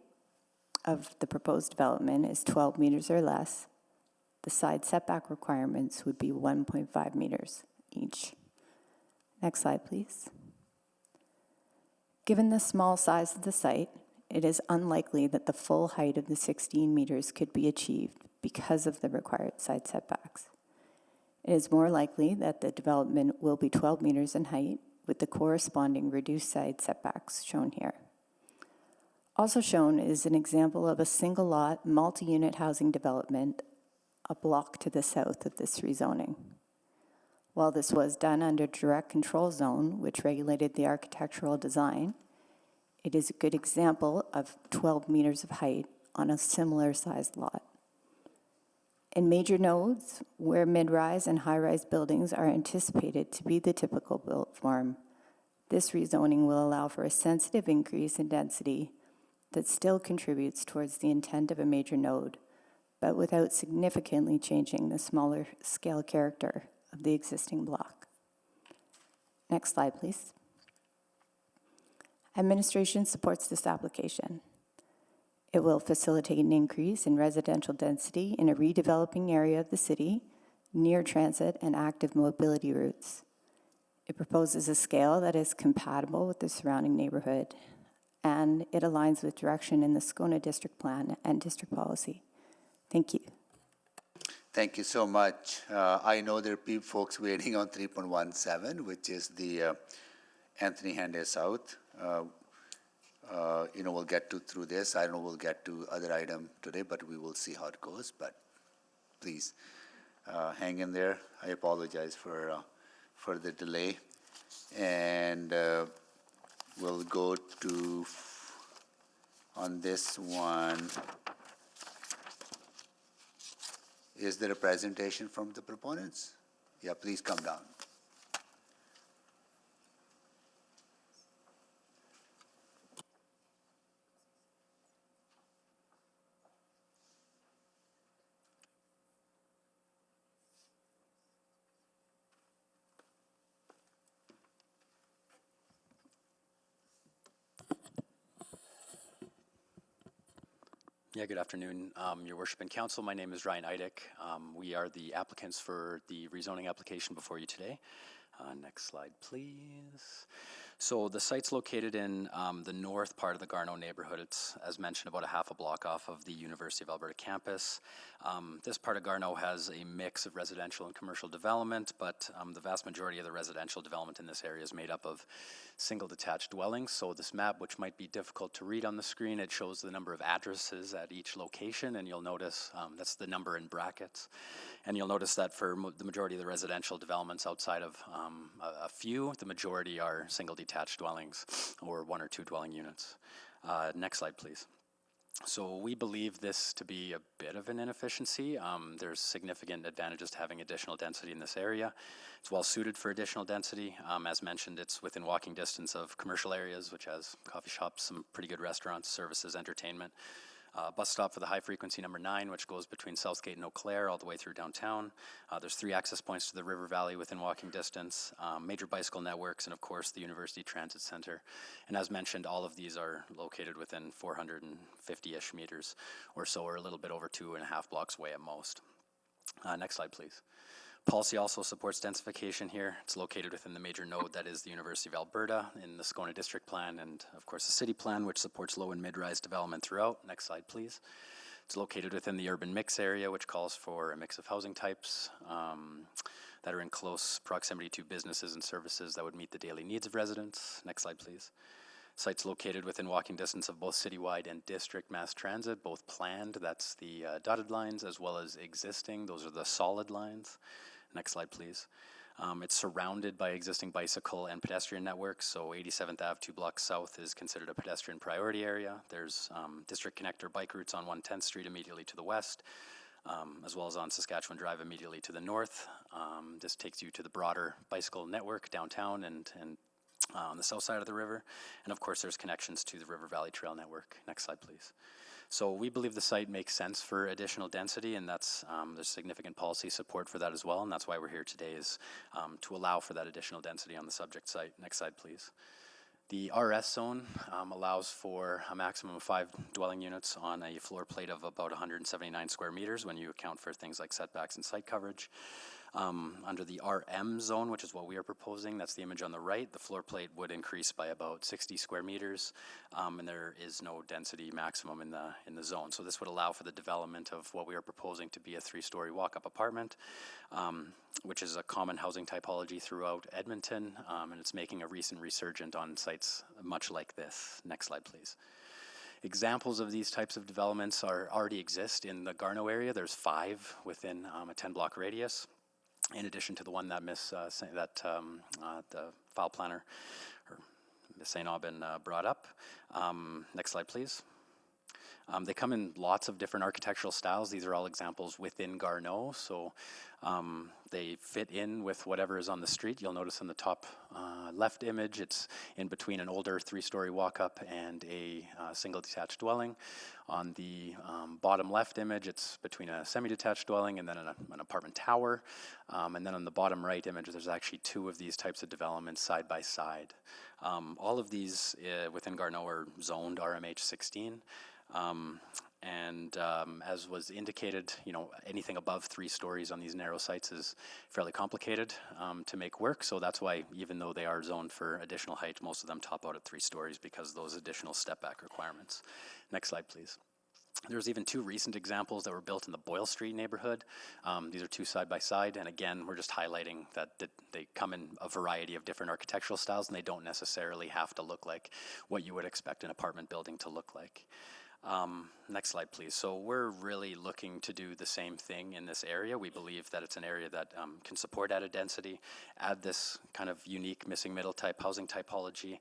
of the proposed development is 12 meters or less, the side setback requirements would be 1.5 meters each. Next slide, please. Given the small size of the site, it is unlikely that the full height of the 16 meters could be achieved because of the required side setbacks. It is more likely that the development will be 12 meters in height with the corresponding reduced side setbacks shown here. Also shown is an example of a single lot multi-unit housing development a block to the south of this rezoning. While this was done under direct control zone, which regulated the architectural design, it is a good example of 12 meters of height on a similar sized lot. In major nodes, where mid-rise and high-rise buildings are anticipated to be the typical built form, this rezoning will allow for a sensitive increase in density that still contributes towards the intent of a major node, but without significantly changing the smaller scale character of the existing block. Next slide, please. Administration supports this application. It will facilitate an increase in residential density in a redeveloping area of the city, near transit and active mobility routes. It proposes a scale that is compatible with the surrounding neighborhood, and it aligns with direction in the Scona District Plan and District Policy. Thank you. Thank you so much. I know there are folks waiting on 3.17, which is the Anthony Henday South. We'll get through this. I don't know we'll get to other item today, but we will see how it goes. But please hang in there. I apologize for the delay. And we'll go to, on this one, is there a presentation from the proponents? Yeah, please come down. Yeah, good afternoon, Your Worship and Council. My name is Ryan Eidick. We are the applicants for the rezoning application before you today. Next slide, please. So the site's located in the north part of the Garneau neighborhood. It's, as mentioned, about a half a block off of the University of Alberta campus. This part of Garneau has a mix of residential and commercial development, but the vast majority of the residential development in this area is made up of single detached dwellings. So this map, which might be difficult to read on the screen, it shows the number of addresses at each location, and you'll notice that's the number in brackets. And you'll notice that for the majority of the residential developments outside of a few, the majority are single detached dwellings or 1 or 2 dwelling units. Next slide, please. So we believe this to be a bit of an inefficiency. There's significant advantages to having additional density in this area. It's well suited for additional density. As mentioned, it's within walking distance of commercial areas, which has coffee shops, some pretty good restaurants, services, entertainment. Bus stop for the high frequency number 9, which goes between Southgate and Eau Claire all the way through downtown. There's 3 access points to the river valley within walking distance, major bicycle networks, and of course the University Transit Center. And as mentioned, all of these are located within 450-ish meters or so, or a little bit over 2.5 blocks away at most. Next slide, please. Policy also supports densification here. It's located within the major node that is the University of Alberta in the Scona District Plan and, of course, the City Plan, which supports low and mid-rise development throughout. Next slide, please. It's located within the urban mix area, which calls for a mix of housing types that are in close proximity to businesses and services that would meet the daily needs of residents. Next slide, please. Site's located within walking distance of both citywide and district mass transit, both planned, that's the dotted lines, as well as existing, those are the solid lines. Next slide, please. It's surrounded by existing bicycle and pedestrian networks, so 87th Ave 2 blocks south is considered a pedestrian priority area. There's district connector bike routes on 110th Street immediately to the west, as well as on Saskatchewan Drive immediately to the north. This takes you to the broader bicycle network downtown and on the south side of the river. And of course, there's connections to the River Valley Trail Network. Next slide, please. So we believe the site makes sense for additional density, and that's there's significant policy support for that as well, and that's why we're here today, is to allow for that additional density on the subject site. Next slide, please. The RS zone allows for a maximum of 5 dwelling units on a floor plate of about 179 square meters when you account for things like setbacks and site coverage. Under the RM zone, which is what we are proposing, that's the image on the right, the floor plate would increase by about 60 square meters, and there is no density maximum in the zone. So this would allow for the development of what we are proposing to be a 3-story walk-up apartment, which is a common housing typology throughout Edmonton, and it's making a recent resurgence on sites much like this. Next slide, please. Examples of these types of developments already exist in the Garneau area. There's 5 within a 10-block radius, in addition to the one that the file planner, or Ms. St. Aubin, brought up. Next slide, please. They come in lots of different architectural styles. These are all examples within Garneau, so they fit in with whatever is on the street. You'll notice in the top left image, it's in between an older 3-story walk-up and a single detached dwelling. On the bottom left image, it's between a semi-detached dwelling and then an apartment tower. And then on the bottom right image, there's actually 2 of these types of developments side by side. All of these within Garneau are zoned RMH 16. As was indicated, anything above 3 stories on these narrow sites is fairly complicated to make work. So that's why, even though they are zoned for additional height, most of them top out at 3 stories because of those additional step back requirements. Next slide, please. There's even 2 recent examples that were built in the Boyle Street neighborhood. These are 2 side by side, and again, we're just highlighting that they come in a variety of different architectural styles, and they don't necessarily have to look like what you would expect an apartment building to look like. Next slide, please. So we're really looking to do the same thing in this area. We believe that it's an area that can support added density, add this kind of unique missing middle type housing typology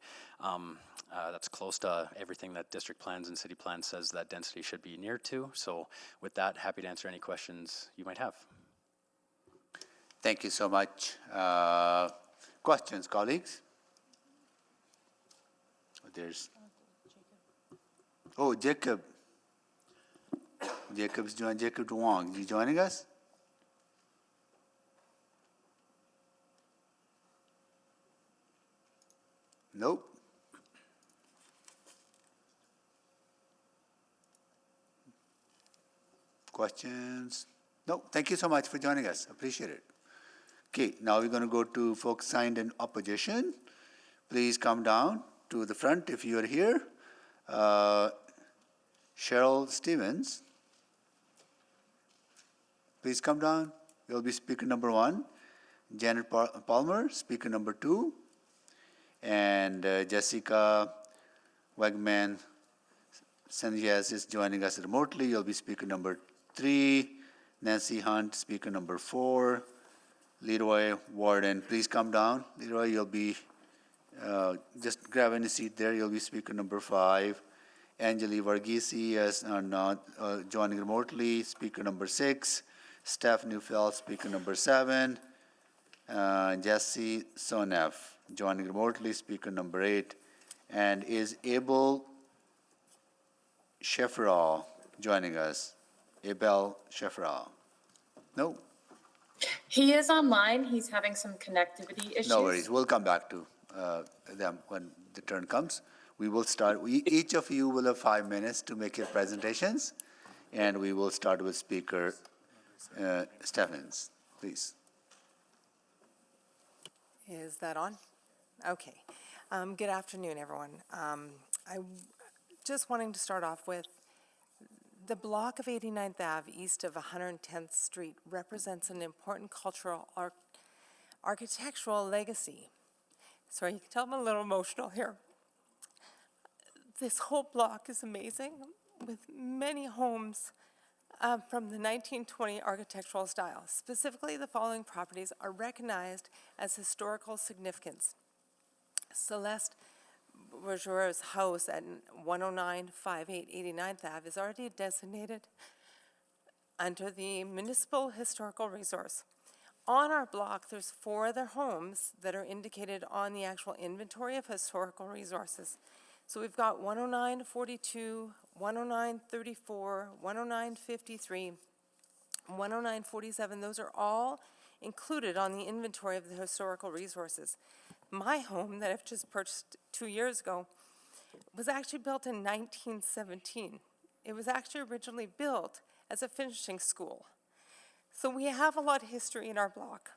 that's close to everything that district plans and city plans says that density should be near to. So with that, happy to answer any questions you might have. Thank you so much. Questions, colleagues? Jacob. Jacob Duong, you joining us? Nope. Questions? No, thank you so much for joining us. Appreciate it. Okay, now we're going to go to folks signed in opposition. Please come down to the front if you are here. Cheryl Stevens, please come down. You'll be speaker number 1. Janet Palmer, speaker number 2. And Jessica Wegman Sanchez is joining us remotely. You'll be speaker number 3. Nancy Hunt, speaker number 4. Leroy Warden, please come down. Leroy, you'll be, just grab any seat there. You'll be speaker number 5. Angeli Varghese is joining remotely, speaker number 6. Steph Neufeld, speaker number 7. Jesse Sonev, joining remotely, speaker number 8. And is Abel Shefferall joining us? Abel Shefferall? No? He is online. He's having some connectivity issues. No worries. We'll come back to them when the turn comes. We will start. Each of you will have 5 minutes to make your presentations, and we will start with Speaker Stephens, please. Is that on? Okay. Good afternoon, everyone. I just wanting to start off with the block of 89th Ave east of 110th Street represents an important cultural architectural legacy. Sorry, you can tell I'm a little emotional here. This whole block is amazing, with many homes from the 1920 architectural style. Specifically, the following properties are recognized as historical significance. Celeste Bourgeois' house at 10958 89th Ave is already designated under the Municipal Historical Resource. On our block, there's 4 other homes that are indicated on the actual inventory of historical resources. So we've got 10942, 10934, 10953, 10947. Those are all included on the inventory of the historical resources. My home that I've just purchased 2 years ago was actually built in 1917. It was actually originally built as a finishing school. So we have a lot of history in our block.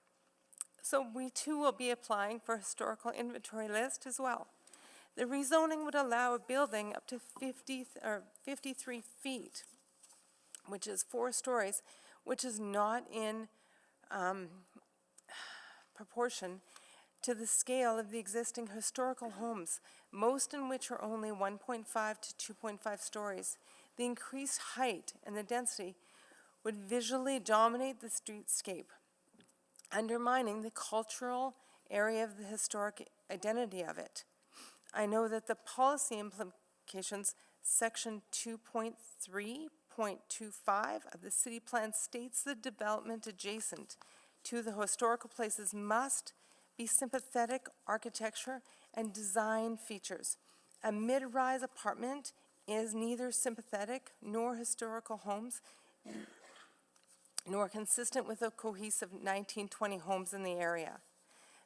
So we too will be applying for a historical inventory list as well. The rezoning would allow a building up to 53 feet, which is 4 stories, which is not in proportion to the scale of the existing historical homes, most in which are only 1.5 to 2.5 stories. The increased height and the density would visually dominate the streetscape, undermining the cultural area of the historic identity of it. I know that the policy implications, section 2.3.25 of the city plan states the development adjacent to the historical places must be sympathetic architecture and design features. A mid-rise apartment is neither sympathetic nor historical homes, nor consistent with the cohesive 1920 homes in the area.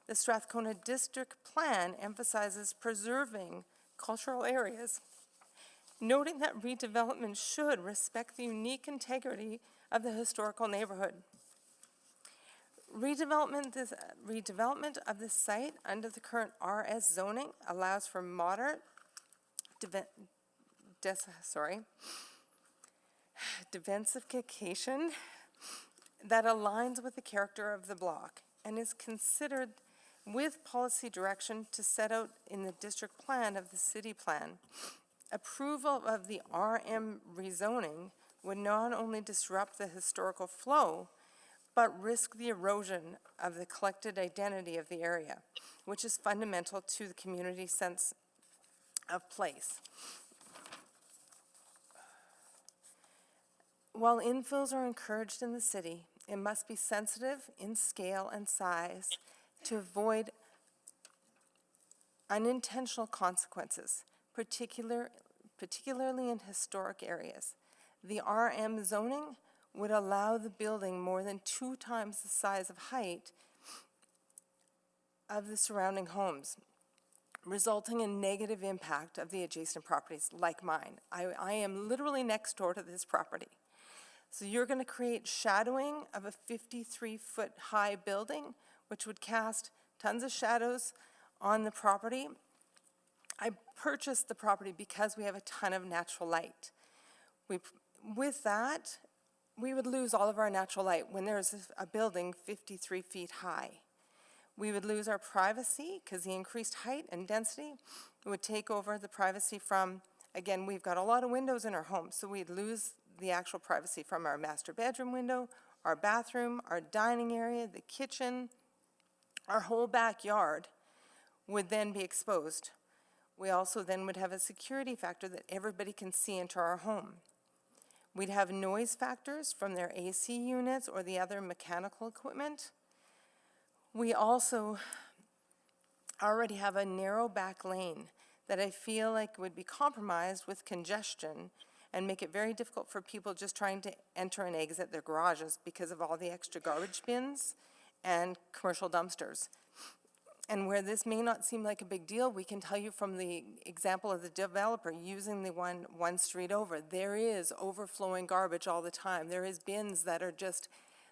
The Strathcona District Plan emphasizes preserving cultural areas, noting that redevelopment should respect the unique integrity of the historical neighborhood. Redevelopment of the site under the current RS zoning allows for moderate densification that aligns with the character of the block and is considered with policy direction to set out in the district plan of the city plan. Approval of the RM rezoning would not only disrupt the historical flow, but risk the erosion of the collected identity of the area, which is fundamental to the community sense of place. While infills are encouraged in the city, it must be sensitive in scale and size to avoid unintentional consequences, particularly in historic areas. The RM zoning would allow the building more than 2 times the size of height of the surrounding homes, resulting in negative impact of the adjacent properties like mine. I am literally next door to this property. So you're going to create shadowing of a 53-foot high building, which would cast tons of shadows on the property. I purchased the property because we have a ton of natural light. With that, we would lose all of our natural light when there's a building 53 feet high. We would lose our privacy because the increased height and density would take over the privacy from, again, we've got a lot of windows in our home, so we'd lose the actual privacy from our master bedroom window, our bathroom, our dining area, the kitchen, our whole backyard would then be exposed. We also then would have a security factor that everybody can see into our home. We'd have noise factors from their AC units or the other mechanical equipment. We also already have a narrow back lane that I feel like would be compromised with congestion and make it very difficult for people just trying to enter and exit their garages because of all the extra garbage bins and commercial dumpsters. And where this may not seem like a big deal, we can tell you from the example of the developer using the one street over, there is overflowing garbage all the time. There is bins that are just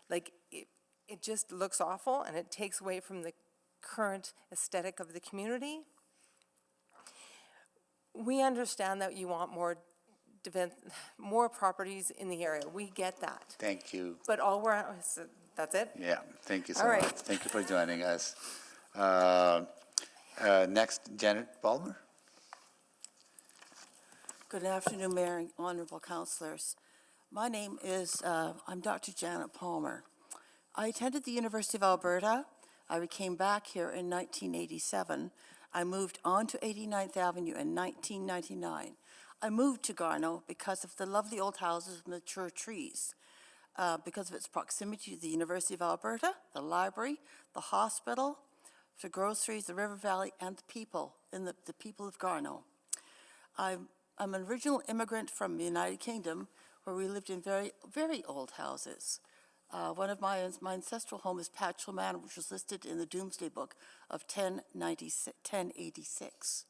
like, it just looks awful and it takes away from the current aesthetic of the community. We understand that you want more properties in the area. We get that. Thank you. But that's it? Yeah, thank you so All much. right. Thank you for joining us. Next, Janet Balmer. Good afternoon, Mayor and honorable councilors. My name is, I'm Dr. Janet Palmer. I attended the University of Alberta. I came back here in 1987. I moved on to 89th Avenue in 1999. I moved to Garneau because of the lovely old houses with mature trees. because of its proximity to the University of Alberta, the library, the hospital, to groceries, the river valley, and the people, the people of Garneau. I'm an original immigrant from the United Kingdom, where we lived in very, very old houses. One of my ancestral home is Patchell Manor, which was listed in the Doomsday Book of 1086.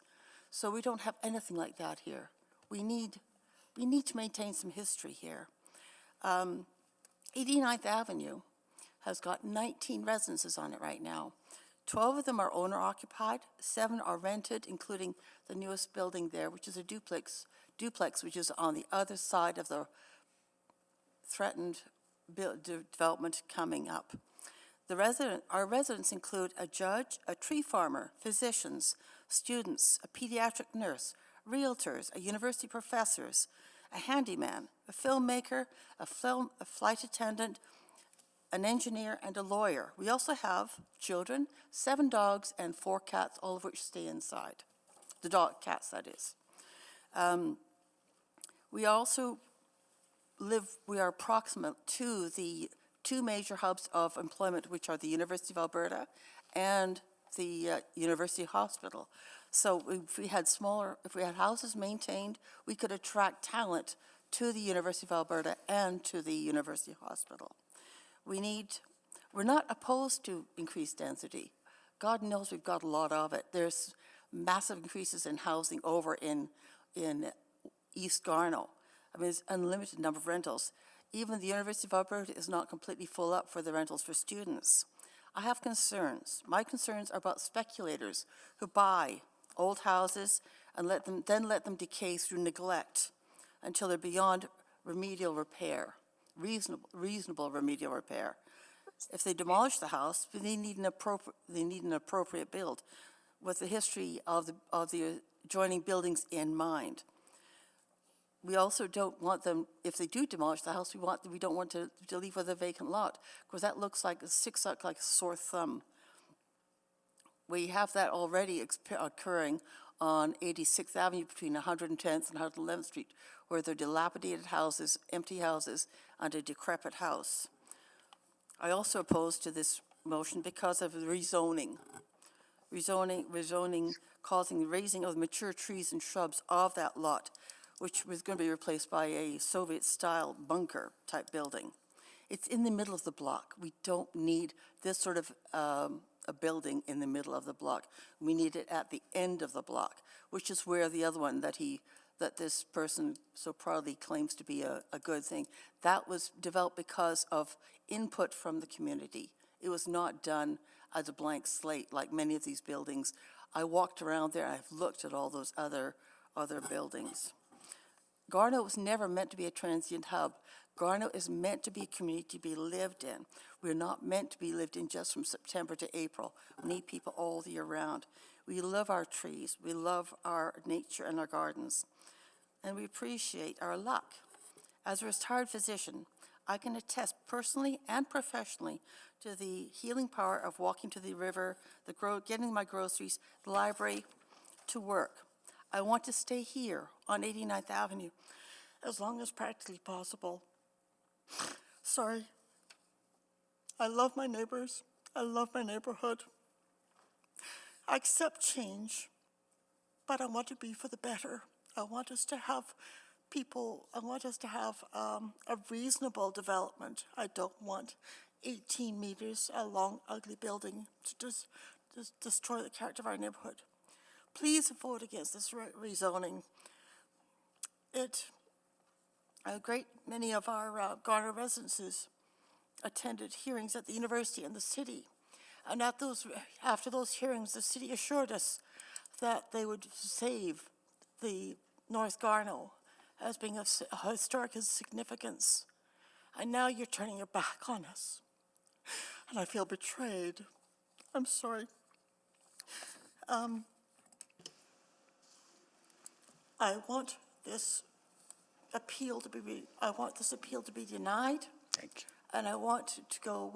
So we don't have anything like that here. We need to maintain some history here. 89th Avenue has got 19 residences on it right now. 12 of them are owner-occupied, 7 are rented, including the newest building there, which is a duplex, which is on the other side of the threatened development coming up. Our residents include a judge, a tree farmer, physicians, students, a pediatric nurse, realtors, a university professors, a handyman, a filmmaker, a flight attendant, an engineer, and a lawyer. We also have children, 7 dogs, and 4 cats, all of which stay inside. The cats, that is. We also we are proximate to the 2 major hubs of employment, which are the University of Alberta and the University Hospital. So if we had houses maintained, we could attract talent to the University of Alberta and to the University Hospital. We're not opposed to increased density. God knows we've got a lot of it. There's massive increases in housing over in East Garneau. I mean, there's unlimited number of rentals. Even the University of Alberta is not completely full up for the rentals for students. I have concerns. My concerns are about speculators who buy old houses and let them decay through neglect until they're beyond remedial repair, reasonable remedial repair. If they demolish the house, they need an appropriate build with the history of the adjoining buildings in mind. We also don't want them, if they do demolish the house, we don't want to leave with a vacant lot, because that sticks out like a sore thumb. We have that already occurring on 86th Avenue between 110th and 111th Street, where there are dilapidated houses, empty houses, and a decrepit house. I also oppose to this motion because of the rezoning. Rezoning causing the raising of mature trees and shrubs of that lot, which was going to be replaced by a Soviet-style bunker-type building. It's in the middle of the block. We don't need this sort of a building in the middle of the block. We need it at the end of the block, which is where the other one that this person so proudly claims to be a good thing, that was developed because of input from the community. It was not done as a blank slate like many of these buildings. I walked around there, I've looked at all those other buildings. Garneau was never meant to be a transient hub. Garneau is meant to be a community to be lived in. We're not meant to be lived in just from September to April. We need people all the year round. We love our trees. We love our nature and our gardens. And we appreciate our luck. As a retired physician, I can attest personally and professionally to the healing power of walking to the river, getting my groceries, the library, to work. I want to stay here on 89th Avenue as long as practically possible. Sorry. I love my neighbors. I love my neighborhood. I accept change, but I want to be for the better. I want us to have a reasonable development. I don't want 18 meters a long, ugly building to just destroy the character of our neighborhood. Please vote against this rezoning. A great many of our Garneau residences attended hearings at the university and the city. And after those hearings, the city assured us that they would save the North Garneau as being of historic significance. And now you're turning your back on us. And I feel betrayed. I'm sorry. I want this appeal to be denied. Thank you. And I want to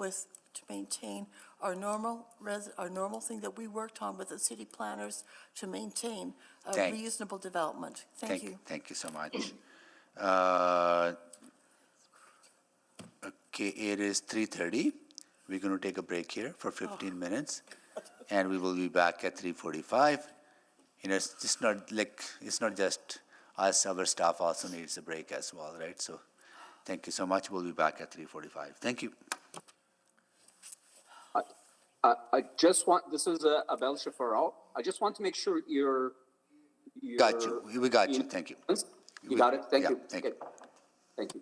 maintain our normal thing that we worked on with the city planners to maintain a reasonable development. Thank you. Thank you so much. Okay, it is 3:30. We're going to take a break here for 15 minutes, and we will be back at 3:45. You know, it's just not like, it's not just us, our staff also needs a break as well, right? So thank you so much. We'll be back at 3:45. Thank you. I just want, this is Abel Shafaral. I just want to make sure you're. Got you. We got you. Thank you. You got it? Thank Yeah, you. thank you. Okay. Thank you.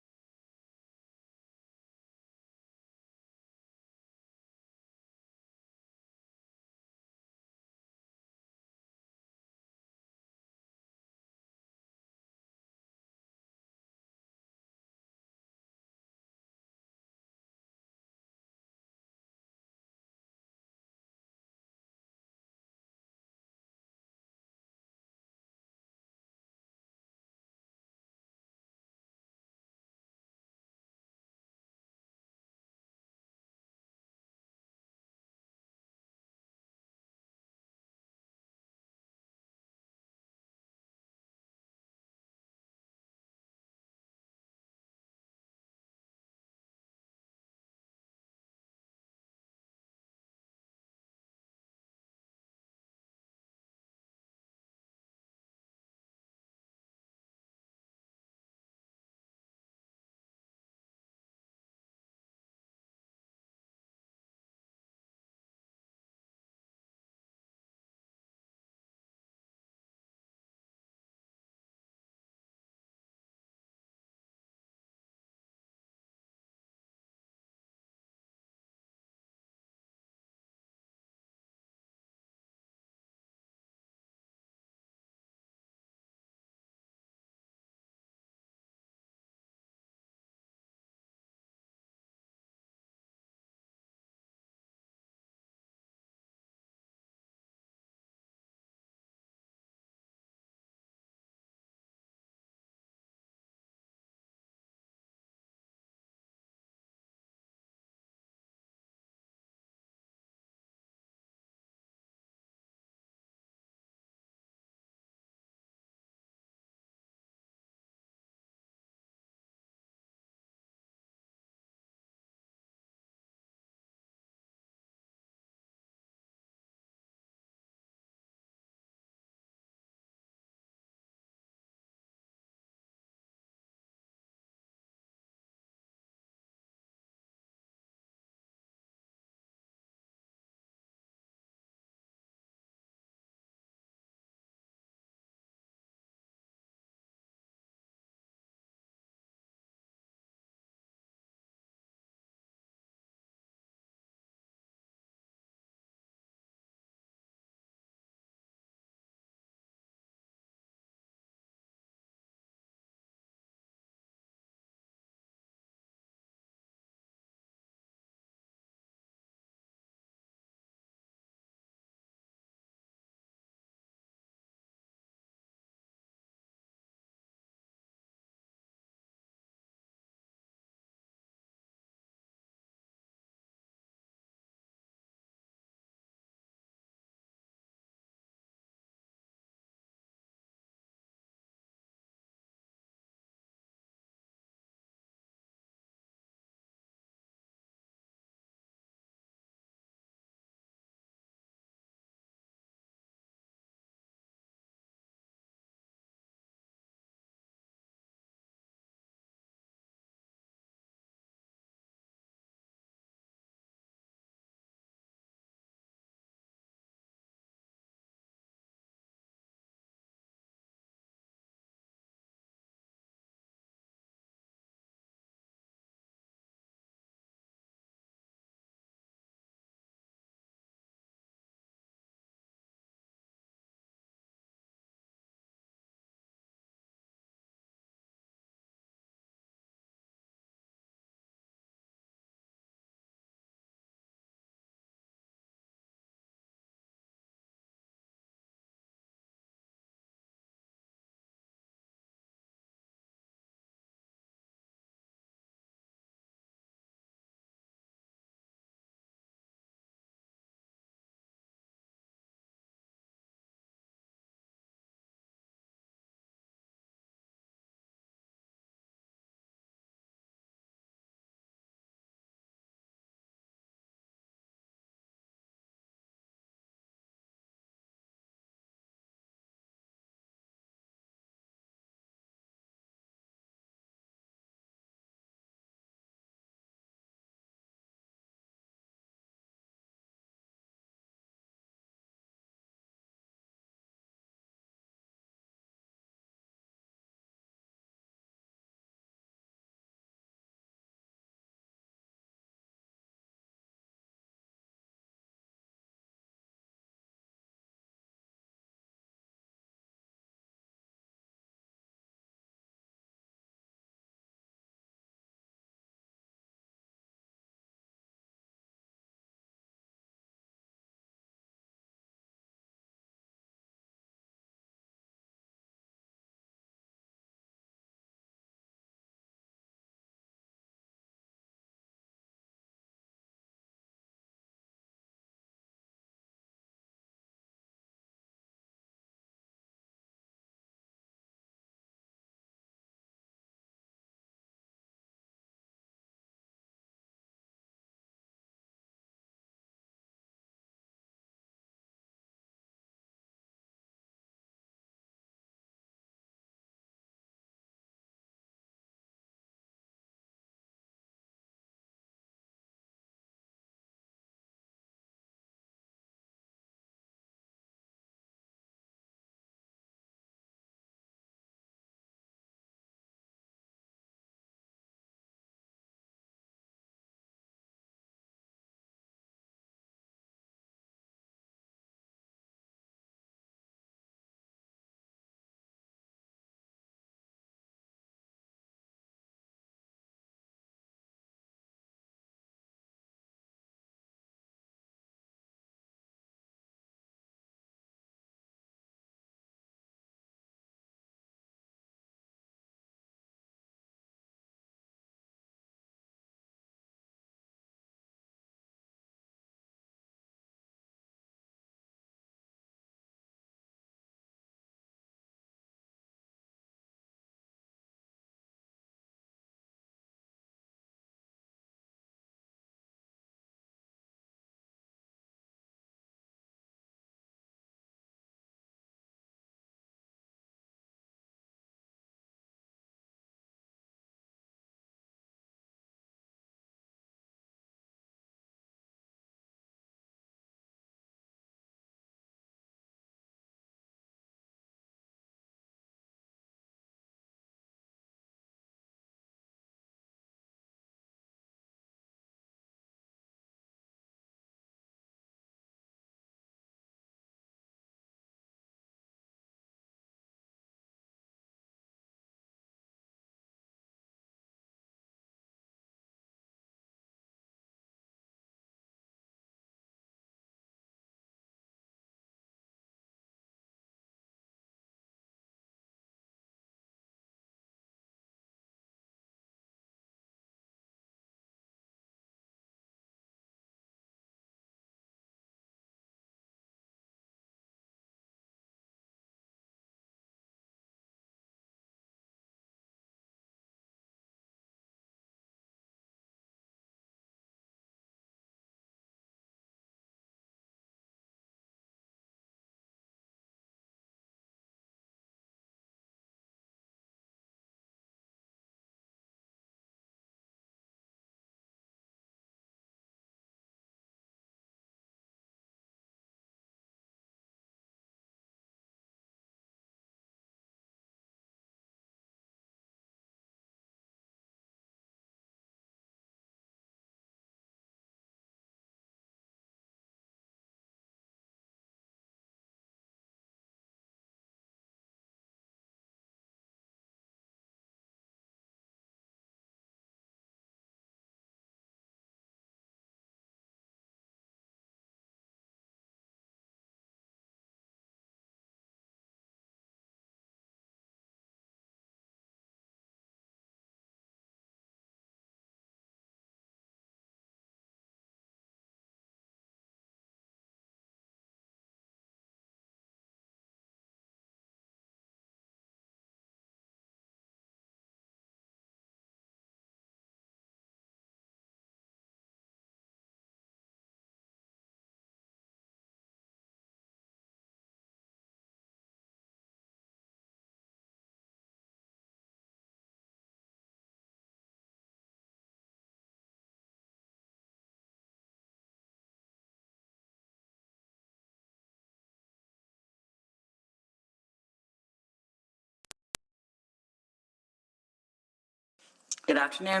Good afternoon.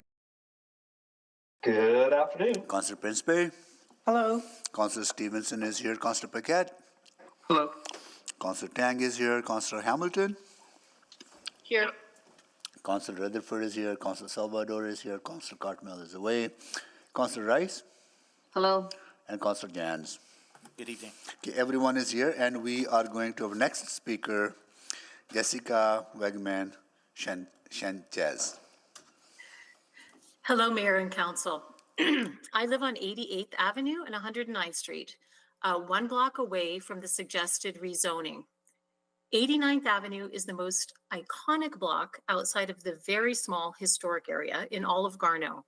Good afternoon. Councillor Prinsbury. Hello. Councillor Stevenson is here. Councillor Paquette. Hello. Councillor Tang is here. Councillor Hamilton. Here. Councillor Rutherford is here. Councillor Salvador is here. Councillor Cartmel is away. Councillor Rice. Hello. And Councillor Jans. Good evening. Okay, everyone is here, and we are going to our next speaker, Jessica Wegman Sanchez. Hello, Mayor and Council. I live on 88th Avenue and 109th Street, 1 block away from the suggested rezoning. 89th Avenue is the most iconic block outside of the very small historic area in all of Garneau.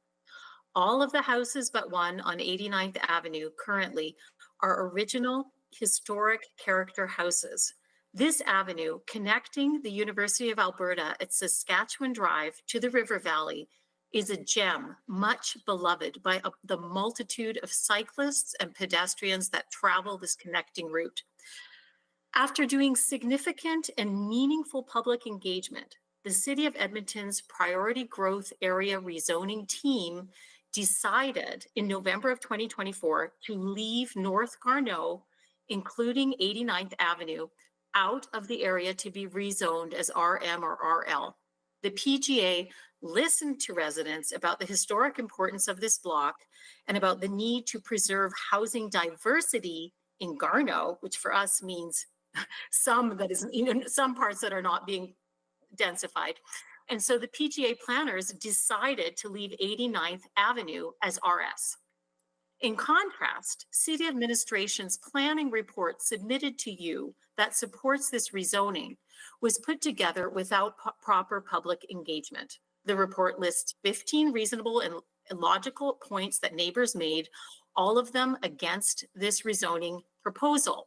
All of the houses but one on 89th Avenue currently are original historic character houses. This avenue connecting the University of Alberta at Saskatchewan Drive to the River Valley is a gem much beloved by the multitude of cyclists and pedestrians that travel this connecting route. After doing significant and meaningful public engagement, the City of Edmonton's Priority Growth Area Rezoning team decided in November of 2024 to leave North Garneau, including 89th Avenue, out of the area to be rezoned as RM or RL. The PGA listened to residents about the historic importance of this block and about the need to preserve housing diversity in Garneau, which for us means some parts that are not being densified. And so the PGA planners decided to leave 89th Avenue as RS. In contrast, City Administration's planning report submitted to you that supports this rezoning was put together without proper public engagement. The report lists 15 reasonable and logical points that neighbors made, all of them against this rezoning proposal.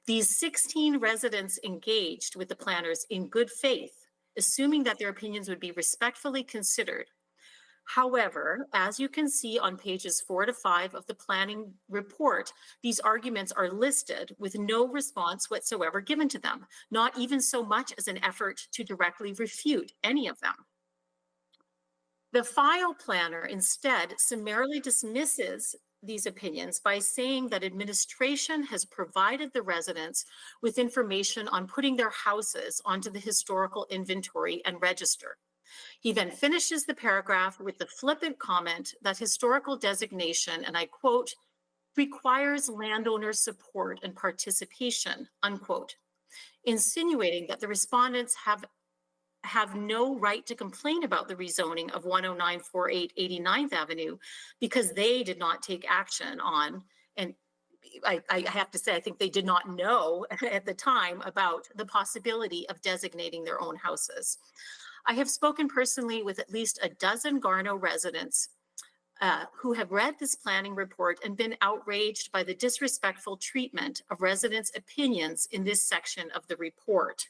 These 16 residents engaged with the planners in good faith, assuming that their opinions would be respectfully considered. However, as you can see on pages 4 to 5 of the planning report, these arguments are listed with no response whatsoever given to them, not even so much as an effort to directly refute any of them. The file planner instead summarily dismisses these opinions by saying that administration has provided the residents with information on putting their houses onto the historical inventory and register. He then finishes the paragraph with the flippant comment that historical designation, and I quote, requires landowner support and participation, unquote, insinuating that the respondents have no right to complain about the rezoning of 10948 89th Avenue because they did not take action on, and I have to say, I think they did not know at the time about the possibility of designating their own houses. I have spoken personally with at least a dozen Garneau residents who have read this planning report and been outraged by the disrespectful treatment of residents' opinions in this section of the report.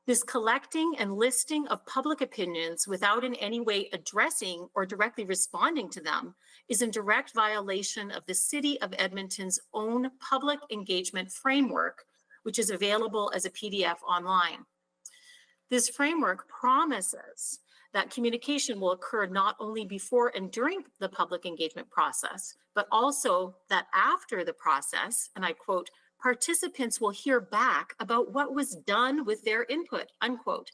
This collecting and listing of public opinions without in any way addressing or directly responding to them is in direct violation of the City of Edmonton's own public engagement framework, which is available as a PDF online. This framework promises that communication will occur not only before and during the public engagement process, but also that after the process, and I quote, participants will hear back about what was done with their input, unquote.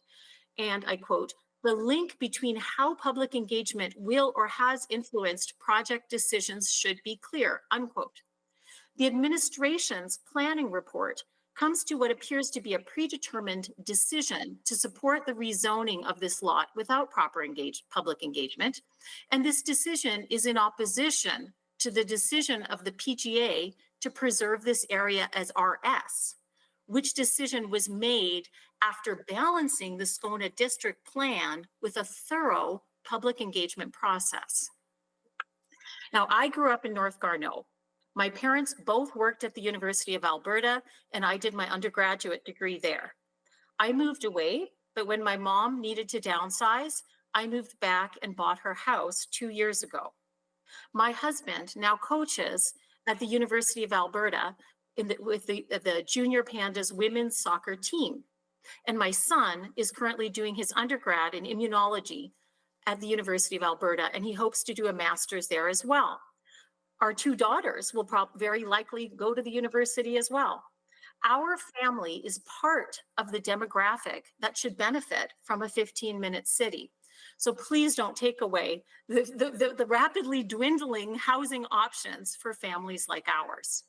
And I quote, the link between how public engagement will or has influenced project decisions should be clear, unquote. The administration's planning report comes to what appears to be a predetermined decision to support the rezoning of this lot without proper public engagement. And this decision is in opposition to the decision of the PGA to preserve this area as RS, which decision was made after balancing the Scona district plan with a thorough public engagement process. Now, I grew up in North Garneau. My parents both worked at the University of Alberta, and I did my undergraduate degree there. I moved away, but when my mom needed to downsize, I moved back and bought her house 2 years ago. My husband now coaches at the University of Alberta with the Junior Pandas women's soccer team. And my son is currently doing his undergrad in immunology at the University of Alberta, and he hopes to do a master's there as well. Our two daughters will very likely go to the university as well. Our family is part of the demographic that should benefit from a 15-minute city. So please don't take away the rapidly dwindling housing options for families like ours.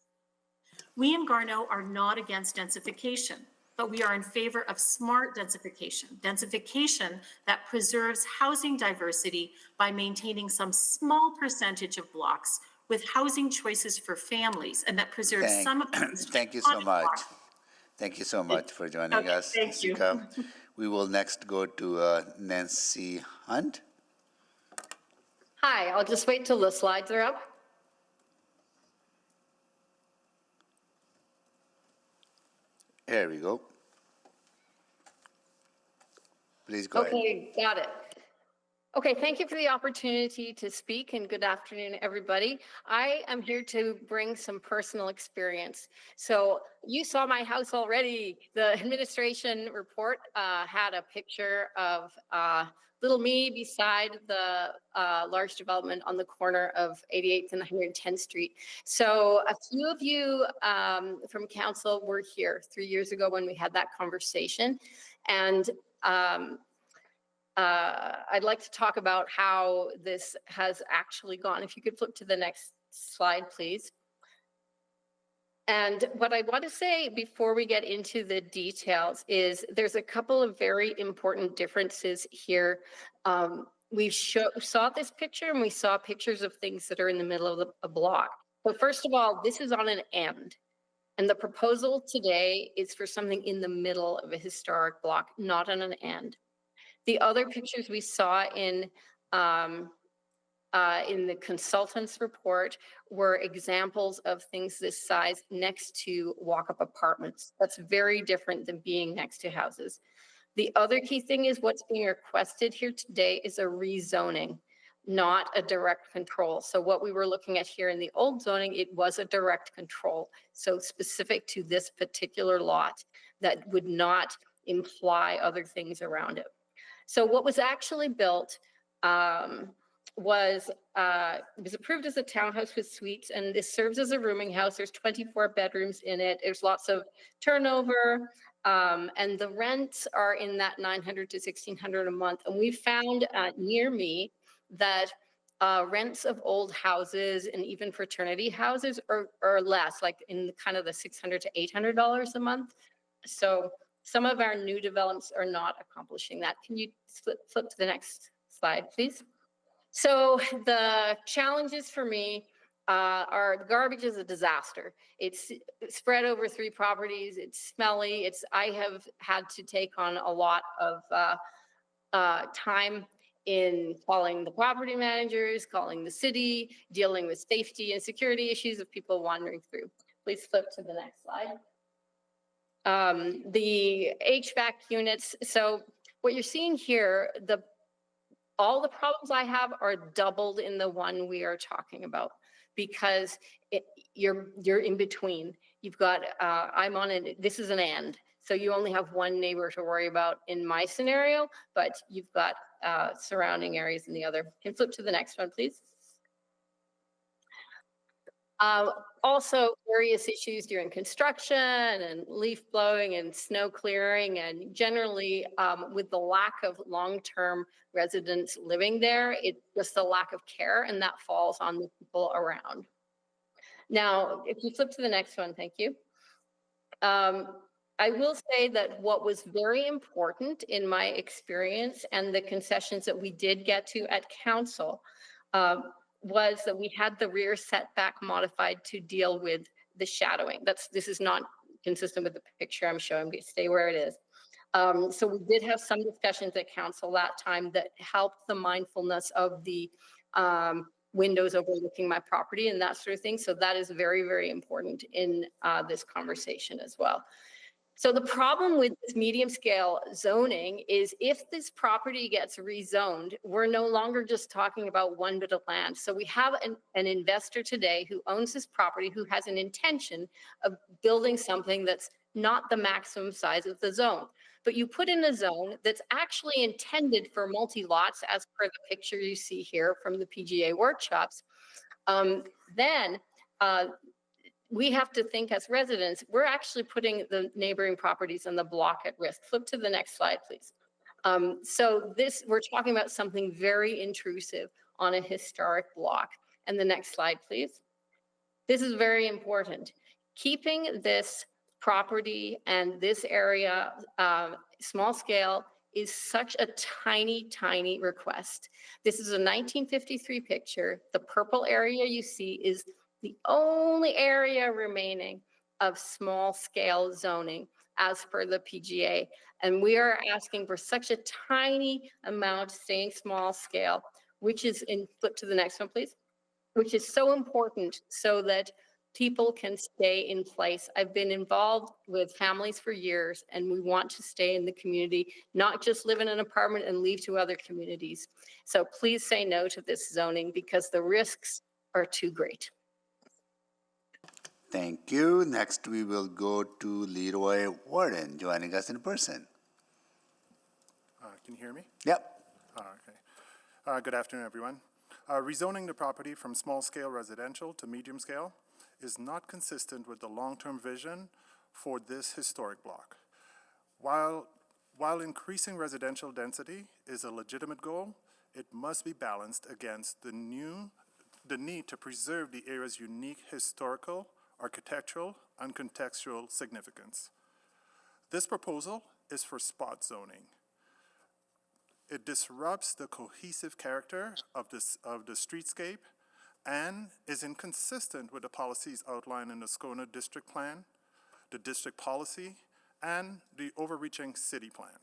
We in Garneau are not against densification, but we are in favor of smart densification that preserves housing diversity by maintaining some small percentage of blocks with housing choices for families, and that preserves some of them. Thank you so much. Thank you so much for joining us, thank you. Jessica. We will next go to Nancy Hunt. Hi, I'll just wait till the slides are up. Here we go. Please go ahead. Okay, got it. Okay, thank you for the opportunity to speak, and good afternoon, everybody. I am here to bring some personal experience. So you saw my house already. The administration report had a picture of little me beside the large development on the corner of 88th and 110th Street. So a few of you from council were here 3 years ago when we had that conversation. And I'd like to talk about how this has actually gone. If you could flip to the next slide, please. And what I want to say before we get into the details is there's a couple of very important differences here. We saw this picture and we saw pictures of things that are in the middle of a block. But first of all, this is on an end. And the proposal today is for something in the middle of a historic block, not on an end. The other pictures we saw in the consultant's report were examples of things this size next to walk-up apartments. That's very different than being next to houses. The other key thing is what's being requested here today is a rezoning, not a direct control. So what we were looking at here in the old zoning, it was a direct control. So specific to this particular lot that would not imply other things around it. So what was actually built was approved as a townhouse with suites, and this serves as a rooming house. There's 24 bedrooms in it. There's lots of turnover, and the rents are in that $900 to $1,600 a month. And we found near me that rents of old houses and even fraternity houses are less, like in kind of the $600 to $800 a month. So some of our new developments are not accomplishing that. Can you flip to the next slide, please? So the challenges for me are garbage is a disaster. It's spread over 3 properties. It's smelly. I have had to take on a lot of time in calling the property managers, calling the city, dealing with safety and security issues of people wandering through. Please flip to the next slide. The HVAC units. So what you're seeing here, all the problems I have are doubled in the one we are talking about because you're in between. You've got, I'm on it, this is an and. So you only have one neighbor to worry about in my scenario, but you've got surrounding areas in the other. Can you flip to the next one, please? Also, various issues during construction and leaf blowing and snow clearing, and generally with the lack of long-term residents living there, it's just a lack of care, and that falls on the people around. Now, if you flip to the next one, thank you. I will say that what was very important in my experience and the concessions that we did get to at council was that we had the rear setback modified to deal with the shadowing. This is not consistent with the picture I'm showing, but stay where it is. So we did have some discussions at council that time that helped the mindfulness of the windows overlooking my property and that sort of thing. So that is very, very important in this conversation as well. So the problem with this medium scale zoning is if this property gets rezoned, we're no longer just talking about one bit of land. So we have an investor today who owns this property who has an intention of building something that's not the maximum size of the zone. but you put in a zone that's actually intended for multi-lots as per the picture you see here from the PGA workshops, then we have to think as residents, we're actually putting the neighboring properties in the block at risk. Flip to the next slide, please. So we're talking about something very intrusive on a historic block. And the next slide, please. This is very important. Keeping this property and this area small scale is such a tiny, tiny request. This is a 1953 picture. The purple area you see is the only area remaining of small scale zoning as per the PGA. And we are asking for such a tiny amount, staying small scale, which is flip to the next one, please, which is so important so that people can stay in place. I've been involved with families for years, and we want to stay in the community, not just live in an apartment and leave to other communities. So please say no to this zoning because the risks are too great. Thank you. Next, we will go to Leroy Warden joining us in person. Can you hear me? Yep. Okay. Good afternoon, everyone. Rezoning the property from small-scale residential to medium-scale is not consistent with the long-term vision for this historic block. While increasing residential density is a legitimate goal, it must be balanced against the need to preserve the area's unique historical, architectural, and contextual significance. This proposal is for spot zoning. It disrupts the cohesive character of the streetscape and is inconsistent with the policies outlined in the Scona District Plan, the district policy, and the overreaching city plan.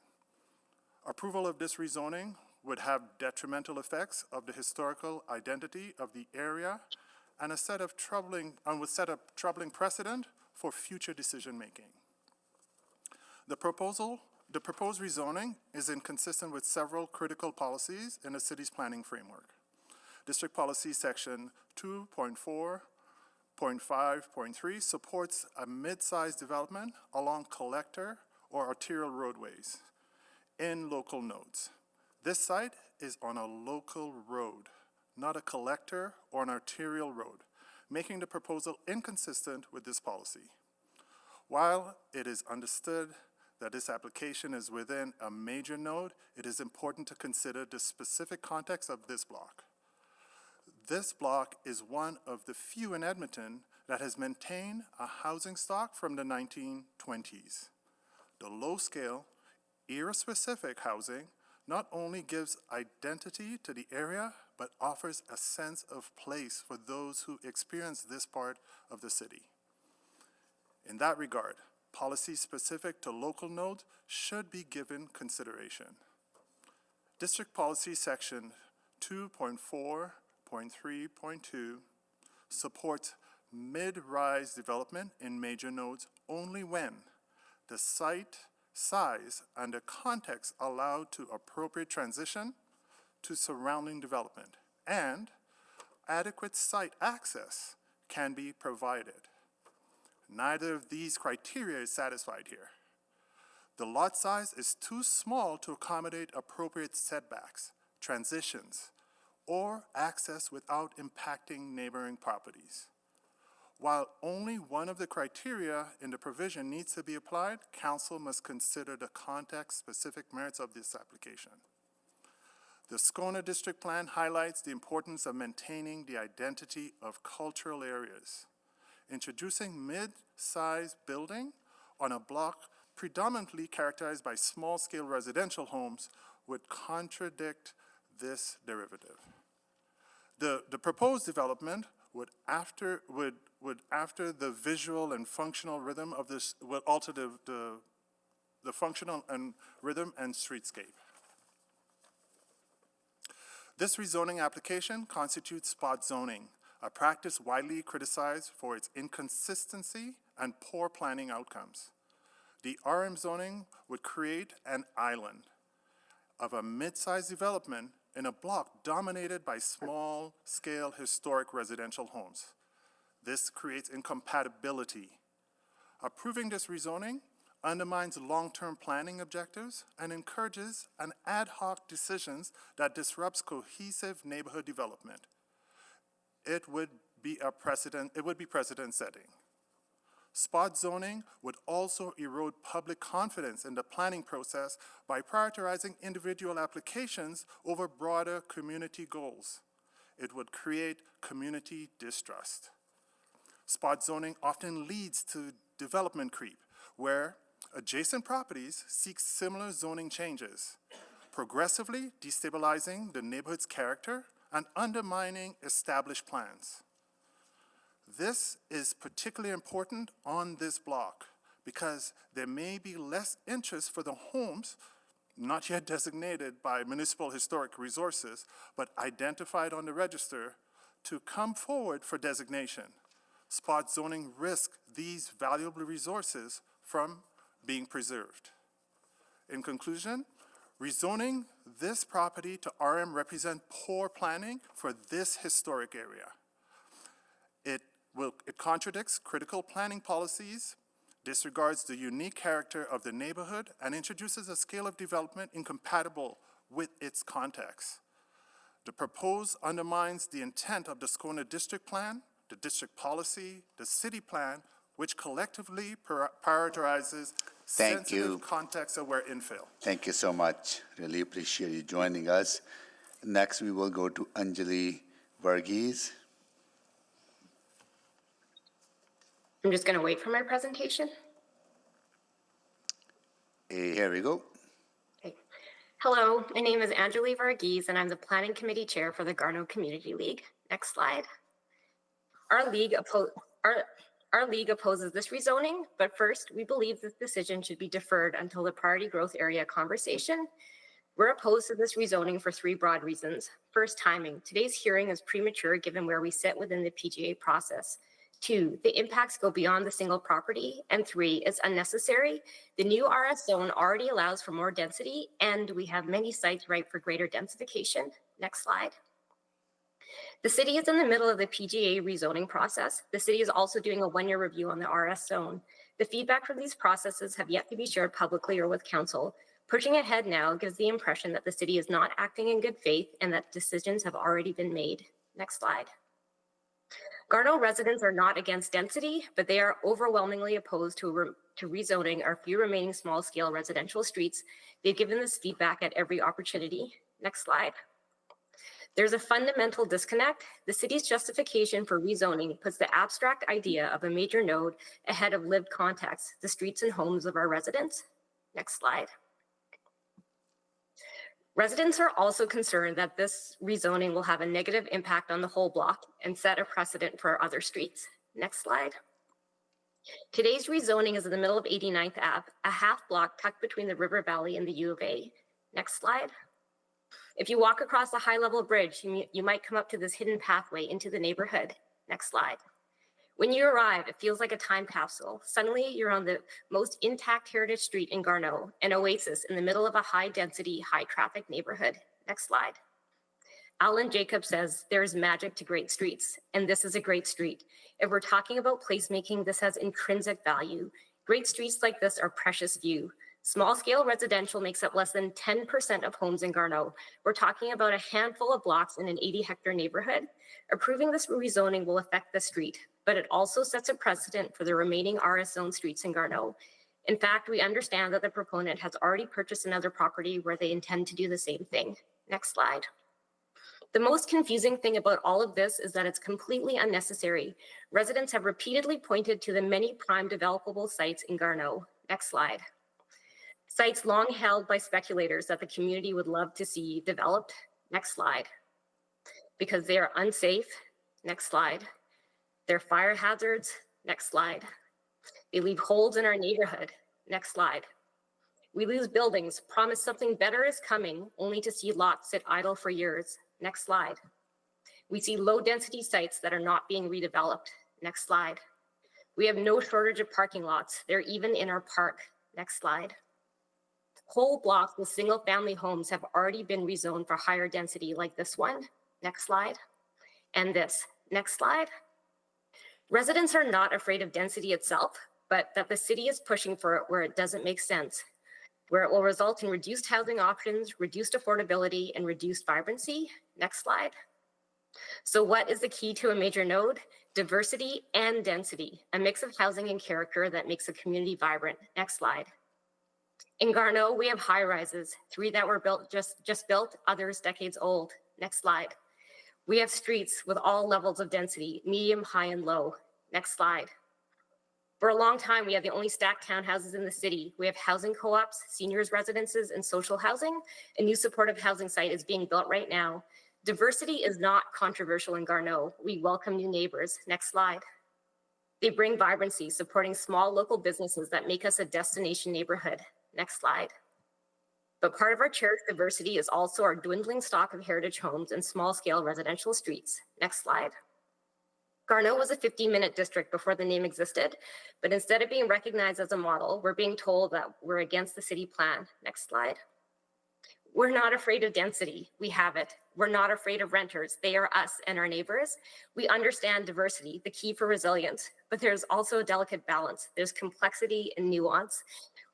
Approval of this rezoning would have detrimental effects of the historical identity of the area and would set a troubling precedent for future decision-making. The proposed rezoning is inconsistent with several critical policies in the city's planning framework. District Policy Section 2.4.5.3 supports a mid-sized development along collector or arterial roadways in local nodes. This site is on a local road, not a collector or an arterial road, making the proposal inconsistent with this policy. While it is understood that this application is within a major node, it is important to consider the specific context of this block. This block is one of the few in Edmonton that has maintained a housing stock from the 1920s. The low-scale, era-specific housing not only gives identity to the area, but offers a sense of place for those who experience this part of the city. In that regard, policies specific to local nodes should be given consideration. District Policy Section 2.4.3.2 supports mid-rise development in major nodes only when the site size and the context allow to appropriate transition to surrounding development, and adequate site access can be provided. Neither of these criteria is satisfied here. The lot size is too small to accommodate appropriate setbacks, transitions, or access without impacting neighboring properties. While only one of the criteria in the provision needs to be applied, Council must consider the context-specific merits of this application. The Scona District Plan highlights the importance of maintaining the identity of cultural areas. Introducing mid-sized building on a block predominantly characterized by small-scale residential homes would contradict this derivative. The proposed development would after the visual and functional rhythm of this, will alter the functional and rhythm and streetscape. This rezoning application constitutes spot zoning, a practice widely criticized for its inconsistency and poor planning outcomes. The RM zoning would create an island of a mid-sized development in a block dominated by small-scale historic residential homes. This creates incompatibility. Approving this rezoning undermines long-term planning objectives, and encourages an ad hoc decisions that disrupts cohesive neighborhood development. It would be precedent setting. Spot zoning would also erode public confidence in the planning process by prioritizing individual applications over broader community goals. It would create community distrust. Spot zoning often leads to development creep, where adjacent properties seek similar zoning changes, progressively destabilizing the neighborhood's character and undermining established plans. This is particularly important on this block because there may be less interest for the homes not yet designated by municipal historic resources, but identified on the register to come forward for designation. Spot zoning risks these valuable resources from being preserved. In conclusion, rezoning this property to RM represents poor planning for this historic area. It contradicts critical planning policies, disregards the unique character of the neighborhood, and introduces a scale of development incompatible with its context. The proposed undermines the intent of the Scona District Plan, the district policy, the city plan, which collectively prioritizes sensitive context-aware infill. Thank you so much. Really appreciate you joining us. Next, we will go to Anjali Varghese. I'm just going to wait for my presentation. Here we go. Okay. Hello, my name is Anjali Varghese, and I'm the Planning Committee Chair for the Garneau Community League. Next slide. Our league opposes this rezoning, but first, we believe this decision should be deferred until the priority growth area conversation. We're opposed to this rezoning for three broad reasons. First, timing. Today's hearing is premature given where we sit within the PGA process. 2, the impacts go beyond the single property. And 3, it's unnecessary. The new RS zone already allows for more density, and we have many sites ripe for greater densification. Next slide. The city is in the middle of the PGA rezoning process. The city is also doing a one-year review on the RS zone. The feedback from these processes have yet to be shared publicly or with council. Pushing ahead now gives the impression that the city is not acting in good faith and that decisions have already been made. Next slide. Garneau residents are not against density, but they are overwhelmingly opposed to rezoning our few remaining small-scale residential streets. They've given this feedback at every opportunity. Next slide. There's a fundamental disconnect. The city's justification for rezoning puts the abstract idea of a major node ahead of lived context, the streets and homes of our residents. Next slide. Residents are also concerned that this rezoning will have a negative impact on the whole block and set a precedent for other streets. Next slide. Today's rezoning is in the middle of 89th Ave, a half block tucked between the River Valley and the U of A. Next slide. If you walk across a high-level bridge, you might come up to this hidden pathway into the neighborhood. Next slide. When you arrive, it feels like a time capsule. Suddenly, you're on the most intact heritage street in Garneau, an oasis in the middle of a high-density, high-traffic neighborhood. Next slide. Alan Jacobs says, there is magic to great streets, and this is a great street. If we're talking about placemaking, this has intrinsic value. Great streets like this are precious view. Small-scale residential makes up less than 10% of homes in Garneau. We're talking about a handful of blocks in an 80-hectare neighborhood. Approving this rezoning will affect the street, but it also sets a precedent for the remaining RS zone streets in Garneau. In fact, we understand that the proponent has already purchased another property where they intend to do the same thing. Next slide. The most confusing thing about all of this is that it's completely unnecessary. Residents have repeatedly pointed to the many prime developable sites in Garneau. Next slide. Sites long held by speculators that the community would love to see developed. Next slide. Because they are unsafe. Next slide. They're fire hazards. Next slide. They leave holes in our neighborhood. Next slide. We lose buildings, promise something better is coming, only to see lots sit idle for years. Next slide. We see low density sites that are not being redeveloped. Next slide. We have no shortage of parking lots. They're even in our park. Next slide. Whole blocks with single family homes have already been rezoned for higher density like this one. Next slide. And this. Next slide. Residents are not afraid of density itself. but that the city is pushing for it where it doesn't make sense, where it will result in reduced housing options, reduced affordability, and reduced vibrancy. Next slide. So what is the key to a major node? Diversity and density, a mix of housing and character that makes a community vibrant. Next slide. In Garneau, we have high rises, 3 that were built just built, others decades old. Next slide. We have streets with all levels of density, medium, high, and low. Next slide. For a long time, we have the only stacked townhouses in the city. We have housing co-ops, seniors residences, and social housing. A new supportive housing site is being built right now. Diversity is not controversial in Garneau. We welcome new neighbors. Next slide. They bring vibrancy, supporting small local businesses that make us a destination neighborhood. Next slide. But part of our cherished diversity is also our dwindling stock of heritage homes and small-scale residential streets. Next slide. Garneau was a 15-minute district before the name existed, but instead of being recognized as a model, we're being told that we're against the city plan. Next slide. We're not afraid of density. We have it. We're not afraid of renters. They are us and our neighbors. We understand diversity, the key for resilience, but there's also a delicate balance. There's complexity and nuance.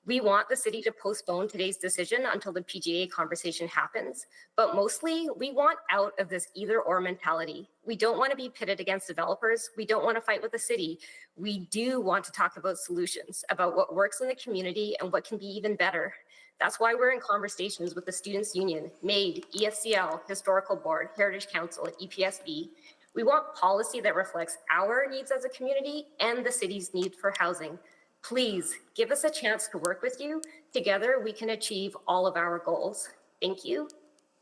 We want the city to postpone today's decision until the PGA conversation happens, but mostly we want out of this either or mentality. We don't want to be pitted against developers. We don't want to fight with the city. We do want to talk about solutions, about what works in the community and what can be even better. That's why we're in conversations with the Students' Union, MAID, EFCL, Historical Board, Heritage Council, EPSB. We want policy that reflects our needs as a community and the city's need for housing. Please give us a chance to work with you. Together, we can achieve all of our goals. Thank you.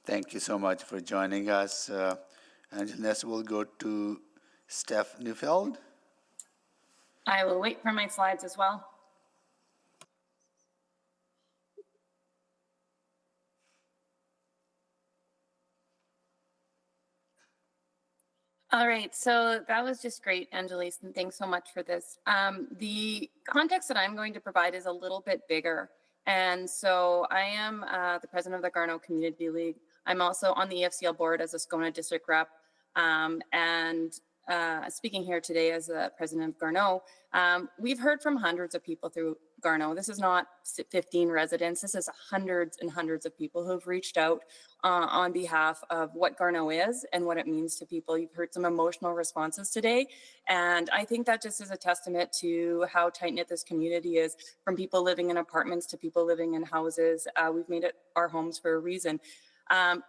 Thank you so much for joining us. And next we'll go to Steph Neufeld. I will wait for my slides as well. All right, so that was just great, Angelise, and thanks so much for this. The context that I'm going to provide is a little bit bigger. And so I am the president of the Garneau Community League. I'm also on the EFCL board as a Scona district rep. And speaking here today as the president of Garneau, we've heard from hundreds of people through Garneau. This is not 15 residents. This is hundreds and hundreds of people who've reached out on behalf of what Garneau is and what it means to people. You've heard some emotional responses today. And I think that just is a testament to how tight-knit this community is, from people living in apartments to people living in houses. We've made it our homes for a reason.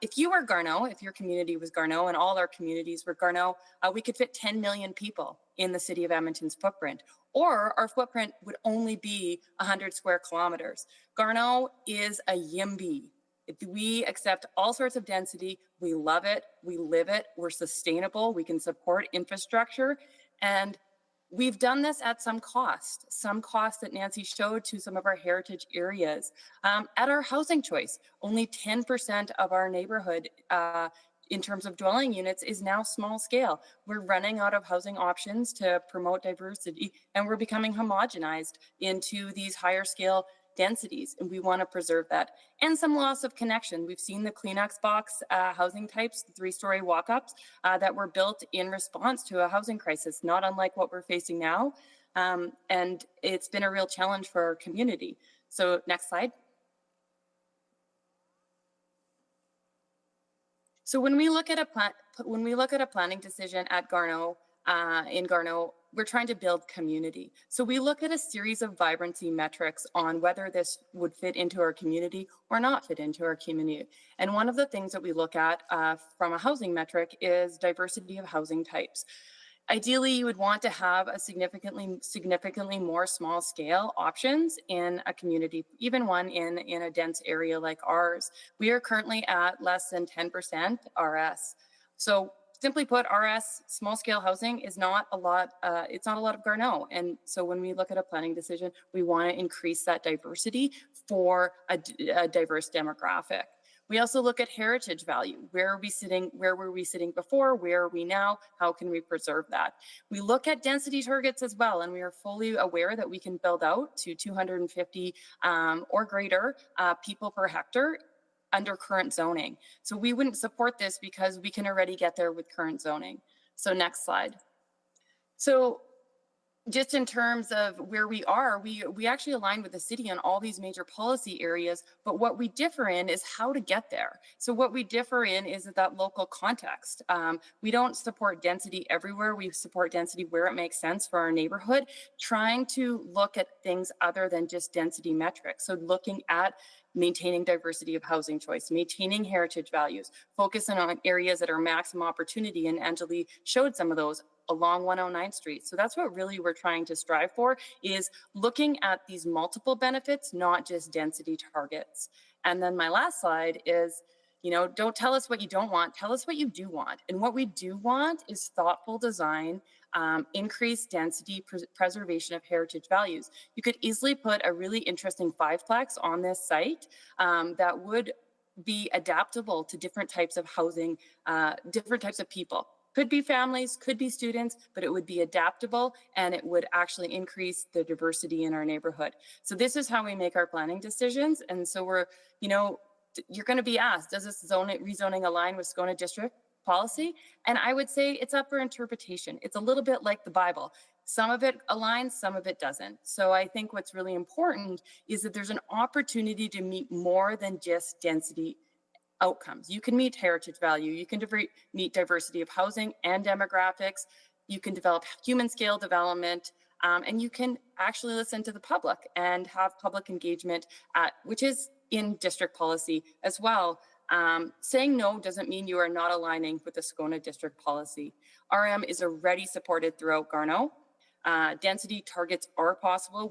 If you were Garneau, if your community was Garneau and all our communities were Garneau, we could fit 10 million people in the city of Edmonton's footprint, or our footprint would only be 100 square kilometers. Garneau is a YIMBY. If we accept all sorts of density, we love it, we live it, we're sustainable, we can support infrastructure, and we've done this at some cost that Nancy showed to some of our heritage areas. At our housing choice, only 10% of our neighborhood in terms of dwelling units is now small scale. We're running out of housing options to promote diversity, and we're becoming homogenized into these higher scale densities, and we want to preserve that. And some loss of connection. We've seen the Kleenex box housing types, 3-story walk-ups that were built in response to a housing crisis, not unlike what we're facing now. And it's been a real challenge for our community. So next slide. So when we look at a planning decision at Garneau, in Garneau, we're trying to build community. So we look at a series of vibrancy metrics on whether this would fit into our community or not fit into our community. And one of the things that we look at from a housing metric is diversity of housing types. Ideally, you would want to have a significantly more small scale options in a community, even one in a dense area like ours. We are currently at less than 10% RS. So simply put, RS, small scale housing, is not a lot, it's not a lot of Garneau. And so when we look at a planning decision, we want to increase that diversity for a diverse demographic. We also look at heritage value. Where are we sitting? Where were we sitting before? Where are we now? How can we preserve that? We look at density targets as well, and we are fully aware that we can build out to 250 or greater people per hectare under current zoning. So we wouldn't support this because we can already get there with current zoning. So next slide. So just in terms of where we are, we actually align with the city on all these major policy areas, but what we differ in is how to get there. So what we differ in is that local context. We don't support density everywhere. We support density where it makes sense for our neighborhood, trying to look at things other than just density metrics. So looking at maintaining diversity of housing choice, maintaining heritage values, focusing on areas that are maximum opportunity, and Angeli showed some of those along 109th Street. So that's what really we're trying to strive for, is looking at these multiple benefits, not just density targets. And then my last slide is, don't tell us what you don't want, tell us what you do want. And what we do want is thoughtful design, increased density, preservation of heritage values. You could easily put a really interesting fiveplex on this site that would be adaptable to different types of housing, different types of people. Could be families, could be students, but it would be adaptable and it would actually increase the diversity in our neighborhood. So this is how we make our planning decisions. And so we're, you're going to be asked, does this rezoning align with Scona District policy? And I would say it's up for interpretation. It's a little bit like the Bible. Some of it aligns, some of it doesn't. So I think what's really important is that there's an opportunity to meet more than just density outcomes. You can meet heritage value, you can meet diversity of housing and demographics, you can develop human scale development, and you can actually listen to the public and have public engagement, which is in district policy as well. Saying no doesn't mean you are not aligning with the Scona District policy. RM is already supported throughout Garneau. Density targets are possible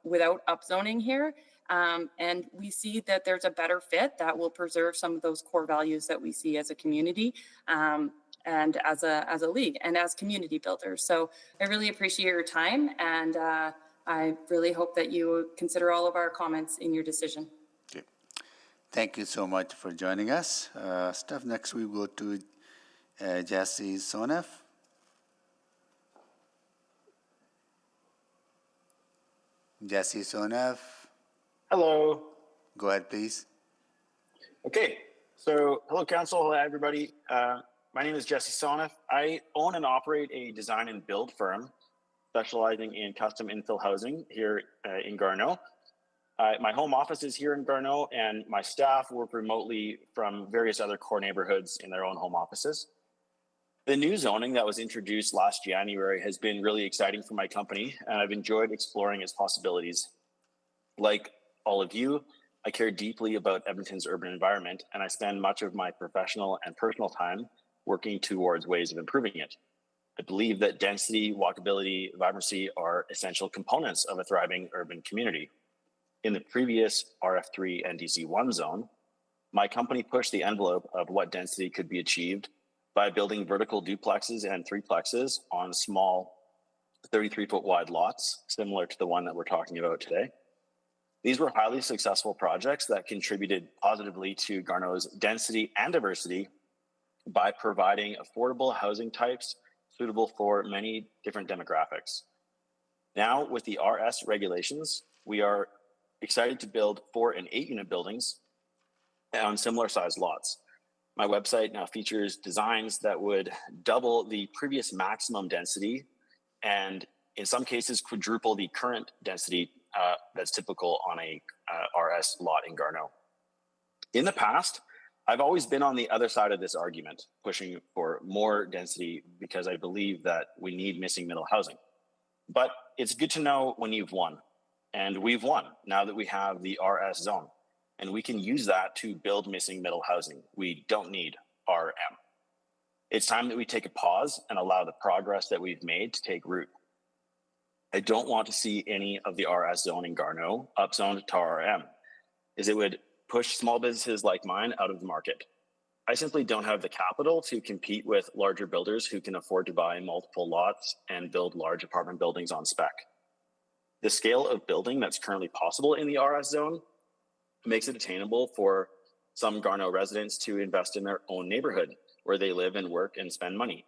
without upzoning here. And we see that there's a better fit that will preserve some of those core values that we see as a community and as a league and as community builders. So I really appreciate your time, and I really hope that you consider all of our comments in your decision. Okay. Thank you so much for joining us. Steph, next we go to Jesse Sonef. Jesse Sonef. Hello. Go ahead, please. Okay. So, hello, Council. Hello, everybody. My name is Jesse Sonef. I own and operate a design and build firm specializing in custom infill housing here in Garneau. My home office is here in Garneau, and my staff work remotely from various other core neighborhoods in their own home offices. The new zoning that was introduced last January has been really exciting for my company, and I've enjoyed exploring its possibilities. Like all of you, I care deeply about Edmonton's urban environment, and I spend much of my professional and personal time working towards ways of improving it. I believe that density, walkability, vibrancy are essential components of a thriving urban community. In the previous RF3 and DC1 zone, my company pushed the envelope of what density could be achieved by building vertical duplexes and threeplexes on small 33-foot wide lots, similar to the one that we're talking about today. These were highly successful projects that contributed positively to Garneau's density and diversity by providing affordable housing types suitable for many different demographics. Now, with the RS regulations, we are excited to build 4 and 8 unit buildings on similar sized lots. My website now features designs that would double the previous maximum density and in some cases quadruple the current density that's typical on a RS lot in Garneau. In the past, I've always been on the other side of this argument, pushing for more density because I believe that we need missing middle housing. But it's good to know when you've won. And we've won now that we have the RS zone. And we can use that to build missing middle housing. We don't need RM. It's time that we take a pause and allow the progress that we've made to take root. I don't want to see any of the RS zone in Garneau upzoned to RM, as it would push small businesses like mine out of the market. I simply don't have the capital to compete with larger builders who can afford to buy multiple lots and build large apartment buildings on spec. The scale of building that's currently possible in the RS zone makes it attainable for some Garneau residents to invest in their own neighborhood where they live and work and spend money.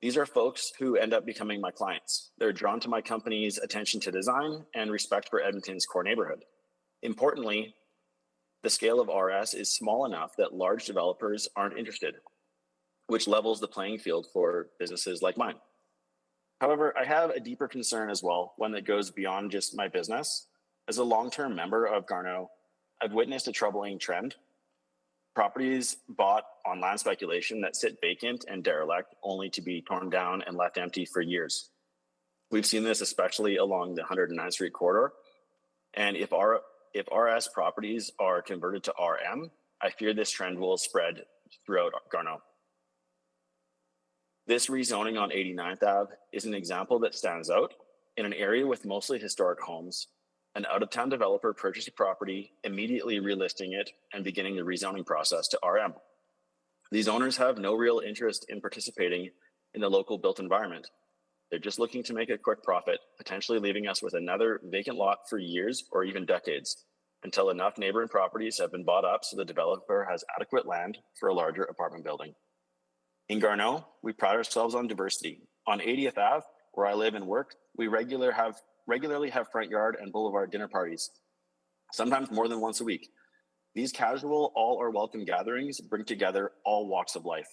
These are folks who end up becoming my clients. They're drawn to my company's attention to design and respect for Edmonton's core neighborhood. Importantly, the scale of RS is small enough that large developers aren't interested, which levels the playing field for businesses like mine. However, I have a deeper concern as well, one that goes beyond just my business. As a long-term member of Garneau, I've witnessed a troubling trend. Properties bought on land speculation that sit vacant and derelict only to be torn down and left empty for years. We've seen this especially along the 109th Street corridor. And if RS properties are converted to RM, I fear this trend will spread throughout Garneau. This rezoning on 89th Ave is an example that stands out. In an area with mostly historic homes, an out-of-town developer purchased a property, immediately relisting it and beginning the rezoning process to RM. These owners have no real interest in participating in the local built environment. They're just looking to make a quick profit, potentially leaving us with another vacant lot for years or even decades, until enough neighboring properties have been bought up so the developer has adequate land for a larger apartment building. In Garneau, we pride ourselves on diversity. On 80th Ave, where I live and work, we regularly have front yard and boulevard dinner parties, sometimes more than once a week. These casual, all are welcome gatherings bring together all walks of life.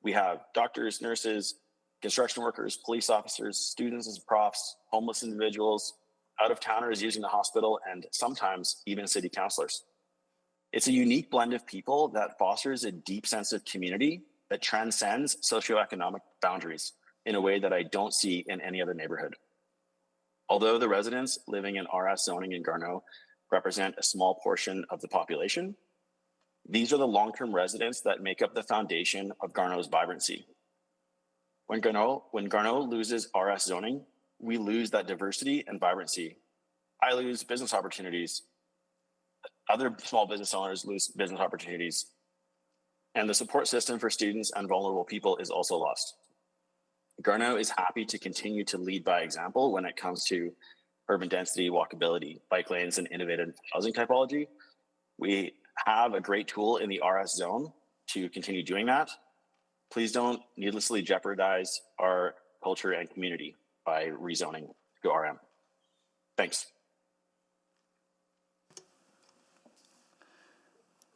We have doctors, nurses, construction workers, police officers, students as profs, homeless individuals, out-of-towners using the hospital, and sometimes even city councilors. It's a unique blend of people that fosters a deep sense of community that transcends socioeconomic boundaries in a way that I don't see in any other neighborhood. Although the residents living in RS zoning in Garneau represent a small portion of the population, these are the long-term residents that make up the foundation of Garneau's vibrancy. When Garneau loses RS zoning, we lose that diversity and vibrancy. I lose business opportunities. Other small business owners lose business opportunities. And the support system for students and vulnerable people is also lost. Garneau is happy to continue to lead by example when it comes to urban density, walkability, bike lanes, and innovative housing typology. We have a great tool in the RS zone to continue doing that. Please don't needlessly jeopardize our culture and community by rezoning to RM. Thanks.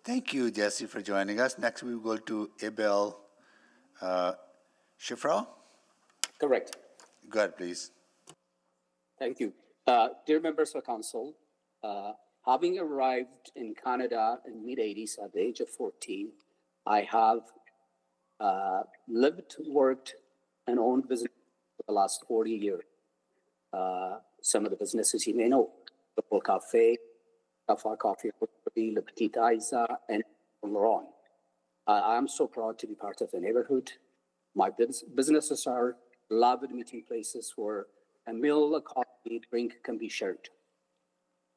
Thank you, Jesse, for joining us. Next, we will go to Abel Schifrau. Correct. Go ahead, please. Thank you. Dear members of council, having arrived in Canada in mid-80s at the age of 14, I have lived, worked, and owned business for the last 40 years. Some of the businesses you may know, the Paul Cafe, Cafe Coffee, Le Petit Isa, and Laurent. I am so proud to be part of the neighborhood. My businesses are beloved meeting places where a meal, a coffee, drink can be shared.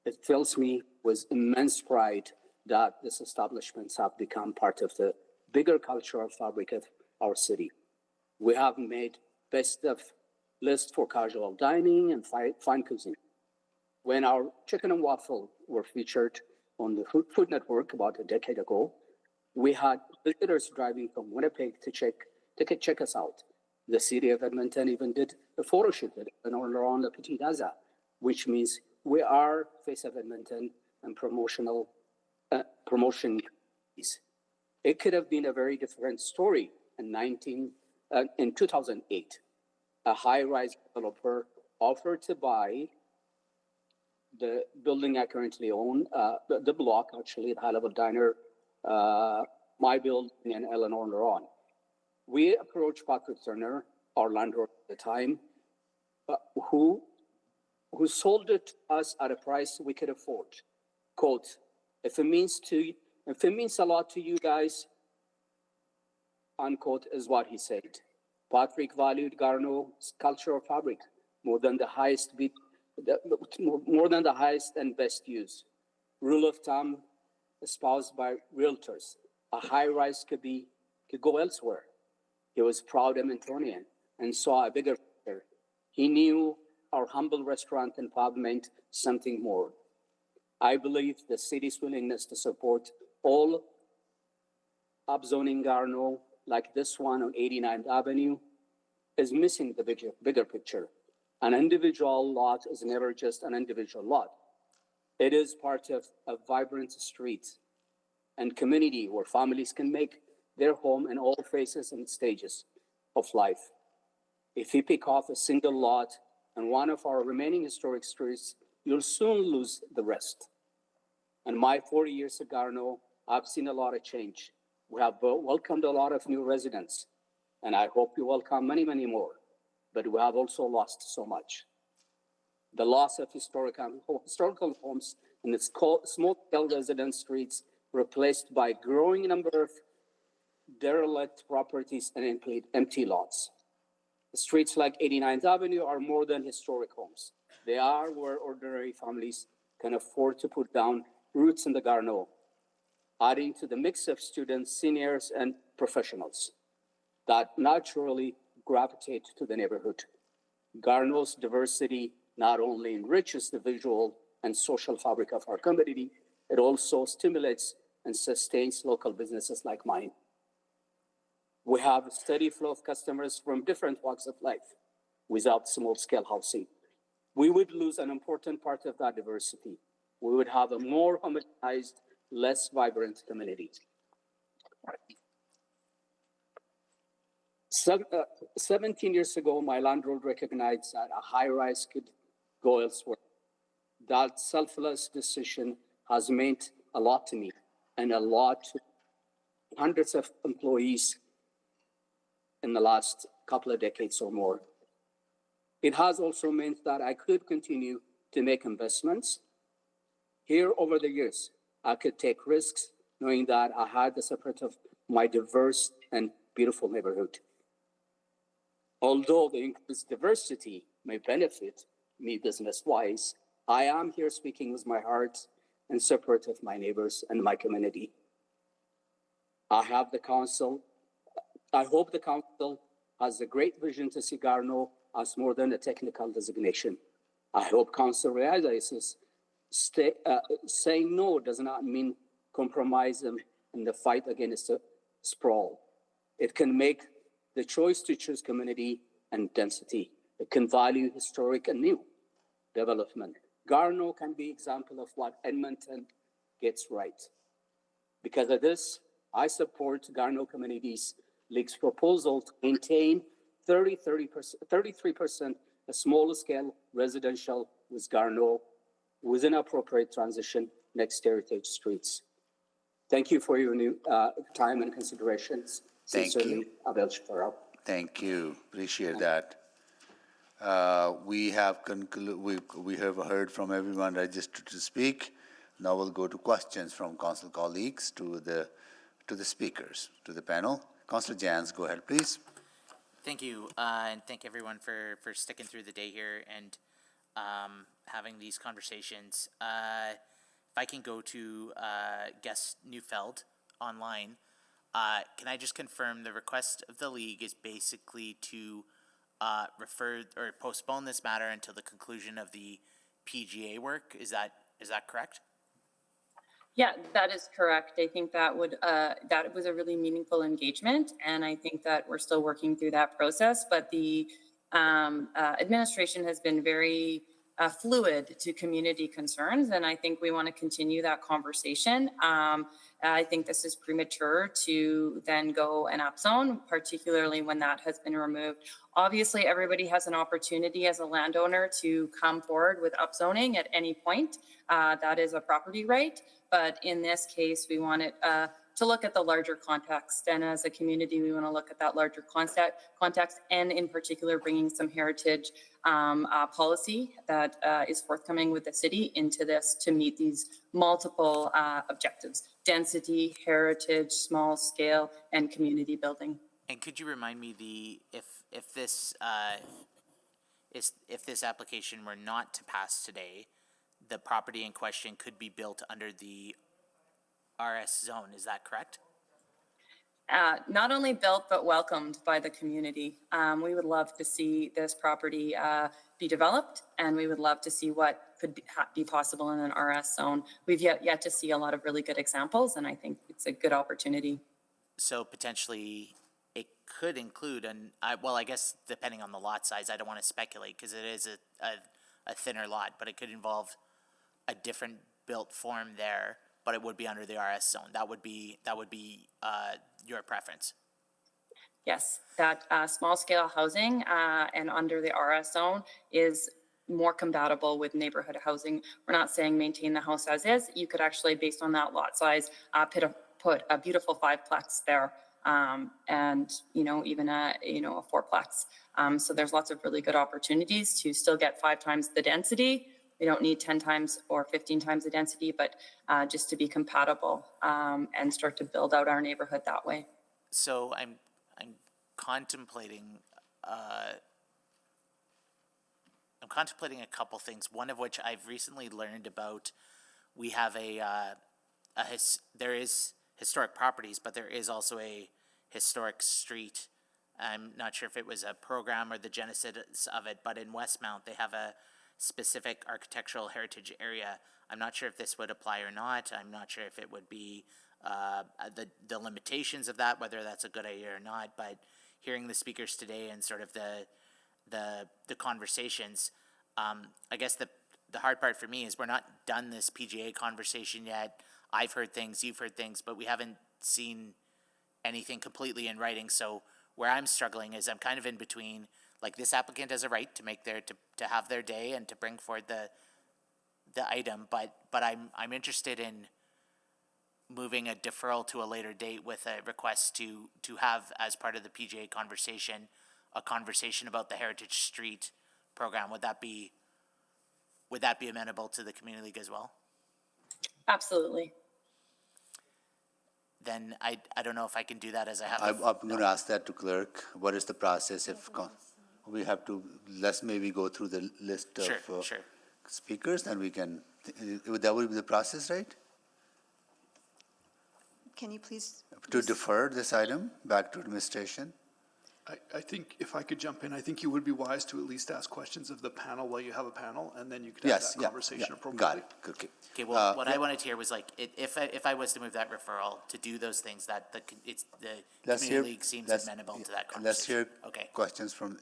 It fills me with immense pride that these establishments have become part of the bigger cultural fabric of our city. We have made best of list for casual dining and fine cuisine. When our chicken and waffle were featured on the Food Network about a decade ago, we had visitors driving from Winnipeg to check us out. The city of Edmonton even did a photo shoot around the Petit Gaza, which means we are face of Edmonton and promotion. It could have been a very different story in 2008. A high-rise developer offered to buy the building I currently own, the block actually, the high-level diner, my building, and Eleanor Laurent. We approached Patrick Turner, our landlord at the time, who sold it to us at a price we could afford. Quote, if it means a lot to you guys, unquote, is what he said. Patrick valued Garneau's cultural fabric more than the highest and best use. Rule of thumb espoused by realtors: a high-rise could go elsewhere. He was proud Edmontonian and saw a bigger picture. He knew our humble restaurant and pub meant something more. I believe the city's willingness to support all upzoning Garneau, like this one on 89th Avenue, is missing the bigger picture. An individual lot is never just an individual lot. It is part of a vibrant street and community where families can make their home in all phases and stages of life. If you pick off a single lot and one of our remaining historic streets, you'll soon lose the rest. In my 40 years at Garneau, I've seen a lot of change. We have welcomed a lot of new residents, and I hope you welcome many, many more. But we have also lost so much. The loss of historical homes in its small-scale residence streets replaced by a growing number of derelict properties and empty lots. Streets like 89th Avenue are more than historic homes. They are where ordinary families can afford to put down roots in the Garneau, adding to the mix of students, seniors, and professionals that naturally gravitate to the neighborhood. Garneau's diversity not only enriches the visual and social fabric of our community, it also stimulates and sustains local businesses like mine. We have a steady flow of customers from different walks of life. Without small-scale housing, we would lose an important part of that diversity. We would have a more homogenized, less vibrant community. 17 years ago, my landlord recognized that a high-rise could go elsewhere. That selfless decision has meant a lot to me and a lot to hundreds of employees in the last couple of decades or more. It has also meant that I could continue to make investments. Here over the years, I could take risks knowing that I had the support of my diverse and beautiful neighborhood. Although the increased diversity may benefit me business-wise, I am here speaking with my heart in support of my neighbors and my community. I hope the council has a great vision to see Garneau as more than a technical designation. I hope council realizes saying no does not mean compromise in the fight against sprawl. It can make the choice to choose community and density. It can value historic and new development. Garneau can be an example of what Edmonton gets right. Because of this, I support Garneau Communities League's proposal to maintain 33% a smaller scale residential with Garneau within appropriate transition next to heritage streets. Thank you for your new time and considerations. Thank Sincerely, you. Abel Shapiro. Thank you. Appreciate that. We have heard from everyone registered to speak. Now we'll go to questions from council colleagues to the speakers, to the panel. Councillor Jans, go ahead, please. Thank you, and thank everyone for sticking through the day here and having these conversations. If I can go to guest Neufeld online, can I just confirm the request of the league is basically to refer or postpone this matter until the conclusion of the PGA work? Is that correct? Yeah, that is correct. I think that was a really meaningful engagement, and I think that we're still working through that process. But the administration has been very fluid to community concerns, and I think we want to continue that conversation. I think this is premature to then go and upzone, particularly when that has been removed. Obviously, everybody has an opportunity as a landowner to come forward with upzoning at any point. That is a property right. But in this case, we want it to look at the larger context. And as a community, we want to look at that larger context and in particular, bringing some heritage policy that is forthcoming with the city into this to meet these multiple objectives: density, heritage, small scale, and community building. And could you remind me if this application were not to pass today, the property in question could be built under the RS zone, is that correct? Not only built, but welcomed by the community. We would love to see this property be developed, and we would love to see what could be possible in an RS zone. We've yet to see a lot of really good examples, and I think it's a good opportunity. So potentially it could include, I guess depending on the lot size, I don't want to speculate because it is a thinner lot, but it could involve a different built form there, but it would be under the RS zone. That would be your preference. Yes, that small scale housing and under the RS zone is more compatible with neighborhood housing. We're not saying maintain the house as is. You could actually, based on that lot size, put a beautiful 5-plex there, and even a 4-plex. So there's lots of really good opportunities to still get 5 times the density. We don't need 10 times or 15 times the density, but just to be compatible and start to build out our neighborhood that way. So I'm contemplating a couple things. One of which I've recently learned about. We have there is historic properties, but there is also a historic street. I'm not sure if it was a program or the genesis of it, but in Westmount they have a specific architectural heritage area. I'm not sure if this would apply or not. I'm not sure if it would be the limitations of that, whether that's a good idea or not. But hearing the speakers today and sort of the conversations, I guess the hard part for me is we're not done this PGA conversation yet. I've heard things, you've heard things, but we haven't seen anything completely in writing. So where I'm struggling is I'm kind of in between. Like, this applicant has a right to make to have their day and to bring forward the item, but I'm interested in moving a deferral to a later date with a request to have, as part of the PGA conversation, a conversation about the Heritage Street program. Would that be amenable to the Community League as well? Absolutely. Then I don't know if I can do that, as I have. I'm going to ask that to clerk. What is the process if we have to? Let's maybe go through the list of speakers, and we can. That would be the process, right? Can you please? To defer this item back to administration. I think if I could jump in, I think you would be wise to at least ask questions of the panel while you have a panel, and then you could have that conversation appropriately. Got it. Okay. Okay. Well, what I wanted to hear was, like, if I was to move that referral to do those things, that the Community League seems amenable to that conversation. Let's hear questions from.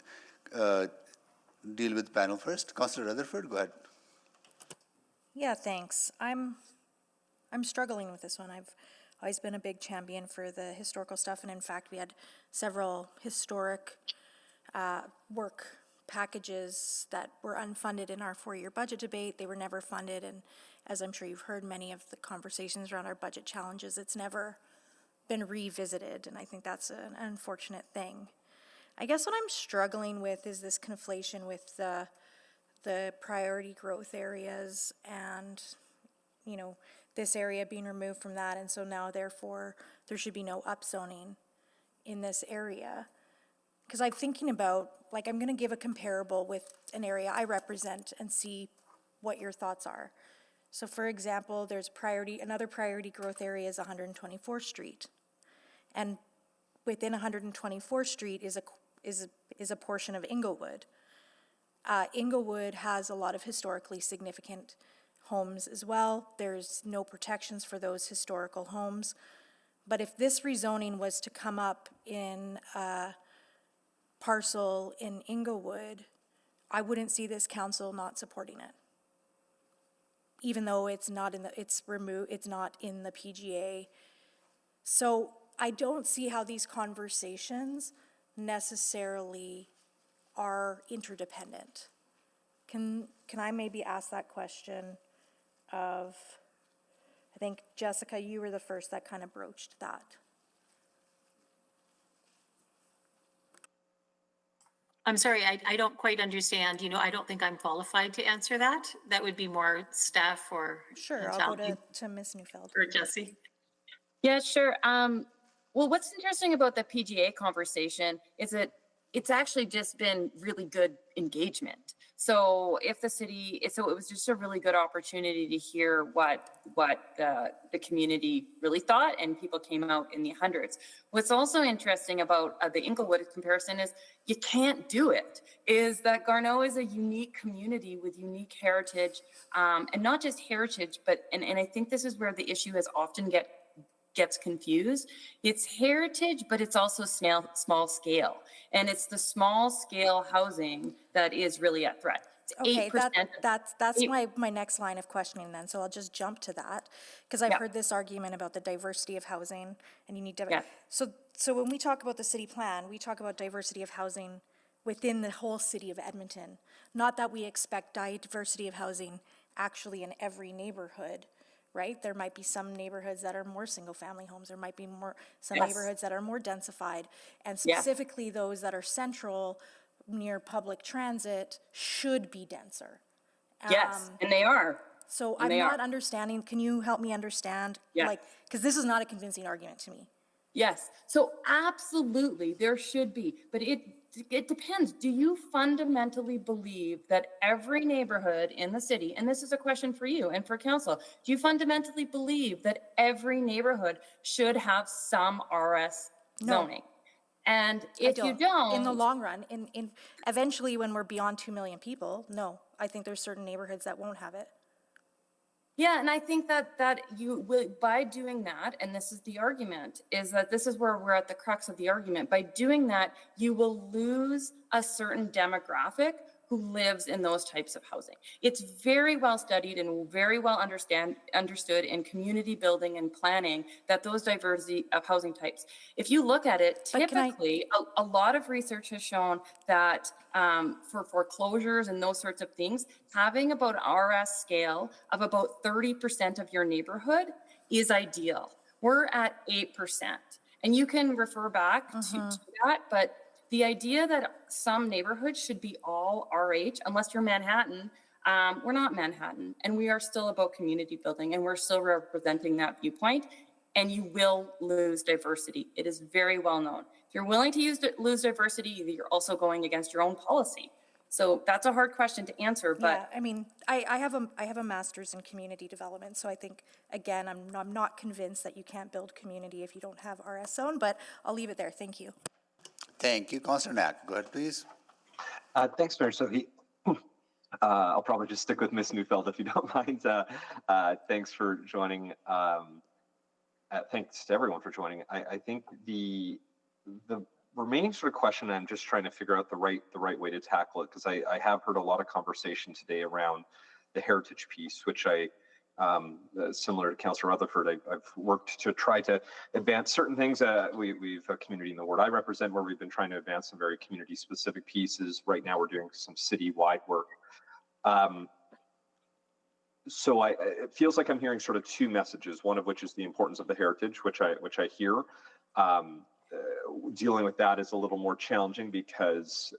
Deal with the panel first. Councillor Rutherford, go ahead. Yeah, thanks. I'm struggling with this one. I've always been a big champion for the historical stuff, and in fact, we had several historic work packages that were unfunded in our 4-year budget debate. They were never funded, and as I'm sure you've heard many of the conversations around our budget challenges, it's never been revisited, and I think that's an unfortunate thing. I guess what I'm struggling with is this conflation with the priority growth areas and, this area being removed from that, and so now therefore there should be no upzoning in this area. Because I'm thinking about, I'm going to give a comparable with an area I represent and see what your thoughts are. So for example, there's another priority growth area is 124th Street. And within 124th Street is a portion of Inglewood. Inglewood has a lot of historically significant homes as well. There's no protections for those historical homes. But if this rezoning was to come up in a parcel in Inglewood, I wouldn't see this council not supporting it. Even though it's not in the PGA. So I don't see how these conversations necessarily are interdependent. Can I maybe ask that question of, I think, Jessica, you were the first that kind of broached that. I'm sorry, I don't quite understand. I don't think I'm qualified to answer that. That would be more staff or. Sure, I'll go to Ms. Neufeld. Or Jesse. Yeah, sure. Well, what's interesting about the PGA conversation is that it's actually just been really good engagement. So if the city, it was just a really good opportunity to hear what the community really thought, and people came out in the hundreds. What's also interesting about the Inglewood comparison is you can't do it, is that Garneau is a unique community with unique heritage, and not just heritage, but, and I think this is where the issue is often gets confused. It's heritage, but it's also small scale. And it's the small scale housing that is really at threat. Okay, 8%. that's my next line of questioning then, so I'll just jump to that, because I've Yeah. heard this argument about the diversity of housing, and you need to, Yeah. so when we talk about the city plan, we talk about diversity of housing within the whole city of Edmonton, not that we expect diversity of housing actually in every neighborhood, right? There might be some neighborhoods that are more single-family homes, there might be some Yes. neighborhoods that are more densified, and Yeah. specifically those that are central, near public transit, should be denser. Yes, and they are. So And I'm they not are. understanding, can you help me understand? Yeah. Like, because this is not a convincing argument to me. Yes, so absolutely, there should be, but it depends. Do you fundamentally believe that every neighborhood in the city, and this is a question for you and for council, do you fundamentally believe that every neighborhood should have some RS No. zoning? And I if you don't, In the long run, eventually when we're beyond 2 million people, no, I think there's certain neighborhoods that won't have it. yeah, and I think that you will, by doing that, and this is the argument, is that this is where we're at the crux of the argument. By doing that, you will lose a certain demographic who lives in those types of housing. It's very well studied and very well understood in community building and planning that those diversity of housing types. If you look at it, But can I- typically, a lot of research has shown that for foreclosures and those sorts of things, having about RS scale of about 30% of your neighborhood is ideal. We're at 8%. And you can refer back to that, but the idea that some neighborhoods should be all RH, unless you're Manhattan, we're not Manhattan, and we are still about community building, and we're still representing that viewpoint, and you will lose diversity. It is very well known. If you're willing to lose diversity, you're also going against your own policy. So that's a hard question to answer, but Yeah, I mean, I have a master's in community development, so I think, again, I'm not convinced that you can't build community if you don't have RS zone, but I'll leave it there. Thank you. Thank you. Councillor Knack, go ahead, please. Thanks, Mayor. So I'll probably just stick with Ms. Neufeld if you don't mind. Thanks for joining. Thanks to everyone for joining. I think the remaining sort of question, I'm just trying to figure out the right way to tackle it, because I have heard a lot of conversation today around the heritage piece, which similar to Councillor Rutherford, I've worked to try to advance certain things. We've a community in the ward I represent where we've been trying to advance some very community-specific pieces. Right now, we're doing some city-wide work. So it feels like I'm hearing sort of two messages. One of which is the importance of the heritage, which I hear. Dealing with that is a little more challenging because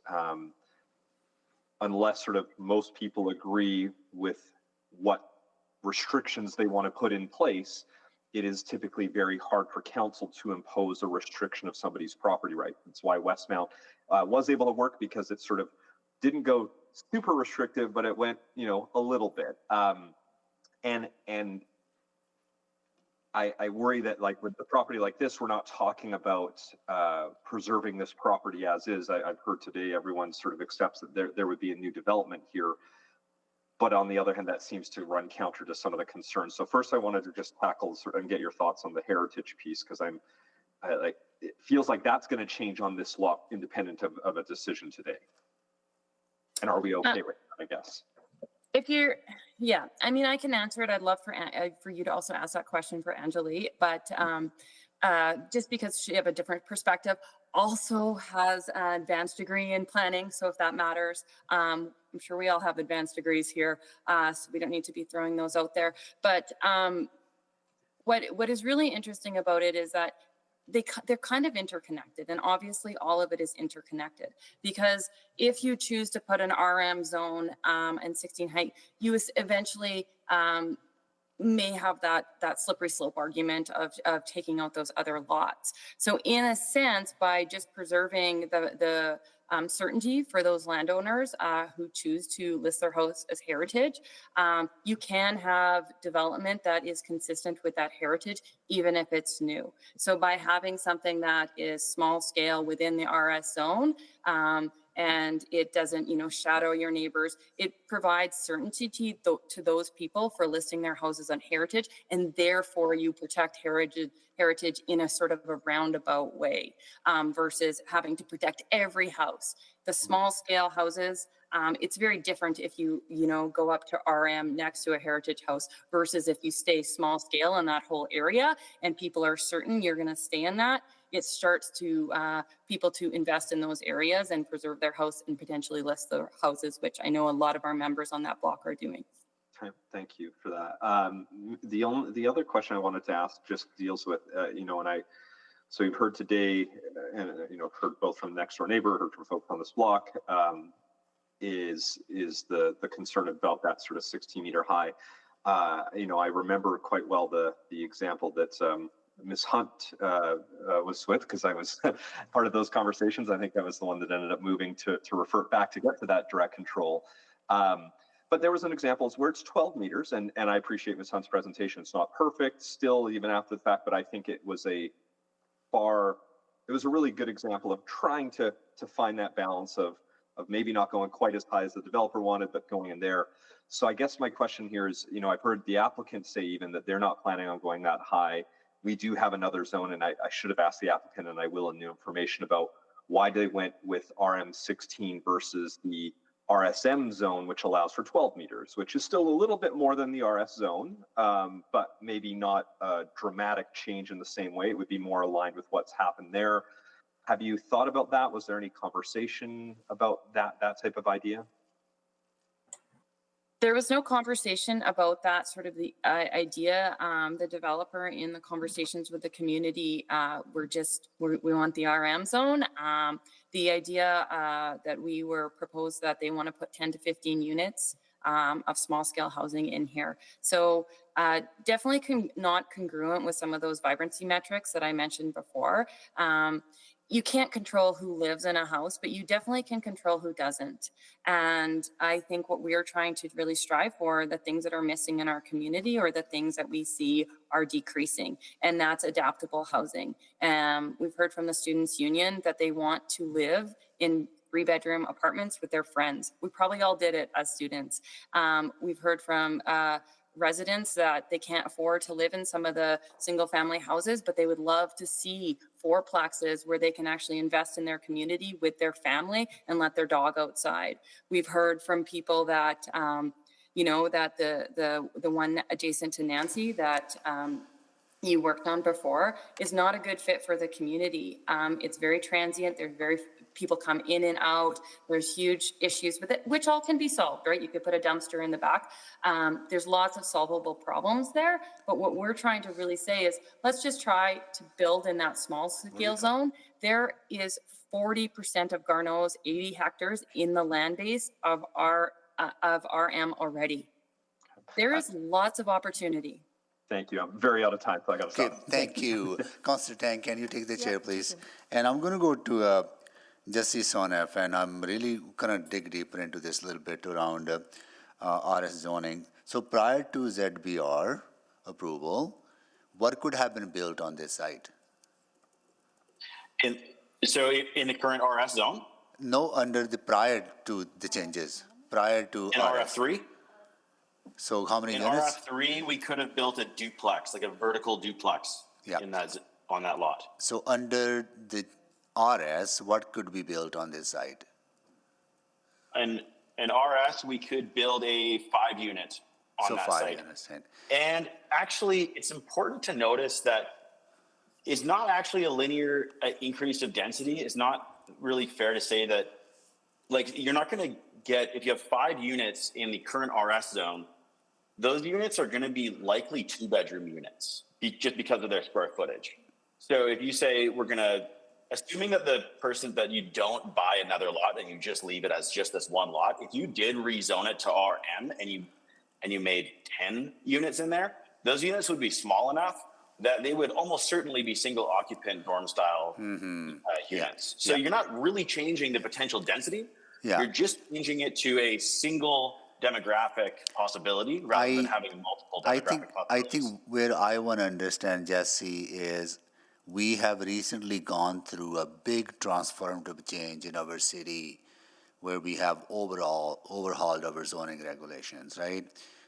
unless sort of most people agree with what restrictions they want to put in place, it is typically very hard for council to impose a restriction of somebody's property right. That's why Westmount was able to work, because it sort of didn't go super restrictive, but it went, a little bit. And I worry that, like, with the property like this, we're not talking about preserving this property as is. I've heard today everyone sort of accepts that there would be a new development here. But on the other hand, that seems to run counter to some of the concerns. So first, I wanted to just tackle and get your thoughts on the heritage piece, because it feels like that's going to change on this law, independent of a decision today. And are we okay with that, I guess? I mean, I can answer it. I'd love for you to also ask that question for Anjali, but just because she have a different perspective, also has an advanced degree in planning. So if that matters, I'm sure we all have advanced degrees here, so we don't need to be throwing those out there. But what is really interesting about it is that they're kind of interconnected, and obviously all of it is interconnected, because if you choose to put an RM zone and 16 height, you eventually may have that slippery slope argument of taking out those other lots. So in a sense, by just preserving the certainty for those landowners who choose to list their house as heritage, you can have development that is consistent with that heritage, even if it's new. So by having something that is small scale within the RS zone, and it doesn't, shadow your neighbors. It provides certainty to those people for listing their houses on heritage, and therefore you protect heritage in a sort of a roundabout way, versus having to protect every house. The small scale houses, it's very different if you go up to RM next to a heritage house versus if you stay small scale in that whole area and people are certain you're going to stay in that. It starts to people to invest in those areas and preserve their house and potentially list their houses, which I know a lot of our members on that block are doing. Okay, thank you for that. The other question I wanted to ask just deals with, so you've heard today, and heard both from the next door neighbor, heard from folks on this block, is the concern about that sort of 16-meter high. I remember quite well the example that Ms. Hunt was with, because I was part of those conversations. I think that was the one that ended up moving to revert back to get to that direct control. But there was an example where it's 12 meters, and I appreciate Ms. Hunt's presentation. It's not perfect still, even after the fact, but I think it was a really good example of trying to find that balance of maybe not going quite as high as the developer wanted, but going in there. So I guess my question here is, I've heard the applicant say even that they're not planning on going that high. We do have another zone, and I should have asked the applicant, and I will in new information about why they went with RM16 versus the RSM zone, which allows for 12 meters, which is still a little bit more than the RS zone, but maybe not a dramatic change in the same way. It would be more aligned with what's happened there. Have you thought about that? Was there any conversation about that type of idea? There was no conversation about that sort of the idea. The developer in the conversations with the community we want the RM zone. The idea that we were proposed that they want to put 10 to 15 units of small scale housing in here. So definitely not congruent with some of those vibrancy metrics that I mentioned before. You can't control who lives in a house, but you definitely can control who doesn't. And I think what we are trying to really strive for, the things that are missing in our community or the things that we see are decreasing, and that's adaptable housing. We've heard from the Students' Union that they want to live in 3-bedroom apartments with their friends. We probably all did it as students. We've heard from residents that they can't afford to live in some of the single family houses, but they would love to see 4-plexes where they can actually invest in their community with their family and let their dog outside. We've heard from people that, that the one adjacent to Nancy that you worked on before is not a good fit for the community. It's very transient. People come in and out. There's huge issues with it, which all can be solved, right? You could put a dumpster in the back. There's lots of solvable problems there. But what we're trying to really say is, let's just try to build in that small scale zone. There is 40% of Garneau's 80 hectares in the land base of RM already. There is lots of opportunity. Thank you. I'm very out of time, so I got to stop. Thank you. Councillor Tang, can you take the chair, please? And I'm going to go to Jesse Sonef, and I'm really going to dig deeper into this a little bit around RS zoning. So prior to ZBR approval, what could have been built on this site? In the current RS zone? No, under the prior to the changes, prior to in RF3. So how many in units? RF3, we could have built a duplex, like a vertical duplex, on that lot. So under the RS, what could be built on this site? In RS, we could build a 5-unit on that site. Units. And actually, it's important to notice that it's not actually a linear increase of density. It's not really fair to say that, like, you're not going to get, if you have 5 units in the current RS zone, those units are going to be likely 2-bedroom units just because of their square footage. So if you say we're going to, assuming that the person that you don't buy another lot and you just leave it as just this one lot, if you did rezone it to RM and you made 10 units in there, those units would be small enough that they would almost certainly be single occupant dorm style units. So you're not really changing the potential density. You're just changing it to a single demographic possibility rather than having multiple demographic possibilities. I think where I want to understand, Jesse, is we have recently gone through a big transformative change in our city where we have overhauled our zoning regulations, right?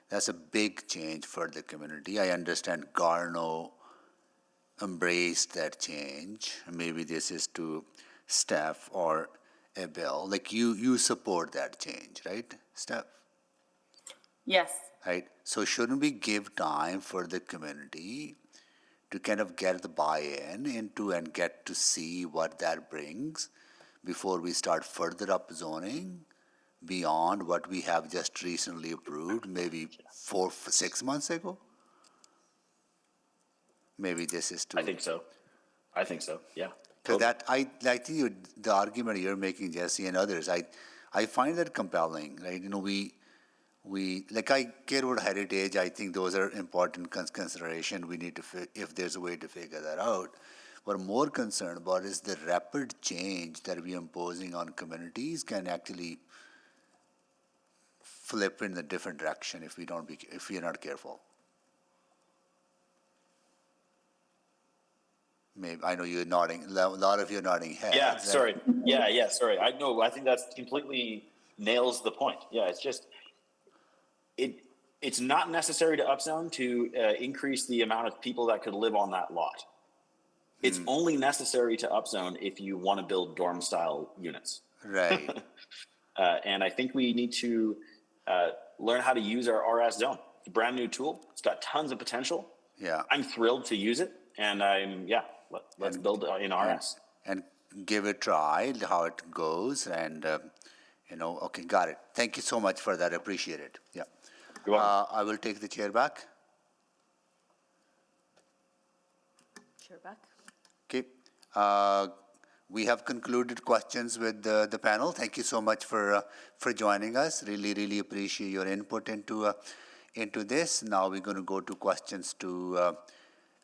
That's a big change for the community. I understand Garno embraced that change. Maybe this is to Steph or a bill. Like you support that change, right, Steph? Yes. Right? So shouldn't we give time for the community to kind of get the buy-in into and get to see what that brings before we start further up zoning beyond what we have just recently approved, maybe 6 months ago? Maybe this is too. I think so. Yeah. Because that I think the argument you're making, Jesse, and others, I find that compelling, right? You know, we like I care about heritage. I think those are important consideration. We need to if there's a way to figure that out. What I'm more concerned about is the rapid change that we're imposing on communities can actually flip in a different direction if we're not careful. Maybe I know you're nodding. A lot of you are nodding heads. Yeah, right? sorry. Yeah, sorry. I know. I think that's completely nails the point. Yeah, it's just it's not necessary to upzone to increase the amount of people that could live on that lot. It's only necessary to upzone if you want to build dorm style units. Right. And I think we need to learn how to use our RS zone. It's a brand new tool. It's got tons of potential. Yeah. I'm thrilled to use it, and let's build in RS and give it a try how it goes, and okay, got it. Thank you so much for that. Appreciate it. Yeah. I will take the chair back. Chair back. Okay. We have concluded questions with the panel. Thank you so much for joining us. Really appreciate your input into this. Now we're going to go to questions to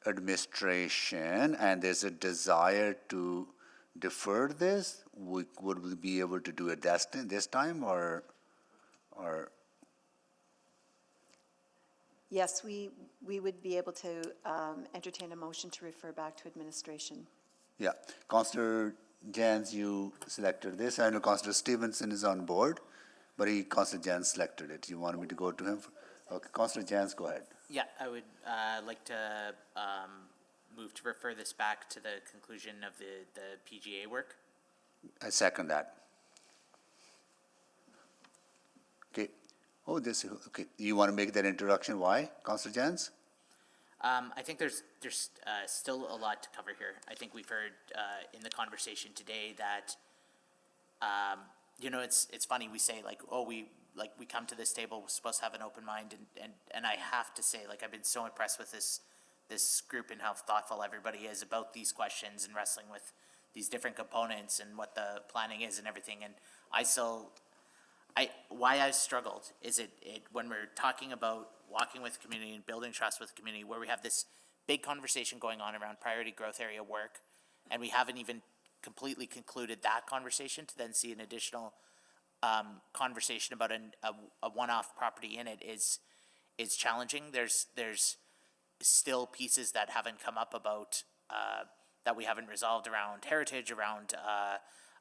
administration, and there's a desire to defer this. Would we be able to do it this time, or? Yes, we would be able to entertain a motion to refer back to administration. Yeah, Councillor Jans, you selected this. I know Councillor Stevenson is on board, but Councillor Jans selected it. You want me to go to him? Okay, Councillor Jans, go ahead. Yeah, I would like to move to refer this back to the conclusion of the PGA work. I second that. Okay. Oh, okay. You want to make that introduction? Why, Councillor Jans? I think there's still a lot to cover here. I think we've heard in the conversation today that it's funny we say we come to this table, we're supposed to have an open mind, and I have to say, I've been so impressed with this group and how thoughtful everybody is about these questions and wrestling with these different components and what the planning is and everything. And why I struggled is it when we're talking about walking with community and building trust with the community, where we have this big conversation going on around priority growth area work, and we haven't even completely concluded that conversation, to then see an additional conversation about a one-off property in it is challenging. There's still pieces that haven't come up about that we haven't resolved around heritage, around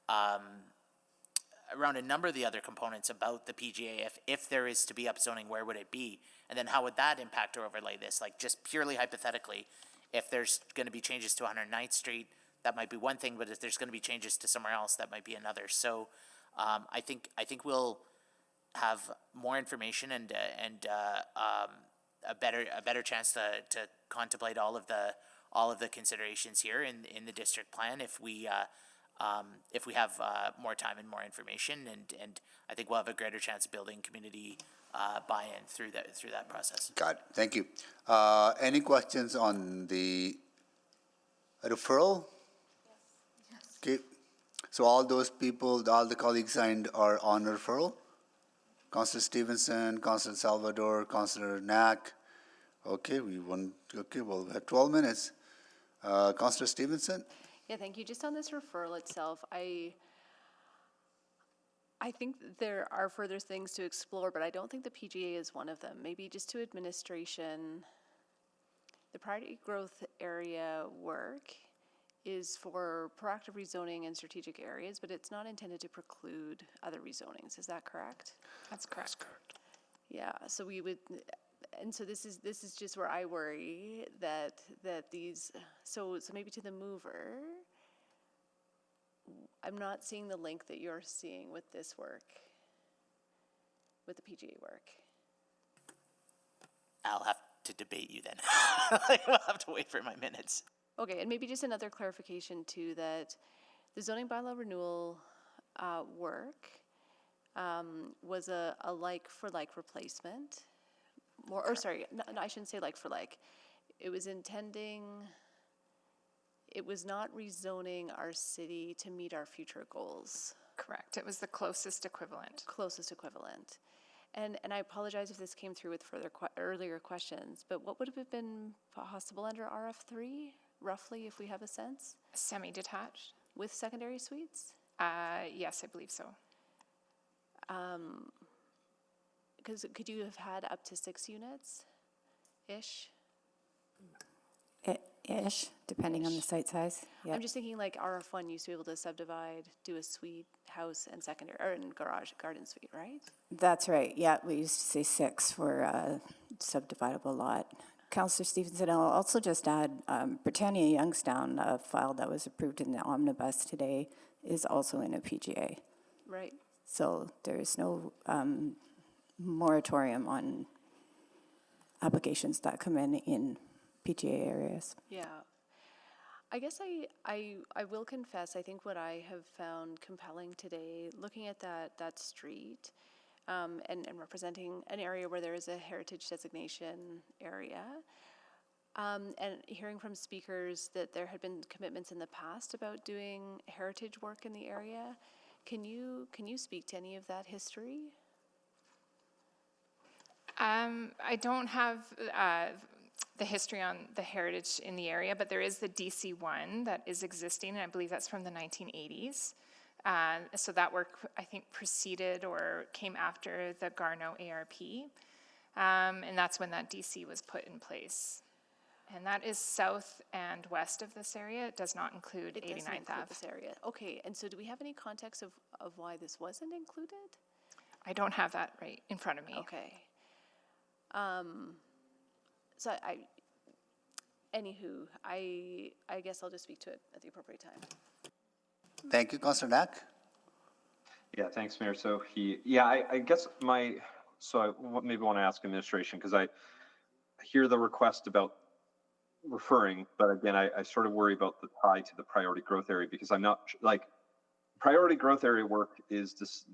a number of the other components about the PGA. If there is to be upzoning, where would it be? And then how would that impact or overlay this? Just purely hypothetically, if there's going to be changes to 109th Street, that might be one thing, but if there's going to be changes to somewhere else, that might be another. So I think we'll have more information and a better chance to contemplate all of the considerations here in the district plan if we have more time and more information, and I think we'll have a greater chance of building community buy-in through that process. Got it. Thank you. Any questions on the referral? Yes. Okay. So all those people, all the colleagues signed are on referral? Councillor Stevenson, Councillor Salvador, Councillor Knack. Okay, well, we have 12 minutes. Councillor Stevenson? Yeah, thank you. Just on this referral itself, I think there are further things to explore, but I don't think the PGA is one of them. Maybe just to administration, the priority growth area work is for proactive rezoning in strategic areas, but it's not intended to preclude other rezonings. Is that correct? That's correct. Yeah, so we would, and so this is just where I worry that these, so maybe to the mover, I'm not seeing the link that you're seeing with this work, with the PGA work. I'll have to debate you then. I'll have to wait for my minutes. Okay, and maybe just another clarification too, that the zoning bylaw renewal work was a like-for-like replacement. Or sorry, no, I shouldn't say like-for-like. It was not rezoning our city to meet our future goals. Correct. It was the closest equivalent. Closest equivalent. And I apologize if this came through with earlier questions, but what would have been possible under RF3, roughly, if we have a sense? Semi-detached. With secondary suites? Yes, I believe so. Because could you have had up to 6 units-ish? Ish, depending on the site size. Yeah. I'm just thinking like RF1 used to be able to subdivide, do a suite, house, and secondary, or in garage, garden suite, right? That's right. Yeah, we used to say 6 for a subdividable lot. Councillor Stevenson, I'll also just add Britannia Youngstown, a file that was approved in the omnibus today, is also in a PGA. Right. So there is no moratorium on applications that come in PGA areas. Yeah. I guess I will confess, I think what I have found compelling today, looking at that street and representing an area where there is a heritage designation area, and hearing from speakers that there had been commitments in the past about doing heritage work in the area. Can you speak to any of that history? I don't have the history on the heritage in the area, but there is the DC1 that is existing, and I believe that's from the 1980s. So that work, I think, preceded or came after the Garneau ARP, and that's when that DC was put in place. And that is south and west of this area. It does not include 89th Ave. This area. Okay, and so do we have any context of why this wasn't included? I don't have that right in front of me. Okay. So anywho, I guess I'll just speak to it at the appropriate time. Thank you, Councillor Knack. Yeah, thanks, Mayor. So I guess maybe want to ask administration, because I hear the request about referring, but again, I sort of worry about the tie to the priority growth area, because I'm not like, priority growth area work is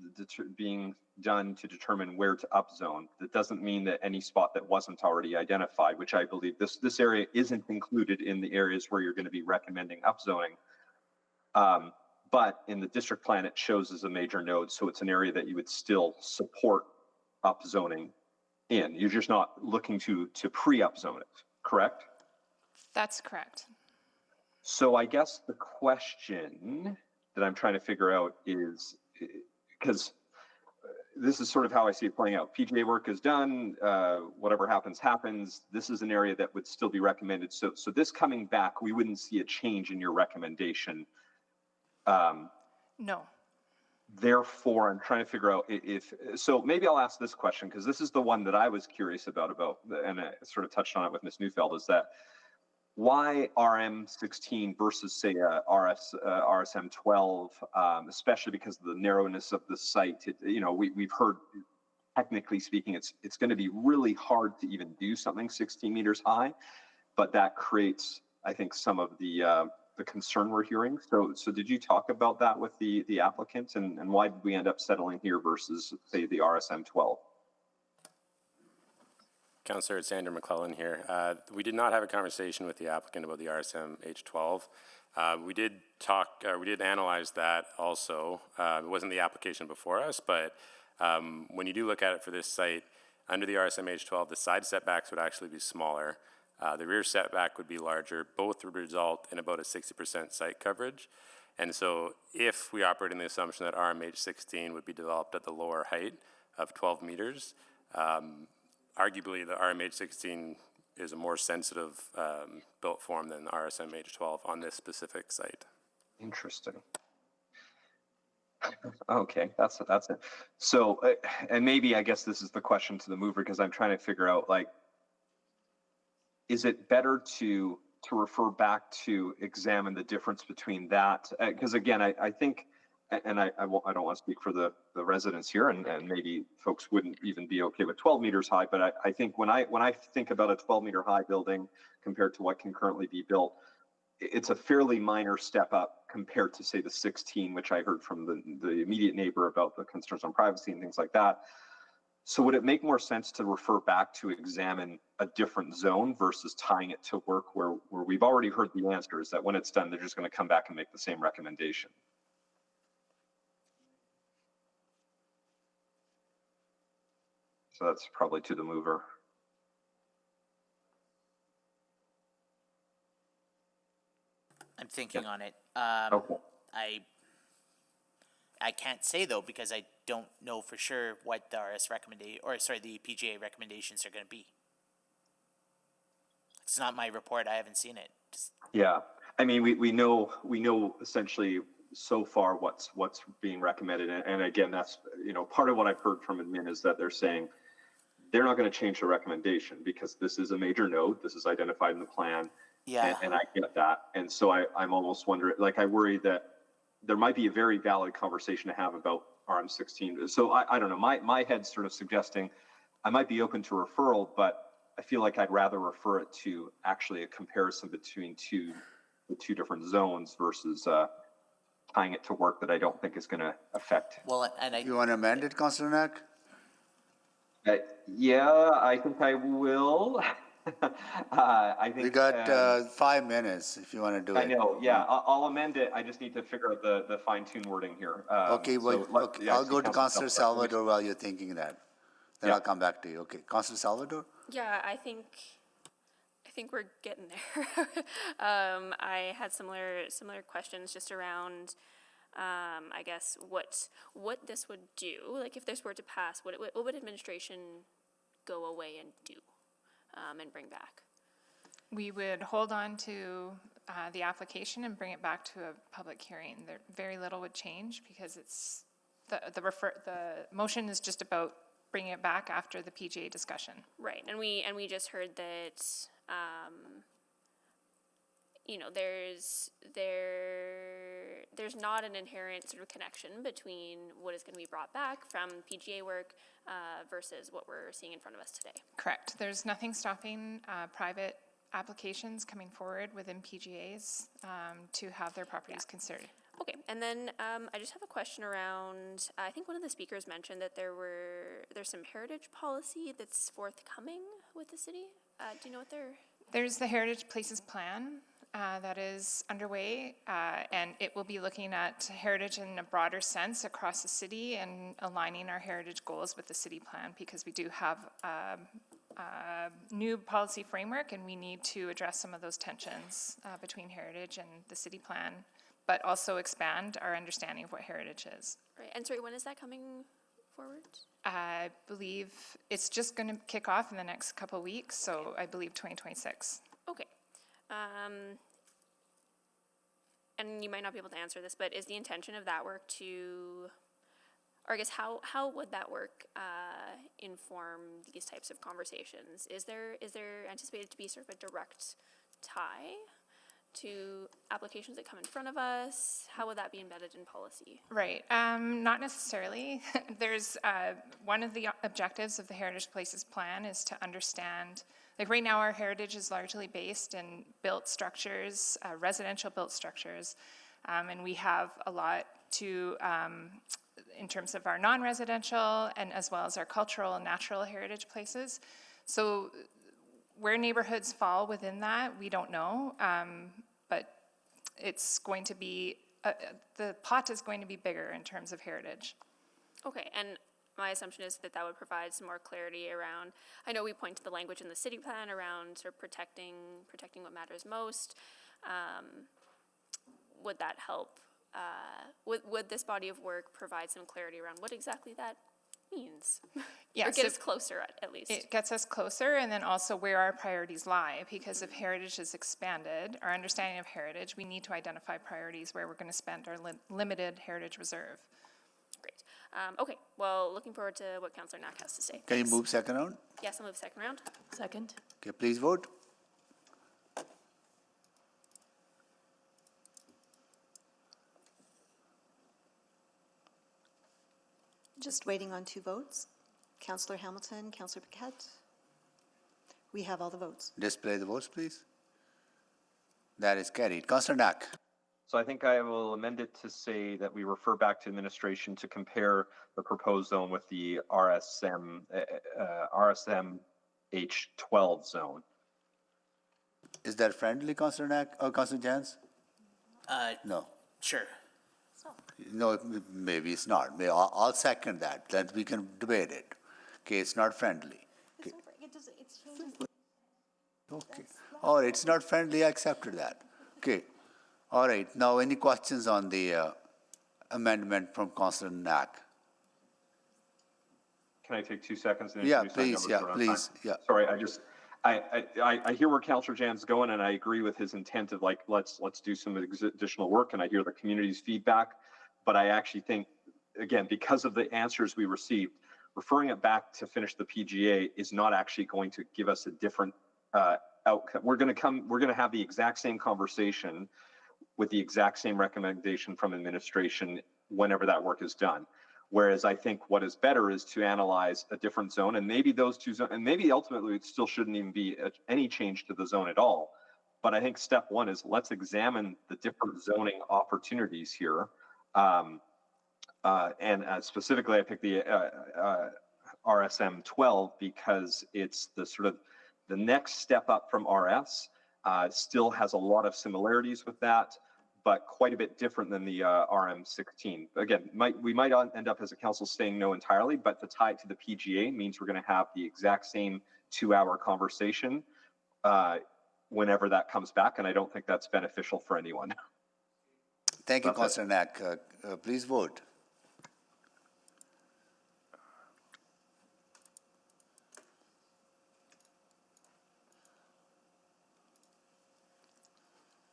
being done to determine where to upzone. That doesn't mean that any spot that wasn't already identified, which I believe this area isn't included in the areas where you're going to be recommending upzoning. But in the district plan, it shows as a major node, so it's an area that you would still support upzoning in. You're just not looking to pre-upzone it, correct? That's correct. So I guess the question that I'm trying to figure out is, because this is sort of how I see it playing out. PGA work is done, whatever happens, happens. This is an area that would still be recommended. So this coming back, we wouldn't see a change in your recommendation. No. Therefore, I'm trying to figure out so maybe I'll ask this question, because this is the one that I was curious about, and I sort of touched on it with Ms. Neufeld, is that why RM16 versus, say, RSM 12, especially because of the narrowness of the site? We've heard, technically speaking, it's going to be really hard to even do something 16 meters high, but that creates, I think, some of the concern we're hearing. So did you talk about that with the applicant, and why did we end up settling here versus, say, the RSM 12? Councillor, it's Andrew McClellan here. We did not have a conversation with the applicant about the RSM H12. We did analyze that also. It wasn't the application before us, but when you do look at it for this site, under the RSM H12, the side setbacks would actually be smaller. The rear setback would be larger. Both would result in about a 60% site coverage. And so if we operate in the assumption that RMH16 would be developed at the lower height of 12 meters, arguably the RMH16 is a more sensitive built form than RSM H12 on this specific site. Interesting. Okay, that's it. So, and maybe I guess this is the question to the mover, because I'm trying to figure out, like, is it better to refer back to examine the difference between that? Because again, I think, and I don't want to speak for the residents here, and maybe folks wouldn't even be okay with 12 meters high, but I think when I think about a 12-meter high building compared to what can currently be built, it's a fairly minor step up compared to, say, the 16, which I heard from the immediate neighbor about the concerns on privacy and things like that. So would it make more sense to refer back to examine a different zone versus tying it to work where we've already heard the answer is that when it's done, they're just going to come back and make the same recommendation? So that's probably to the mover. I'm thinking on it. Okay. I can't say though, because I don't know for sure what the the PGA recommendations are going to be. It's not my report. I haven't seen it. Yeah, I mean, we know essentially so far what's being recommended, and again, that's, you know, part of what I've heard from admin is that they're saying they're not going to change the recommendation because this is a major node. This is identified in the plan. Yeah. And I get that. And so I'm almost wondering, like, I worry that there might be a very valid conversation to have about RM16. So I don't know, my head's sort of suggesting I might be open to referral, but I feel like I'd rather refer it to actually a comparison between the two different zones versus tying it to work that I don't think is going to affect. Well, and You want to amend it, Councillor Knack? Yeah, I think I will. I think We got 5 minutes if you want to do it. I know. Yeah, I'll amend it. I just need to figure out the fine-tuned wording here. Okay, well, yeah, I'll go to Councillor Salvador while you're thinking that. Then Yeah. I'll come back to you. Okay, Councillor Salvador? Yeah, I think we're getting there. I had similar questions just around, I guess, what this would do. Like, if this were to pass, what would administration go away and do and bring back? We would hold on to the application and bring it back to a public hearing. There, very little would change because it's the motion is just about bringing it back after the PGA discussion. Right, and we just heard that, you know, there's not an inherent sort of connection between what is going to be brought back from PGA work versus what we're seeing in front of us today. Correct. There's nothing stopping private applications coming forward within PGAs to have their properties considered. Okay, and then I just have a question around, I think one of the speakers mentioned that there's some heritage policy that's forthcoming with the city. Do you know what There's the Heritage Places Plan that is underway, and it will be looking at heritage in a broader sense across the city and aligning our heritage goals with the city plan, because we do have a new policy framework and we need to address some of those tensions between heritage and the city plan, but also expand our understanding of what heritage is. Right, and sorry, when is that coming forward? I believe it's just going to kick off in the next couple of weeks, so I believe 2026. Okay. And you might not be able to answer this, but is the intention of that work to, or I guess how would that work inform these types of conversations? Is there anticipated to be sort of a direct tie to applications that come in front of us? How would that be embedded in policy? Right, not necessarily. There's one of the objectives of the Heritage Places Plan is to understand, like right now our heritage is largely based in built structures, residential built structures, and we have a lot to, in terms of our non-residential and as well as our cultural and natural heritage places. So where neighborhoods fall within that, we don't know, but it's going to be, the pot is going to be bigger in terms of heritage. Okay, and my assumption is that would provide some more clarity around, I know we point to the language in the city plan around sort of protecting what matters most. Would that help? Would this body of work provide some clarity around what exactly that means. Yeah, Or get so us closer at least. it gets us closer, and then also where our priorities lie, because if heritage is expanded, our understanding of heritage, we need to identify priorities where we're going to spend our limited heritage reserve. Great. Okay, well, looking forward to what Councillor Knack has to say. Can you Thanks. move second round? Yes, I'll move second round. Second. Okay, please vote. Just waiting on 2 votes. Councillor Hamilton, Councillor Paquette. We have all the votes. Display the votes, please. That is carried. Councillor Knack. So I think I will amend it to say that we refer back to administration to compare the proposed zone with the RSM H12 zone. Is that friendly, Councillor Knack or Councillor Jans? No. Sure. No, maybe it's not. I'll second that. Then we can debate it. Okay, it's not friendly. Okay. Okay. All right, it's not friendly. I accepted that. Okay. All right. Now, any questions on the amendment from Councillor Knack? Can I take 2 seconds? And Yeah, introduce please. our Yeah, numbers around please. time? Yeah. Sorry, I hear where Councillor Jan's going, and I agree with his intent of like, let's do some additional work, and I hear the community's feedback. But I actually think, again, because of the answers we received, referring it back to finish the PGA is not actually going to give us a different outcome. We're going to have the exact same conversation with the exact same recommendation from administration whenever that work is done. Whereas I think what is better is to analyze a different zone, and maybe those two zones, and maybe ultimately it still shouldn't even be any change to the zone at all. But I think step one is let's examine the different zoning opportunities here. Specifically, I picked the RSM 12 because it's the sort of the next step up from RS. Still has a lot of similarities with that, but quite a bit different than the RM 16. Again, we might end up as a council saying no entirely, but to tie it to the PGA means we're going to have the exact same 2-hour conversation whenever that comes back, and I don't think that's beneficial for anyone. Thank you, Councillor Knack. Please vote.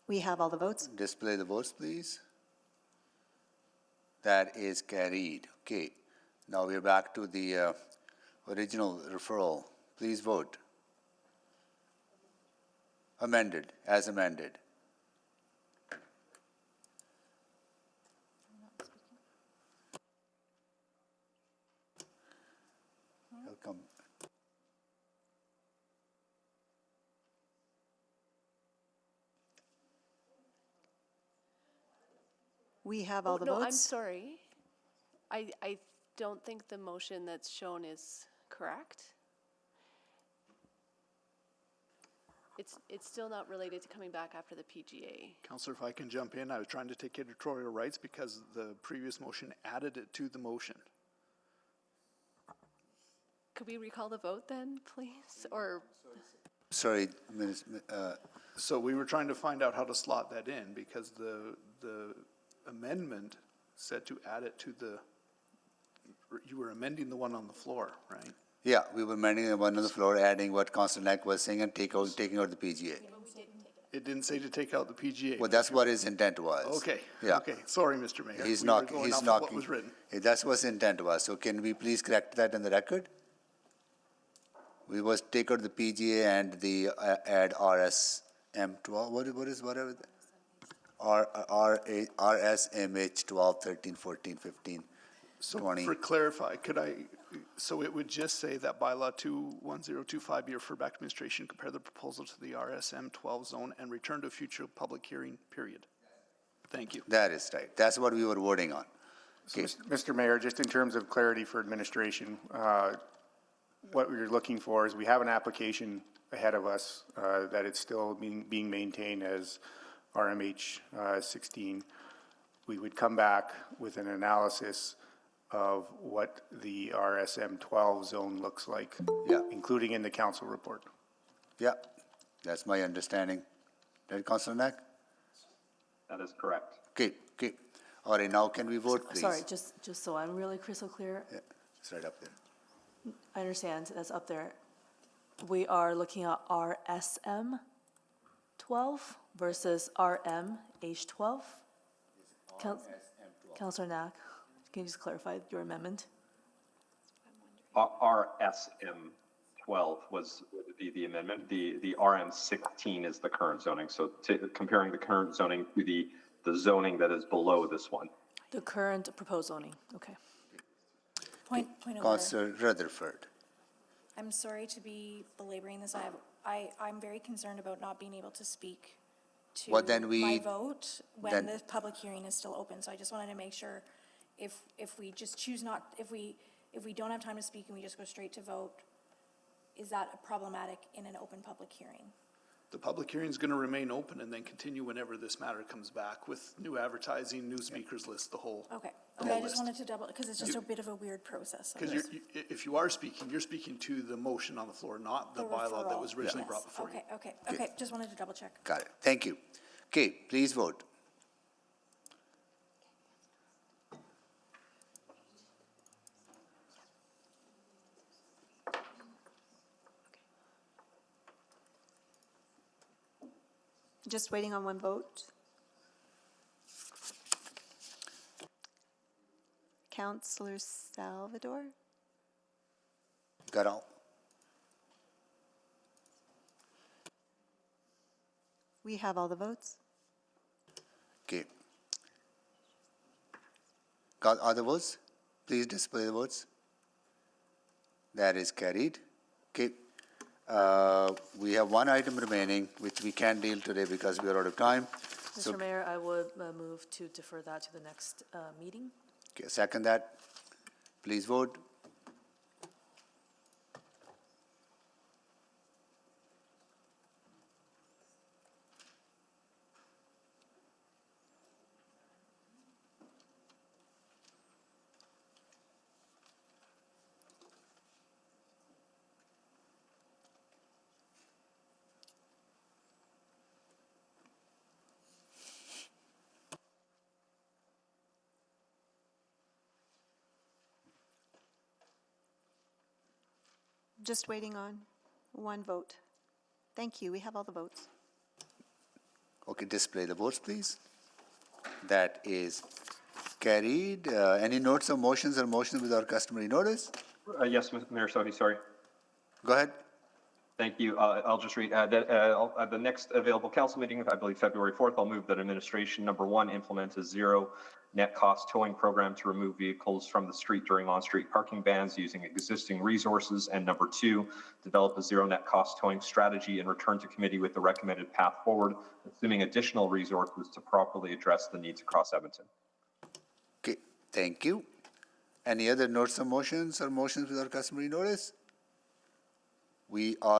We have all the votes. Display the votes, please. That is carried. Okay. Now we're back to the original referral. Please vote. Amended, as amended. Welcome. We have all the no, votes. I'm sorry. I don't think the motion that's shown is correct. It's still not related to coming back after the PGA. Councillor, if I can jump in, I was trying to take editorial rights because the previous motion added it to the motion. Could we recall the vote then, please? Or Sorry, So we were trying to find out how to slot that in because the amendment said to add it to the, you were amending the one on the floor, right? yeah, we were amending the one on the floor, adding what Councillor Knack was saying and taking out the PGA. It didn't say to take out the PGA. Well, that's what his intent was. Okay. Yeah. Okay. Sorry, Mr. Mayor. He's We were not, going he's off of not. what was written. That's what his intent was. So can we please correct that in the record? We was take out the PGA and the add RSM12. What is whatever? RSMH 12, 13, 14, 15, So 20. for clarify, so it would just say that bylaw 21025 be referred back to administration, compare the proposal to the RSM 12 zone and return to a future public hearing, period. Thank you. That is right. That's what we were voting on. So, Mr. Mayor, just in terms of clarity for administration, what we're looking for is we have an application ahead of us that it's still being maintained as RMH 16. We would come back with an analysis of what the RSM 12 zone looks like, including in the council report. Yeah, that's my understanding. Right, Councillor Knack? That is correct. Okay. All right, now can we vote, please? Sorry, just so I'm really crystal clear. Yeah. It's right up there. I understand, that's up there. We are looking at RSM 12 versus RM H12. Councillor Knack, can you just clarify your amendment? RSM 12 would be the amendment. The RM 16 is the current zoning. So comparing the current zoning to the zoning that is below this one. The current proposed zoning, okay. Point of order. Councillor Rutherford. I'm sorry to be belaboring this. I'm very concerned about not being able to speak to Well, then my vote when then- the public hearing is still open. So I just wanted to make sure if we just choose not, if we don't have time to speak and we just go straight to vote, is that problematic in an open public hearing? The public hearing is going to remain open and then continue whenever this matter comes back with new advertising, new speakers list, the whole. Okay, the okay, whole I just list. wanted to double, because it's just a bit of a weird process. Because if you are speaking, you're speaking to the motion on the floor, not the bylaw that was referral. originally Yes. brought before you. Okay, just wanted to double check. Got it. Thank you. Okay, please vote. Just waiting on one vote. Councillor Salvador? Got all? We have all the votes. Okay. Got all the votes? Please display the votes. That is carried. Okay. We have one item remaining, which we can't deal today because we are out of time. So, Mr. Mayor, I would move to defer that to the next meeting. okay, second that. Please vote. Just waiting on one vote. Thank you. We have all the votes. Okay, display the votes, please. That is carried. Any notes or motions with our customary notice? Yes, Mayor Sodi, sorry. Go ahead. Thank you. I'll just read that the next available council meeting, I believe February 4th, I'll move that administration, number one, implement a zero net cost towing program to remove vehicles from the street during on-street parking bans using existing resources. And number two, develop a zero net cost towing strategy and return to committee with the recommended path forward, assuming additional resources to properly address the needs across Edmonton. Okay, thank you. Any other notes or motions with our customary notice? We are